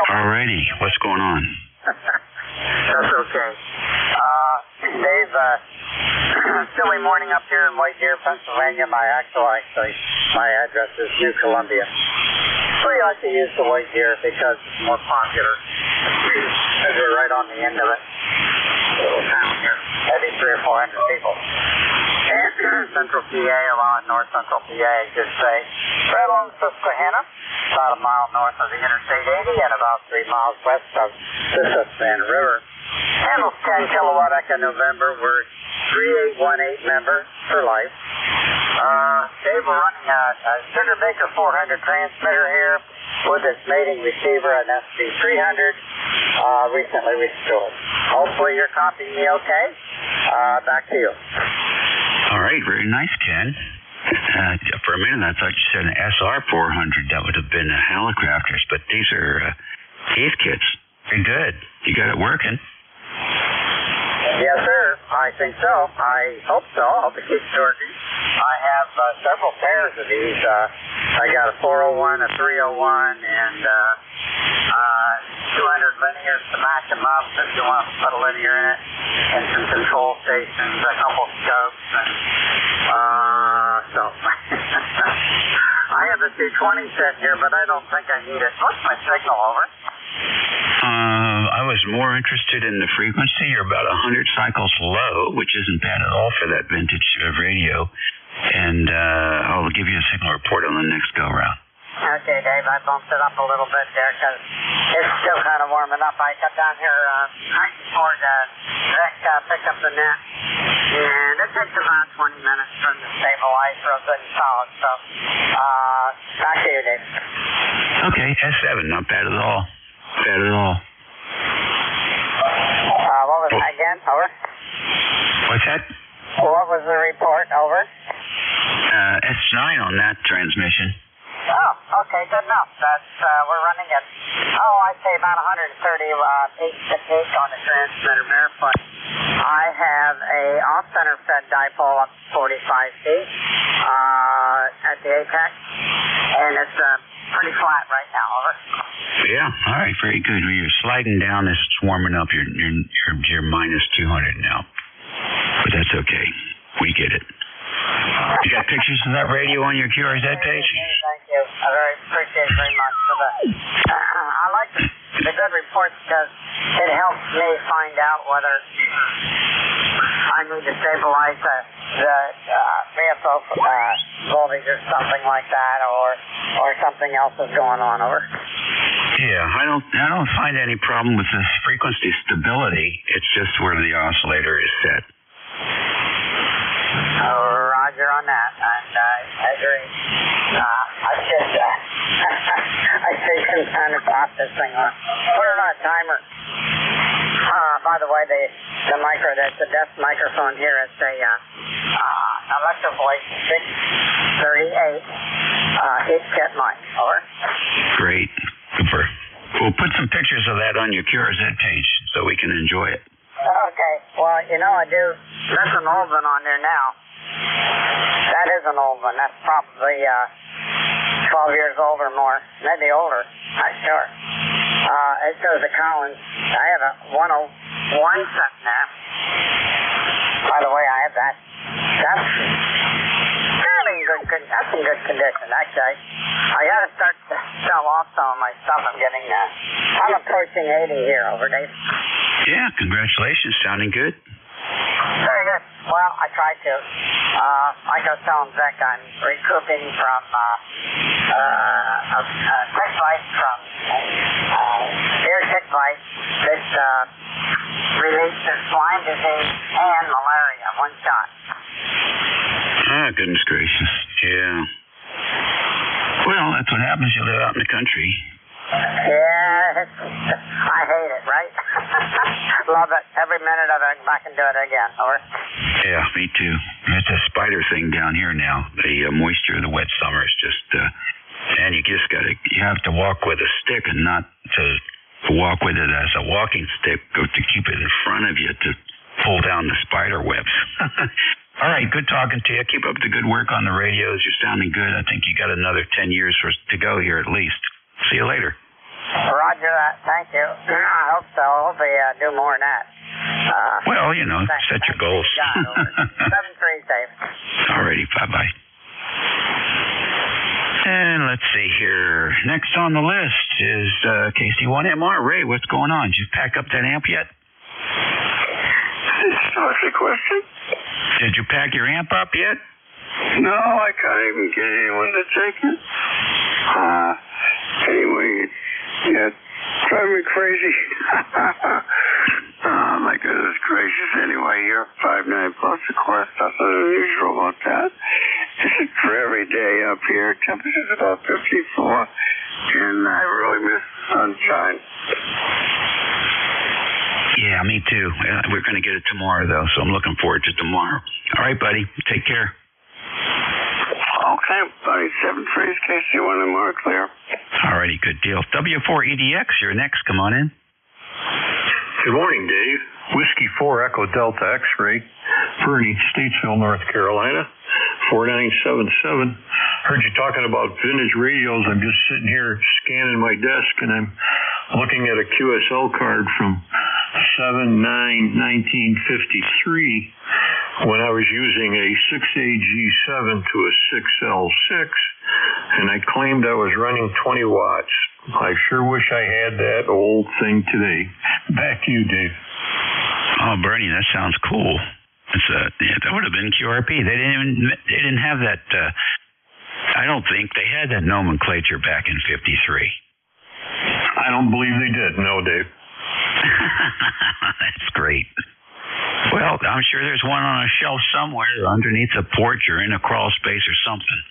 Alrighty, what's going on? That's okay. Dave, silly morning up here in White Deer, Pennsylvania. My address is New Columbia. We like to use the White Deer because it's more popular. Because we're right on the end of it. Little town here. Maybe 300 or 400 people. And Central PA, around North Central PA, just say, right along Susquehanna, about a mile north of the Interstate 80 and about 3 miles west of the Susquehanna River. Handles 10 kilowatt Echo November. We're 3818 member for life. Dave, we're running a Sugar Baker 400 transmitter here. with its mating receiver, an SD300, recently restored. Hopefully you're copying me okay. Back to you. All right, very nice, Ken. For a minute, I thought you said an SR400. That would have been a Helicrafters, but these are case kits. Very good. You got it working. Yes, sir. I think so. I hope so. I hope it keeps working. I have several pairs of these. I got a 401, a 301, and 200 linears to match them up if you want to put a linear in it, and some control stations, a couple scopes, and so I have the 220 set here, but I don't think I need it. What's my signal, over? I was more interested in the frequency. You're about 100 cycles low, which isn't bad at all for that vintage radio. And I'll give you a signal report on the next go-round. Okay, Dave, I bumped it up a little bit there because it's still kind of warming up. I got down here right before Vic picked up the net, and it takes about 20 minutes for the stabilize real good and solid. So, back to you, Dave. Okay, S7, not bad at all. Bad at all. What was that again? Over. What's that? What was the report? Over. S9 on that transmission. Oh, okay, good enough. That's we're running at I'd say about 130 8 on the transmitter barefoot. I have a off-center fed dipole up to 45 feet at the apex, and it's pretty flat right now. Over. Yeah, all right, very good. When you're sliding down, it's warming up. You're minus 200 now, but that's okay. We get it. You got pictures of that radio on your QRZ page? Thank you. I very appreciate it very much for that. I like the good reports because it helps me find out whether I need to stabilize the VFO voltage or something like that, or something else is going on. Over. Yeah, I don't find any problem with this frequency stability. It's just where the oscillator is set. Roger on that, and I agree. I should kind of pop this thing on. Put it on a timer. By the way, the micro, that's the desk microphone here. It's a Electro Voice 638 heat kit mic. Over. Great, super. We'll put some pictures of that on your QRZ page so we can enjoy it. Okay. Well, I do. That's an old one on there now. That is an old one. That's probably 12 years old or more. Maybe older. Not sure. It shows a Collins. I have a 101 sitting there. By the way, I have that. That's fairly good. That's in good condition, actually. I got to start to sell off some of my stuff. I'm approaching 80 here. Over, Dave. Yeah, congratulations. Sounding good. Very good. Well, I tried to. Like I was telling Vic, I'm recouping from a tick bite from ear tick bite that released swine disease and malaria. One shot. Ah, goodness gracious. Yeah. Well, that's what happens. You live out in the country. Yeah, I hate it, right? Love it. Every minute of it, I can do it again. Over. Yeah, me too. It's a spider thing down here now. The moisture of the wet summer is just, and you have to walk with a stick and not to walk with it as a walking stick, to keep it in front of you to pull down the spider webs. All right, good talking to you. Keep up the good work on the radios. You're sounding good. I think you got another 10 years to go here at least. See you later. Roger that. Thank you. I hope so. Hopefully do more than that. Well, set your goals. 7-3, Dave. All righty. Bye-bye. And let's see here. Next on the list is KC1MR. Ray, what's going on? Did you pack up that amp yet? What's the question? Did you pack your amp up yet? No, I can't even get anyone to take it. Anyway, drive me crazy. Oh, my goodness gracious. Anyway, you're 5'9" plus, of course. Nothing unusual about that. It's a dreary day up here. Temperature's about 54. and I really miss sunshine. Yeah, me too. We're going to get it tomorrow, though, so I'm looking forward to tomorrow. All right, buddy. Take care. Okay, buddy. 7-3 KC1 and more clear. All righty, good deal. W4EDX, you're next. Come on in. Good morning, Dave. Whiskey 4 Echo Delta X-Ray, Fernie, Statesville, North Carolina, 4977. Heard you talking about vintage radios. I'm just sitting here scanning my desk, and I'm looking at a QSL card from 7/9/1953 when I was using a 6AG7 to a 6L6, and I claimed I was running 20 watts. I sure wish I had that old thing today. Back to you, Dave. Oh, Bernie, that sounds cool. That would have been QRP. They didn't have that. I don't think they had that nomenclature back in '53. I don't believe they did. No, Dave. That's great. Well, I'm sure there's one on a shelf somewhere underneath a porch or in a crawl space or something.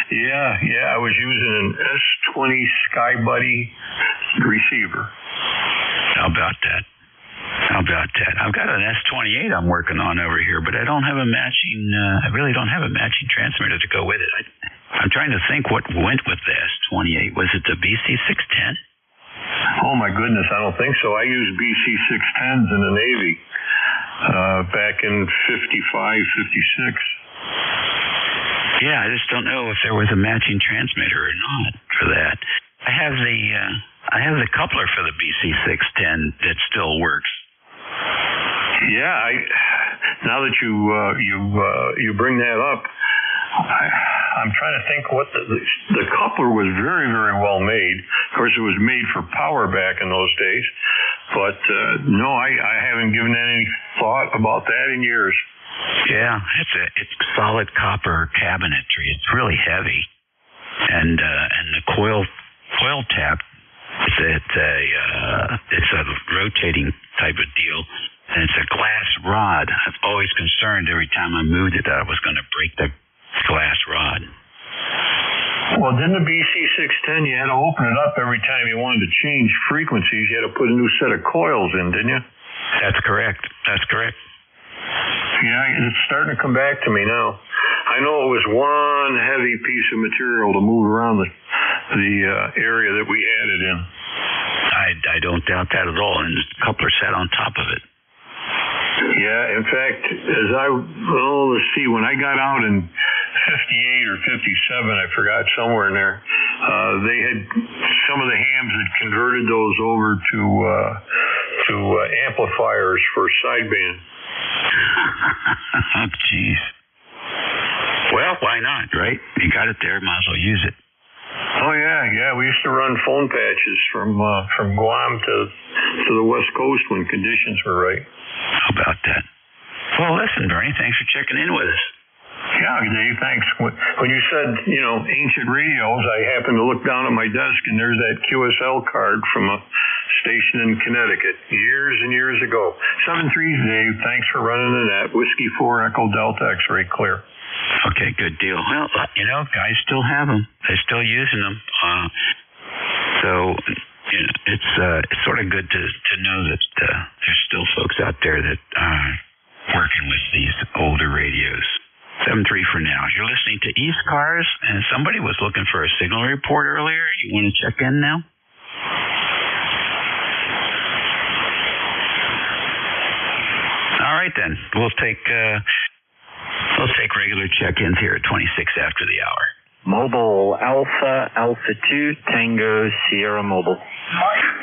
Yeah, I was using an S20 Sky Buddy receiver. How about that? I've got an S28 I'm working on over here, but I don't have a matching. I really don't have a matching transmitter to go with it. I'm trying to think what went with the S28. Was it the BC610? Oh my goodness, I don't think so. I used BC610s in the Navy back in '55, '56. Yeah, I just don't know if there was a matching transmitter or not for that. I have the coupler for the BC610 that still works. Yeah, now that you bring that up, I'm trying to think what the coupler was very, very well made. Of course, it was made for power back in those days, but no, I haven't given that any thought about that in years. Yeah, it's solid copper cabinetry. It's really heavy, and the coil tap. It's a rotating type of deal, and it's a glass rod. I'm always concerned every time I moved it that I was going to break the glass rod. Well, didn't the BC610, you had to open it up every time you wanted to change frequencies. You had to put a new set of coils in, didn't you? That's correct. Yeah, it's starting to come back to me now. I know it was one heavy piece of material to move around the area that we had it in. I don't doubt that at all, and the coupler sat on top of it. Yeah, in fact, let's see, when I got out in 58 or 57, I forgot, somewhere in there, they had, some of the hams had converted those over to amplifiers for sideband. Oh, jeez. Well, why not, right? You got it there, might as well use it. Oh yeah. We used to run phone patches from Guam to the West Coast when conditions were right. How about that? Well, listen, Bernie, thanks for checking in with us. Yeah, Dave, thanks. When you said, ancient radios, I happened to look down at my desk, and there's that QSL card from a station in Connecticut years and years ago. 7-3, Dave, thanks for running the net. Whiskey 4 Echo Delta X-Ray clear. Okay, good deal. Well, guys still have them. They're still using them. So it's sort of good to know that there's still folks out there that are working with these older radios. 7-3 for now. You're listening to ECARS, and somebody was looking for a signal report earlier. You want to check in now? All right, then. We'll take regular check-ins here at 26 after the hour. Mobile Alpha 2, Tango Sierra Mobile.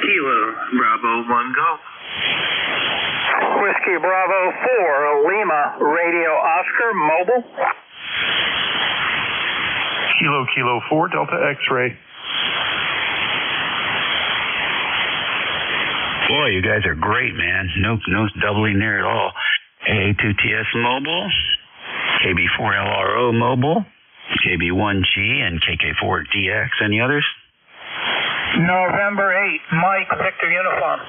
Kilo Bravo 1 Go. Whiskey Bravo 4, Lima, Radio Oscar, mobile. Kilo 4, Delta X-Ray. Boy, you guys are great, man. No doubling there at all. AA2TS Mobile, KB4LRO Mobile, KB1G, and KK4DX. Any others? November 8, Mike, Victor Uniform.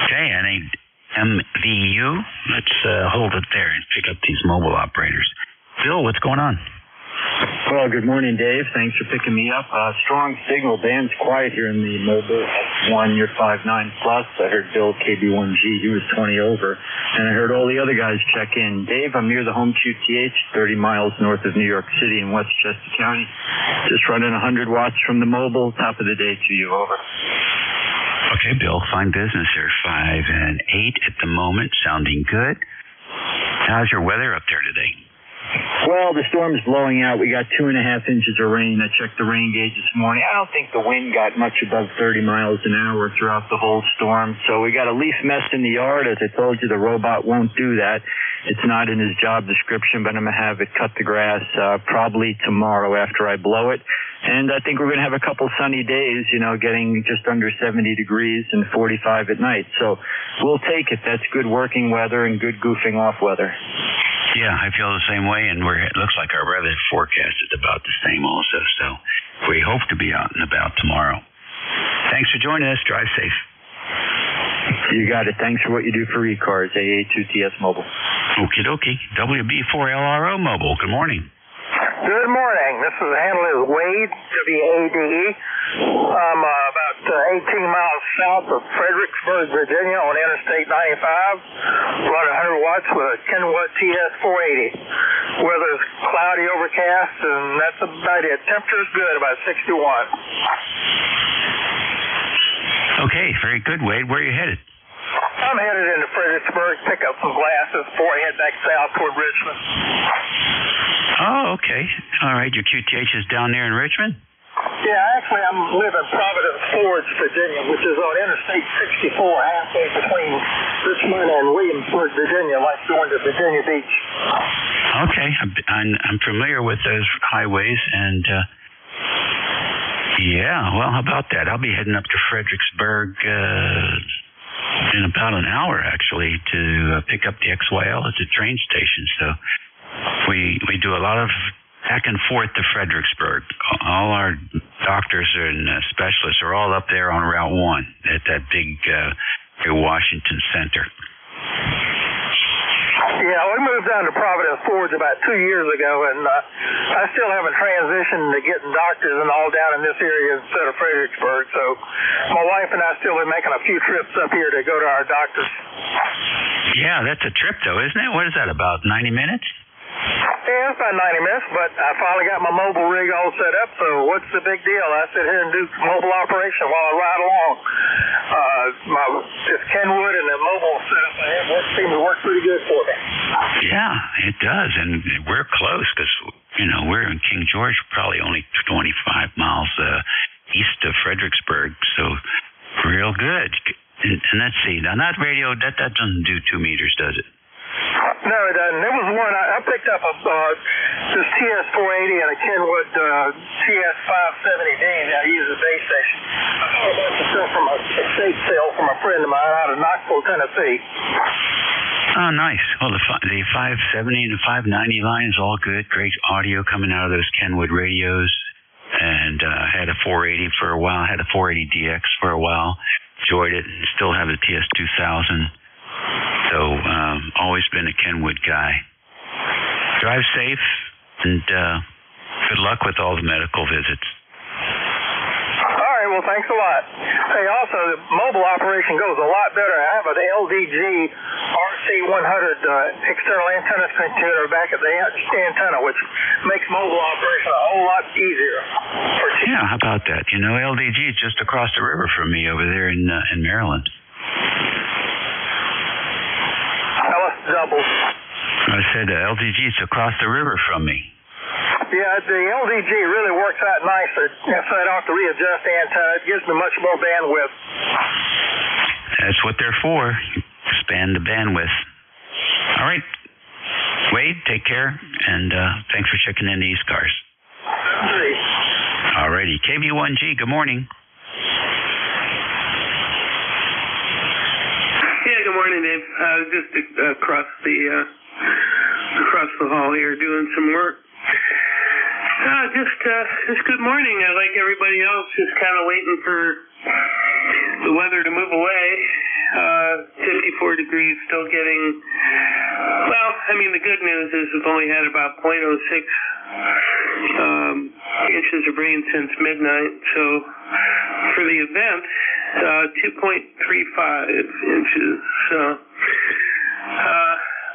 Okay, and a MVU. Let's hold it there and pick up these mobile operators. Phil, what's going on? Well, good morning, Dave. Thanks for picking me up. Strong signal. Band's quiet here in the mobile. One, you're 5.9 plus. I heard Bill KB1G. He was 20 over. And I heard all the other guys check in. Dave, I'm near the home QTH, 30 miles north of New York City in Westchester County. Just running 100 watts from the mobile. Top of the day to you. Over. Okay, Bill. Fine business here. 5 and 8 at the moment. Sounding good. How's your weather up there today? Well, the storm's blowing out. We got 2.5 inches of rain. I checked the rain gauge this morning. I don't think the wind got much above 30 miles an hour throughout the whole storm. So we got a leaf mess in the yard. As I told you, the robot won't do that. It's not in his job description, but I'm going to have it cut the grass probably tomorrow after I blow it. And I think we're going to have a couple sunny days, getting just under 70 degrees and 45 at night. So we'll take it. That's good working weather and good goofing off weather. Yeah, I feel the same way, and it looks like our weather forecast is about the same also, so we hope to be out and about tomorrow. Thanks for joining us. Drive safe. You got it. Thanks for what you do for ECARS, AA2TS Mobile. Okie dokie. WB4LRO Mobile. Good morning. Good morning. This is handler Wade, W-A-D-E. I'm about 18 miles south of Fredericksburg, Virginia on Interstate 95. Run 100 watts with a Kenwood TS480. Weather's cloudy, overcast, and that's about it. Temperature's good, about 61. Okay, very good, Wade. Where are you headed? I'm headed into Fredericksburg, pick up some glasses before I head back south toward Richmond. Oh, okay. All right. Your QTH is down there in Richmond? Yeah, actually, I'm living in Providence Forge, Virginia, which is on Interstate 64, halfway between Richmond and Williamsburg, Virginia, like going to Virginia Beach. Okay. I'm familiar with those highways, and yeah, well, how about that? I'll be heading up to Fredericksburg in about an hour, actually, to pick up the XYL at the train station. So we do a lot of back and forth to Fredericksburg. All our doctors and specialists are all up there on Route 1 at that big Washington Center. Yeah, we moved down to Providence Forge about 2 years ago, and I still haven't transitioned to getting doctors and all down in this area instead of Fredericksburg. So my wife and I still been making a few trips up here to go to our doctors. Yeah, that's a trip, though, isn't it? What is that, about 90 minutes? Yeah, it's about 90 minutes, but I finally got my mobile rig all set up, so what's the big deal? I sit here and do mobile operation while I ride along. This Kenwood and the mobile setup I have seems to work pretty good for me. Yeah, it does, and we're close because, we're in King George, probably only 25 miles east of Fredericksburg, so real good. And let's see, now that radio, that doesn't do 2 meters, does it? No, it doesn't. There was one, I picked up this TS480 and a Kenwood TS570D that I use as a base station. I bought a bunch of stuff from a estate sale from a friend of mine out of Knoxville, Tennessee. Oh, nice. Well, the 570 and the 590 line is all good. Great audio coming out of those Kenwood radios. And had a 480 for a while, had a 480DX for a while. Enjoyed it. Still have the TS2000. So, always been a Kenwood guy. Drive safe, and good luck with all the medical visits. All right, well, thanks a lot. Hey, also, the mobile operation goes a lot better. I have an LDG RC100 external antenna tuner back at the antenna, which makes mobile operation a whole lot easier. Yeah, how about that? LDG is just across the river from me over there in Maryland. Double. I said LDG is across the river from me. Yeah, the LDG really works out nicer. If I don't have to readjust the antenna, it gives me much more bandwidth. That's what they're for. Expand the bandwidth. All right. Wade, take care, and thanks for checking in the ECARS. All righty. KB1G, good morning. Good morning, Dave. Just across the hall here doing some work. Just good morning. Like everybody else, just kind of waiting for the weather to move away. 54 degrees, still getting, the good news is we've only had about 0.06 inches of rain since midnight. So for the event, 2.35 inches. So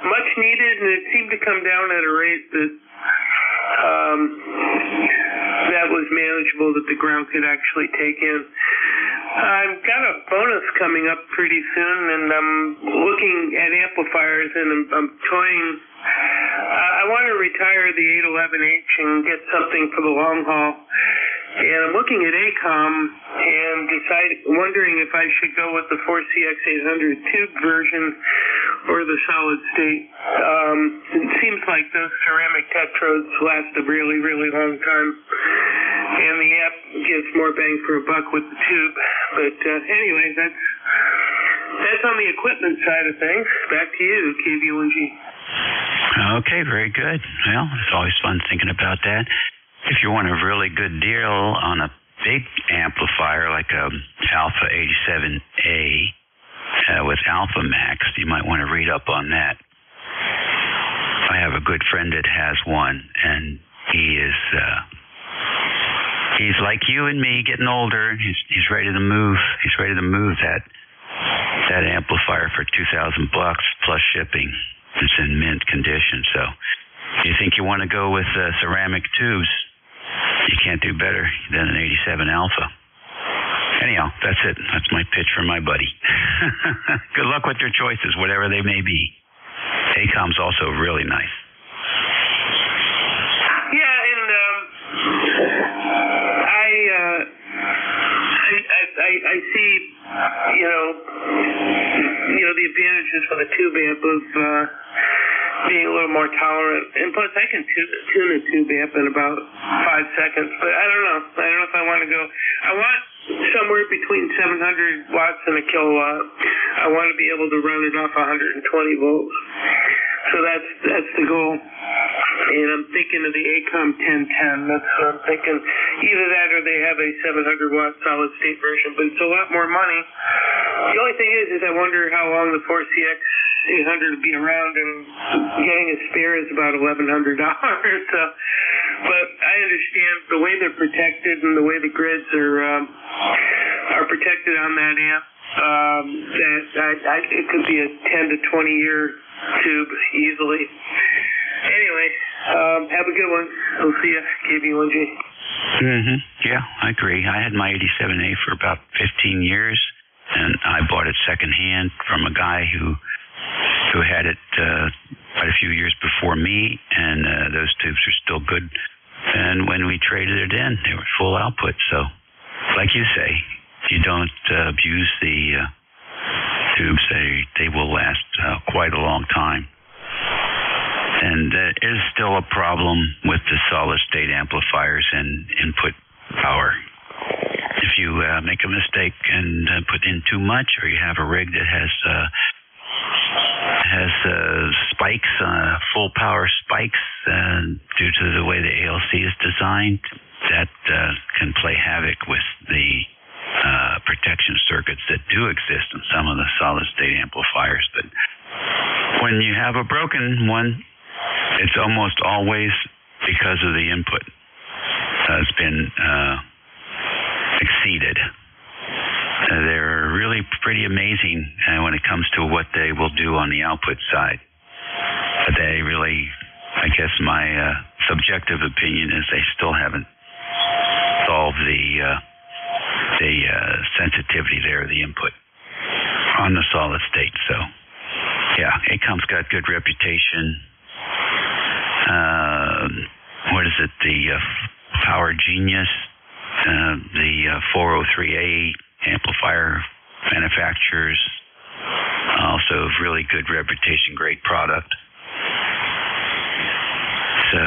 much needed, and it seemed to come down at a rate that was manageable, that the ground could actually take in. I've got a bonus coming up pretty soon, and I'm looking at amplifiers, and I'm toying. I want to retire the 811H and get something for the long haul. And I'm looking at ACOM and wondering if I should go with the 4CX800 tube version or the solid state. It seems like those ceramic tetrodes last a really, really long time, and the amp gives more bang for a buck with the tube. But anyway, that's on the equipment side of things. Back to you, KVONG. Okay, very good. Well, it's always fun thinking about that. If you want a really good deal on a big amplifier like a Alpha 87A with Alpha Max, you might want to read up on that. I have a good friend that has one, and he's like you and me, getting older. He's ready to move. He's ready to move that amplifier for $2,000 plus shipping. It's in mint condition. So if you think you want to go with ceramic tubes, you can't do better than an 87 Alpha. Anyhow, that's it. That's my pitch for my buddy. Good luck with your choices, whatever they may be. ACOM's also really nice. Yeah, and I see, the advantages for the tube amp of being a little more tolerant, and plus I can tune a tube amp in about 5 seconds. But I don't know if I want to go. I want somewhere between 700 watts and a kilowatt. I want to be able to run it off 120 volts. So that's the goal. And I'm thinking of the ACOM 1010. That's what I'm thinking. Either that or they have a 700 watt solid state version, but it's a lot more money. The only thing is I wonder how long the 4CX800 will be around, and getting a spare is about $1,100. So, but I understand the way they're protected and the way the grids are protected on that amp. That it could be a 10 to 20 year tube easily. Anyway, have a good one. I'll see you, KV1G. Yeah, I agree. I had my 87A for about 15 years, and I bought it secondhand from a guy who had it quite a few years before me, and those tubes are still good. And when we traded it in, they were full output. So, like you say, if you don't abuse the tubes, they will last quite a long time. And there is still a problem with the solid-state amplifiers and input power. If you make a mistake and put in too much, or you have a rig that has spikes, full power spikes, due to the way the ALC is designed, that can play havoc with the protection circuits that do exist in some of the solid-state amplifiers. But when you have a broken one, it's almost always because of the input has been exceeded. They're really pretty amazing when it comes to what they will do on the output side. But they really, I guess my subjective opinion is they still haven't solved the sensitivity there, the input on the solid state. So, yeah, ACOM's got good reputation. What is it? The Power Genius, the 403A amplifier manufacturers, also really good reputation, great product. So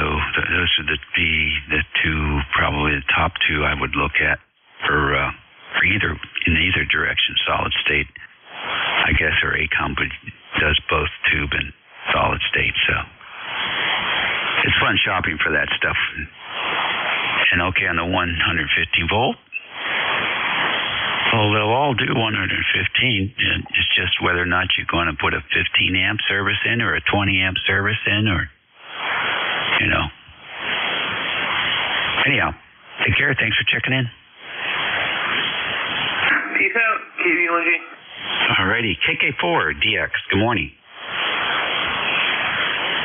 those are the two, probably the top two I would look at for either in either direction, solid state, I guess, or ACOM does both tube and solid state. So it's fun shopping for that stuff. And okay, on the 115 volt, well, they'll all do 115. It's just whether or not you're going to put a 15 amp service in or a 20 amp service in, or, anyhow, take care. Thanks for checking in. Peace out, KVLG. Alrighty, KK4DX. Good morning.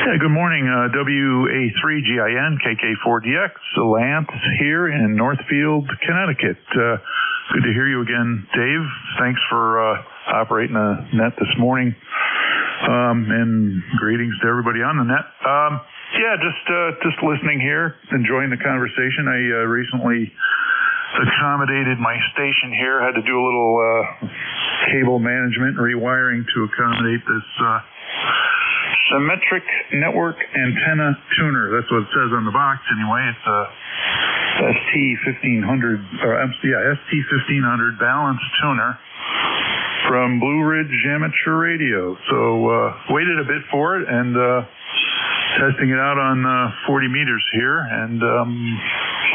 Yeah, good morning, WA3GIN, KK4DX, Lance here in Northfield, Connecticut. Good to hear you again, Dave. Thanks for operating the net this morning, and greetings to everybody on the net. Yeah, just listening here, enjoying the conversation. I recently accommodated my station here, had to do a little cable management rewiring to accommodate this symmetric network antenna tuner. That's what it says on the box anyway. It's a ST1500 balanced tuner from Blue Ridge Amateur Radio. So waited a bit for it and testing it out on 40 meters here, and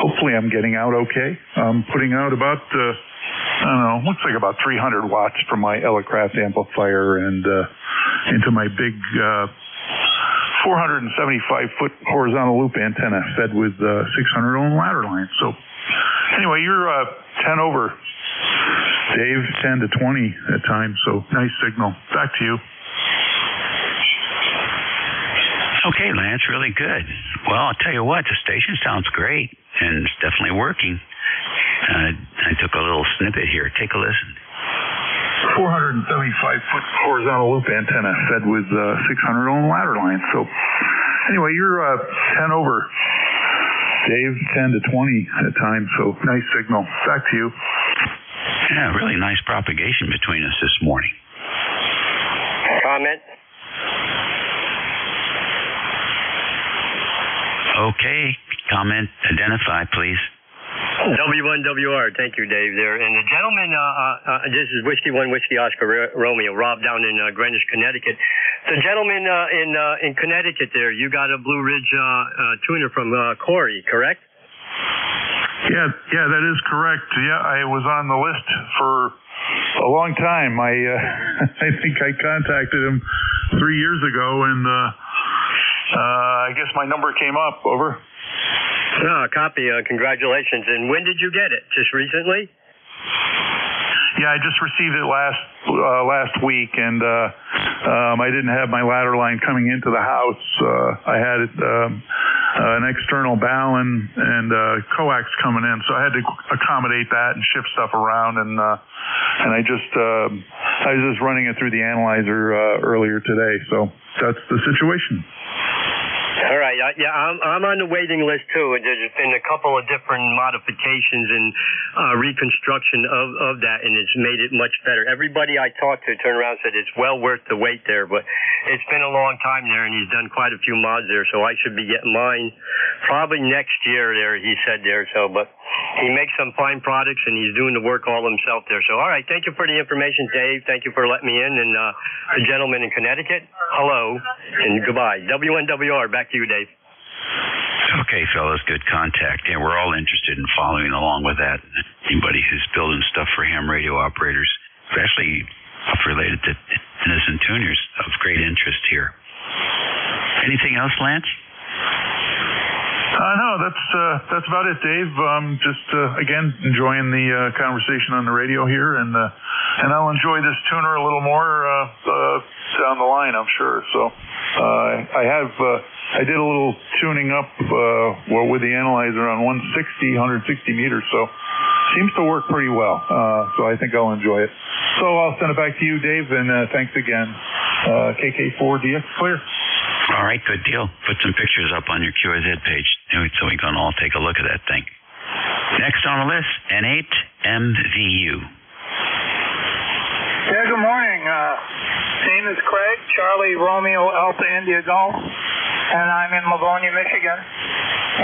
hopefully I'm getting out okay. I'm putting out about looks like about 300 watts from my Elecraft amplifier and into my big 475-foot horizontal loop antenna fed with 600 ohm ladder line. So anyway, you're 10 over, Dave, 10 to 20 at times. So nice signal. Back to you. Okay, Lance, really good. Well, I'll tell you what, the station sounds great, and it's definitely working. I took a little snippet here. Take a listen. 475-foot horizontal loop antenna fed with 600 ohm ladder line. So anyway, you're 10 over, Dave, 10 to 20 at times. So nice signal. Back to you. Yeah, really nice propagation between us this morning. Comment? Okay, comment, identify, please. W1WR, thank you, Dave, there. And the gentleman, this is Whiskey 1 Whiskey Oscar Romeo, Rob down in Greenwich, Connecticut. The gentleman in Connecticut there, you got a Blue Ridge tuner from Corey, correct? Yeah, that is correct. Yeah, I was on the list for a long time. I think I contacted him 3 years ago, and I guess my number came up. Over. Copy. Congratulations. And when did you get it? Just recently? Yeah, I just received it last week, and I didn't have my ladder line coming into the house. I had an external balun and coax coming in, so I had to accommodate that and shift stuff around. And I was just running it through the analyzer earlier today. So that's the situation. All right. Yeah, I'm on the waiting list too. There's been a couple of different modifications and reconstruction of that, and it's made it much better. Everybody I talked to turned around and said it's well worth the wait there, but it's been a long time there, and he's done quite a few mods there, so I should be getting mine probably next year there, he said there. So, but he makes some fine products, and he's doing the work all himself there. So, all right, thank you for the information, Dave. Thank you for letting me in. And the gentleman in Connecticut, hello, and goodbye. WNWR, back to you, Dave. Okay, fellas, good contact. Yeah, we're all interested in following along with that. Anybody who's building stuff for ham radio operators, especially stuff related to innocent tuners, of great interest here. Anything else, Lance? No, that's about it, Dave. Just again enjoying the conversation on the radio here, and I'll enjoy this tuner a little more down the line, I'm sure. So I did a little tuning up with the analyzer on 160 meters, so seems to work pretty well. So I think I'll enjoy it. So I'll send it back to you, Dave, and thanks again. KK4DX clear. All right, good deal. Put some pictures up on your QRZ page so we can all take a look at that thing. Next on the list, N8MVU. Yeah, good morning. Name is Craig, Charlie Romeo Alpha India Golf, and I'm in Livonia, Michigan.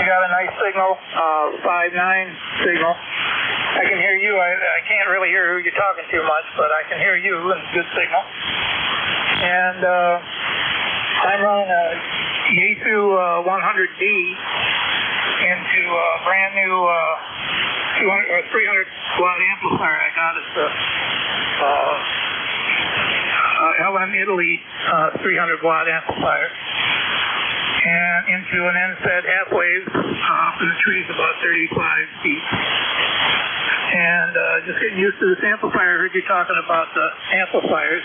We got a nice signal, 5.9 signal. I can hear you. I can't really hear who you're talking to much, but I can hear you, and good signal. And I'm running a Yaesu 100D into a brand new 300 watt amplifier I got. It's a LM Italy 300 watt amplifier. and into an NSAID half wave up in the trees about 35 feet. And just getting used to this amplifier. I heard you talking about the amplifiers.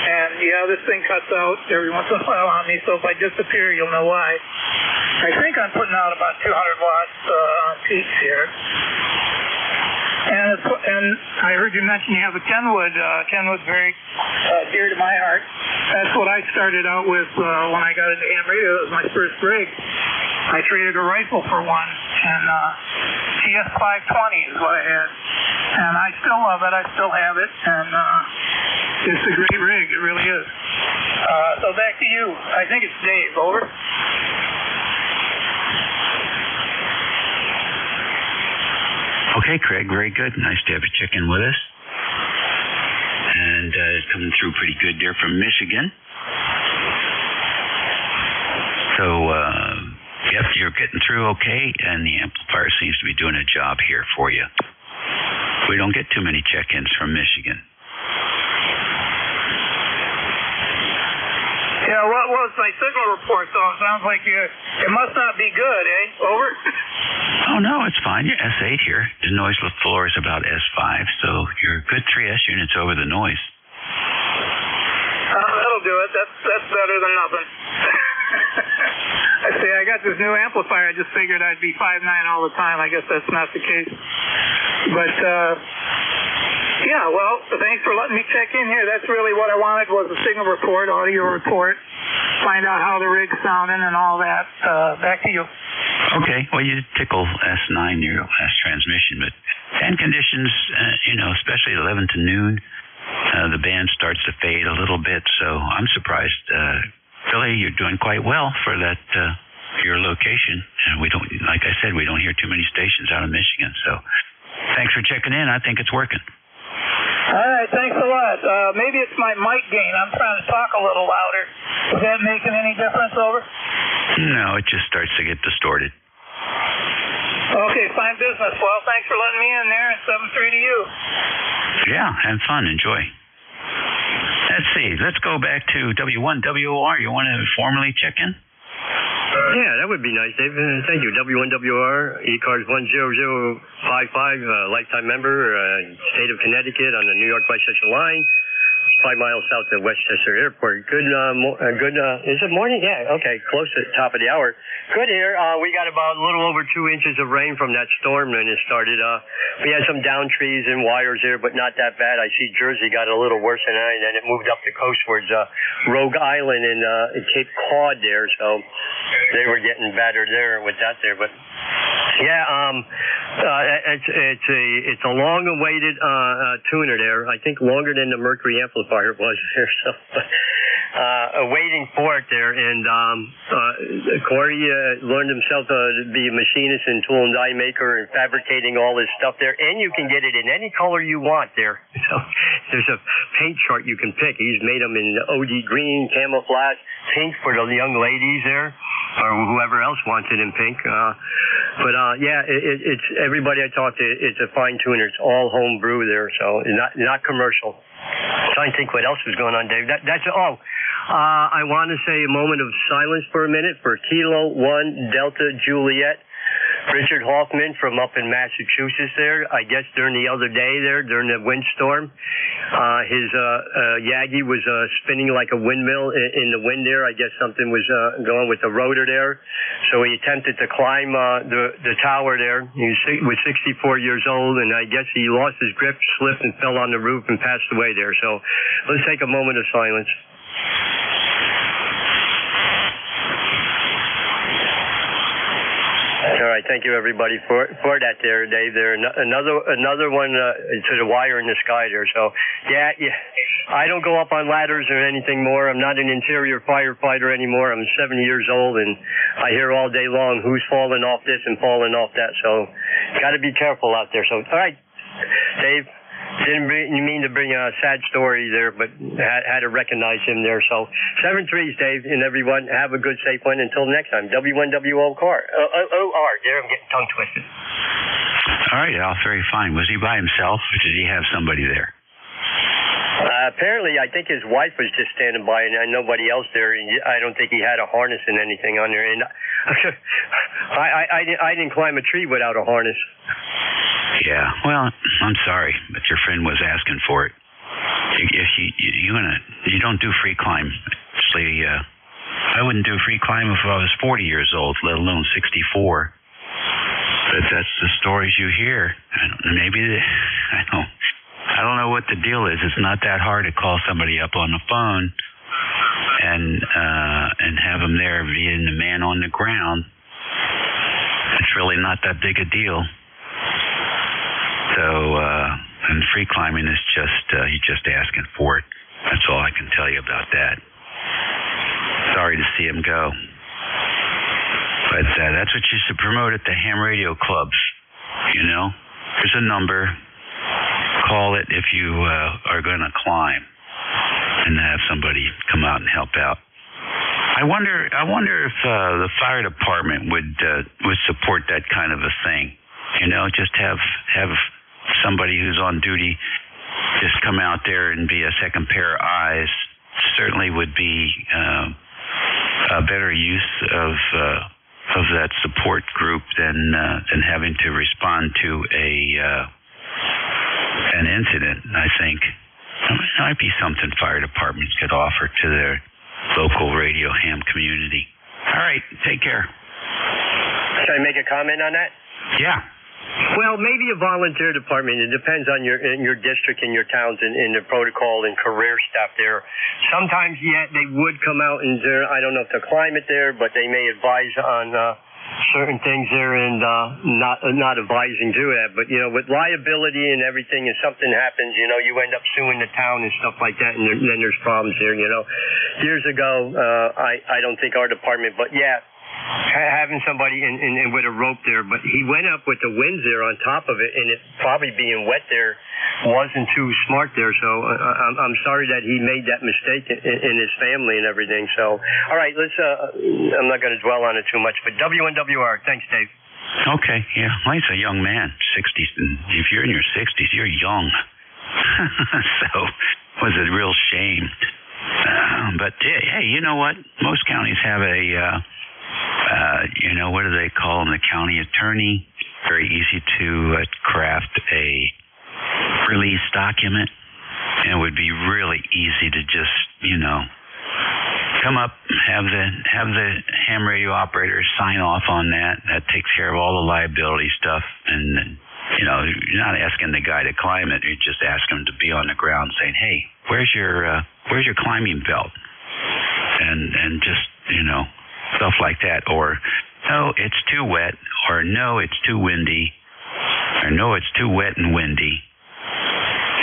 And yeah, this thing cuts out every once in a while on me, so if I disappear, you'll know why. I think I'm putting out about 200 watts on peaks here. And I heard you mention you have a Kenwood. Kenwood's very dear to my heart. That's what I started out with when I got into ham radio. It was my first rig. I traded a rifle for one, and TS 520 is what I had. And I still love it. I still have it, and it's a great rig. It really is. So back to you. I think it's Dave. Over. Okay, Craig, very good. Nice to have you check in with us. And coming through pretty good there from Michigan. So, yep, you're getting through okay, and the amplifier seems to be doing a job here for you. We don't get too many check-ins from Michigan. Yeah, what was my signal report, though? It sounds like it must not be good, eh? Over? Oh, no, it's fine. You're S8 here. The noise floor is about S5, so you're a good 3S units over the noise. That'll do it. That's better than nothing. I see, I got this new amplifier. I just figured I'd be 5.9 all the time. I guess that's not the case. But, yeah, well, thanks for letting me check in here. That's really what I wanted, was a signal report, audio report, find out how the rig's sounding and all that. Back to you. Okay, well, you tickle S9 your last transmission, but band conditions, especially 11 to noon, the band starts to fade a little bit, so I'm surprised. Billy, you're doing quite well for that, your location, and we don't, like I said, we don't hear too many stations out of Michigan, so thanks for checking in. I think it's working. All right, thanks a lot. Maybe it's my mic gain. I'm trying to talk a little louder. Is that making any difference, over? No, it just starts to get distorted. Okay, fine business. Well, thanks for letting me in there, and 7-3 to you. Yeah, have fun. Enjoy. Let's see. Let's go back to W1WR. You want to formally check in? Yeah, that would be nice, Dave. Thank you. W1WR, ECARS 10055, lifetime member, state of Connecticut on the New York-Westchester line, 5 miles south of Westchester Airport. Good, is it morning? Yeah, okay, close to the top of the hour. Good here. We got about a little over 2 inches of rain from that storm when it started. We had some down trees and wires there, but not that bad. I see Jersey got a little worse than that, and then it moved up the coast towards Rogue Island and Cape Cod there, so they were getting battered there with that there. But yeah, it's a long-awaited tuner there. I think longer than the Mercury amplifier was there. So waiting for it there, and Corey learned himself to be a machinist and tool and die maker and fabricating all this stuff there, and you can get it in any color you want there. So there's a paint chart you can pick. He's made them in OD green, camouflage, pink for the young ladies there, or whoever else wants it in pink. But yeah, it's everybody I talk to, it's a fine tuner. It's all home brew there, so not commercial. Trying to think what else was going on, Dave. I want to say a moment of silence for a minute for Kilo 1 Delta Juliet. Richard Hoffman from up in Massachusetts there, I guess during the other day there, during the windstorm, his Yagi was spinning like a windmill in the wind there. I guess something was going with the rotor there. So he attempted to climb the tower there. He was 64 years old, and I guess he lost his grip, slipped, and fell on the roof and passed away there. So let's take a moment of silence. All right, thank you everybody for that there, Dave. There another one to the wire in the sky there. So yeah, I don't go up on ladders or anything more. I'm not an interior firefighter anymore. I'm 70 years old, and I hear all day long who's falling off this and falling off that. So got to be careful out there. So all right, Dave. Didn't mean to bring a sad story there, but had to recognize him there. So 7-3s, Dave, and everyone, have a good, safe one. Until next time, W1WO car. O-R. There, I'm getting tongue twisted. All right, Al, very fine. Was he by himself, or did he have somebody there? apparently, I think his wife was just standing by and nobody else there. And I don't think he had a harness and anything on there. And I didn't climb a tree without a harness. Yeah, well, I'm sorry, but your friend was asking for it. If you don't do free climb. Actually, I wouldn't do free climb if I was 40 years old, let alone 64. But that's the stories you hear. I don't know what the deal is. It's not that hard to call somebody up on the phone and have them there being the man on the ground. It's really not that big a deal. So, and free climbing is just you're just asking for it. That's all I can tell you about that. Sorry to see him go. But that's what you should promote at the ham radio clubs. There's a number. Call it if you are going to climb, and have somebody come out and help out. I wonder if the fire department would support that kind of a thing. Just have somebody who's on duty just come out there and be a second pair of eyes. Certainly would be a better use of that support group than having to respond to an incident. I think it might be something fire departments could offer to their local radio ham community. All right, take care. Can I make a comment on that? Yeah. Well, maybe a volunteer department. It depends on your district and your towns and the protocol and career staff there. Sometimes, they would come out and I don't know if the climate there, but they may advise on certain things there and not advising to that. But, with liability and everything, if something happens, you end up suing the town and stuff like that, and then there's problems there, Years ago, I don't think our department, but having somebody in with a rope there, but he went up with the winds there on top of it, and it probably being wet there wasn't too smart there. So I'm sorry that he made that mistake in his family and everything. So all right, I'm not going to dwell on it too much, but WNWR. Thanks, Dave. Okay, yeah, well, he's a young man, 60s. If you're in your 60s, you're young. So it was a real shame. But hey, you know what? Most counties have a what do they call them? The county attorney. Very easy to craft a release document. And it would be really easy to just, come up, have the ham radio operator sign off on that. That takes care of all the liability stuff. And, you're not asking the guy to climb it. You just ask him to be on the ground saying, hey, where's your climbing belt? And just, stuff like that. Or, no, it's too wet. Or, no, it's too windy. Or, no, it's too wet and windy.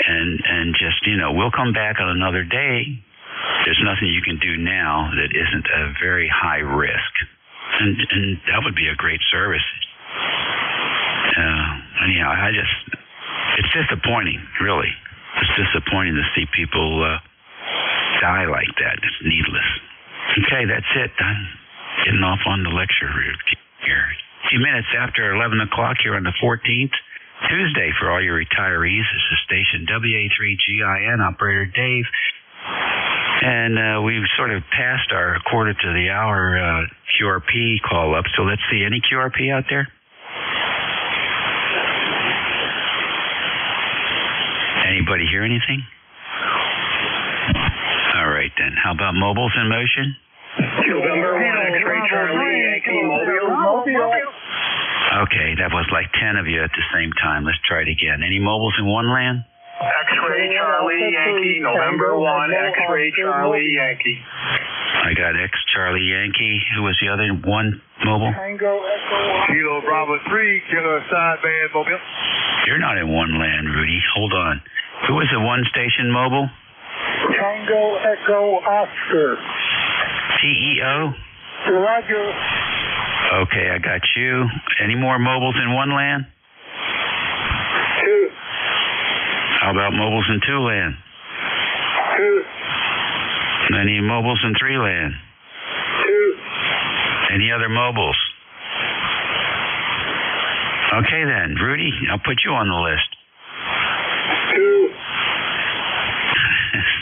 And just, we'll come back on another day. There's nothing you can do now that isn't a very high risk. And that would be a great service. Anyhow, it's disappointing, really. It's disappointing to see people die like that. It's needless. Okay, that's it. I'm getting off on the lecture here. A few minutes after 11 o'clock here on the 14th, Tuesday for all your retirees. This is station WA3GIN, operator Dave. And we've sort of passed our quarter to the hour QRP call up. So let's see, any QRP out there? Anybody hear anything? All right then. How about mobiles in motion? November 1 X-ray Charlie Yankee Mobile. Okay, that was like 10 of you at the same time. Let's try it again. Any mobiles in one land? X-ray Charlie Yankee, November 1 X-ray Charlie Yankee. I got X Charlie Yankee. Who was the other one mobile? Tango Echo Kilo Bravo 3, Kilo Sideband Mobile. You're not in one land, Rudy. Hold on. Who was the one station mobile? Tango Echo Oscar. TEO? Roger. Okay, I got you. Any more mobiles in one land? 2. How about mobiles in two land? 2. Any mobiles in three land? 2. Any other mobiles? Okay then, Rudy, I'll put you on the list. 2.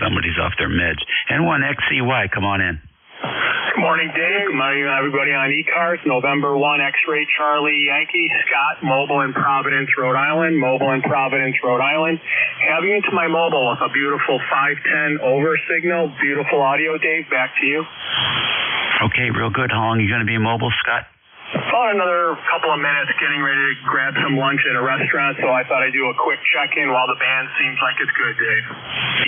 somebody's off their meds. N1XCY, come on in. Good morning, Dave. Good morning, everybody on ECARS. November 1 X-Ray Charlie Yankee. Scott, mobile in Providence, Rhode Island. Mobile in Providence, Rhode Island. Having into my mobile with a beautiful 510 over signal. Beautiful audio, Dave. Back to you. Okay, real good. How long are you going to be mobile, Scott? About another couple of minutes, getting ready to grab some lunch at a restaurant, so I thought I'd do a quick check-in while the band seems like it's good, Dave.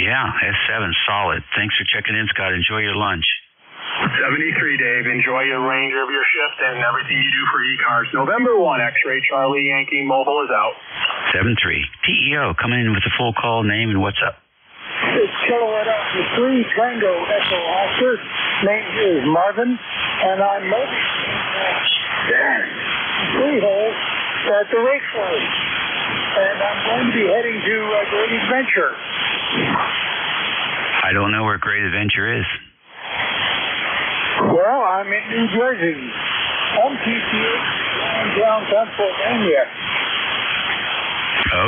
Yeah, S7, solid. Thanks for checking in, Scott. Enjoy your lunch. 73, Dave. Enjoy your remainder of your shift and everything you do for ECARS. November 1 X-Ray Charlie Yankee mobile is out. 73. TEO, coming in with a full call name and what's up? It's Kilowatt Alpha 3 Tango Echo Oscar. Name is Marvin, and I'm mobile freehold at the Lakefront. And I'm going to be heading to Great Adventure. I don't know where Great Adventure is. Well, I'm in New Jersey. I'm PTA down Pennsylvania.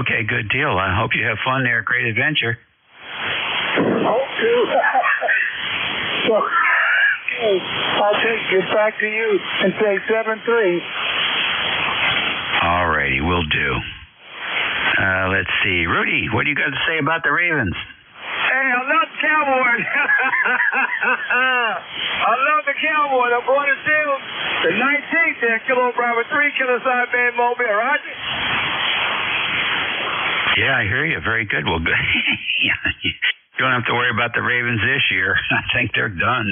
Okay, good deal. I hope you have fun there at Great Adventure. Hope to. So, okay, I'll get back to you and say 7-3. All righty, will do. Let's see. Rudy, what do you got to say about the Ravens? Hey, I love the Cowboys. I love the Cowboys. I'm going to see them the 19th there, Kilo Bravo 3, Kilo Side Band Mobile, Roger. Yeah, I hear you. Very good. Well, good. You don't have to worry about the Ravens this year. I think they're done.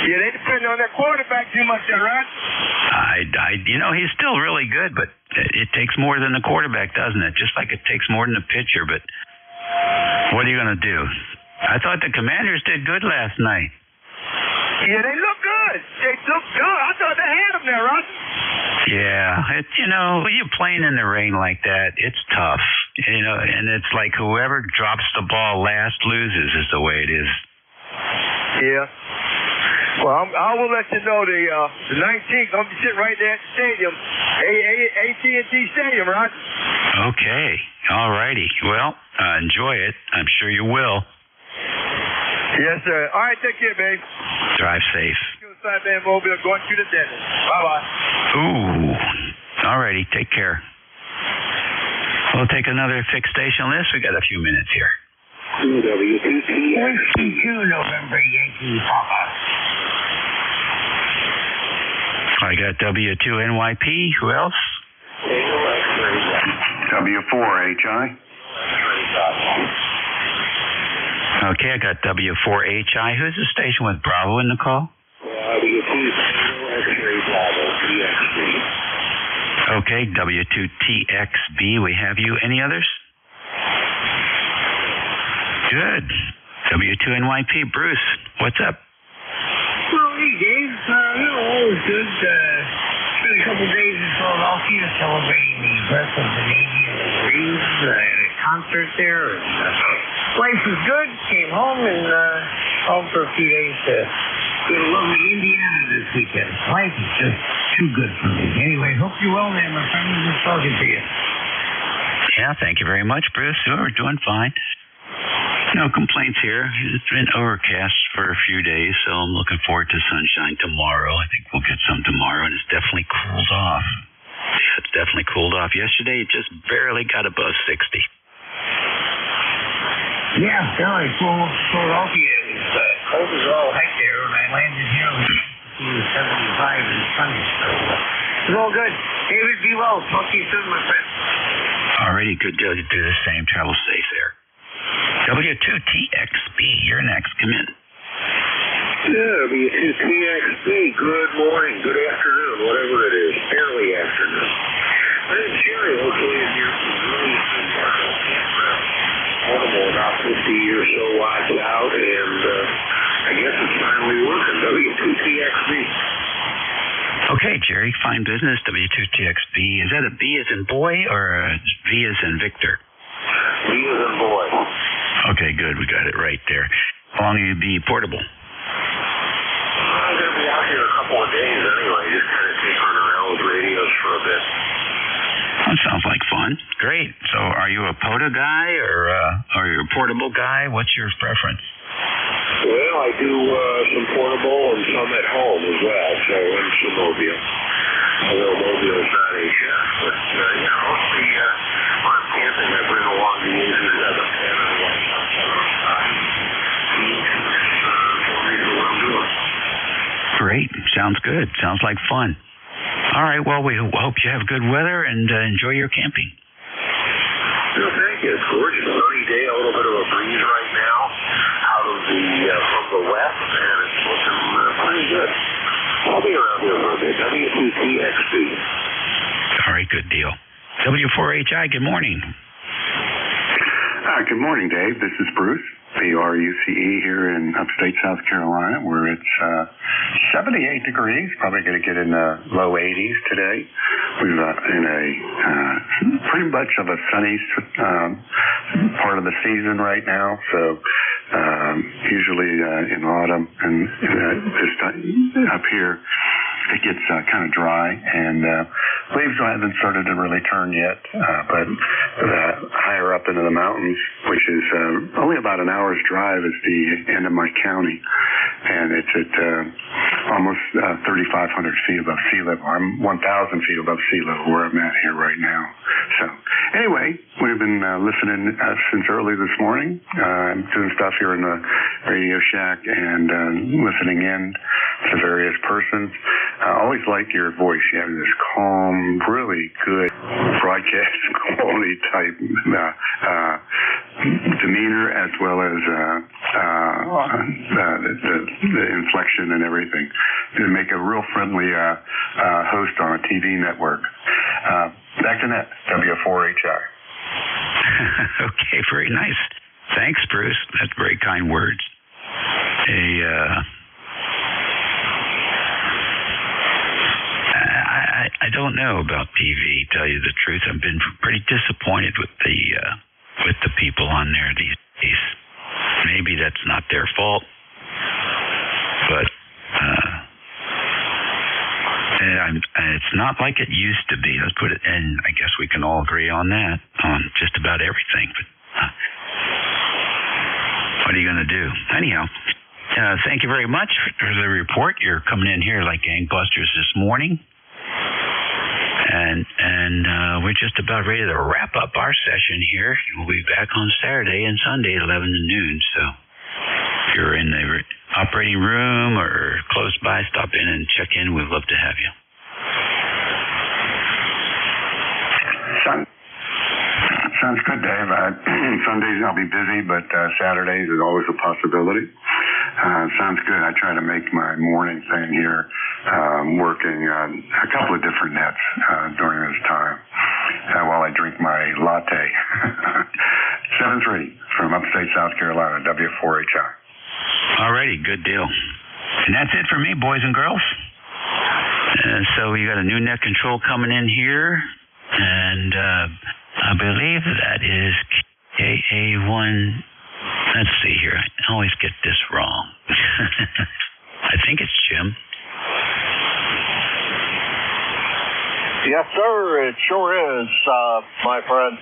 Yeah, they depend on their quarterback too much, right? He's still really good, but it takes more than the quarterback, doesn't it? Just like it takes more than the pitcher, but what are you going to do? I thought the Commanders did good last night. Yeah, they look good. They look good. I thought they had them there, Russ. Yeah, you're playing in the rain like that, it's tough. And it's like whoever drops the ball last loses is the way it is. Yeah. Well, I will let you know the 19th. I'm sitting right there at the stadium, AT&T Stadium, right? Okay. All righty. Well, enjoy it. I'm sure you will. Yes, sir. All right, take care, babe. Drive safe. Mobile going to the dentist. Bye-bye. Ooh. All righty. Take care. We'll take another fixed station list. We got a few minutes here. W2 November Yankee Papa. I got W2NYP. Who else? W4HI. Okay, I got W4HI. Who's the station with Bravo in the call? Okay, W2TXB. We have you. Any others? Good. W2NYP. Bruce, what's up? Well, hey, Dave. All is good. Spent a couple days in Philadelphia celebrating the birth of the Navy and the Marines. At a concert there. Life was good. Came home and home for a few days to go to lovely Indiana this weekend. Life is just too good for me. Anyway, hope you're well there, my friend. Good talking to you. Yeah, thank you very much, Bruce. We're doing fine. No complaints here. It's been overcast for a few days, so I'm looking forward to sunshine tomorrow. I think we'll get some tomorrow, and it's definitely cooled off. Yeah, it's definitely cooled off. Yesterday, it just barely got above 60. Yeah, really. Philadelphia is cold as all heck there. When I landed here, it was 75 and sunny, so it's all good. David, be well. Talk to you soon, my friend. Alrighty, good deal. You do the same. Travel safe there. W2TXB, you're next. Come in. W2TXB, good morning, good afternoon, whatever it is, early afternoon. I'm Jerry, locally in your Audible, about 50 or so watts out, and I guess it's finally working. W2TXB. Okay, Jerry, fine business. W2TXB. Is that a B as in boy or a V as in Victor? V as in boy. Okay, good. We got it right there. How long will you be portable? I'm going to be out here a couple of days anyway, just kind of tinkering around with radios for a bit. That sounds like fun. Great. So are you a POTA guy or you a portable guy? What's your preference? Well, I do some portable and some at home as well, so and some mobile. Although mobile is not a shot, but mostly when I'm camping, I bring along the users as a pen and one outside. Great. Sounds good. Sounds like fun. All right. Well, we hope you have good weather and enjoy your camping. No, thank you. It's gorgeous. Sunny day, a little bit of a breeze right now out of from the west, and it's looking pretty good. I'll be around here for a bit. W2TXB. All right. Good deal. W4HI, good morning. Good morning, Dave. This is Bruce, BRUCE, here in upstate South Carolina, where it's 78 degrees. Probably going to get in the low 80s today. We're in a pretty much of a sunny part of the season right now. So usually in autumn and this time up here, it gets kind of dry, and leaves haven't started to really turn yet. But higher up into the mountains, which is only about an hour's drive, is the end of my county, and it's at almost 3,500 feet above sea level. I'm 1,000 feet above sea level where I'm at here right now. So anyway, we've been listening since early this morning. I'm doing stuff here in the Radio Shack and listening in to various persons. I always like your voice. You have this calm, really good broadcast quality type demeanor, as well as the inflection and everything. To make a real friendly host on a TV network. Back to net, W4HR. Okay, very nice. Thanks, Bruce. That's very kind words. I don't know about TV, tell you the truth. I've been pretty disappointed with the people on there these days. Maybe that's not their fault, but it's not like it used to be. Let's put it, and I guess we can all agree on that, on just about everything. But what are you going to do? Anyhow, thank you very much for the report. You're coming in here like gangbusters this morning. And we're just about ready to wrap up our session here. We'll be back on Saturday and Sunday at 11 to noon. So if you're in the operating room or close by, stop in and check in. We'd love to have you. Sounds good, Dave. Sundays I'll be busy, but Saturdays is always a possibility. Sounds good. I try to make my morning thing here working on a couple of different nets during this time while I drink my latte. 7-3 from upstate South Carolina, W4HI. All righty, good deal. And that's it for me, boys and girls. So we got a new net control coming in here, and I believe that is KA1. Let's see here. I always get this wrong. I think it's Jim. Yes, sir. It sure is, my friend.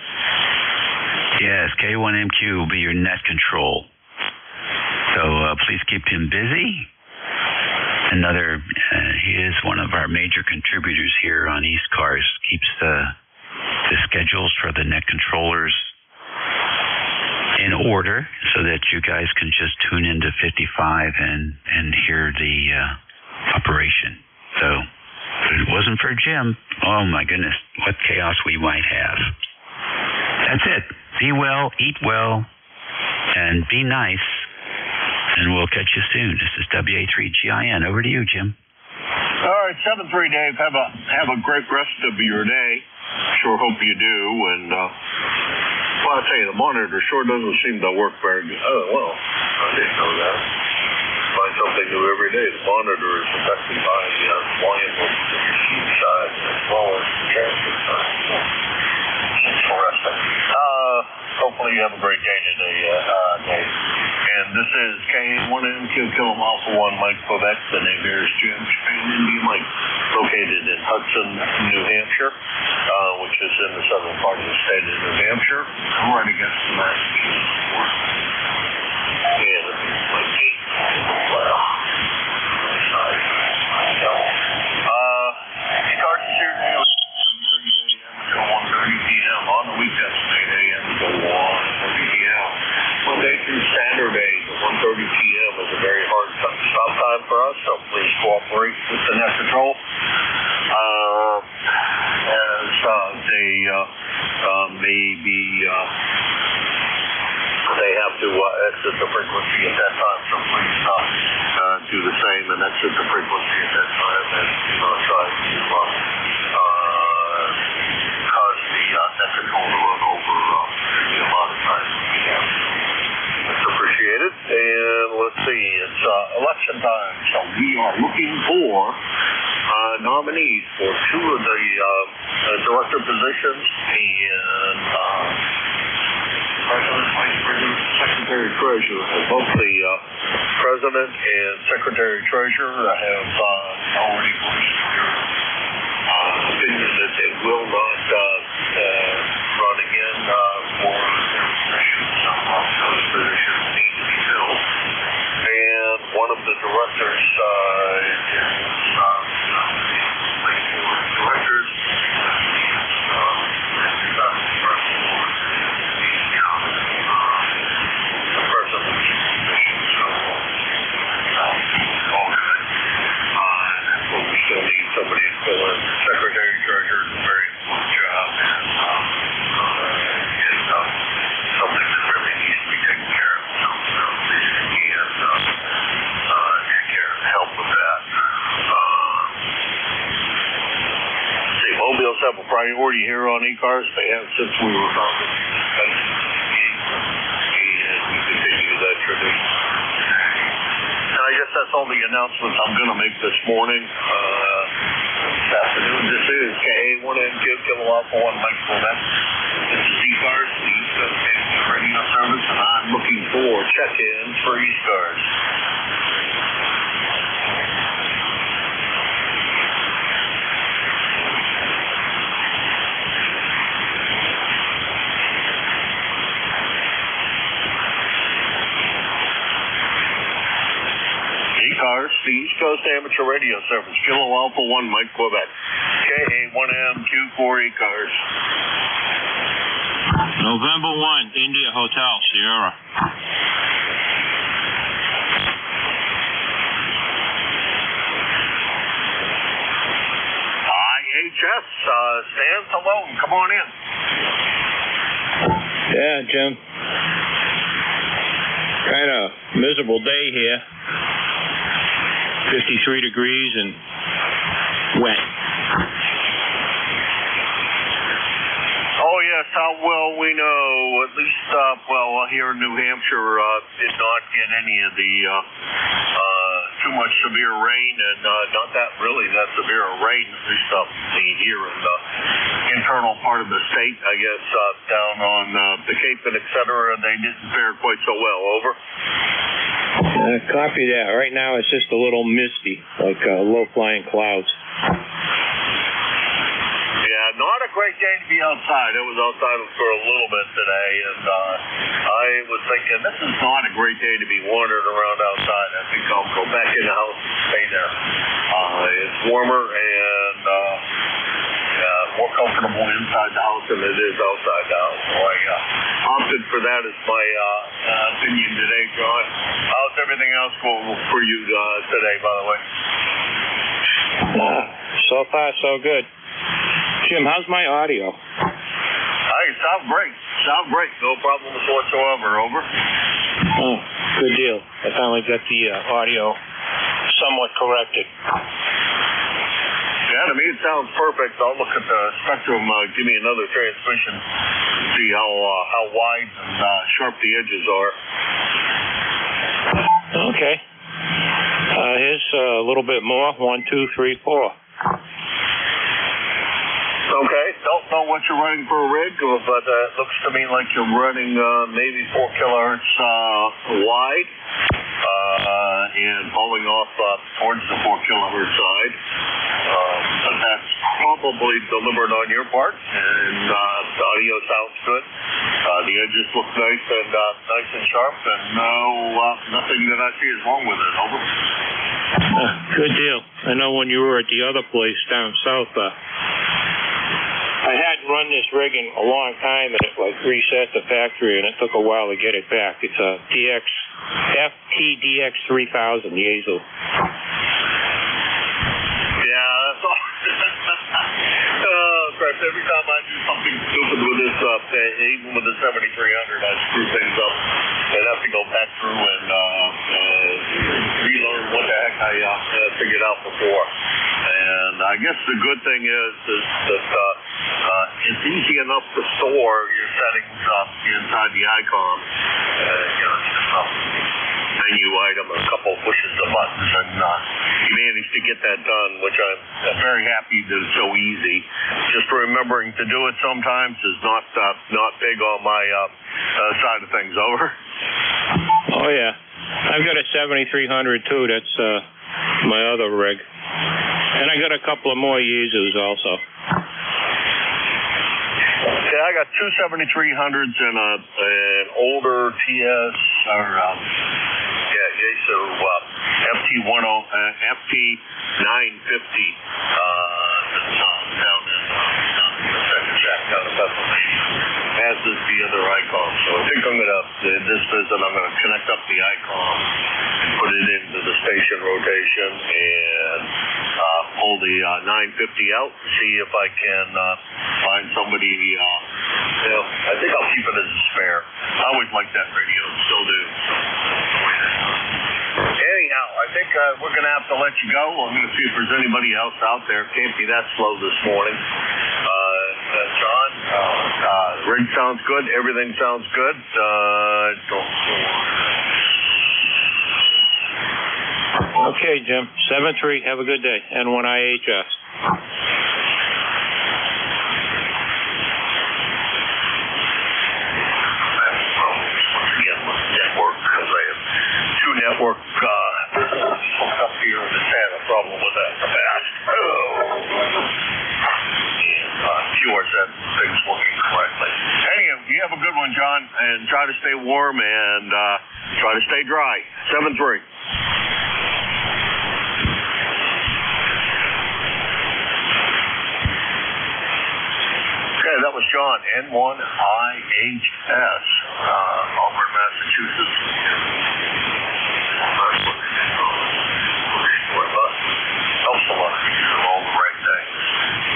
Yes, K1MQ will be your net control. So please keep him busy. He is one of our major contributors here on ECARS. Keeps the schedules for the net controllers in order so that you guys can just tune into 55 and hear the operation. So if it wasn't for Jim, oh my goodness, what chaos we might have. That's it. Be well, eat well, and be nice. And we'll catch you soon. This is WA3GIN. Over to you, Jim. All right, 7-3, Dave. Have a great rest of your day. Sure hope you do. And well, I tell you, the monitor sure doesn't seem to work very good. Oh well, I didn't know that. Find something new every day. The monitor is affected by the volume of the machine size as well as the transfer size. Interesting. Hopefully you have a great day today, Dave. And this is K1MQ Kilo Alpha 1 Mike Quebec. The name here is Jim Spain Indian Mike, located in Hudson, New Hampshire. which is in the southern part of the state of New Hampshire, right against the Massachusetts border. And my gate, well, ECARS is here today at 7:30 a.m. until 1:30 p.m. on the weekends from 8 a.m. until 1:30 p.m. Monday through Saturday, 1:30 p.m. is a very hard stop time for us, so please cooperate with the net control. They have to exit the frequency at that time, so please do the same and exit the frequency at that time and try to cause the net control to run over the amount of time we have. That's appreciated. And let's see, it's election time, so we are looking for nominees for two of the director positions and President, Vice President, Secretary Treasurer. Both the President and Secretary Treasurer have already voiced their opinion that they will not run again for their positions. Some of those positions need to be filled. And one of the directors directors somebody to fill in. Secretary Treasurer is a very important job and something that really needs to be taken care of. So please can help with that. See, mobiles have a priority here on ECARS. They have since we were founded in 1968, and we continue that tradition. And I guess that's all the announcements I'm going to make this morning. This afternoon, this is KA1NQ Kilo Alpha 1 Mike Quebec. This is ECARS, the East Coast Amateur Radio Service, and I'm looking for check-ins for ECARS. ECARS, the East Coast Amateur Radio Service, Kilo Alpha 1 Mike Quebec, KA1MQ4 ECARS. November 1, India Hotel, Sierra. IHS stands alone. Come on in. Yeah, Jim. Kind of miserable day here. 53 degrees and wet. Oh, yes, how well we know, at least, here in New Hampshire, did not get any of the too much severe rain, and not that severe rain, at least here in the internal part of the state, I guess, down on the Cape and et cetera, they didn't fare quite so well. Over. Copy that. Right now it's just a little misty, like low-flying clouds. Yeah, not a great day to be outside. I was outside for a little bit today, and I was thinking, this is not a great day to be wandering around outside. I think I'll go back in the house and stay there. It's warmer and more comfortable inside the house than it is outside the house. So I opted for that as my opinion today, John. How's everything else going for you today, by the way? So far, so good. Jim, how's my audio? Hey, sound great. No problems whatsoever. Over. Oh, good deal. I finally got the audio somewhat corrected. Yeah, to me it sounds perfect. I'll look at the spectrum. Give me another transmission. See how wide and sharp the edges are. Okay. Here's a little bit more. 1, 2, 3, 4. Okay. Don't know what you're running for a rig, but it looks to me like you're running maybe 4 kilohertz wide and falling off towards the 4 kilohertz side. But that's probably delivered on your part, and the audio sounds good. The edges look nice and sharp, and nothing that I see is wrong with it. Over. Good deal. I know when you were at the other place down south, I hadn't run this rig in a long time, and it reset the factory, and it took a while to get it back. It's a FTDX 3000 diesel. Yeah, that's all. Chris, every time I do something stupid with this, even with the 7300, I screw things up and have to go back through and relearn what the heck I figured out before. And I guess the good thing is that it's easy enough to store your settings inside the icon. Menu item, a couple pushes of buttons, and you managed to get that done, which I'm very happy that it's so easy. Just remembering to do it sometimes is not big on my side of things. Over. Oh yeah, I've got a 7300 too. That's my other rig, and I got a couple of more Yezus also. Yeah, I got two 7300s and an older TS or Yaesu FT950 down in the second shack down in Bethlehem. As is the other icon. So I think I'm gonna this visit I'm gonna connect up the icon and put it into the station rotation and pull the 950 out, see if I can find somebody. I think I'll keep it as a spare. I always liked that radio, still do. Anyhow, I think we're going to have to let you go. I'm going to see if there's anybody else out there. Can't be that slow this morning. John, rig sounds good. Everything sounds good. Okay, Jim. 7-3. Have a good day. N1IHS. Network up here in the had a problem with that in the past. And QRZ things working correctly. Anyhow, you have a good one, John, and try to stay warm and try to stay dry. 7-3. Okay, that was John, N1IHS, over in Massachusetts. Helps a lot. All the right things.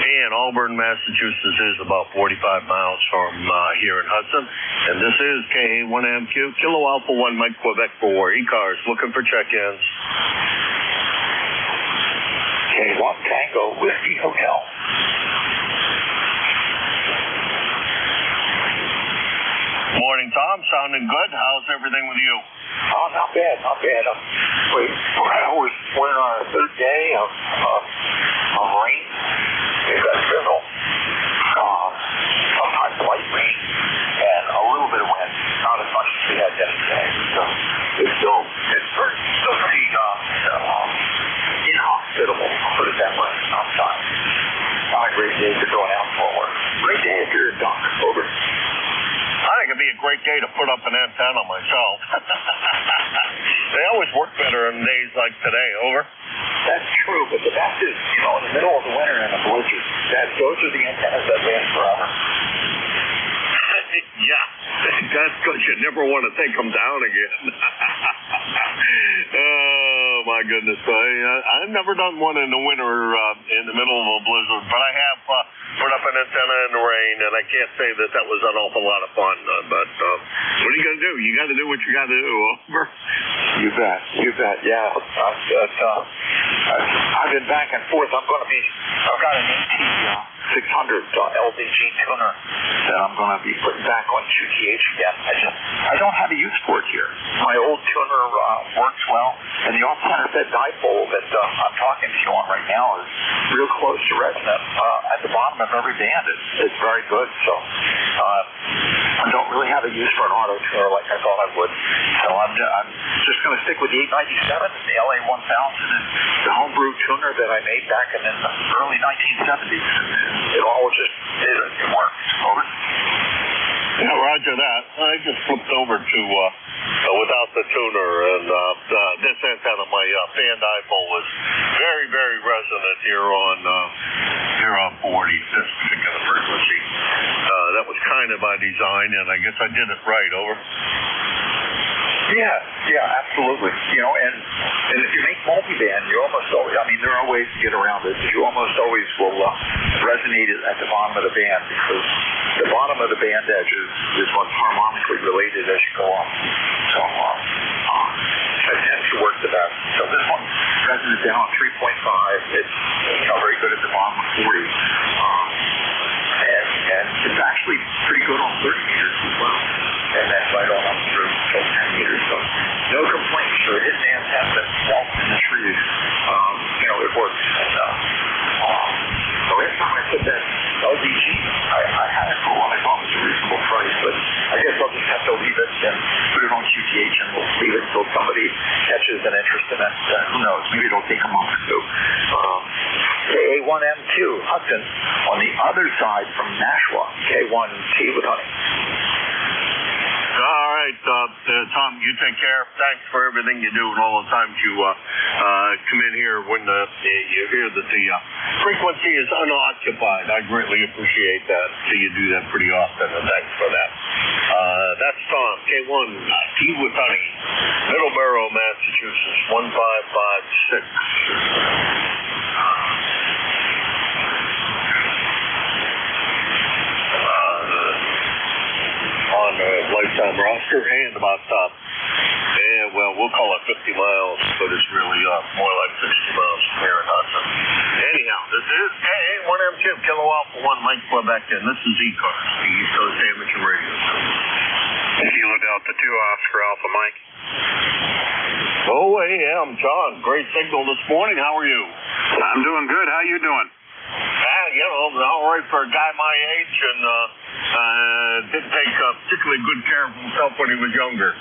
And Auburn, Massachusetts is about 45 miles from here in Hudson. And this is KA1MQ, Kilo Alpha 1, Mike Quebec 4, ECARS, looking for check-ins. K1 Tango Whiskey Hotel. Morning, Tom. Sounding good. How's everything with you? Oh, not bad, not bad. We're on our third day of rain. We've got drizzle, sometimes light rain, and a little bit of wind. Not as much as we had yesterday. So it's still pretty inhospitable. I'll put it that way. Outside. Not a great day for going out forward. Great day if you're a duck. Over. I think it'd be a great day to put up an antenna myself. They always work better on days like today. Over. That's true, but the best is, in the middle of the winter and a blizzard. Those are the antennas that last forever. Yeah, that's because you never want to take them down again. Oh, my goodness. I've never done one in the winter in the middle of a blizzard, but I have put up an antenna in the rain, and I can't say that was an awful lot of fun. But what are you going to do? You got to do what you got to do. Over. You bet. Yeah. I've been back and forth. I've got an AT600 LDG tuner that I'm going to be putting back on QTH again. I don't have a use for it here. My old tuner works well, and the all-center fed dipole that I'm talking to you on right now is real close to resonant at the bottom of every band. It's very good. So I I don't really have a use for an auto tuner like I thought I would. So I'm just going to stick with the 897 and the LA 1000 and the homebrew tuner that I made back in the early 1970s. And it all just it works. Over. Yeah, roger that. I just flipped over to without the tuner, and this antenna, my fan dipole, was very, very resonant here on 40, this particular frequency. That was kind of by design, and I guess I did it right. Over. Yeah, absolutely. You know, and if you make multiband, you almost always, I mean, there are ways to get around it, but you almost always will resonate it at the bottom of the band, because the bottom of the band edge is what's harmonically related as you go up. So it tends to work the best. So this one resonates down at 3.5. It's very good at the bottom of 40. And it's actually pretty good on 30 meters as well. And that's right on up through 10 meters. So no complaints. So it is an antenna that's walked in the trees. It works. And so every time I put that LDG, I had it for what I thought was a reasonable price, but I guess I'll just have to leave it and put it on QTH, and we'll leave it until somebody catches an interest in it. Who knows? Maybe it'll take a month or two. KA1M2, Hudson, on the other side from Nashua, K1T with honey. All right, Tom, you take care. Thanks for everything you do and all the times you come in here when you hear that the frequency is unoccupied. I greatly appreciate that. So you do that pretty often, and thanks for that. That's Tom, K1T with honey, Middleborough, Massachusetts, 1556. On the lifetime roster, and about we'll call it 50 miles, but it's really more like 60 miles from here in Hudson. Anyhow, this is KA1M2, Kilo Alpha 1, Mike Quebec, and this is ECARS, the East Coast Amateur Radio Service. Kilo Delta 2, Oscar Alpha Mike. OAM, John, great signal this morning. How are you? I'm doing good. How you doing? All right for a guy my age, and didn't take particularly good care of himself when he was younger.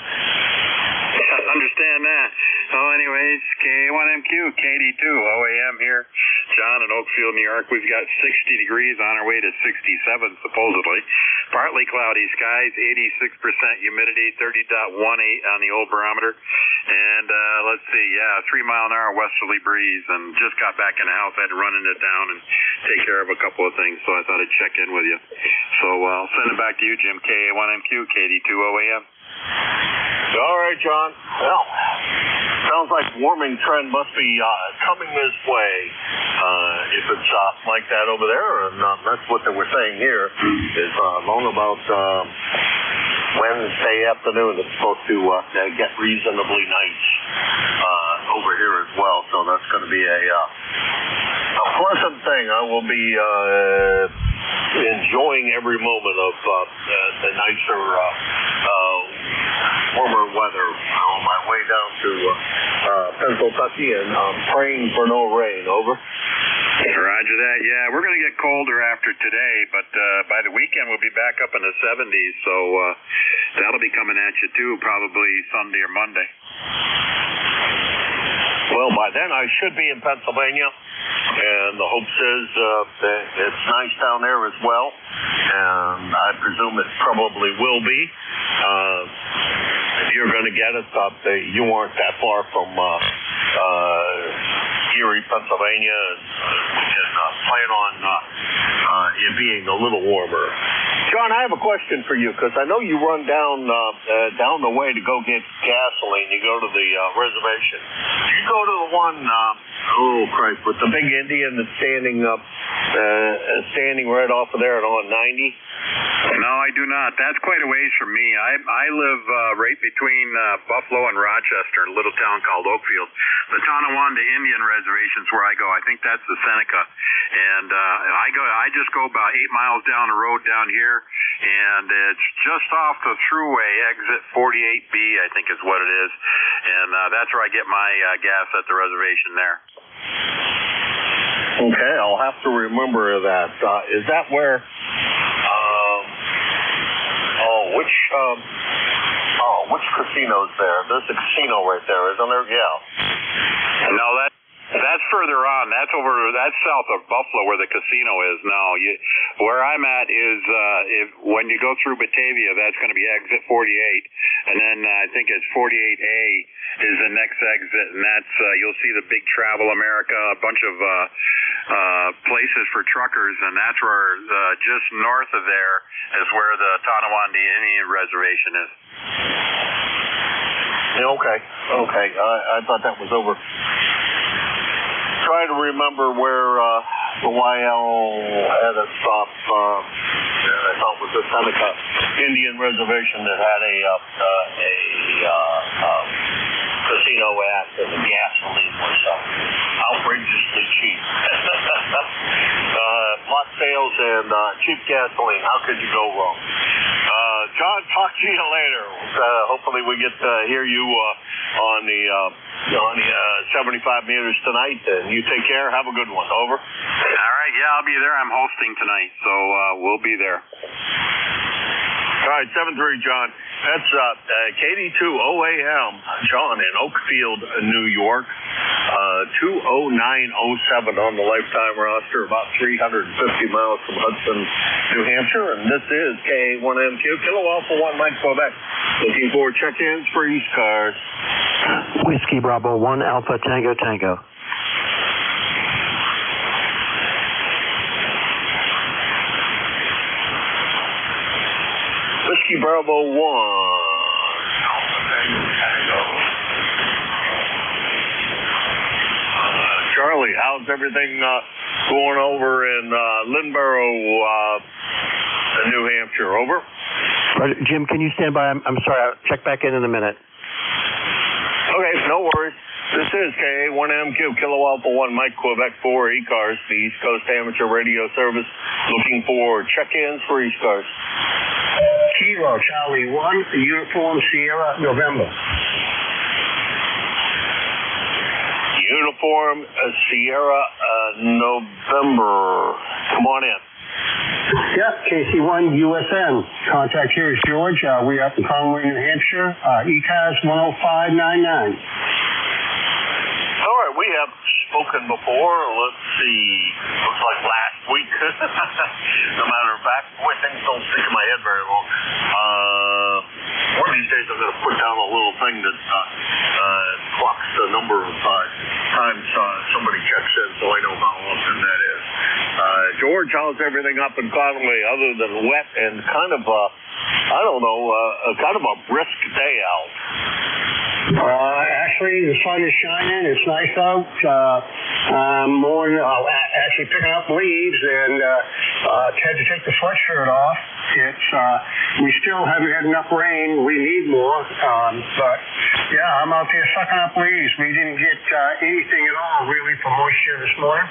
Understand that. Well, anyways, K1MQ, KD2, OAM here. John in Oakfield, New York. We've got 60 degrees on our way to 67, supposedly. Partly cloudy skies, 86% humidity, 30.18 on the old barometer. And let's see, 3-mile-an-hour westerly breeze. And just got back in the house. I had to run it down and take care of a couple of things, so I thought I'd check in with you. So I'll send it back to you, Jim. KA1MQ, KD2 OAM. All right, John. Well, sounds like warming trend must be coming this way. If it's like that over there, and that's what they were saying here, is long about Wednesday afternoon, it's supposed to get reasonably nice over here as well. So that's going to be a pleasant thing. I will be enjoying every moment of the nicer, warmer weather on my way down to Pennsylvania, and praying for no rain. Over. Roger that. Yeah, we're going to get colder after today, but by the weekend we'll be back up in the 70s, so that'll be coming at you too, probably Sunday or Monday. Well, by then I should be in Pennsylvania, and the hopes is that it's nice down there as well, and I presume it probably will be. If you're going to get it, you aren't that far from Erie, Pennsylvania, and plan on it being a little warmer. John, I have a question for you, because I know you run down the way to go get gasoline. You go to the reservation. Do you go to the one, with the big Indian that's standing right off of there and on 90? No, I do not. That's quite a ways from me. I live right between Buffalo and Rochester, in a little town called Oakfield. The Tonawanda Indian Reservation's where I go. I think that's the Seneca. And I just go about 8 miles down the road down here, and it's just off the thruway, exit 48B, I think is what it is. And that's where I get my gas at the reservation there. Okay, I'll have to remember that. Is that where... Which casino's there? There's a casino right there, isn't there? Yeah. No, that's further on. That's south of Buffalo where the casino is now. Where I'm at is when you go through Batavia, that's going to be exit 48, and then I think it's 48A is the next exit, and that's you'll see the big Travel America, a bunch of places for truckers, and that's where just north of there is where the Tonawanda Indian Reservation is. Okay. I thought that was over. Trying to remember where the YL had a stop. I thought it was the Seneca Indian Reservation that had a casino at, and the gasoline was outrageously cheap. Pot sales and cheap gasoline. How could you go wrong? John, talk to you later. Hopefully we get to hear you on the 75 meters tonight. And you take care. Have a good one. Over. All right. Yeah, I'll be there. I'm hosting tonight, so we'll be there. All right, 7-3, John. That's KD2OAM, John in Oakfield, New York. 20907 on the lifetime roster, about 350 miles from Hudson, New Hampshire. And this is K1MQ, Kilo Alpha 1 Mike Quebec. Looking for check-ins for ECARS. Whiskey Bravo 1 Alpha Tango Tango. Whiskey Bravo 1. Charlie, how's everything going over in Lynborough, New Hampshire? Over. Jim, can you stand by? I'm sorry. I'll check back in a minute. Okay, no worries. This is KA1MQ, Kilo Alpha 1 Mike Quebec 4 ECARS, the East Coast Amateur Radio Service. Looking for check-ins for ECARS. Kilo Charlie 1, Uniform Sierra, November. Uniform Sierra, November. Come on in. Yep, KC1 USN. Contact here is George. We're up in Conway, New Hampshire. ECARS 10599. All right, we have spoken before. Let's see. Looks like last week. No matter of fact, boy, things don't stick in my head very long. One of these days I'm going to put down a little thing that clocks the number of times somebody checks in so I know how often that is. George, how's everything up in Conway other than wet and kind of kind of a brisk day out? Actually, the sun is shining. It's nice out. Actually picking up leaves and had to take the sweatshirt off. We still haven't had enough rain. We need more. But yeah, I'm out there sucking up leaves. We didn't get anything at all really for moisture this morning.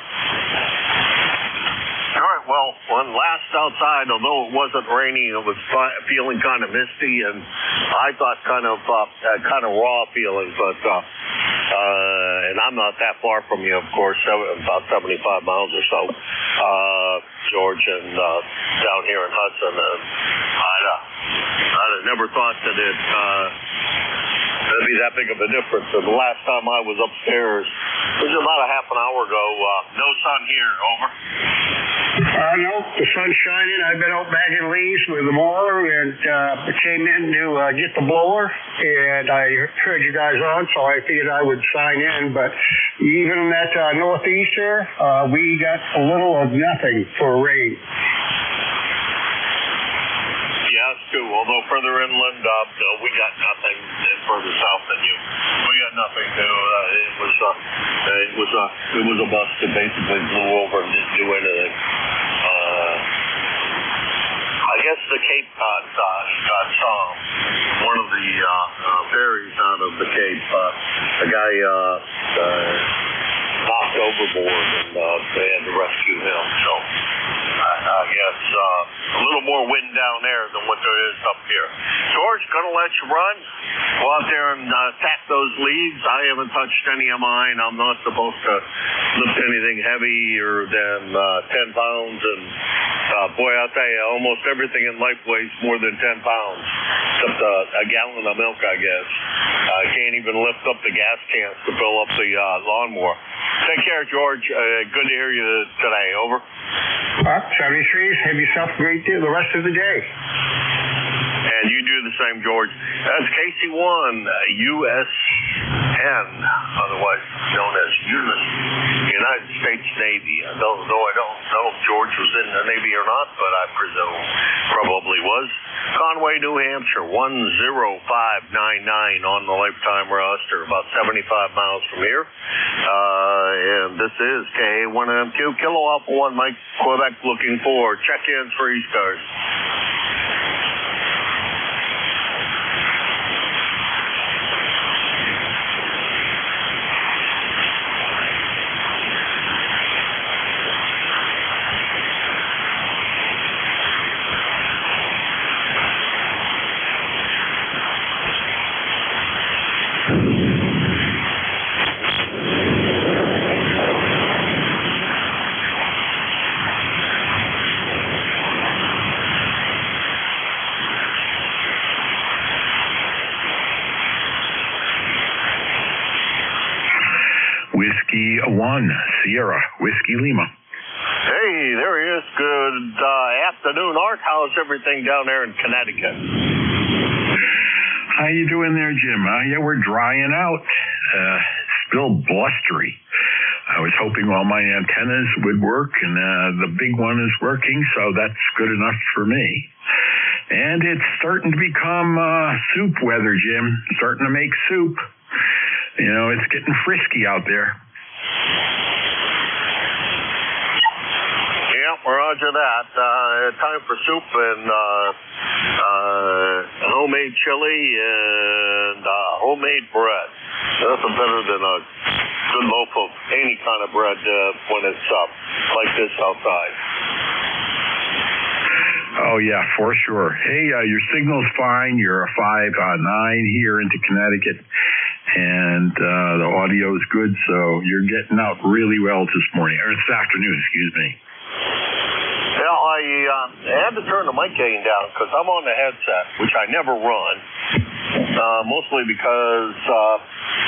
All right, well, when last outside, although it wasn't raining, it was feeling kind of misty, and I thought kind of raw feeling, but and I'm not that far from you, of course, about 75 miles or so, George, and down here in Hudson, and I never thought that it'd be that big of a difference. And the last time I was upstairs, it was about a half an hour ago. No sun here. Over. No, the sun's shining. I've been out bagging leaves with the mower, and came in to get the blower, and I heard you guys on, so I figured I would sign in. But even in that northeaster, we got a little of nothing for rain. Yeah, it's true. Although further inland, we got nothing. And further south than you, we got nothing. It was a bus that basically blew over and didn't do anything. I guess the Cape got some. One of the ferries out of the Cape, a guy knocked overboard, and they had to rescue him. So I guess a little more wind down there than what there is up here. George, gonna let you run. Go out there and attack the those leads. I haven't touched any of mine. I'm not supposed to lift anything heavier than 10 pounds. And boy, I'll tell you, almost everything in life weighs more than 10 pounds, except a gallon of milk, I guess. I can't even lift up the gas cans to fill up the lawnmower. Take care, George. Good to hear you today. Over. 73. Have yourself a great day the rest of the day. And you do the same, George. That's KC1USN, otherwise known as United States Navy. Though I don't know if George was in the Navy or not, but I presume probably was. Conway, New Hampshire, 10599 on the lifetime roster, about 75 miles from here. And this is KA1MQ, Kilo Alpha 1, Mike, Quebec, looking for check-ins for ECARS. Whiskey 1, Sierra, Whiskey Lima. Hey, there he is. Good afternoon, Art. How's everything down there in Connecticut? How you doing there, Jim? Yeah, we're drying out. Still blustery. I was hoping all my antennas would work, and the big one is working, so that's good enough for me. And it's starting to become soup weather, Jim. Starting to make soup. You know, it's getting frisky out there. Yeah, roger that. Time for soup and homemade chili and homemade bread. Nothing better than a good loaf of any kind of bread when it's like this outside. Oh, yeah, for sure. Hey, your signal's fine. You're a 5-9 here into Connecticut. And the audio is good, so you're getting out really well this morning, or this afternoon, excuse me. Well, I had to turn the mic gain down because I'm on the headset, which I never run, mostly because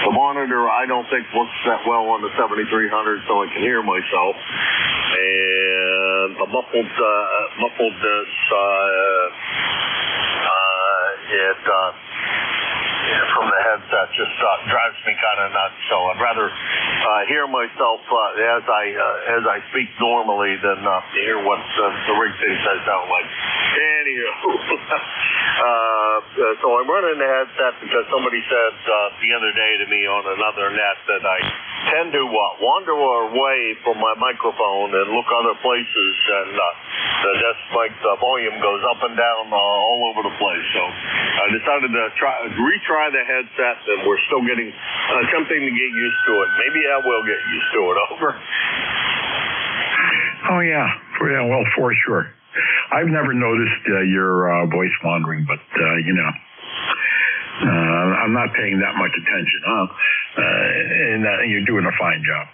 the monitor I don't think works that well on the 7300, so I can hear myself. And the muffledness, from the headset just drives me kind of nuts. So I'd rather hear myself as I speak normally than hear what the rig thinks I sound like. Anywho, so I'm running the headset because somebody said the other day to me on another net that I tend to wander away from my microphone and look other places, and the desk mic volume goes up and down all over the place. So I decided to retry the headset, and we're still attempting to get used to it. Maybe I will get used to it. Over. Oh, yeah. Well, for sure. I've never noticed your voice wandering, but, I'm not paying that much attention, and you're doing a fine job.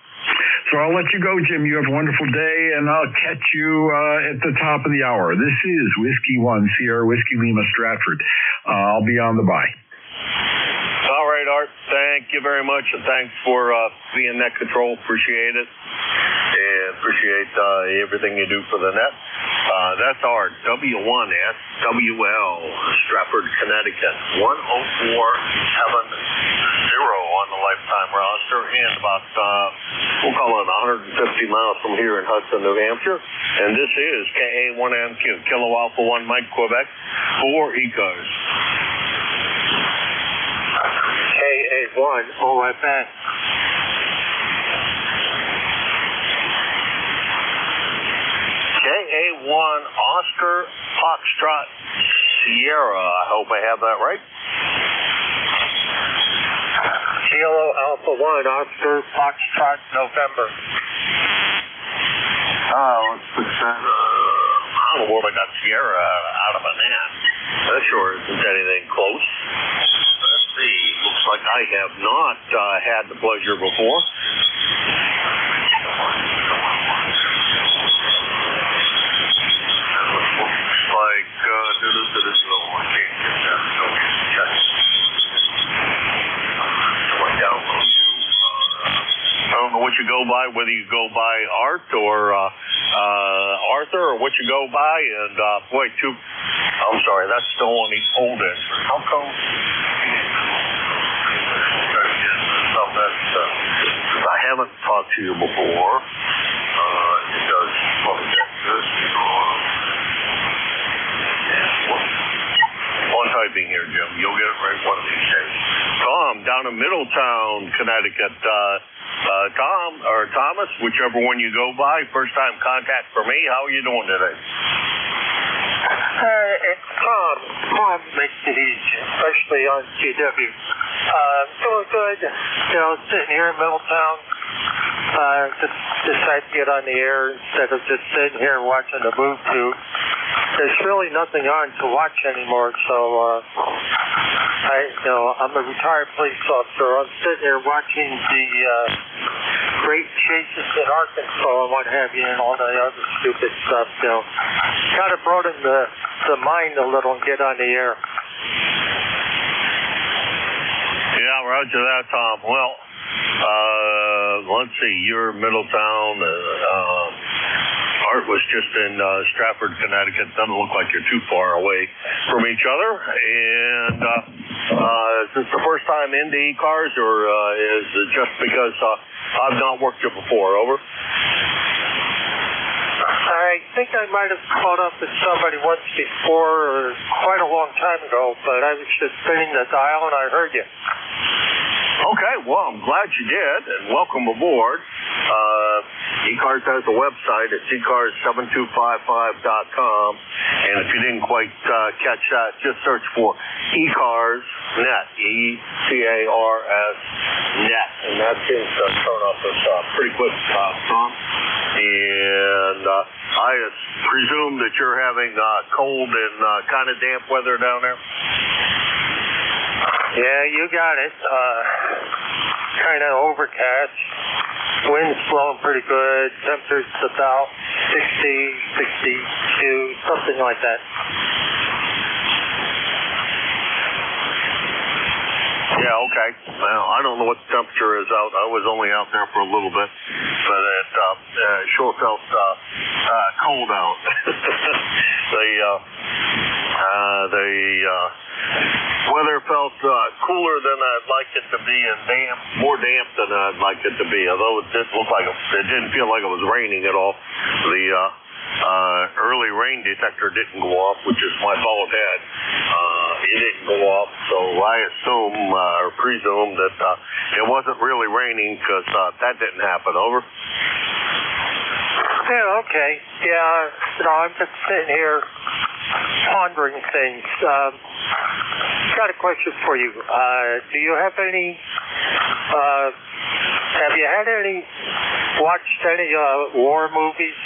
So I'll let you go, Jim. You have a wonderful day, and I'll catch you at the top of the hour. This is Whiskey 1, Sierra Whiskey Lima Stratford. I'll be on the bye. All right, Art. Thank you very much, and thanks for being net control. Appreciate it. And appreciate everything you do for the net. That's our W1SWL, Stratford, Connecticut, 10470 on the lifetime roster, and about, we'll call it 150 miles from here in Hudson, New Hampshire. And this is KA1MQ, Kilo Alpha 1, Mike, Quebec, for ECARS. KA1, OFN. KA1 Oscar Foxtrot Sierra. I hope I have that right. Kilo Alpha 1 Oscar Foxtrot November. Let's fix that. I don't know where I got Sierra out of a net. That sure isn't anything close. Let's see. Looks looks like I have not had the pleasure before. I don't know what you go by, whether you go by Art or Arthur or what you go by, and boy, I'm sorry, that's still on the old end. How come? I haven't talked to you before. It does this. On typing here, Jim. You'll get it right one of these days. Tom, down in Middletown, Connecticut. Tom or Thomas, whichever one you go by, first time contact for me. How are you doing today? It's Tom. Tom makes it easy, especially on GW. Doing good. Sitting here in Middletown. Just decided to get on the air instead of just sitting here and watching the boob tube. There's really nothing on to watch anymore, so I'm a retired police officer. I'm sitting here watching the great chases in Arkansas and what have you, and all the other stupid stuff. Kind of broaden the mind a little and get on the air. Yeah, roger that, Tom. Well, let's see, you're Middletown. Art was just in Stratford, Connecticut. Doesn't look like you're too far away from each other. And is this the first time in the ECARS, or is it just because I've not worked you before? Over. I think I might have caught up with somebody once before, or quite a long time ago, but I was just spinning the dial and I heard you. Okay, well, I'm glad you did, and welcome aboard. ECARS has a website. It's ECARS7255.com, and if you didn't quite catch that, just search for ECARS Net, ECARS Net, and that seems to turn off this pretty quick, Tom. And I presume that you're having cold and kind of damp weather down there? Yeah, you got it. Kind of overcast. Wind's blowing pretty good. Temperature's about 60, 62, something like that. Yeah, okay. Well, I don't know what the temperature is out. I was only out there for a little bit, but it sure felt cold out. The weather felt cooler than I'd like it to be, and more damp than I'd like it to be. Although it didn't look like it didn't feel like it was raining at all. The early rain detector didn't go off, which is my fault head. It didn't go off, so I assume or presume that it wasn't really raining, because that didn't happen. Over. Yeah, okay. Yeah, I'm just sitting here pondering things. Got a question for you. Do you have any? Have you watched any war movies?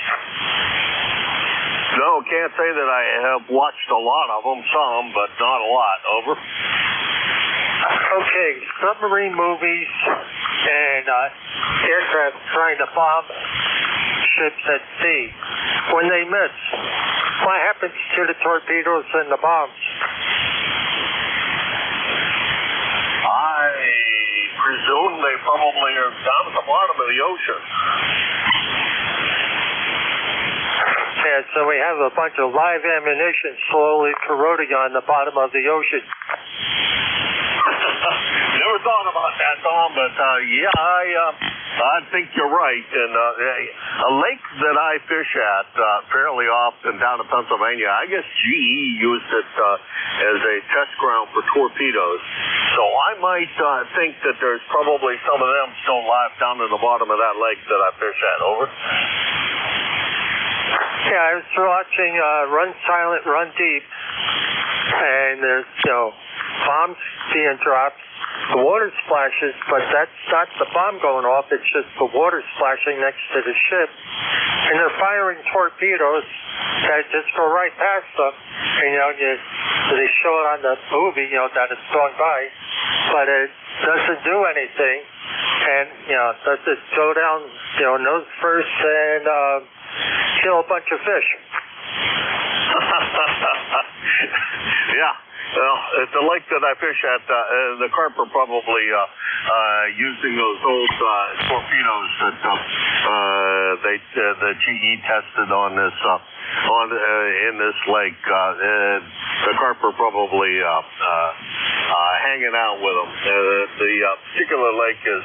No, can't say that I have watched a lot of them. Some, but not a lot. Over. Okay, submarine movies and aircraft trying to bomb ships at sea. When they miss, what happens to the torpedoes and the bombs? I presume they probably are down at the bottom of the ocean. Yeah, so we have a bunch of live ammunition slowly corroding on the bottom of the ocean. Never thought about that, Tom, but I think you're right. And a lake that I fish at fairly often down in Pennsylvania, I guess GE used it as a test ground for torpedoes. So I might think that there's probably some of them still alive down in the bottom of that lake that I fish at. Over. Yeah, I was watching Run Silent, Run Deep, and there's, bombs being dropped, the water splashes, but that's not the bomb going off, it's just the water splashing next to the ship. And they're firing torpedoes that just go right past them. And, they show it on the movie, that it's going by, but it doesn't do anything. And, does it go down, nose first and kill a bunch of fish. Yeah. Well, at the lake that I fish at, the carp are probably using those old torpedoes that the GE tested on this in this lake. The carp are probably hanging out with them. The particular lake is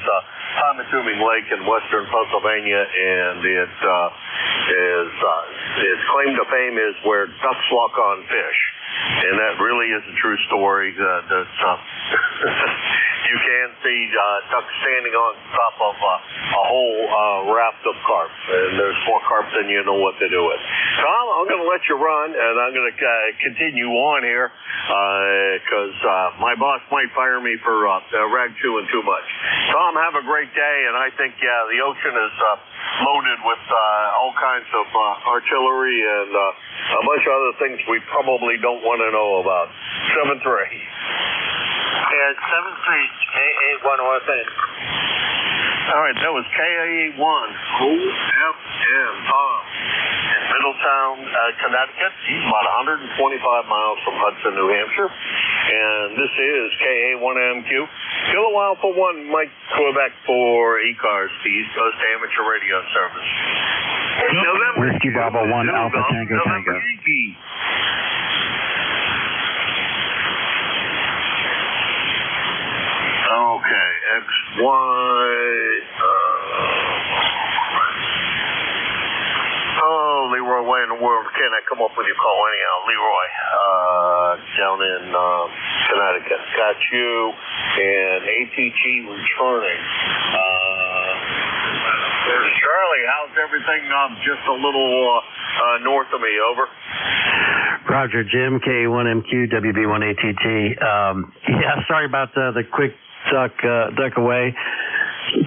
Pontotooming Lake in western Pennsylvania, and its claim to fame is where ducks walk on fish. And that really is a true story. You can see ducks standing on top of a whole raft of carp, and there's more carp than you know what to do with. Tom, I'm going to let you run, and I'm going to continue on here because my boss might fire me for rag chewing too much. Tom, have a great day, and I think the ocean is loaded with all kinds of artillery and a bunch of other things we probably don't want to know about. 7-3. Yeah, 7-3, KA1 OFN. All right, that was KA1 OFN, Tom, in Middletown, Connecticut. He's about 125 miles from Hudson, New Hampshire. And this is KA1MQ. Kilowatt for 1, Mike Quebec for ECARS, the East Coast Amateur Radio Service. Whiskey Bravo 1 Alpha Tango Tango. Okay, XY. Leroy, where in the world can I come up with your call anyhow? Leroy, down in Connecticut. Got you. And ATG returning. There's Charlie. How's everything just a little north of me? Over. Roger, Jim, K1MQ, WB1ATT. Yeah, sorry about the quick duck away.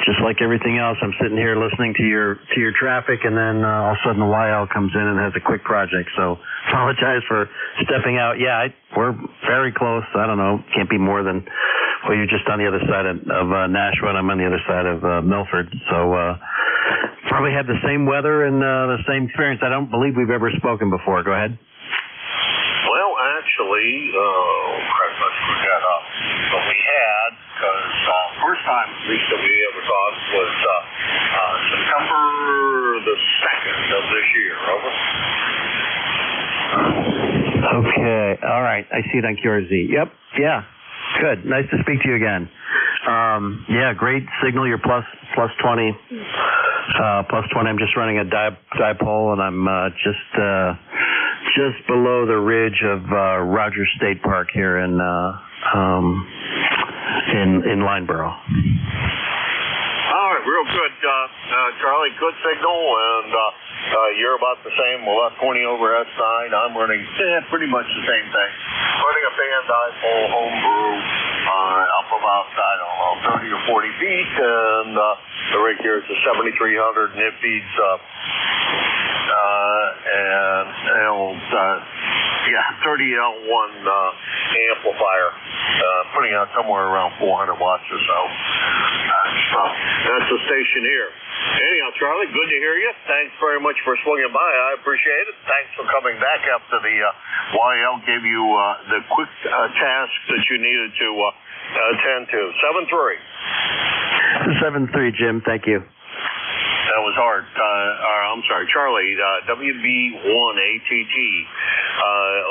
Just like everything else, I'm sitting here listening to your traffic, and then all of a sudden the YL comes in and has a quick project. So apologize for stepping out. Yeah, we're very close. I don't know, can't be more than, well, you're just on the other side of Nashua, and I'm on the other side of Milford. So probably had the same weather and the same experience. I don't believe we've ever spoken before. Go ahead. Well, actually, crap, I screwed that up. But we had, because first time at least that we ever talked was September the 2nd of this year. Over. Okay. All right. I see it on QRZ. Yep. Yeah. Good. Nice to speak to you again. Yeah, great signal. You're plus 20. Plus 20. I'm just running a dipole, and I'm just below the ridge of Rogers State Park here in Lineborough. All right, real good, Charlie. Good signal, and you're about the same. Well, 20 over S9. I'm running pretty much the same thing. Running a band dipole homebrew up about, 30 or 40 feet, and the rig here is a 7300, and it feeds 30L1 amplifier, putting out somewhere around 400 watts or so. That's the station here. Anyhow, Charlie, good to hear you. Thanks very much for swinging by. I appreciate it. Thanks for coming back after the YL gave you the quick task that you needed to attend to. 7-3. 7-3, Jim. Thank you. That was hard. I'm sorry, Charlie, WB1ATT,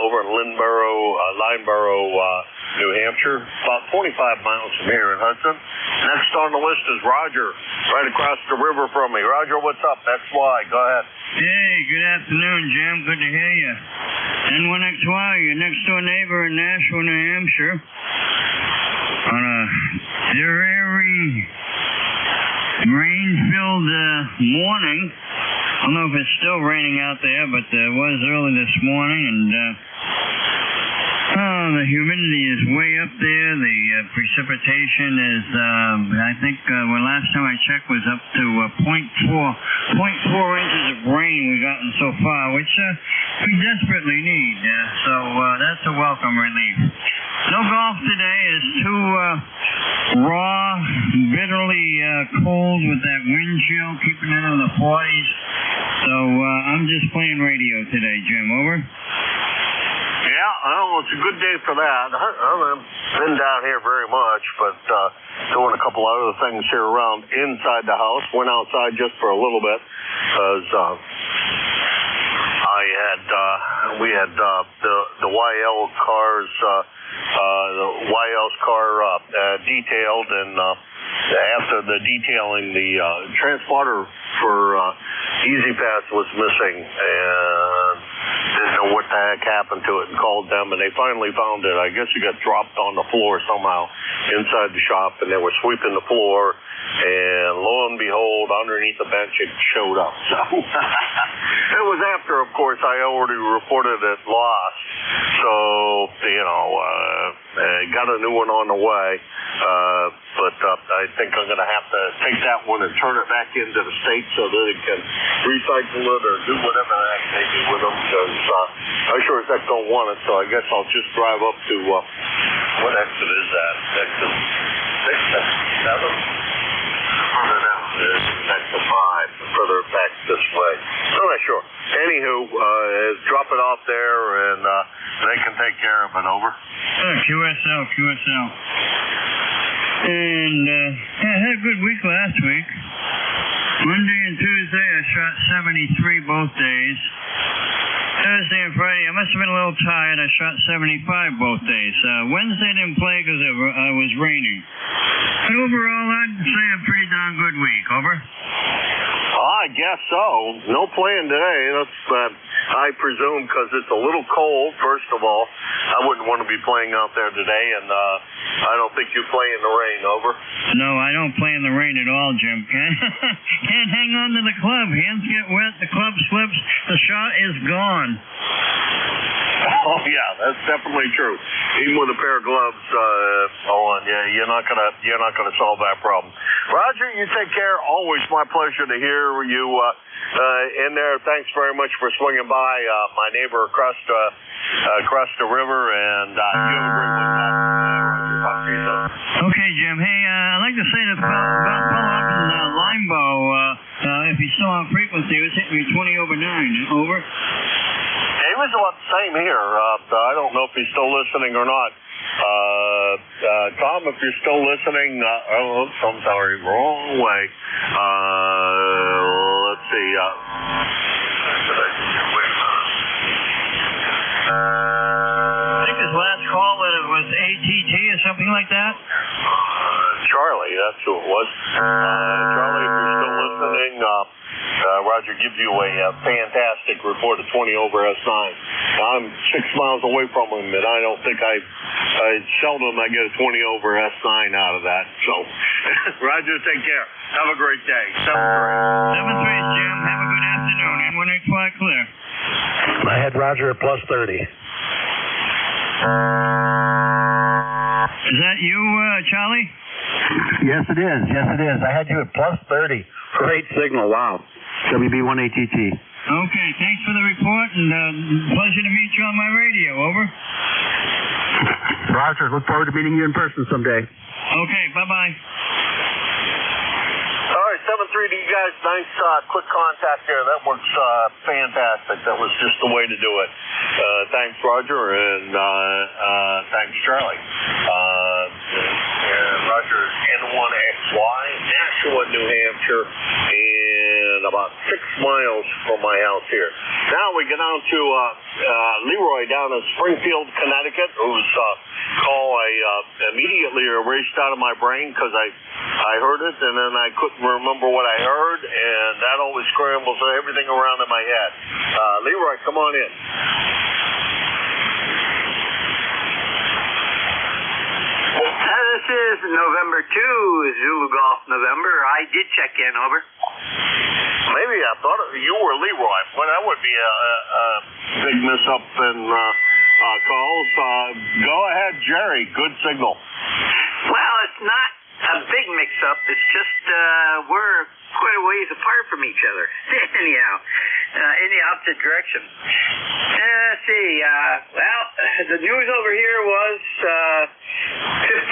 over in Lineborough, New Hampshire, about 45 miles from here in Hudson. Next on the list is Roger, right across the river from me. Roger, what's up? XY, go ahead. Hey, good afternoon, Jim. Good to hear you. N1XY, your next door neighbor in Nashua, New Hampshire. On a very rain-filled morning. I don't know if it's still raining out there, but it was early this morning, and Oh, the humidity is way up there. The precipitation is, I think, when last time I checked was up to 0.4 inches of rain we've gotten so far, which we desperately need. So that's a welcome relief. No golf today. It's too raw, bitterly cold with that wind chill keeping it in the 40s. So I'm just playing radio today, Jim. Over. Yeah, well, it's a good day for that. I haven't been down here very much, but doing a couple other things here around inside the house. Went outside just for a little bit because we had the ECARS car detailed, and after the detailing, the transponder for EasyPass was missing, and didn't know what the heck happened to it, and called them, and they finally found it. I guess it got dropped on the floor somehow inside the shop, and they were sweeping the floor, and lo and behold, underneath the bench it showed up. So it was after, of course, I already reported it lost. So, got a new one on the way. But I think I'm going to have to take that one and turn it back into the state so that it can recycle it or do whatever the heck they do with them, because I sure as heck don't want it. So I guess I'll just drive up to, what exit is that? Exit 6, 7? Further down, exit 5, further back this way. I'm not sure. Anywho, drop it off there, and they can take care of it. Over. QSL. And I had a good week last week. Monday and Tuesday I shot 73 both days. Thursday and Friday I must have been a little tired. I shot 75 both days. Wednesday didn't play because it was raining. But overall I'd say a pretty darn good week. Over. I guess so. No playing today. That's I presume because it's a little cold. First of all, I wouldn't want to be playing out there today, and I don't think you play in the rain. Over. No, I don't play in the rain at all, Jim. Can't hang on to the club. Hands get wet. The club slips. The shot is gone. Oh yeah, that's definitely true. Even with a pair of gloves on, yeah, you're not gonna solve that problem. Roger, you take care. Always my pleasure to hear you in there. Thanks very much for swinging by, my neighbor across the river, and you have a great one. Roger, talk to you soon. Okay, Jim. Hey, I'd like to say that about Paul up in Limebo, if he's still on frequency, he was hitting me 20 over 9. Over. He was about the same here. I don't know if he's still listening or not. Tom, if you're still listening, I'm sorry, wrong way. Let's see. I think his last call that it was ATT or something like that. Charlie, that's who it was. Charlie, if you're still listening, Roger gives you a fantastic report of 20 over S9. I'm 6 miles away from him, and I don't think seldom I get a 20 over S9 out of that. So, Roger, take care. Have a great day. 7-3. 7-3, Jim. Have a good afternoon. And 185 clear. I had Roger at plus 30. Is that you, Charlie? Yes, it is. I had you at plus 30. Great signal. Wow. WB1ATT. Okay, thanks for the report, and pleasure to meet you on my radio. Over. Roger. Look forward to meeting you in person someday. Okay, bye-bye. All right, 7-3 to you guys. Nice quick contact there. That works fantastic. That was just the way to do it. Thanks, Roger, and thanks, Charlie. Roger is N1XY, Nashua, New Hampshire, and about 6 miles from my house here. Now we get down to Leroy down in Springfield, Connecticut, whose call I immediately erased out of my brain because I heard it, and then I couldn't remember what I heard, and that always scrambles everything around in my head. Leroy, come on in. This is November 2, Zulu Golf November. I did check in. Over. Maybe I thought you were Leroy. Well, that would be a big miss up in call. signals. Go ahead, Jerry. Good signal. Well, it's not a big mix-up. It's just we're quite a ways apart from each other. Anyhow, in the opposite direction. Let's see. Well, the news over here was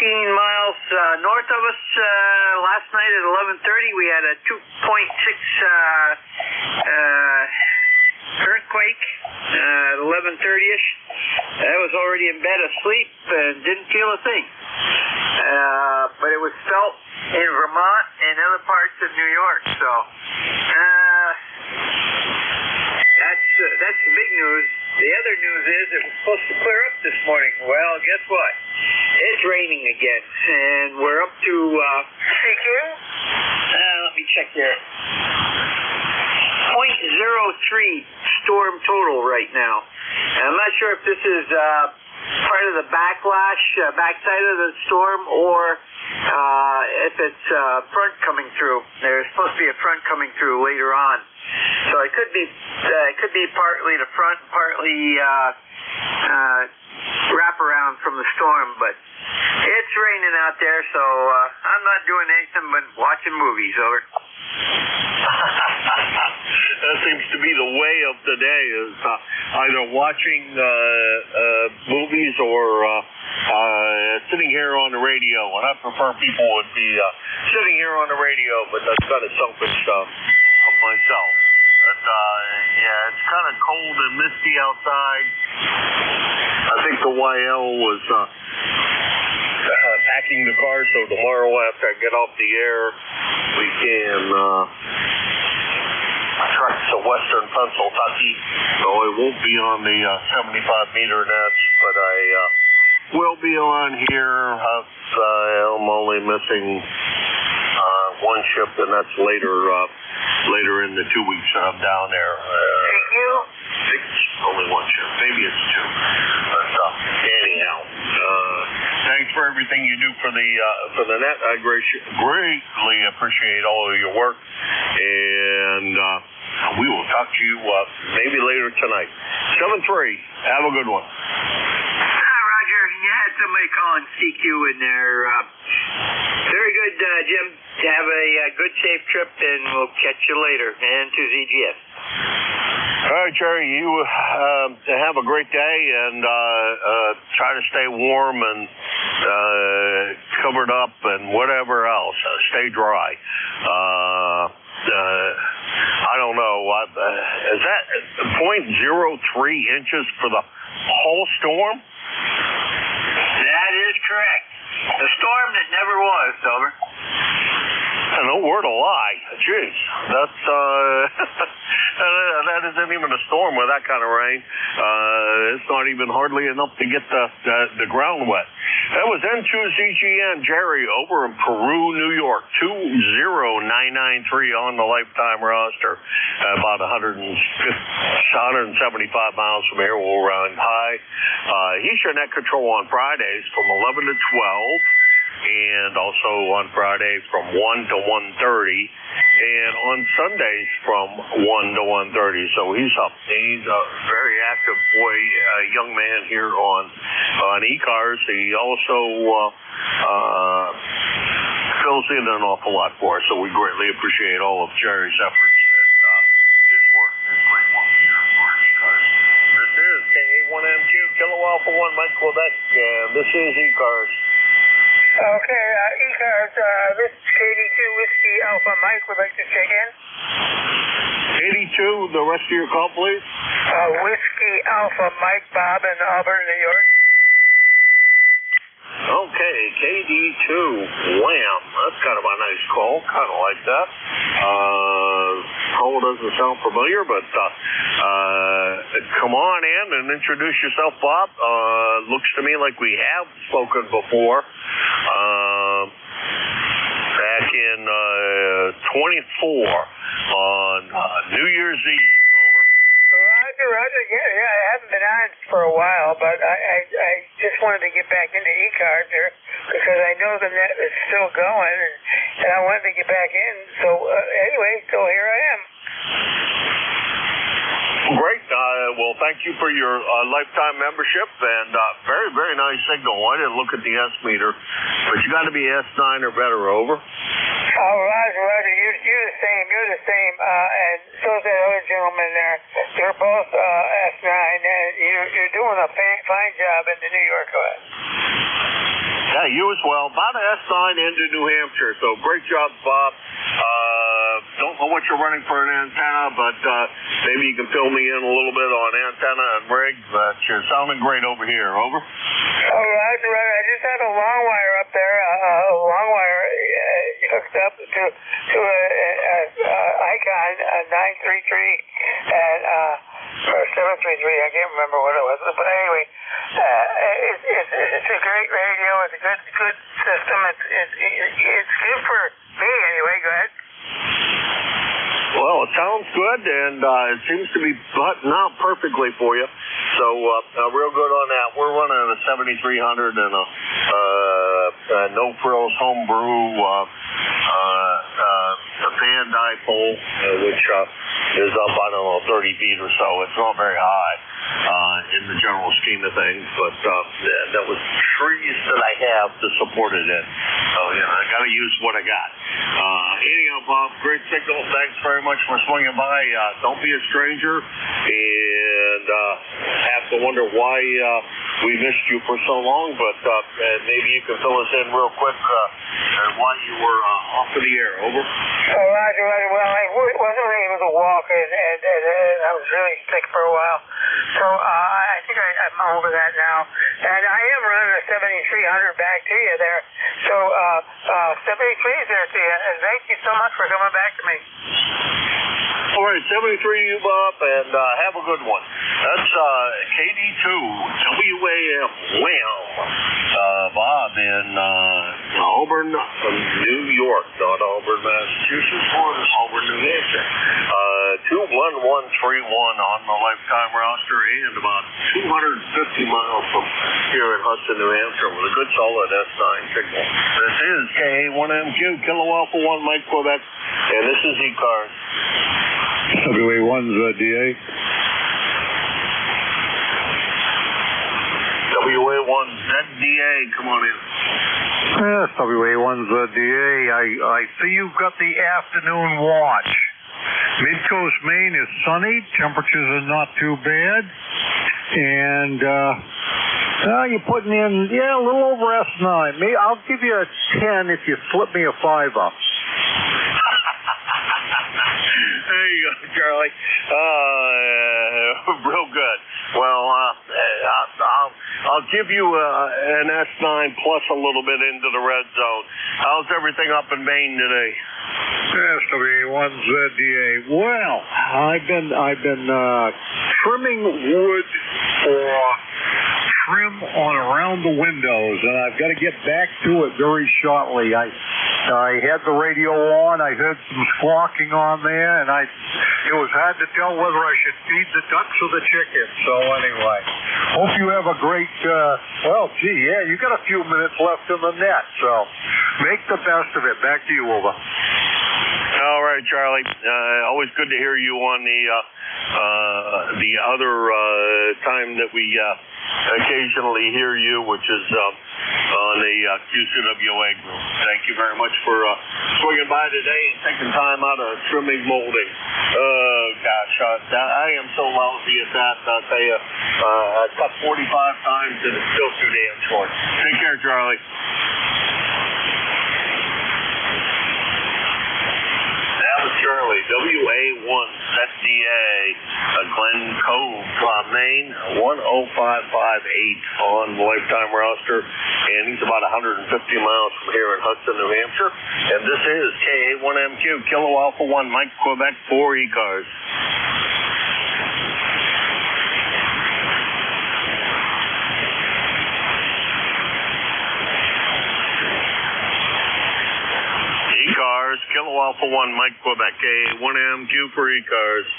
15 miles north of us last night at 11:30. We had a 2.6 earthquake at 11:30ish. I was already in bed asleep and didn't feel a thing. But it was felt in Vermont and other parts of New York. So that's the big news. The other news is it was supposed to clear up this morning. Well, guess what? It's raining again, and we're up to CQ. Let me check here. 0.03 storm total right now. And I'm not sure if this is part of the backside of the storm, or if it's front coming through. There's supposed to be a front coming through later on, so it could be partly the front, partly wraparound from the storm. But it's raining out there, so I'm not doing anything but watching movies. Over. That seems to be the way of the day, is either watching movies or sitting here on the radio. And I prefer people would be sitting here on the radio, but that's kind of selfish of myself. But, yeah, it's kind of cold and misty outside. I think the YL was packing the car, so tomorrow after I get off the air, we can trek to western Pennsylvania. So it won't be on the 75-meter nets, but I will be on here. I'm only missing one shift, and that's later in the 2 weeks that I'm down there. Thank you. Only one shift. Maybe it's two. But anyhow, thanks for everything you do for the net. I greatly appreciate all of your work, and we will talk to you maybe later tonight. 7-3. Have a good one. Roger, you had somebody calling CQ in there. Very good, Jim. Have a good, safe trip, and we'll catch you later. And to ZGS. All right, Jerry, you have a great day, and try to stay warm and covered up and whatever else. Stay dry. I don't know. Is that 0.03 inches for the whole storm? That is correct. The storm that never was, Silver. No word of lie. Jeez, that's that isn't even a storm with that kind of rain. It's not even hardly enough to get the ground wet. That was N2ZGN Jerry over in Peru, New York. 20993 on the lifetime roster. About 175 miles from here. We'll run high. He's your net control on Fridays from 11 to 12. And also on Friday from 1 to 1:30, and on Sundays from 1 to 1:30. So he's a very active boy, young man here on ECARS. He also fills in an awful lot for us, so we greatly appreciate all of Jerry's efforts and his work, his great work here for ECARS. This is KA1MQ, Kilo Alpha 1, Mike Quebec, and this is ECARS. Okay, ECARS, this is KD2 Whiskey Alpha Mike would like to check in. KD2, the rest of your call, please. Whiskey Alpha Mike Bob in Auburn, New York. Okay, KD2, wham. That's kind of a nice call, kind of like that. Call doesn't sound familiar, but come on in and introduce yourself, Bob. Looks to me like we have spoken before. Back in 24 on New Year's Eve. Roger. Yeah, I haven't been on for a while, but I just wanted to get back into ECARS here because I know the net is still going, and I wanted to get back in. So anyway, so here I am. Great. Well, thank you for your lifetime membership, and very, very nice signal. I didn't look at the S meter, but you got to be S9 or better, over. Oh, Roger, you're the same, and so's that other gentleman there. You're both S9, and you're doing a fine job in the New York West. Yeah, you as well. About an S9 into New Hampshire, so great job, Bob. Don't know what you're running for an antenna, but maybe you can fill me in a little bit on antenna and rig, but you're sounding great over here. Over. Oh, Roger. I just had a long wire up there, hooked up to a Icon 933 and or 733. I can't remember what it was, but anyway, it's a great radio. It's a good system. It's good for me anyway. Go ahead. Well, it sounds good, and it seems to be buttoned out perfectly for you. So, real good on that. We're running a 7300 and a no frills homebrew fan dipole, which is up, I don't know, 30 feet or so. It's not very high in the general scheme of things, but that was trees that I have to support it in. So, I got to use what I got. Anyhow, Bob, great signal. Thanks very much for swinging by. Don't be a stranger, and have to wonder why we missed you for so long, but maybe you can fill us in real quick why you were off of the air. Over. Oh, Roger. Well, I wasn't able to walk, and I was really sick for a while. So I think I'm over that now. And I am running a 7300 back to you there. So 73 is there to you. And thank you so much for coming back to me. All right, 73 you, Bob, and have a good one. That's KD2 WAM. Bob in Auburn, New York, not Auburn, Massachusetts, or Auburn, New Hampshire. 21131 on the lifetime roster, and about 250 miles from here in Hudson, New Hampshire, with a good solid S9 signal. This is KA1MQ, Kilo Alpha 1, Mike Quebec, and this is ECARS. WA1's DA. WA1's ZDA, come on in. Yes, WA1's DA. I see you've got the afternoon watch. Mid-coast Maine is sunny. Temperatures are not too bad. And you're putting in, a little over S9. Maybe I'll give you a 10 if you slip me a 5-up. There you go, Charlie. Real good. Well, I'll give you an S9 plus a little bit into the red zone. How's everything up in Maine today? Yes, WA1ZDA. Well, I've been trimming wood for trim on around the windows, and I've got to get back to it very shortly. I had the radio on. I heard some squawking on there, and it was hard to tell whether I should feed the ducks or the chickens. So anyway, hope you have a great, you got a few minutes left in the net, so make the best of it. Back to you, over. All right, Charlie. Always good to hear you on the other time that we occasionally hear you, which is on the QCWA group. Thank you very much for swinging by today and taking time out of trimming molding. Oh, gosh, I am so lousy at that. I'll tell you, I cut 45 times and it's still too damn short. Take care, Charlie. Charlie, WA1 FDA, Glen Cove, Maine, 10558 on the lifetime roster, and he's about 150 miles from here in Hudson, New Hampshire. And this is KA1MQ, Kilo Alpha 1, Mike Quebec, 4 ECARS. ECARS, Kilo Alpha 1, Mike Quebec, KA1MQ for ECARS.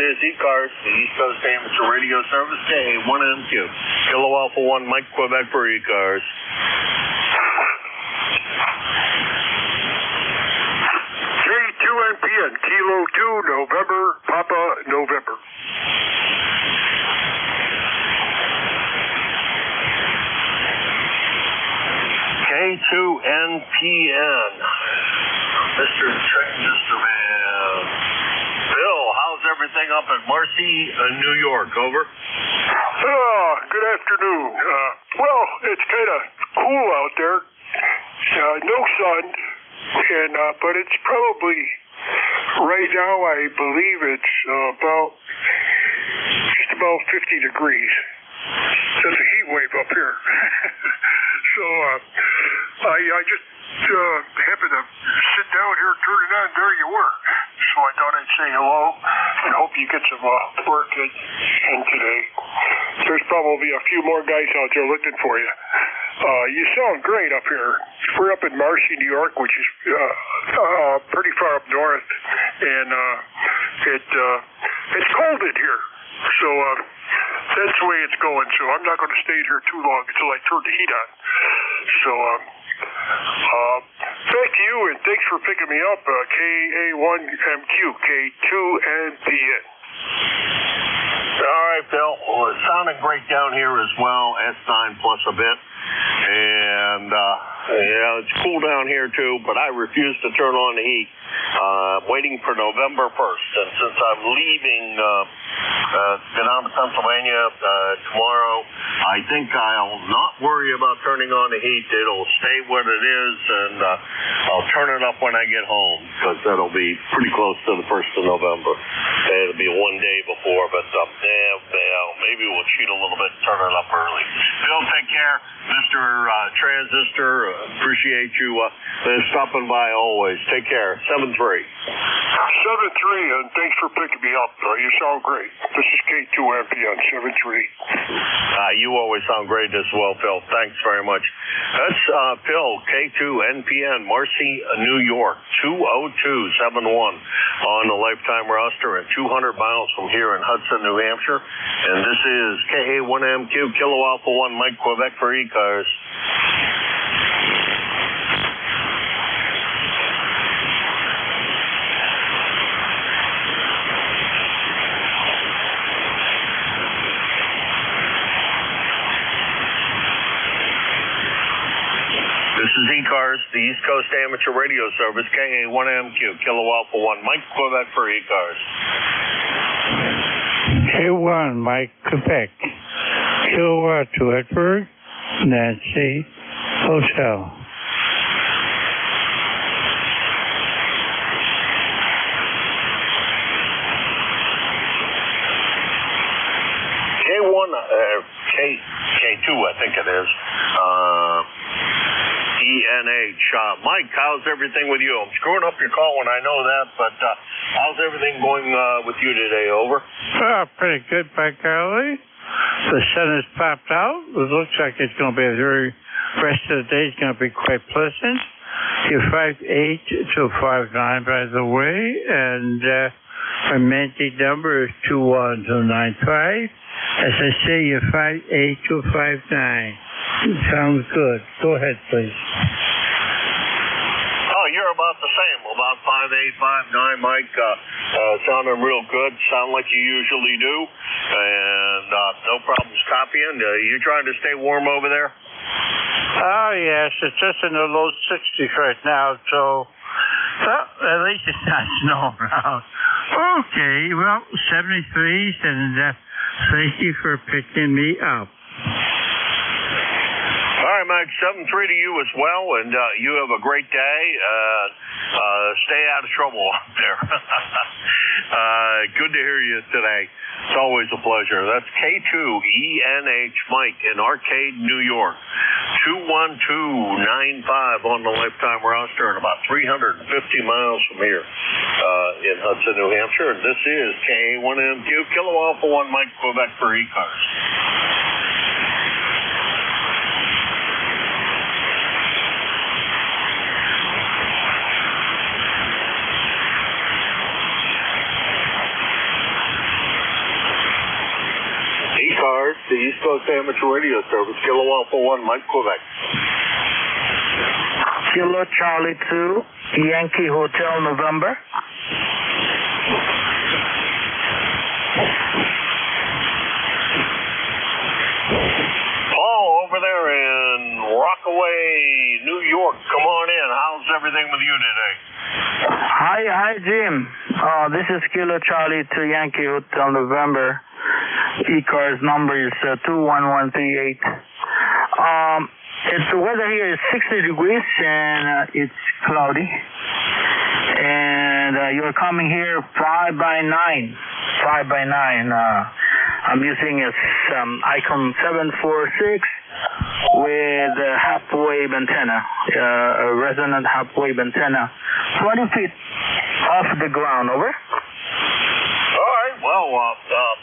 is ECARS, the East Coast Amateur Radio Service, KA1MQ. Kilo Alpha 1, Mike, Quebec for ECARS. K2NPN, Kilo 2, November, Papa, November. K2NPN, Mr. Transistor Man. Bill, how's everything up at Marcy, New York? Over. Good afternoon. Well, it's kind of cool out there. No sun, and but it's probably right now. I believe it's just about 50 degrees. So it's a heat wave up here. So I just happened to sit down here, turn it on, there you were. So I thought I'd say hello and hope you get some work in today. There's probably a few more guys out there looking for you. You sound great up here. We're up in Marcy, New York, which is pretty far up north, and it's cold in here. So that's the way it's going. So I'm not going to stay here too long until I turn the heat on. So back to you, and thanks for picking me up. KA1MQ, K2NPN. All right, Bill. Well, it sounded great down here as well. S9 plus a bit. And, yeah, it's cool down here, too, but I refuse to turn on the heat. Waiting for November 1st. And since I'm leaving, get on to Pennsylvania tomorrow, I think I'll not worry about turning on the heat. It'll stay what it is, and I'll turn it up when I get home, because that'll be pretty close to the 1st of November. It'll be one day before, but maybe we'll cheat a little bit and turn it up early. Bill, take care. Mr. Transistor, appreciate you stopping by always. Take care. 7-3. 7-3, and thanks for picking me up. You sound great. This is K2NPN, 7-3. You always sound great as well, Phil. Thanks very much. That's Phil, K2NPN, Marcy, New York, 20271 on the lifetime roster and 200 miles from here in Hudson, New Hampshire. And this is KA1MQ, Kilo Alpha 1, Mike, Quebec for ECARS. This is ECARS, the East Coast Amateur Radio Service, KA1MQ, Kilo Alpha 1, Mike, Quebec for ECARS. K1, Mike, Quebec, Kilo 2 Edward, Nancy, Hotel. K2, I think it is. ENH. Mike, how's everything with you? I'm screwing up your call when I know that, but how's everything going with you today? Over. Pretty good, Mike Carly. The sun has popped out. It looks like it's going to be rest of the day is going to be quite pleasant. You're 5'8" to 5'9", by the way, and our mantic number is 21295. As I say, you're 5'8" to 5'9". Sounds good. Go ahead, please. Oh, you're about the same, about 5'8", 5'9", Mike. Sounding real good. Sound like you usually do, and no problems copying. You trying to stay warm over there? Oh, yes. It's just in the low 60s right now, so at least it's not snowing around. Okay, well, 73s, and thank you for picking me up. All right, Mike, 7-3 to you as well, and you have a great day. Stay out of trouble out there. Good to hear you today. It's always a pleasure. That's K2ENH Mike in Arcade, New York. 21295 on the lifetime roster and about 350 miles from here in Hudson, New Hampshire. And this is KA1MQ, Kilo Alpha 1, Mike, Quebec for ECARS. the East Coast Amateur Radio Service, Kilo Alpha 1, Mike, Quebec. Kilo Charlie 2, Yankee Hotel, November. Paul, over there in Rockaway, New York, come on in. How's everything with you today? Hi, Jim. This is Kilo Charlie 2, Yankee Hotel, November. ECARS number is 21138. The weather here is 60 degrees and it's cloudy. And you're coming here 5 by 9. 5 by 9. I'm using a Icon 746 with a half-wave antenna, a resonant half-wave antenna, 20 feet off the ground. Over. All right. Well,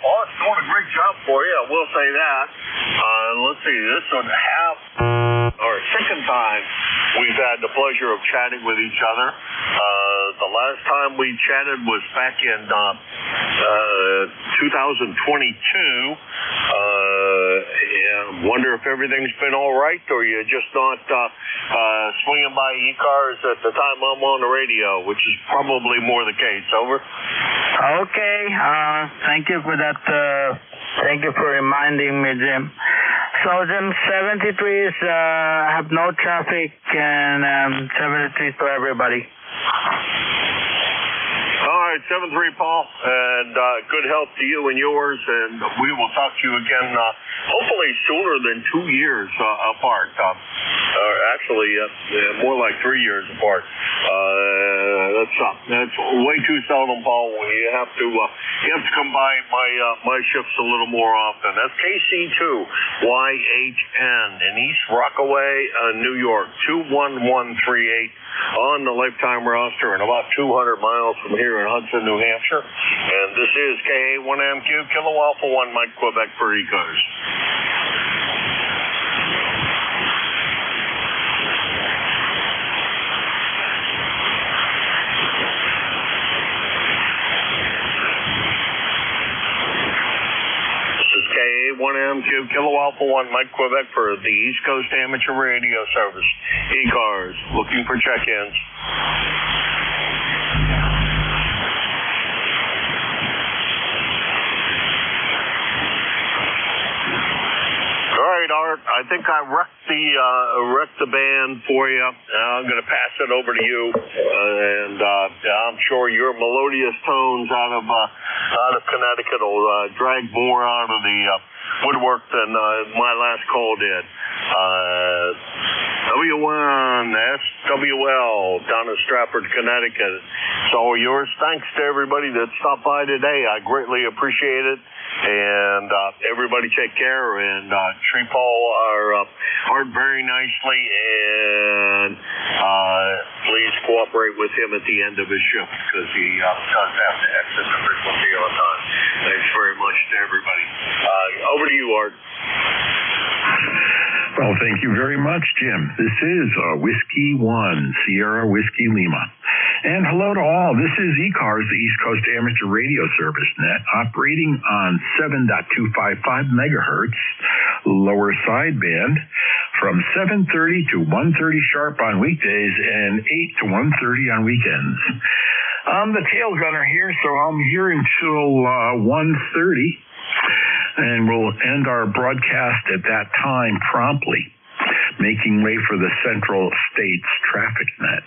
Paul's doing a great job for you. I will say that. Let's see. This one second time we've had the pleasure of chatting with each other. The last time we chatted was back in 2022. Wonder if everything's been all right, or you're just not swinging by ECARS at the time I'm on the radio, which is probably more the case. Over. Okay. Thank you for that. Thank you for reminding me, Jim. So, Jim, 73s have no traffic, and 73s for everybody. All right, 7-3, Paul, and good health to you and yours, and we will talk to you again hopefully sooner than 2 years apart. Actually, more like 3 years apart. That's way too seldom, Paul. You have to come by my shifts a little more often. That's KC2YHN in East Rockaway, New York, 21138 on the lifetime roster, and about 200 miles from here in Hudson, New Hampshire. And this is KA1MQ, Kilo Alpha 1, Mike, Quebec for ECARS. KA1MQ, Kilo Alpha 1, Mike, Quebec for the East Coast Amateur Radio Service. ECARS, looking for check-ins. All right, Art, I think I wrecked the band for you. I'm going to pass it over to you, and I'm sure your melodious tones out of Connecticut will drag more out of the woodwork than my last call did. W1 SWL down in Stratford, Connecticut. It's all yours. Thanks to everybody that stopped by today. I greatly appreciate it. And everybody take care and treat Paul Art very nicely, and please cooperate with him at the end of his shift, because he does have to exit the frequency on time. Thanks very much to everybody. Over to you, Art. Well, thank you very much, Jim. This is Whiskey 1, Sierra Whiskey Lima. And hello to all. This is ECARS, the East Coast Amateur Radio Service Net, operating on 7.255 megahertz, lower sideband, from 7:30 to 1:30 sharp on weekdays and 8 to 1:30 on weekends. I'm the tail gunner here, so I'm here until 1:30. And we'll end our broadcast at that time promptly, making way for the Central States Traffic Net.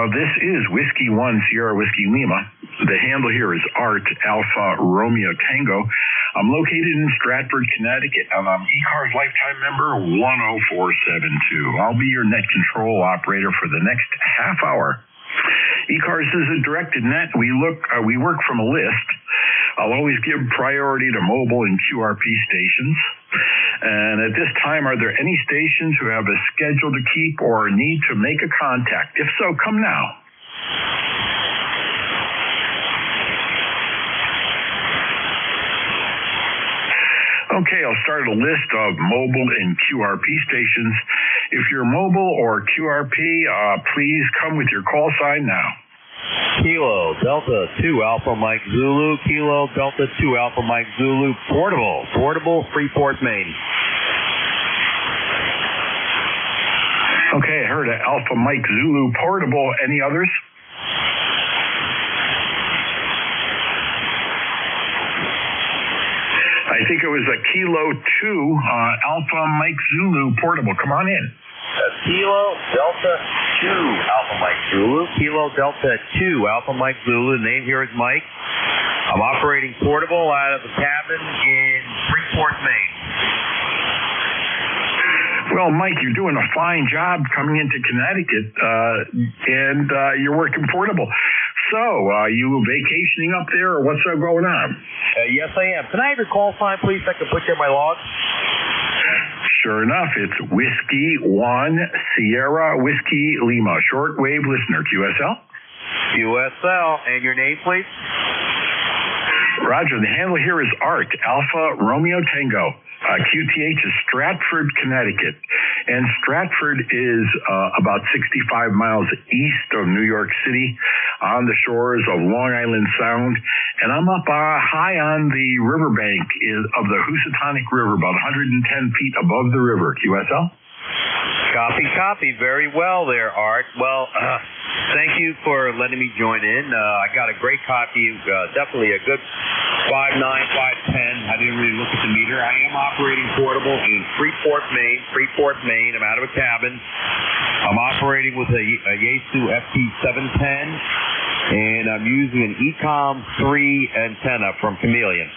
This is Whiskey 1, Sierra Whiskey Lima. The handle here is Art Alpha Romeo Tango. I'm located in Stratford, Connecticut, and I'm ECARS lifetime member 10472. I'll be your net control operator for the next half hour. ECARS is a directed net. We work from a list. I'll always give priority to mobile and QRP stations. And at this time, are there any stations who have a schedule to keep or need to make a contact? If so, come now. Okay, I'll start a list of mobile and QRP stations. If you're mobile or QRP, please come with your call sign now. Kilo Delta 2 Alpha Mike Zulu, Kilo Delta 2 Alpha Mike Zulu, portable, Freeport, Maine. Okay, I heard an Alpha Mike Zulu portable. Any others? I think it was a Kilo 2 Alpha Mike Zulu portable. Come on in. Kilo Delta 2 Alpha Mike Zulu, Kilo Delta 2 Alpha Mike Zulu. The name here is Mike. I'm operating portable out of a cabin in Freeport, Maine. Well, Mike, you're doing a fine job coming into Connecticut, and you're working portable. So, are you vacationing up there, or what's going on? Yes, I am. Can I have your call sign, please? I can put you in my log. Sure enough, it's Whiskey 1 Sierra Whiskey Lima, shortwave listener, QSL. QSL, and your name, please? Roger, the handle here is Art, Alpha Romeo Tango. QTH is Stratford, Connecticut. And Stratford is about 65 miles east of New York City on the shores of Long Island Sound. And I'm up high on the riverbank of the Housatonic River, about 110 feet above the river. QSL? Copy. Very well there, Art. Well, thank you for letting me join in. I got a great copy, definitely a good 5.9, 5.10. I didn't really look at the meter. I am operating portable in Freeport, Maine. I'm out of a cabin. I'm operating with a Yaesu FT710, and I'm using an ECOM 3 antenna from Chameleon.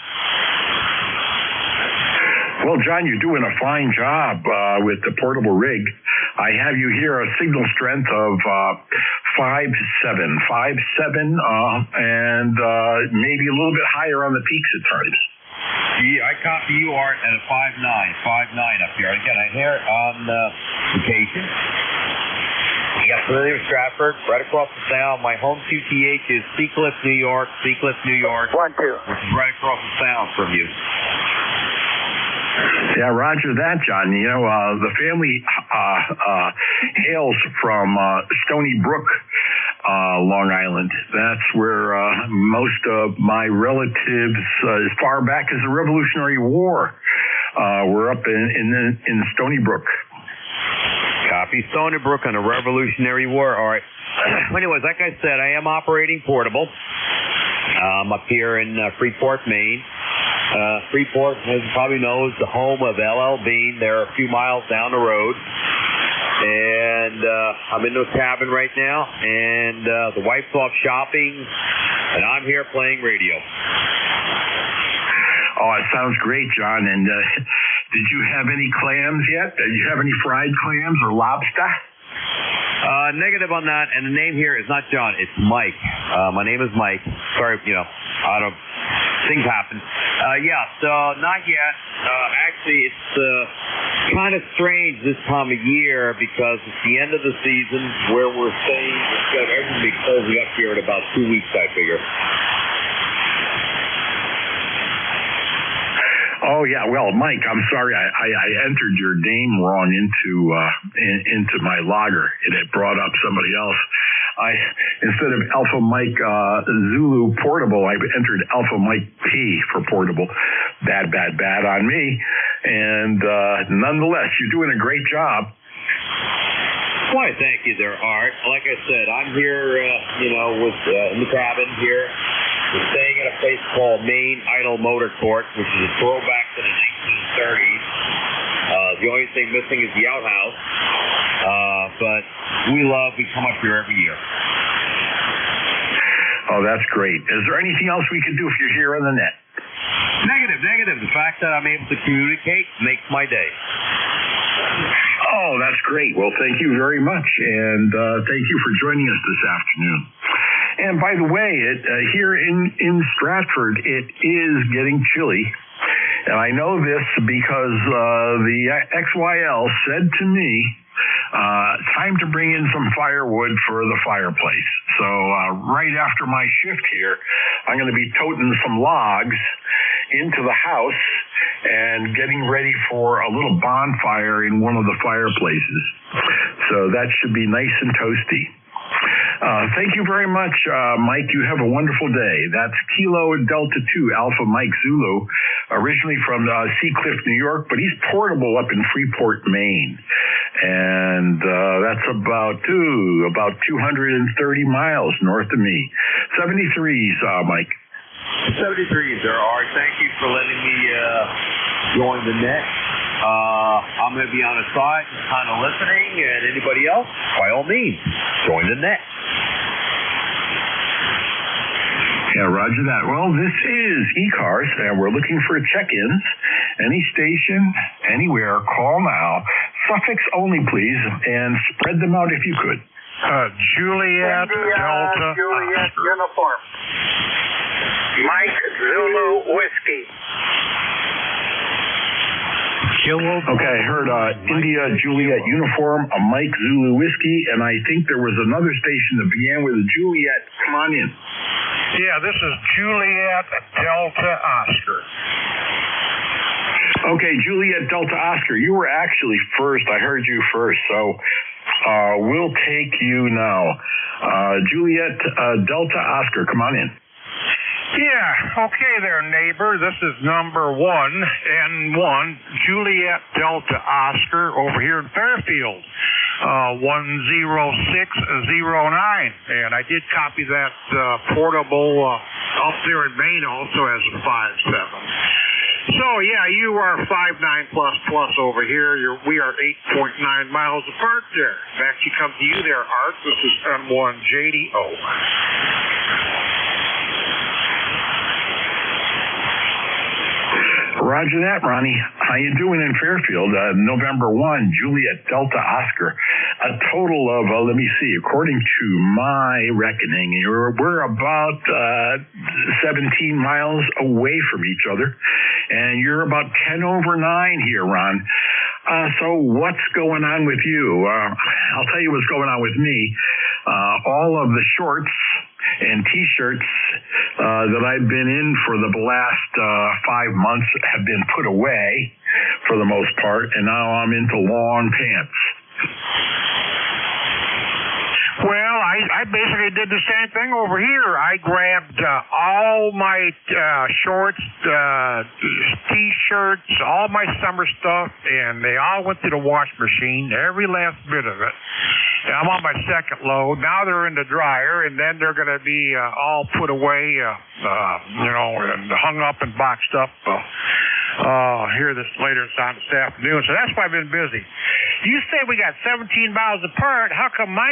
Well, John, you're doing a fine job with the portable rig. I have you here a signal strength of 5.7, and maybe a little bit higher on the peaks at times. Yeah, I copy you, Art, at a 5.9 up here. Again, I'm here on vacation. Yeah, familiar with Stratford, right across the sound. My home QTH is Seacliff, New York. 1-2. Which is right across the sound from you. Yeah, roger that, John. You know, the family hails from Stony Brook, Long Island. That's where most of my relatives, as far back as the Revolutionary War, were up in Stony Brook. Copy. Stony Brook on the Revolutionary War. All right. Anyways, like I said, I am operating portable. I'm up here in Freeport, Maine. Freeport, as you probably know, is the home of LL Bean. They're a few miles down the road. And I'm in the cabin right now, and the wife's off shopping, and I'm here playing radio. Oh, it sounds great, John. And did you have any clams yet? Did you have any fried clams or lobster? Negative on that, and the name here is not John, it's Mike. My name is Mike. Sorry, things happen. So not yet. Actually, it's kind of strange this time of year because it's the end of the season where we're saying it's got everything closing up here in about 2 weeks, I figure. Oh yeah, well, Mike, I'm sorry, I entered your name wrong into my logger. It had brought up somebody else. Instead of Alpha Mike Zulu portable, I entered Alpha Mike P for portable. Bad on me. And nonetheless, you're doing a great job. Why, thank you there, Art. Like I said, I'm here, with in the cabin here. We're staying at a place called Maine Idle Motor Court, which is a throwback to the 1930s. The only thing missing is the outhouse. But we come up here every year. Oh, that's great. Is there anything else we can do if you're here on the net? Negative. The fact that I'm able to communicate makes my day. Oh, that's great. Well, thank you very much. And thank you for joining us this afternoon. And by the way, here in Stratford, it is getting chilly. And I know this because the XYL said to me, time to bring in some firewood for the fireplace. So right after my shift here, I'm going to be toting some logs into the house and getting ready for a little bonfire in one of the fireplaces. So that should be nice and toasty. Thank you very much, Mike. You have a wonderful day. That's Kilo Delta 2 Alpha Mike Zulu, originally from Seacliff, New York, but he's portable up in Freeport, Maine. And that's about 230 miles north of me. 73s, Mike. 73s there, Art. Thank you for letting me join the net. I'm going to be on the side kind of listening, and anybody else, by all means, join the net. Yeah, roger that. Well, this is ECARS, and we're looking for check-ins. Any station, anywhere, call now. Suffix only, please, and spread them out if you could. Juliet Delta Juliet Uniform. Mike Zulu Whiskey. Okay, I heard India Juliet Uniform, a Mike Zulu Whiskey, and I think there was another station that began with a Juliet. Come on in. Yeah, this is Juliet Delta Oscar. Okay, Juliet Delta Oscar, you were actually first. I heard you first, so we'll take you now. Juliet Delta Oscar, come on in. Yeah, okay there, neighbor. This is number 1N1, Juliet Delta Oscar, over here in Fairfield, 10609. And I did copy that portable up there in Maine also as a 57. So, yeah, you are 59++ over here. We are 8.9 miles apart there. Back you come to you there, Art. This is M1JDO. Roger that, Ronnie. How you doing in Fairfield? November 1, Juliet Delta Oscar. A total of, let me see, according to my reckoning, we're about 17 miles away from each other, and you're about 10 over 9 here, Ron. So what's going on with you? I'll tell you what's going on with me. All of the shorts and T-shirts that I've been in for the last 5 months have been put away for the most part, and now I'm into long pants. Well, I basically did the same thing over here. I grabbed all my shorts, T-shirts, all my summer stuff, and they all went to the wash machine, every last bit of it. And I'm on my second load. Now they're in the dryer, and then they're going to be all put away, and hung up and boxed up here later this afternoon. So that's why I've been busy. You say we got 17 miles apart. How come my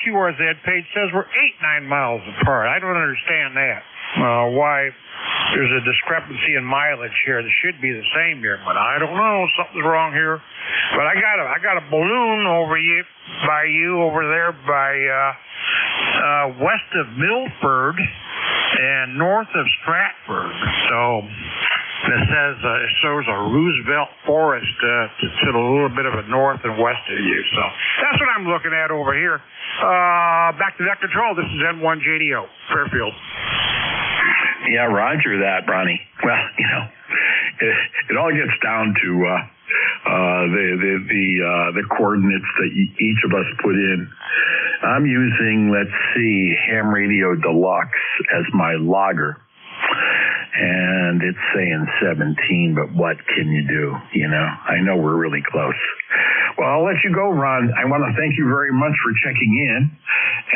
QRZ page says we're 8-9 miles apart? I don't understand that. Why there's a discrepancy in mileage here. It should be the same here, but I don't know. Something's wrong here. But I got a balloon over there by west of Milford and north of Stratford. So it says it shows a Roosevelt Forest to a little bit of a north and west of you. So that's what I'm looking at over here. Back to net control. This is N1JDO, Fairfield. Yeah, roger that, Ronnie. Well, it all gets down to the coordinates that each of us put in. I'm using, let's see, Ham Radio Deluxe as my logger. And it's saying 17, but what can you do? I know we're really close. Well, I'll let you go, Ron. I want to thank you very much for checking in.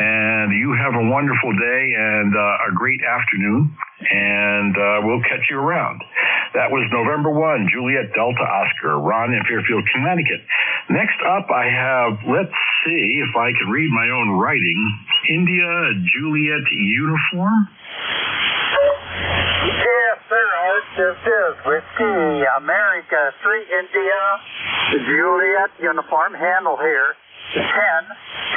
And you have a wonderful day and a great afternoon. And we'll catch you around. That was November 1, Juliet Delta Oscar, Ron in Fairfield, Connecticut. Next up, I have, let's see if I can read my own writing, India Juliet Uniform. Yes, sir, Art. This is Whiskey America 3 India Juliet Uniform. Handle here 10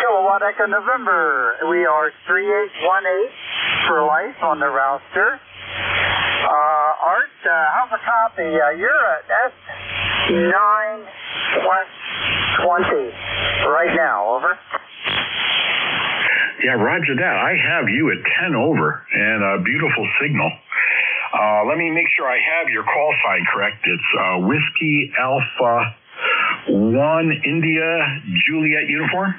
kilowatt Echo November. We are 3818 for life on the rouster. Art, how's the copy? You're at S920 right now. Over. Yeah, roger that. I have you at 10 over and a beautiful signal. Let me make sure I have your call sign correct. It's Whiskey Alpha 1 India Juliet Uniform?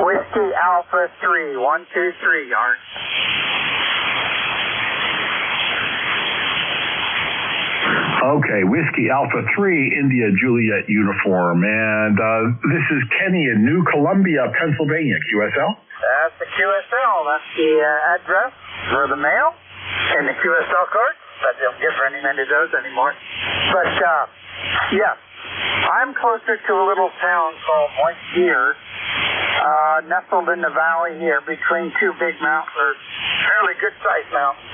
Whiskey Alpha 3, 123, Art. Okay, Whiskey Alpha 3, India Juliet uniform. And this is Kenny in New Columbia, Pennsylvania, QSL? That's the QSL. That's the address for the mail and the QSL card. But they don't give very many of those anymore. But, yeah, I'm closer to a little town called White Deer, nestled in the valley here between two big mountains, or fairly good-sized mountains.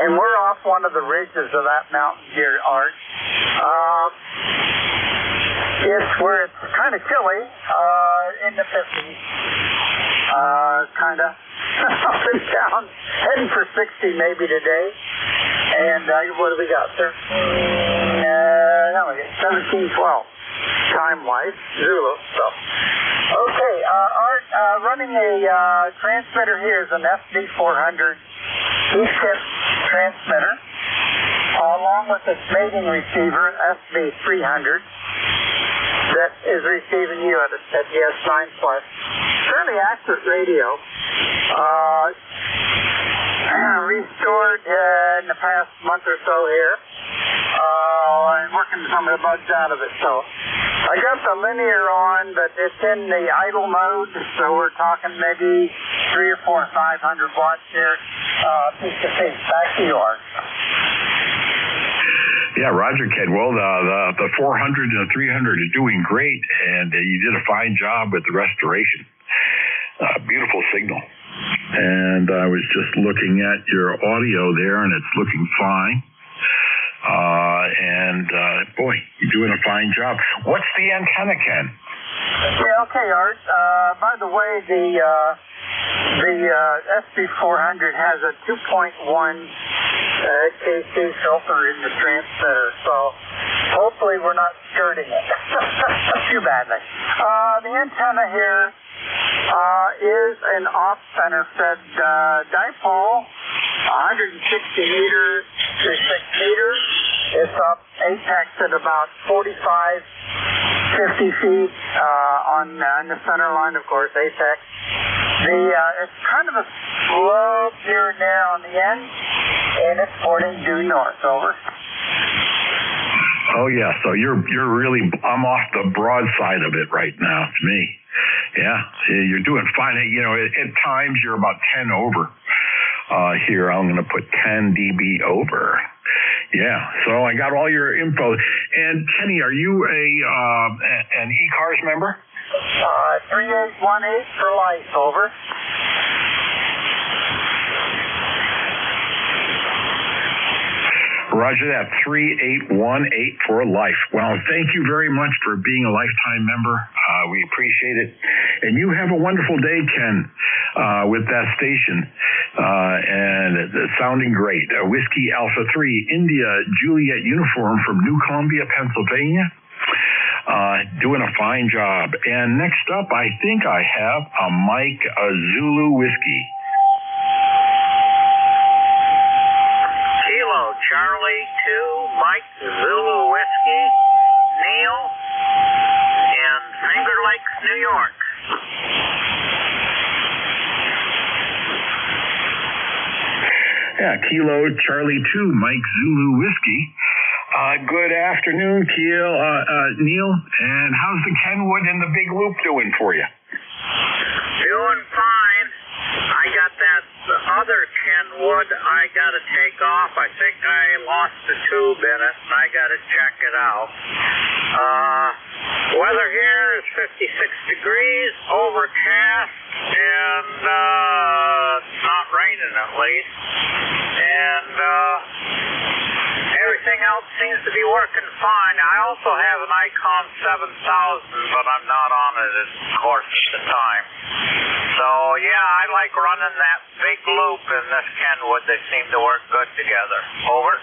And we're off one of the ridges of that mountain here, Art. It's where it's kind of chilly, in the 50s. Kind of up and down, heading for 60 maybe today. And what do we got? 1712 time-wise, Zulu. So, okay, Art, running a transmitter here is an FD400 E-tip transmitter, along with its mating receiver, FD300, that is receiving you at DS9+. Fairly accurate radio. Restored in the past month or so here. And working some of the bugs out of it. So I got the linear on, but it's in the idle mode, so we're talking maybe 300 or 400 or 500 watts here, piece to piece. Back to you, Art. Yeah, Roger, Ken. Well, the 400 and the 300 are doing great, and you did a fine job with the restoration. Beautiful signal. And I was just looking at your audio there, and it's looking fine. Boy, you're doing a fine job. What's the antenna, Ken? Yeah, okay, Art. By the way, the SB400 has a 2.1 KC filter in the transmitter, so hopefully we're not skirting it too badly. The antenna here is an off-center fed dipole, 160 meters to 6 meters. It's up apex at about 45, 50 feet on the center line, of course, apex. It's kind of a slope here and there on the end, and it's pointing due north. Over. Oh yeah, so you're really, I'm off the broad side of it right now to me. Yeah, you're doing fine. You know, at times you're about 10 over. Here I'm going to put 10 dB over. Yeah, so I got all your info. And Kenny, are you an ECARS member? 3818 for life, over. Roger that, 3818 for life. Well, thank you very much for being a lifetime member. We appreciate it. And you have a wonderful day, Ken, with that station. And it's sounding great. Whiskey Alpha 3, India Juliet uniform from New Columbia, Pennsylvania. Doing a fine job. And next up, I think I have a Mike Zulu Whiskey. Kilo Charlie 2, Mike Zulu Whiskey, Neil, in Finger Lakes, New York. Yeah, Kilo Charlie 2, Mike Zulu Whiskey. Good afternoon, Neil. And how's the Kenwood and the Big Loop doing for you? Doing fine. I got that other Kenwood I got to take off. I think I lost the tube in it, and I got to check it out. Weather here is 56 degrees, overcast, and it's not raining at least. And everything else seems to be working fine. I also have an Icon 7000, but I'm not on it, of course, at the time. So, yeah, I like running that big loop in this Kenwood. They seem to work good together. Over.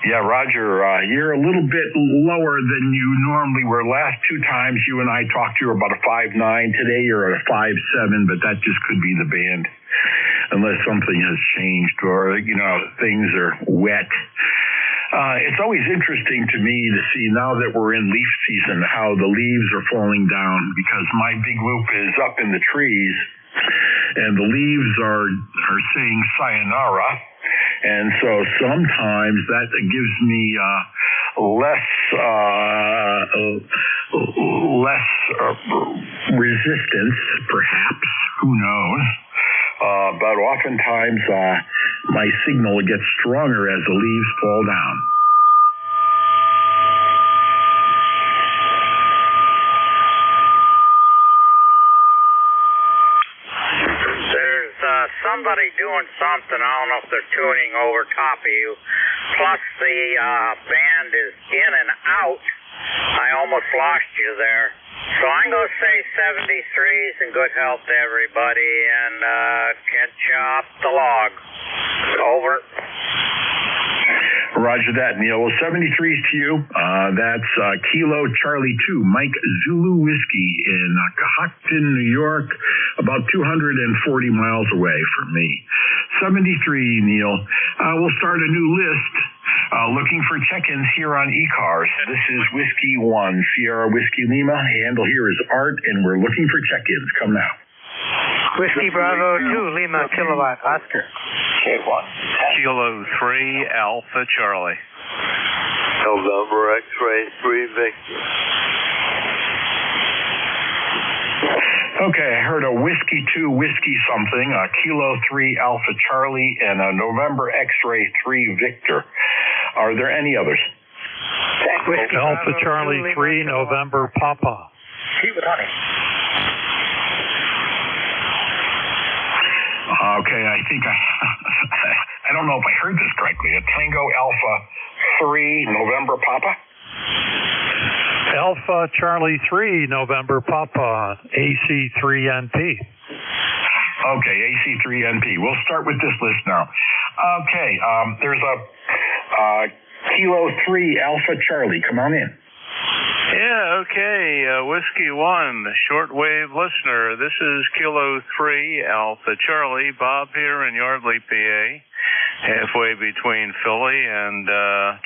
Yeah, Roger, you're a little bit lower than you normally were. Last two times you and I talked, you were about a 5.9. Today you're at a 5.7, but that just could be the band. Unless something has changed or, you know, things are wet. It's always interesting to me to see now that we're in leaf season how the leaves are falling down, because my big loop is up in the trees and the leaves are saying sayonara, and so sometimes that gives me less resistance, perhaps, who knows, but oftentimes my signal gets stronger as the leaves fall down. Somebody doing something, I don't know if they're tuning over top of you, plus the band is in and out. I almost lost you there. So I'm going to say 73s and good health to everybody, and catch you off the log. Over. Roger that, Neil. Well, 73s to you. That's Kilo Charlie 2, Mike Zulu Whiskey in Cohocton, New York, about 240 miles away from me. 73, Neil. We'll start a new list. Looking for check-ins here on ECARS. This is Whiskey 1, Sierra Whiskey Lima. Handle here is Art, and we're looking for check-ins. Come now. Whiskey Bravo 2, Lima, Kilowatt, Oscar. K1. Kilo 3, Alpha Charlie. November X-ray 3, Victor. Okay, I heard a Whiskey 2, Whiskey something, a Kilo 3, Alpha Charlie, and a November X-ray 3, Victor. Are there any others? Whiskey Alpha Charlie 3, November Papa. Tea with honey. Okay, I think I don't know if I heard this correctly. A Tango Alpha 3, November Papa? Alpha Charlie 3, November Papa, AC3NP. Okay, AC3NP. We'll start with this list now. Okay, there's a Kilo 3, Alpha Charlie. Come on in. Yeah, okay. Whiskey 1, shortwave listener. This is Kilo 3, Alpha Charlie. Bob here in Yardley, PA, halfway between Philly and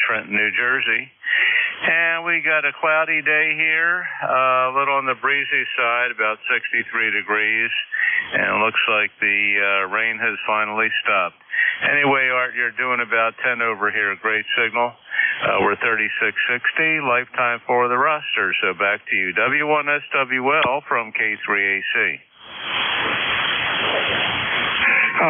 Trenton, New Jersey. And we got a cloudy day here, a little on the breezy side, about 63 degrees. And it looks like the rain has finally stopped. Anyway, Art, you're doing about 10 over here. Great signal. We're 3660, lifetime for the roster. So back to you. W1SWL from K3AC.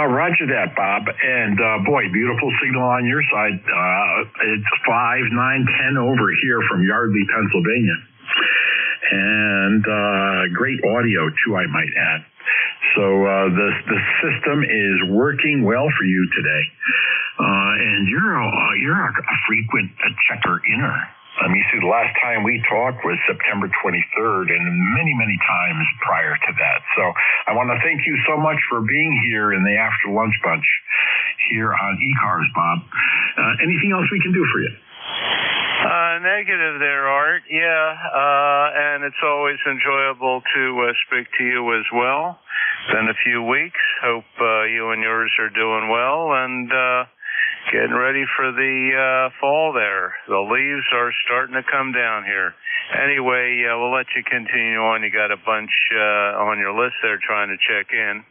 Roger that, Bob. And boy, beautiful signal on your side. It's 5, 9, 10 over here from Yardley, Pennsylvania. And great audio, too, I might add. So the system is working well for you today. And you're a frequent checker inner. Let me see, the last time we talked was September 23rd, and many, many times prior to that. So I want to thank you so much for being here in the after lunch bunch here on ECARS, Bob. Anything else we can do for you? Negative there, Art. Yeah, and it's always enjoyable to speak to you as well. Been a few weeks. Hope you and yours are doing well, and getting ready for the fall there. The leaves are starting to come down here. Anyway, we'll let you continue on. You got a bunch on your list there trying to check in.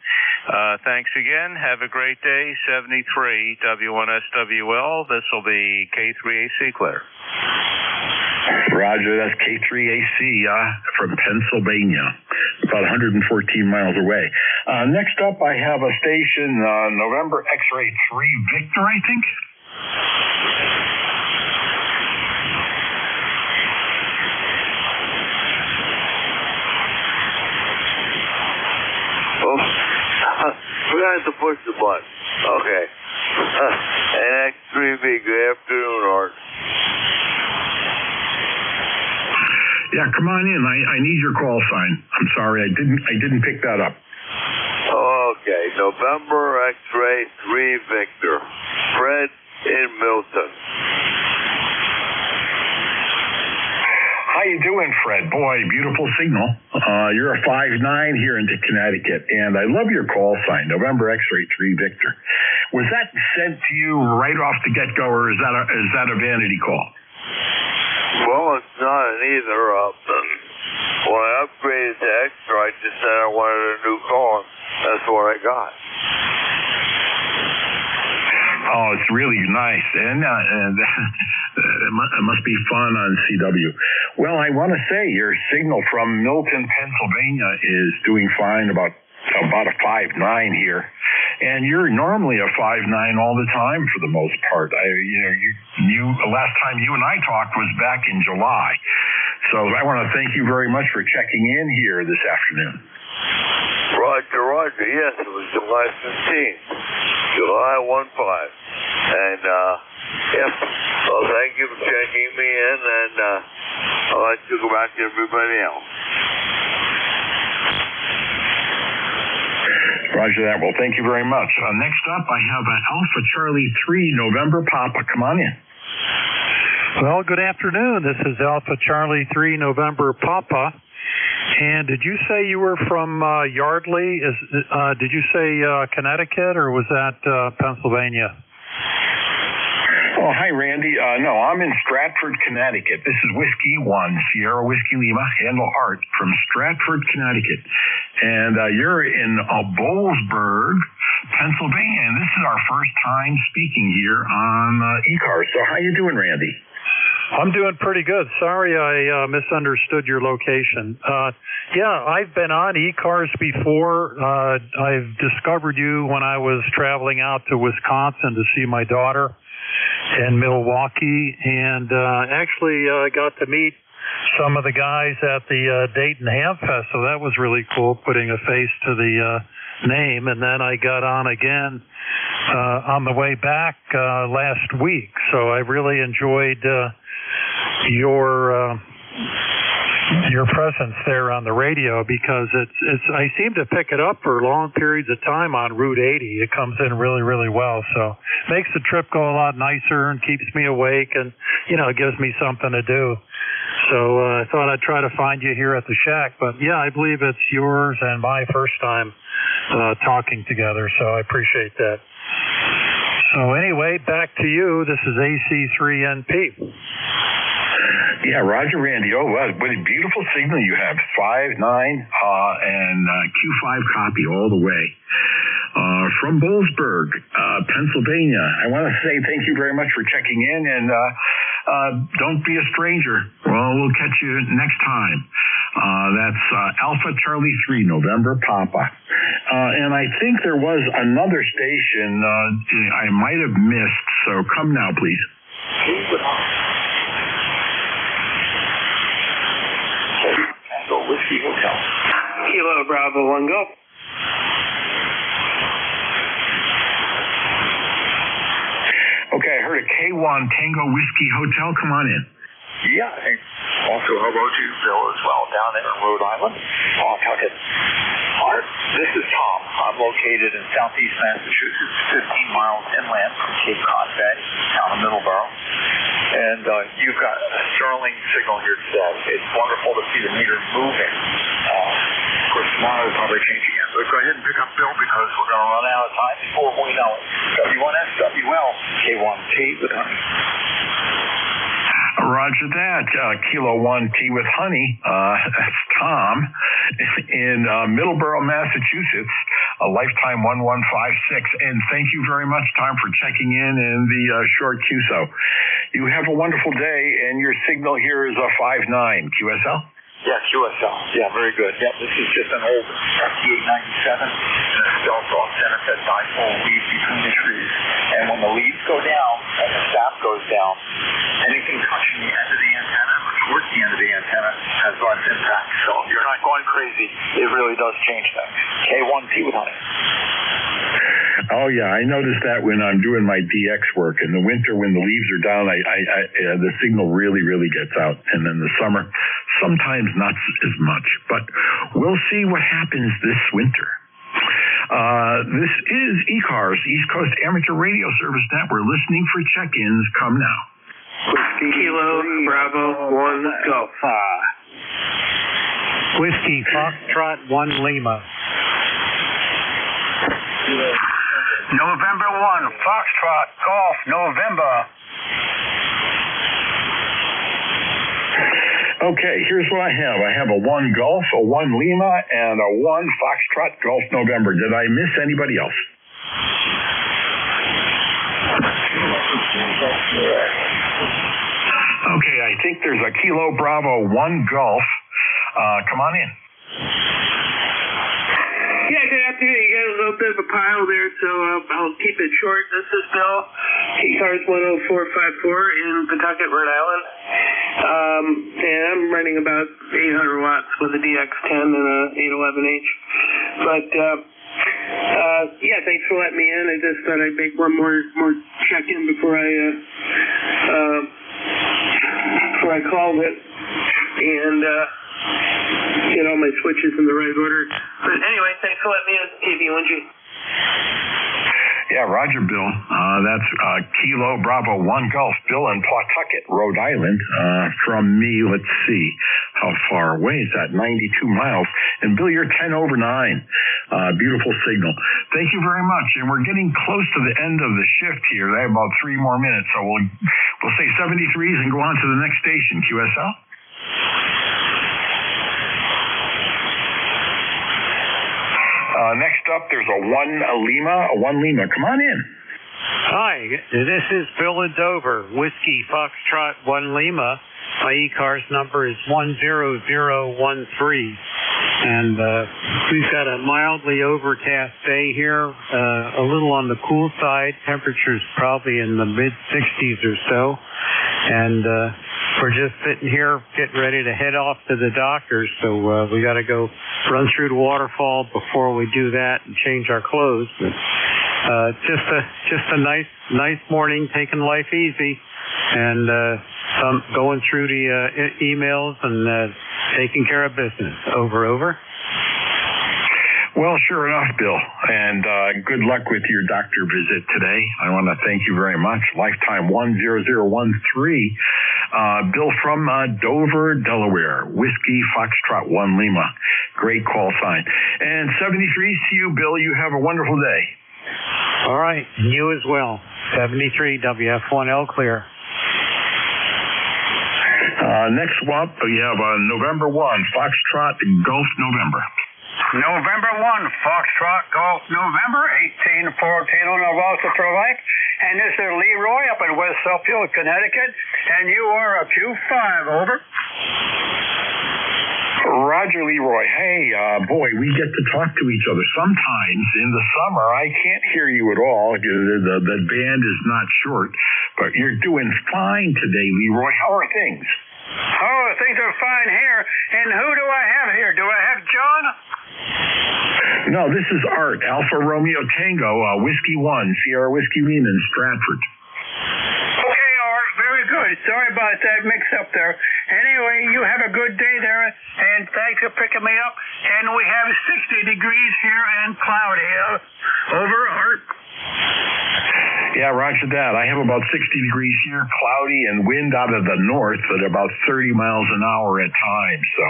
Thanks again. Have a great day. 73 W1SWL. This will be K3AC clear. Roger, that's K3AC from Pennsylvania, about 114 miles away. Next up, I have a station, November X-ray 3 Victor, I think. Forgot to push the button. Okay. NX3B, good afternoon, Art. Yeah, come on in. I need your call sign. I'm sorry, I didn't pick that up. Okay, November X-ray 3 Victor. Fred in Milton. How you doing, Fred? Boy, beautiful signal. You're a 5'9" here into Connecticut, and I love your call sign, November X-ray 3 Victor. Was that sent to you right off the get-go, or is that a vanity call? Well, it's not an either of them. When I upgraded to extra, I just said I wanted a new car. That's what I got. Oh, it's really nice, and it must be fun on CW. Well, I want to say your signal from Milton, Pennsylvania is doing fine, about a 5.9 here, and you're normally a 5.9 all the time for the most part. You last time you and I talked was back in July, so I want to thank you very much for checking in here this afternoon. Roger. Yes, it was July 15th. July 15. And, yes. Well, thank you for checking me in, and I'll let you go back to everybody else. Roger that. Well, thank you very much. Next up, I have Alpha Charlie 3 November Papa. Come on in. Well, good afternoon. This is Alpha Charlie 3 November Papa. And did you say you were from Yardley? Did you say Connecticut, or was that Pennsylvania? Oh, hi, Randy. No, I'm in Stratford, Connecticut. This is Whiskey 1, Sierra Whiskey Lima, Handle Art from Stratford, Connecticut. And you're in Boalsburg, Pennsylvania. And this is our first time speaking here on ECARS. So how you doing, Randy? I'm doing pretty good. Sorry I misunderstood your location. Yeah, I've been on ECARS before. I've discovered you when I was traveling out to Wisconsin to see my daughter in Milwaukee, and actually got to meet some of the guys at the Dayton Ham Fest, so that was really cool, putting a face to the name. And then I got on again on the way back last week, so I really enjoyed your presence there on the radio, because it's I seem to pick it up for long periods of time on Route 80. It comes in really, really well, so makes the trip go a lot nicer and keeps me awake, and gives me something to do. So I thought I'd try to find you here at the shack, but yeah, I believe it's yours and my first time talking together, so I appreciate that. So anyway, back to you. This is AC3NP. Yeah, Roger, Randy. Oh, what a beautiful signal you have. 5.9 and Q5 copy all the way. From Boalsburg, Pennsylvania. I want to say thank you very much for checking in, and don't be a stranger. Well, we'll catch you next time. That's Alpha Charlie 3 November Papa. And I think there was another station I might have missed, so come now, please. Whiskey Hotel. Kilo Bravo 1 go. Okay, I heard a K1 Tango Whiskey Hotel. Come on in. Yeah, and also hello to Bill as well, down there in Rhode Island. Pawtucket. Art, this is Tom. I'm located in southeast Massachusetts, 15 miles inland from Cape Cod Bay, town of Middleborough. And you've got a sterling signal here today. It's wonderful to see the meter moving. Of course, tomorrow will probably change again. But go ahead and pick up Bill, because we're going to run out of time before we know it. W1SWL, K1T with honey. Roger that. Kilo 1T with honey. That's Tom in Middleborough, Massachusetts. Lifetime 1156. And thank you very much, Tom, for checking in the short QSO. You have a wonderful day, and your signal here is a 5.9 QSL. Yeah, QSL. Yeah, very good. Yeah, this is just an old FT897 and a stealth off center that dipole weave between the trees. And when the leaves go down and the sap goes down, anything touching the end of the antenna or towards the end of the antenna has less impact. So if you're not going crazy, it really does change things. K1T with honey. Oh yeah, I noticed that when I'm doing my DX work. In the winter, when the leaves are down, the signal really, really gets out. And in the summer, sometimes not as much. But we'll see what happens this winter. This is ECARS, East Coast Amateur Radio Service Network. Listening for check-ins. Come now. Kilo Bravo 1 go. Whiskey Foxtrot 1 Lima. November 1, Foxtrot, Golf, November. Okay, here's what I have. I have a 1 Golf, a 1 Lima, and a 1 Foxtrot Golf November. Did I miss anybody else? Okay, I think there's a Kilo Bravo 1 Golf. Come on in. Yeah, good afternoon. You got a little bit of a pile there, so I'll keep it short. This is Bill, ECARS 10454 in Pawtucket, Rhode Island. And I'm running about 800 watts with a DX10 and a 811H. But, yeah, thanks for letting me in. I just thought I'd make one more check-in before I called it. And, get all my switches in the right order. But anyway, thanks for letting me in, KBONG. Yeah, Roger, Bill. That's Kilo Bravo 1 Golf. Bill in Pawtucket, Rhode Island. From me, let's see. How far away is that? 92 miles. And Bill, you're 10 over 9. Beautiful signal. Thank you very much. And we're getting close to the end of the shift here. I have about 3 more minutes. So we'll say 73s and go on to the next station. QSL? Next up, there's a 1 Lima. Come on in. Hi, this is Bill in Dover, Whiskey Foxtrot 1 Lima. My ECARS number is 10013. And we've got a mildly overcast day here, a little on the cool side. Temperature's probably in the mid-60s or so. And we're just sitting here getting ready to head off to the doctors. So we got to go run through the waterfall before we do that and change our clothes. But, just a nice morning, taking life easy, and going through the emails and taking care of business. Over. Well, sure enough, Bill. And good luck with your doctor visit today. I want to thank you very much. Lifetime 10013. Bill from Dover, Delaware. Whiskey Foxtrot 1 Lima. Great call sign. And 73 to you, Bill. You have a wonderful day. All right. You as well. 73 WF1L clear. Next up, we have November 1, Foxtrot Golf November. November 1, Foxtrot Golf November, 18 Kilo November Quebec. And this is Leroy up in West Suffield, Connecticut. And you are a Q5, over. Roger, Leroy. Hey, boy, we get to talk to each other. Sometimes in the summer, I can't hear you at all. The band is not short, but you're doing fine today, Leroy. How are things? Oh, things are fine here. And who do I have here? Do I have John? No, this is Art, Alpha Romeo Tango, Whiskey 1, Sierra Whiskey Lima in Stratford. Okay, Art, very good. Sorry about that mix-up there. Anyway, you have a good day there, and thanks for picking me up. And we have 60 degrees here and cloudy. Over, Art. Yeah, roger that. I have about 60 degrees here, cloudy, and wind out of the north at about 30 miles an hour at times. So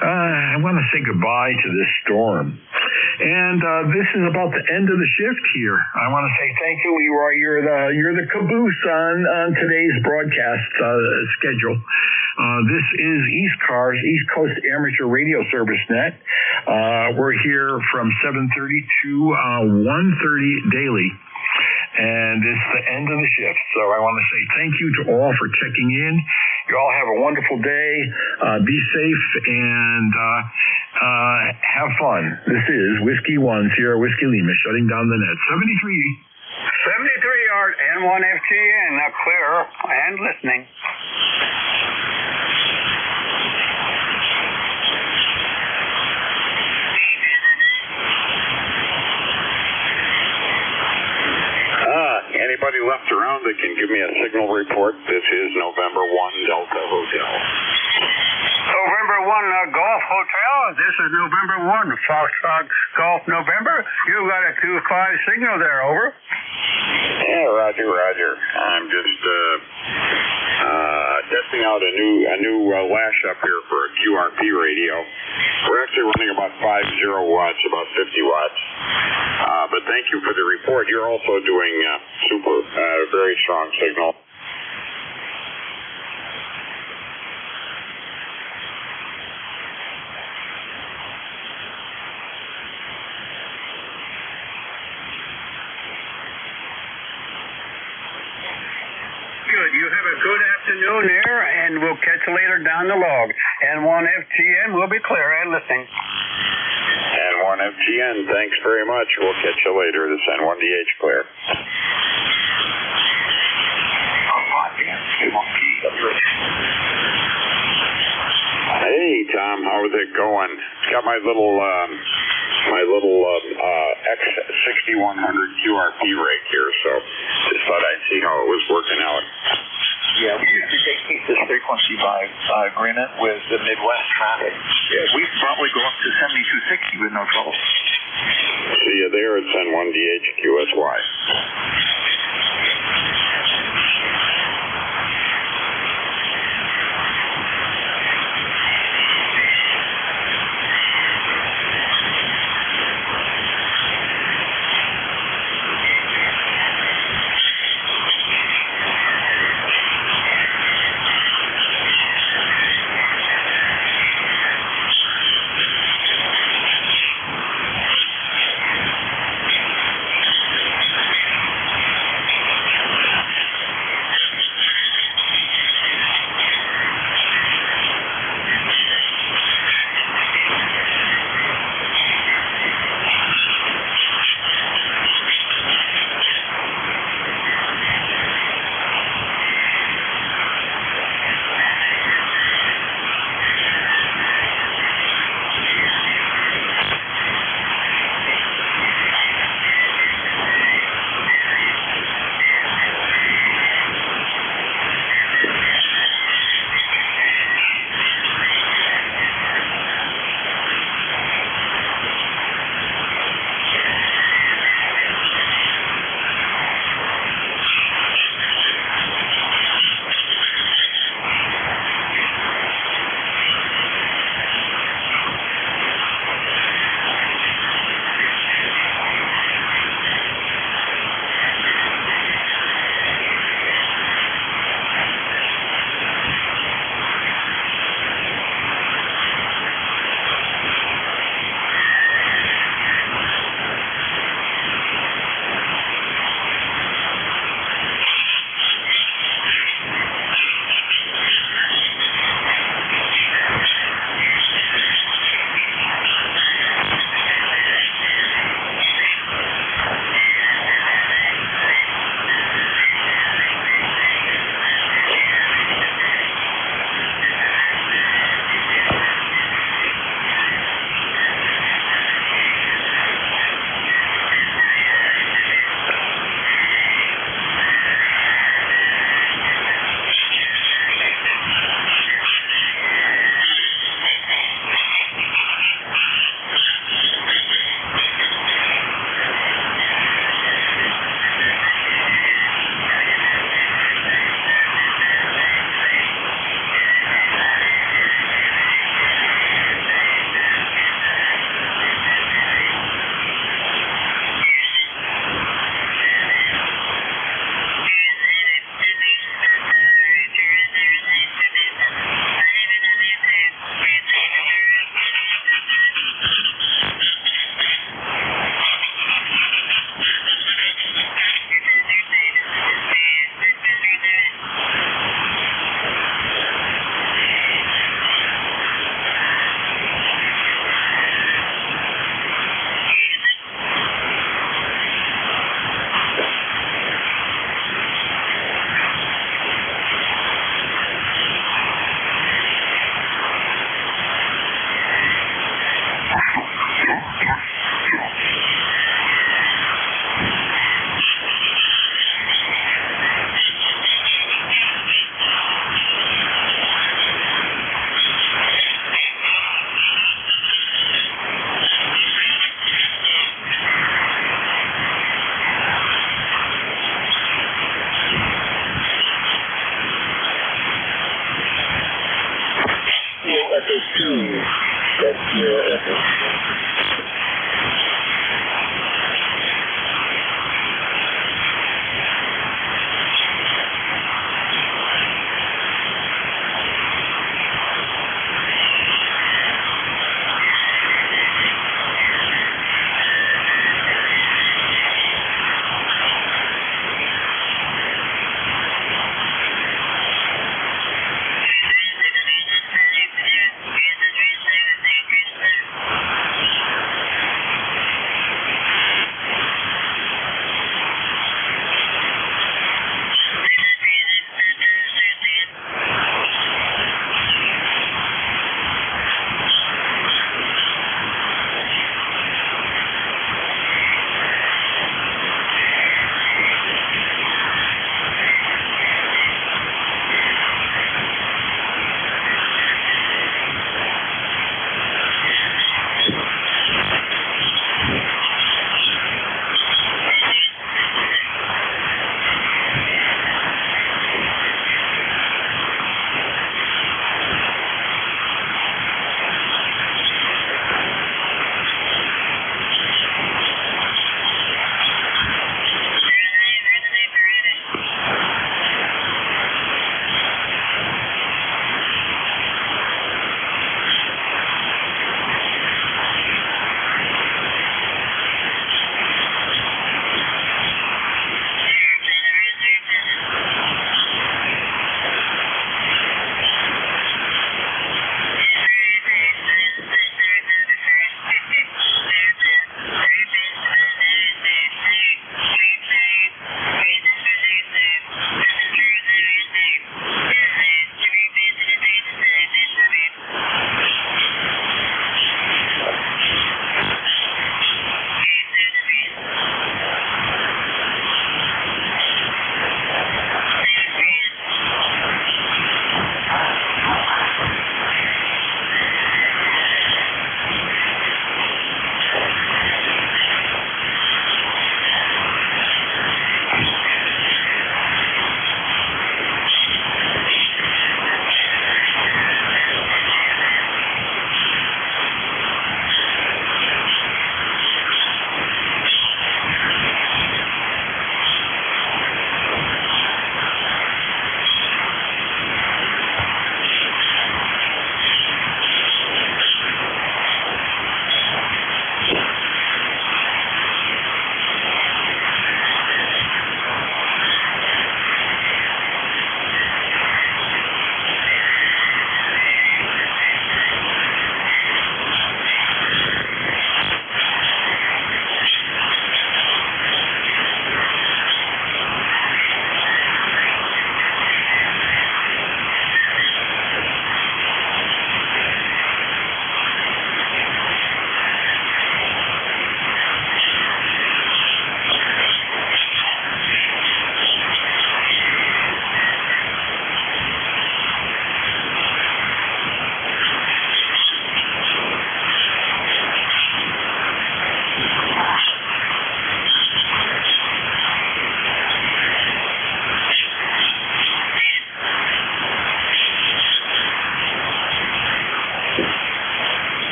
I want to say goodbye to this storm. And this is about the end of the shift here. I want to say thank you, Leroy. You're the caboose on today's broadcast schedule. This is ECARS, East Coast Amateur Radio Service Net. We're here from 7:30 to 1:30 daily. And it's the end of the shift. So I want to say thank you to all for checking in. You all have a wonderful day. Be safe and have fun. This is Whiskey 1, Sierra Whiskey Lima, shutting down the net. 73 Art, N1FGN, clear and listening. Anybody left around that can give me a signal report? This is November 1 Delta Hotel. November 1 Golf Hotel. This is November 1 Foxtrot Golf November. You got a 2-5 signal there, over. Yeah, roger. I'm just testing out a new lash up here for a QRP radio. We're actually running about 50 watts, about 50 watts. But thank you for the report. You're also doing super, very strong signal. Good. You have a good afternoon there, and we'll catch you later down the log. N1FGN will be clear and listening. N1FGN, thanks very much. We'll catch you later. This N1DH clear. Hey, Tom, how's it going? Got my little X6100 QRP rig here, so just thought I'd see how it was working out. Yeah, we usually dictate this frequency by agreement with the Midwest traffic. Yeah, we can probably go up to 7260 with no trouble. See you there. It's N1DH QSY.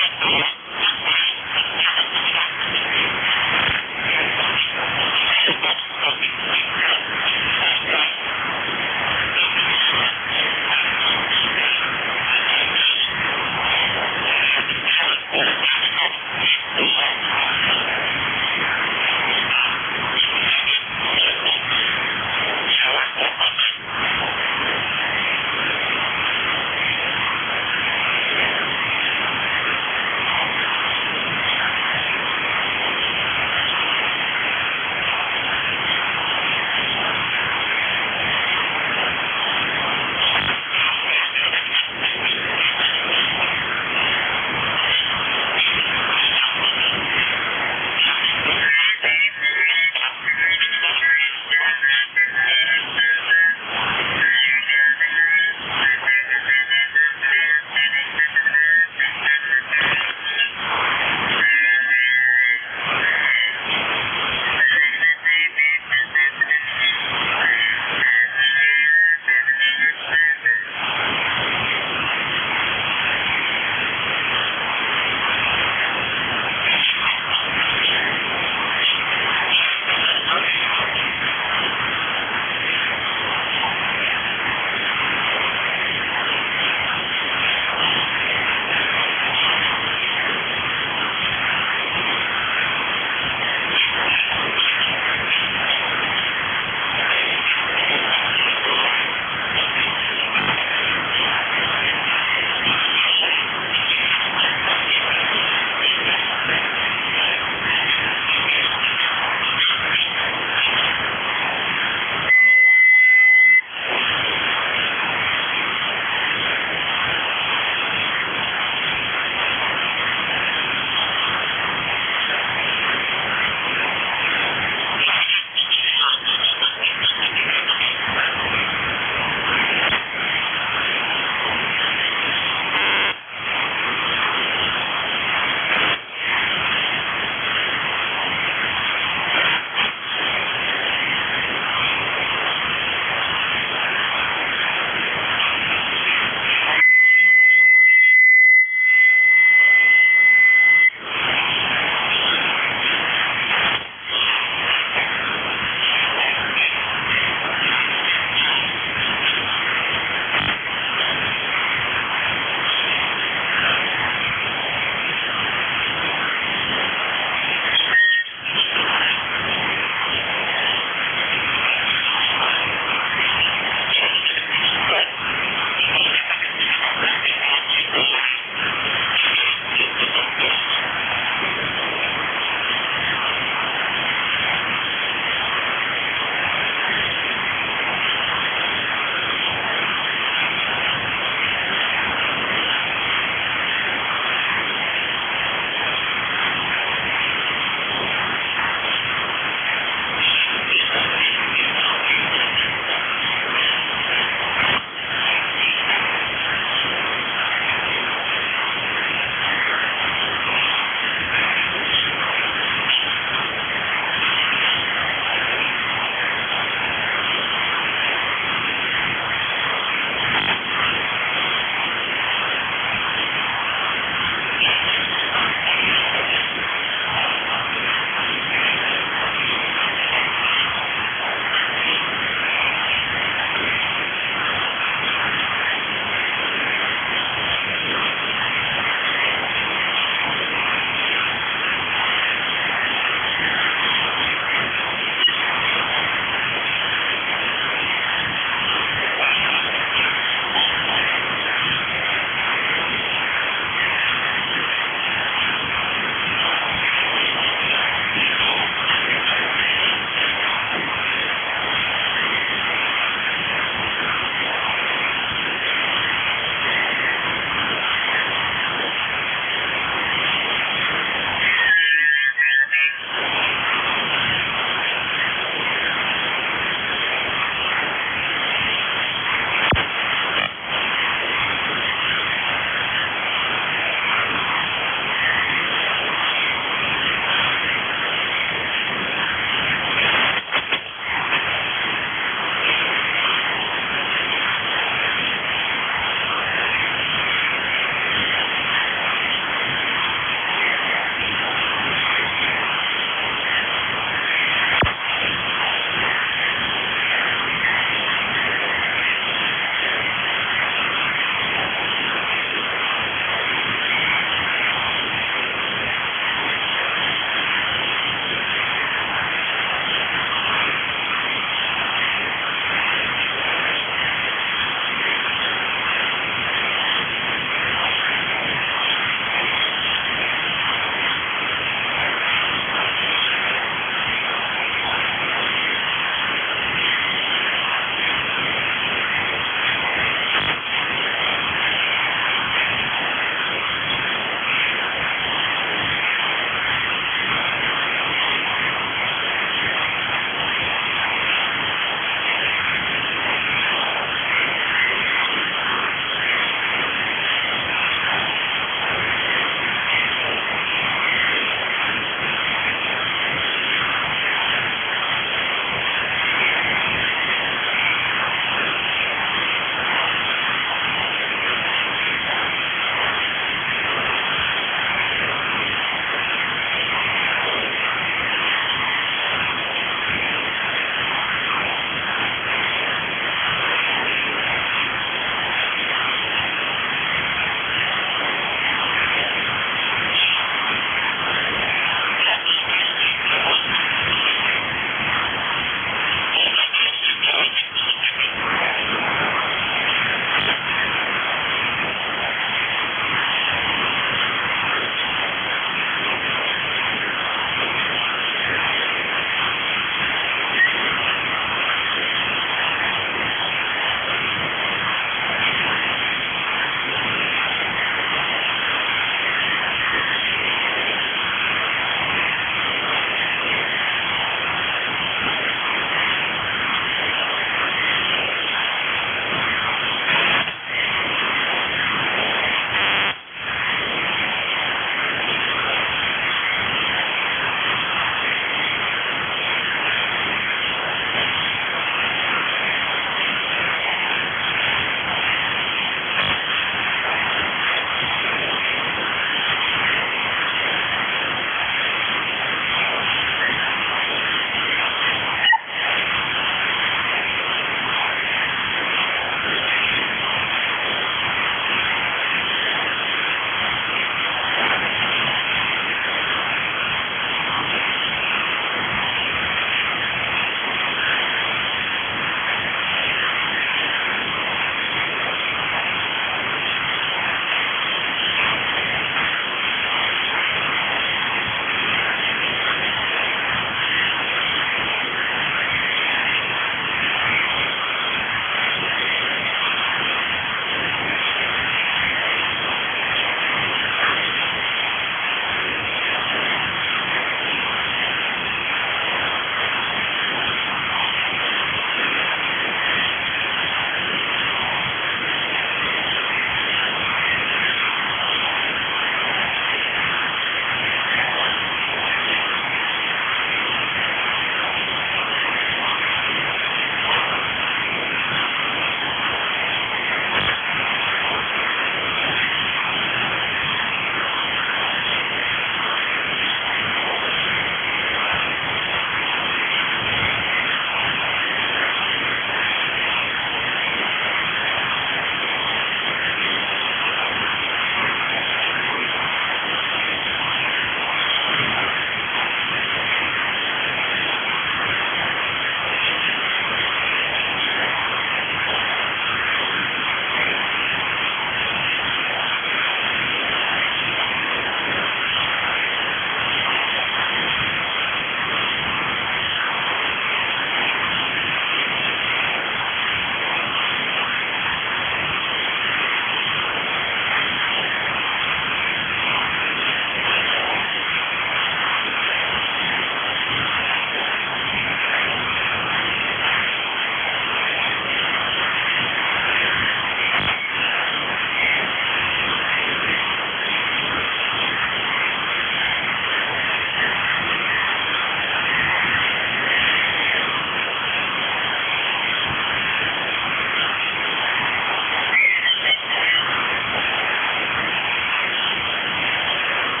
Bye.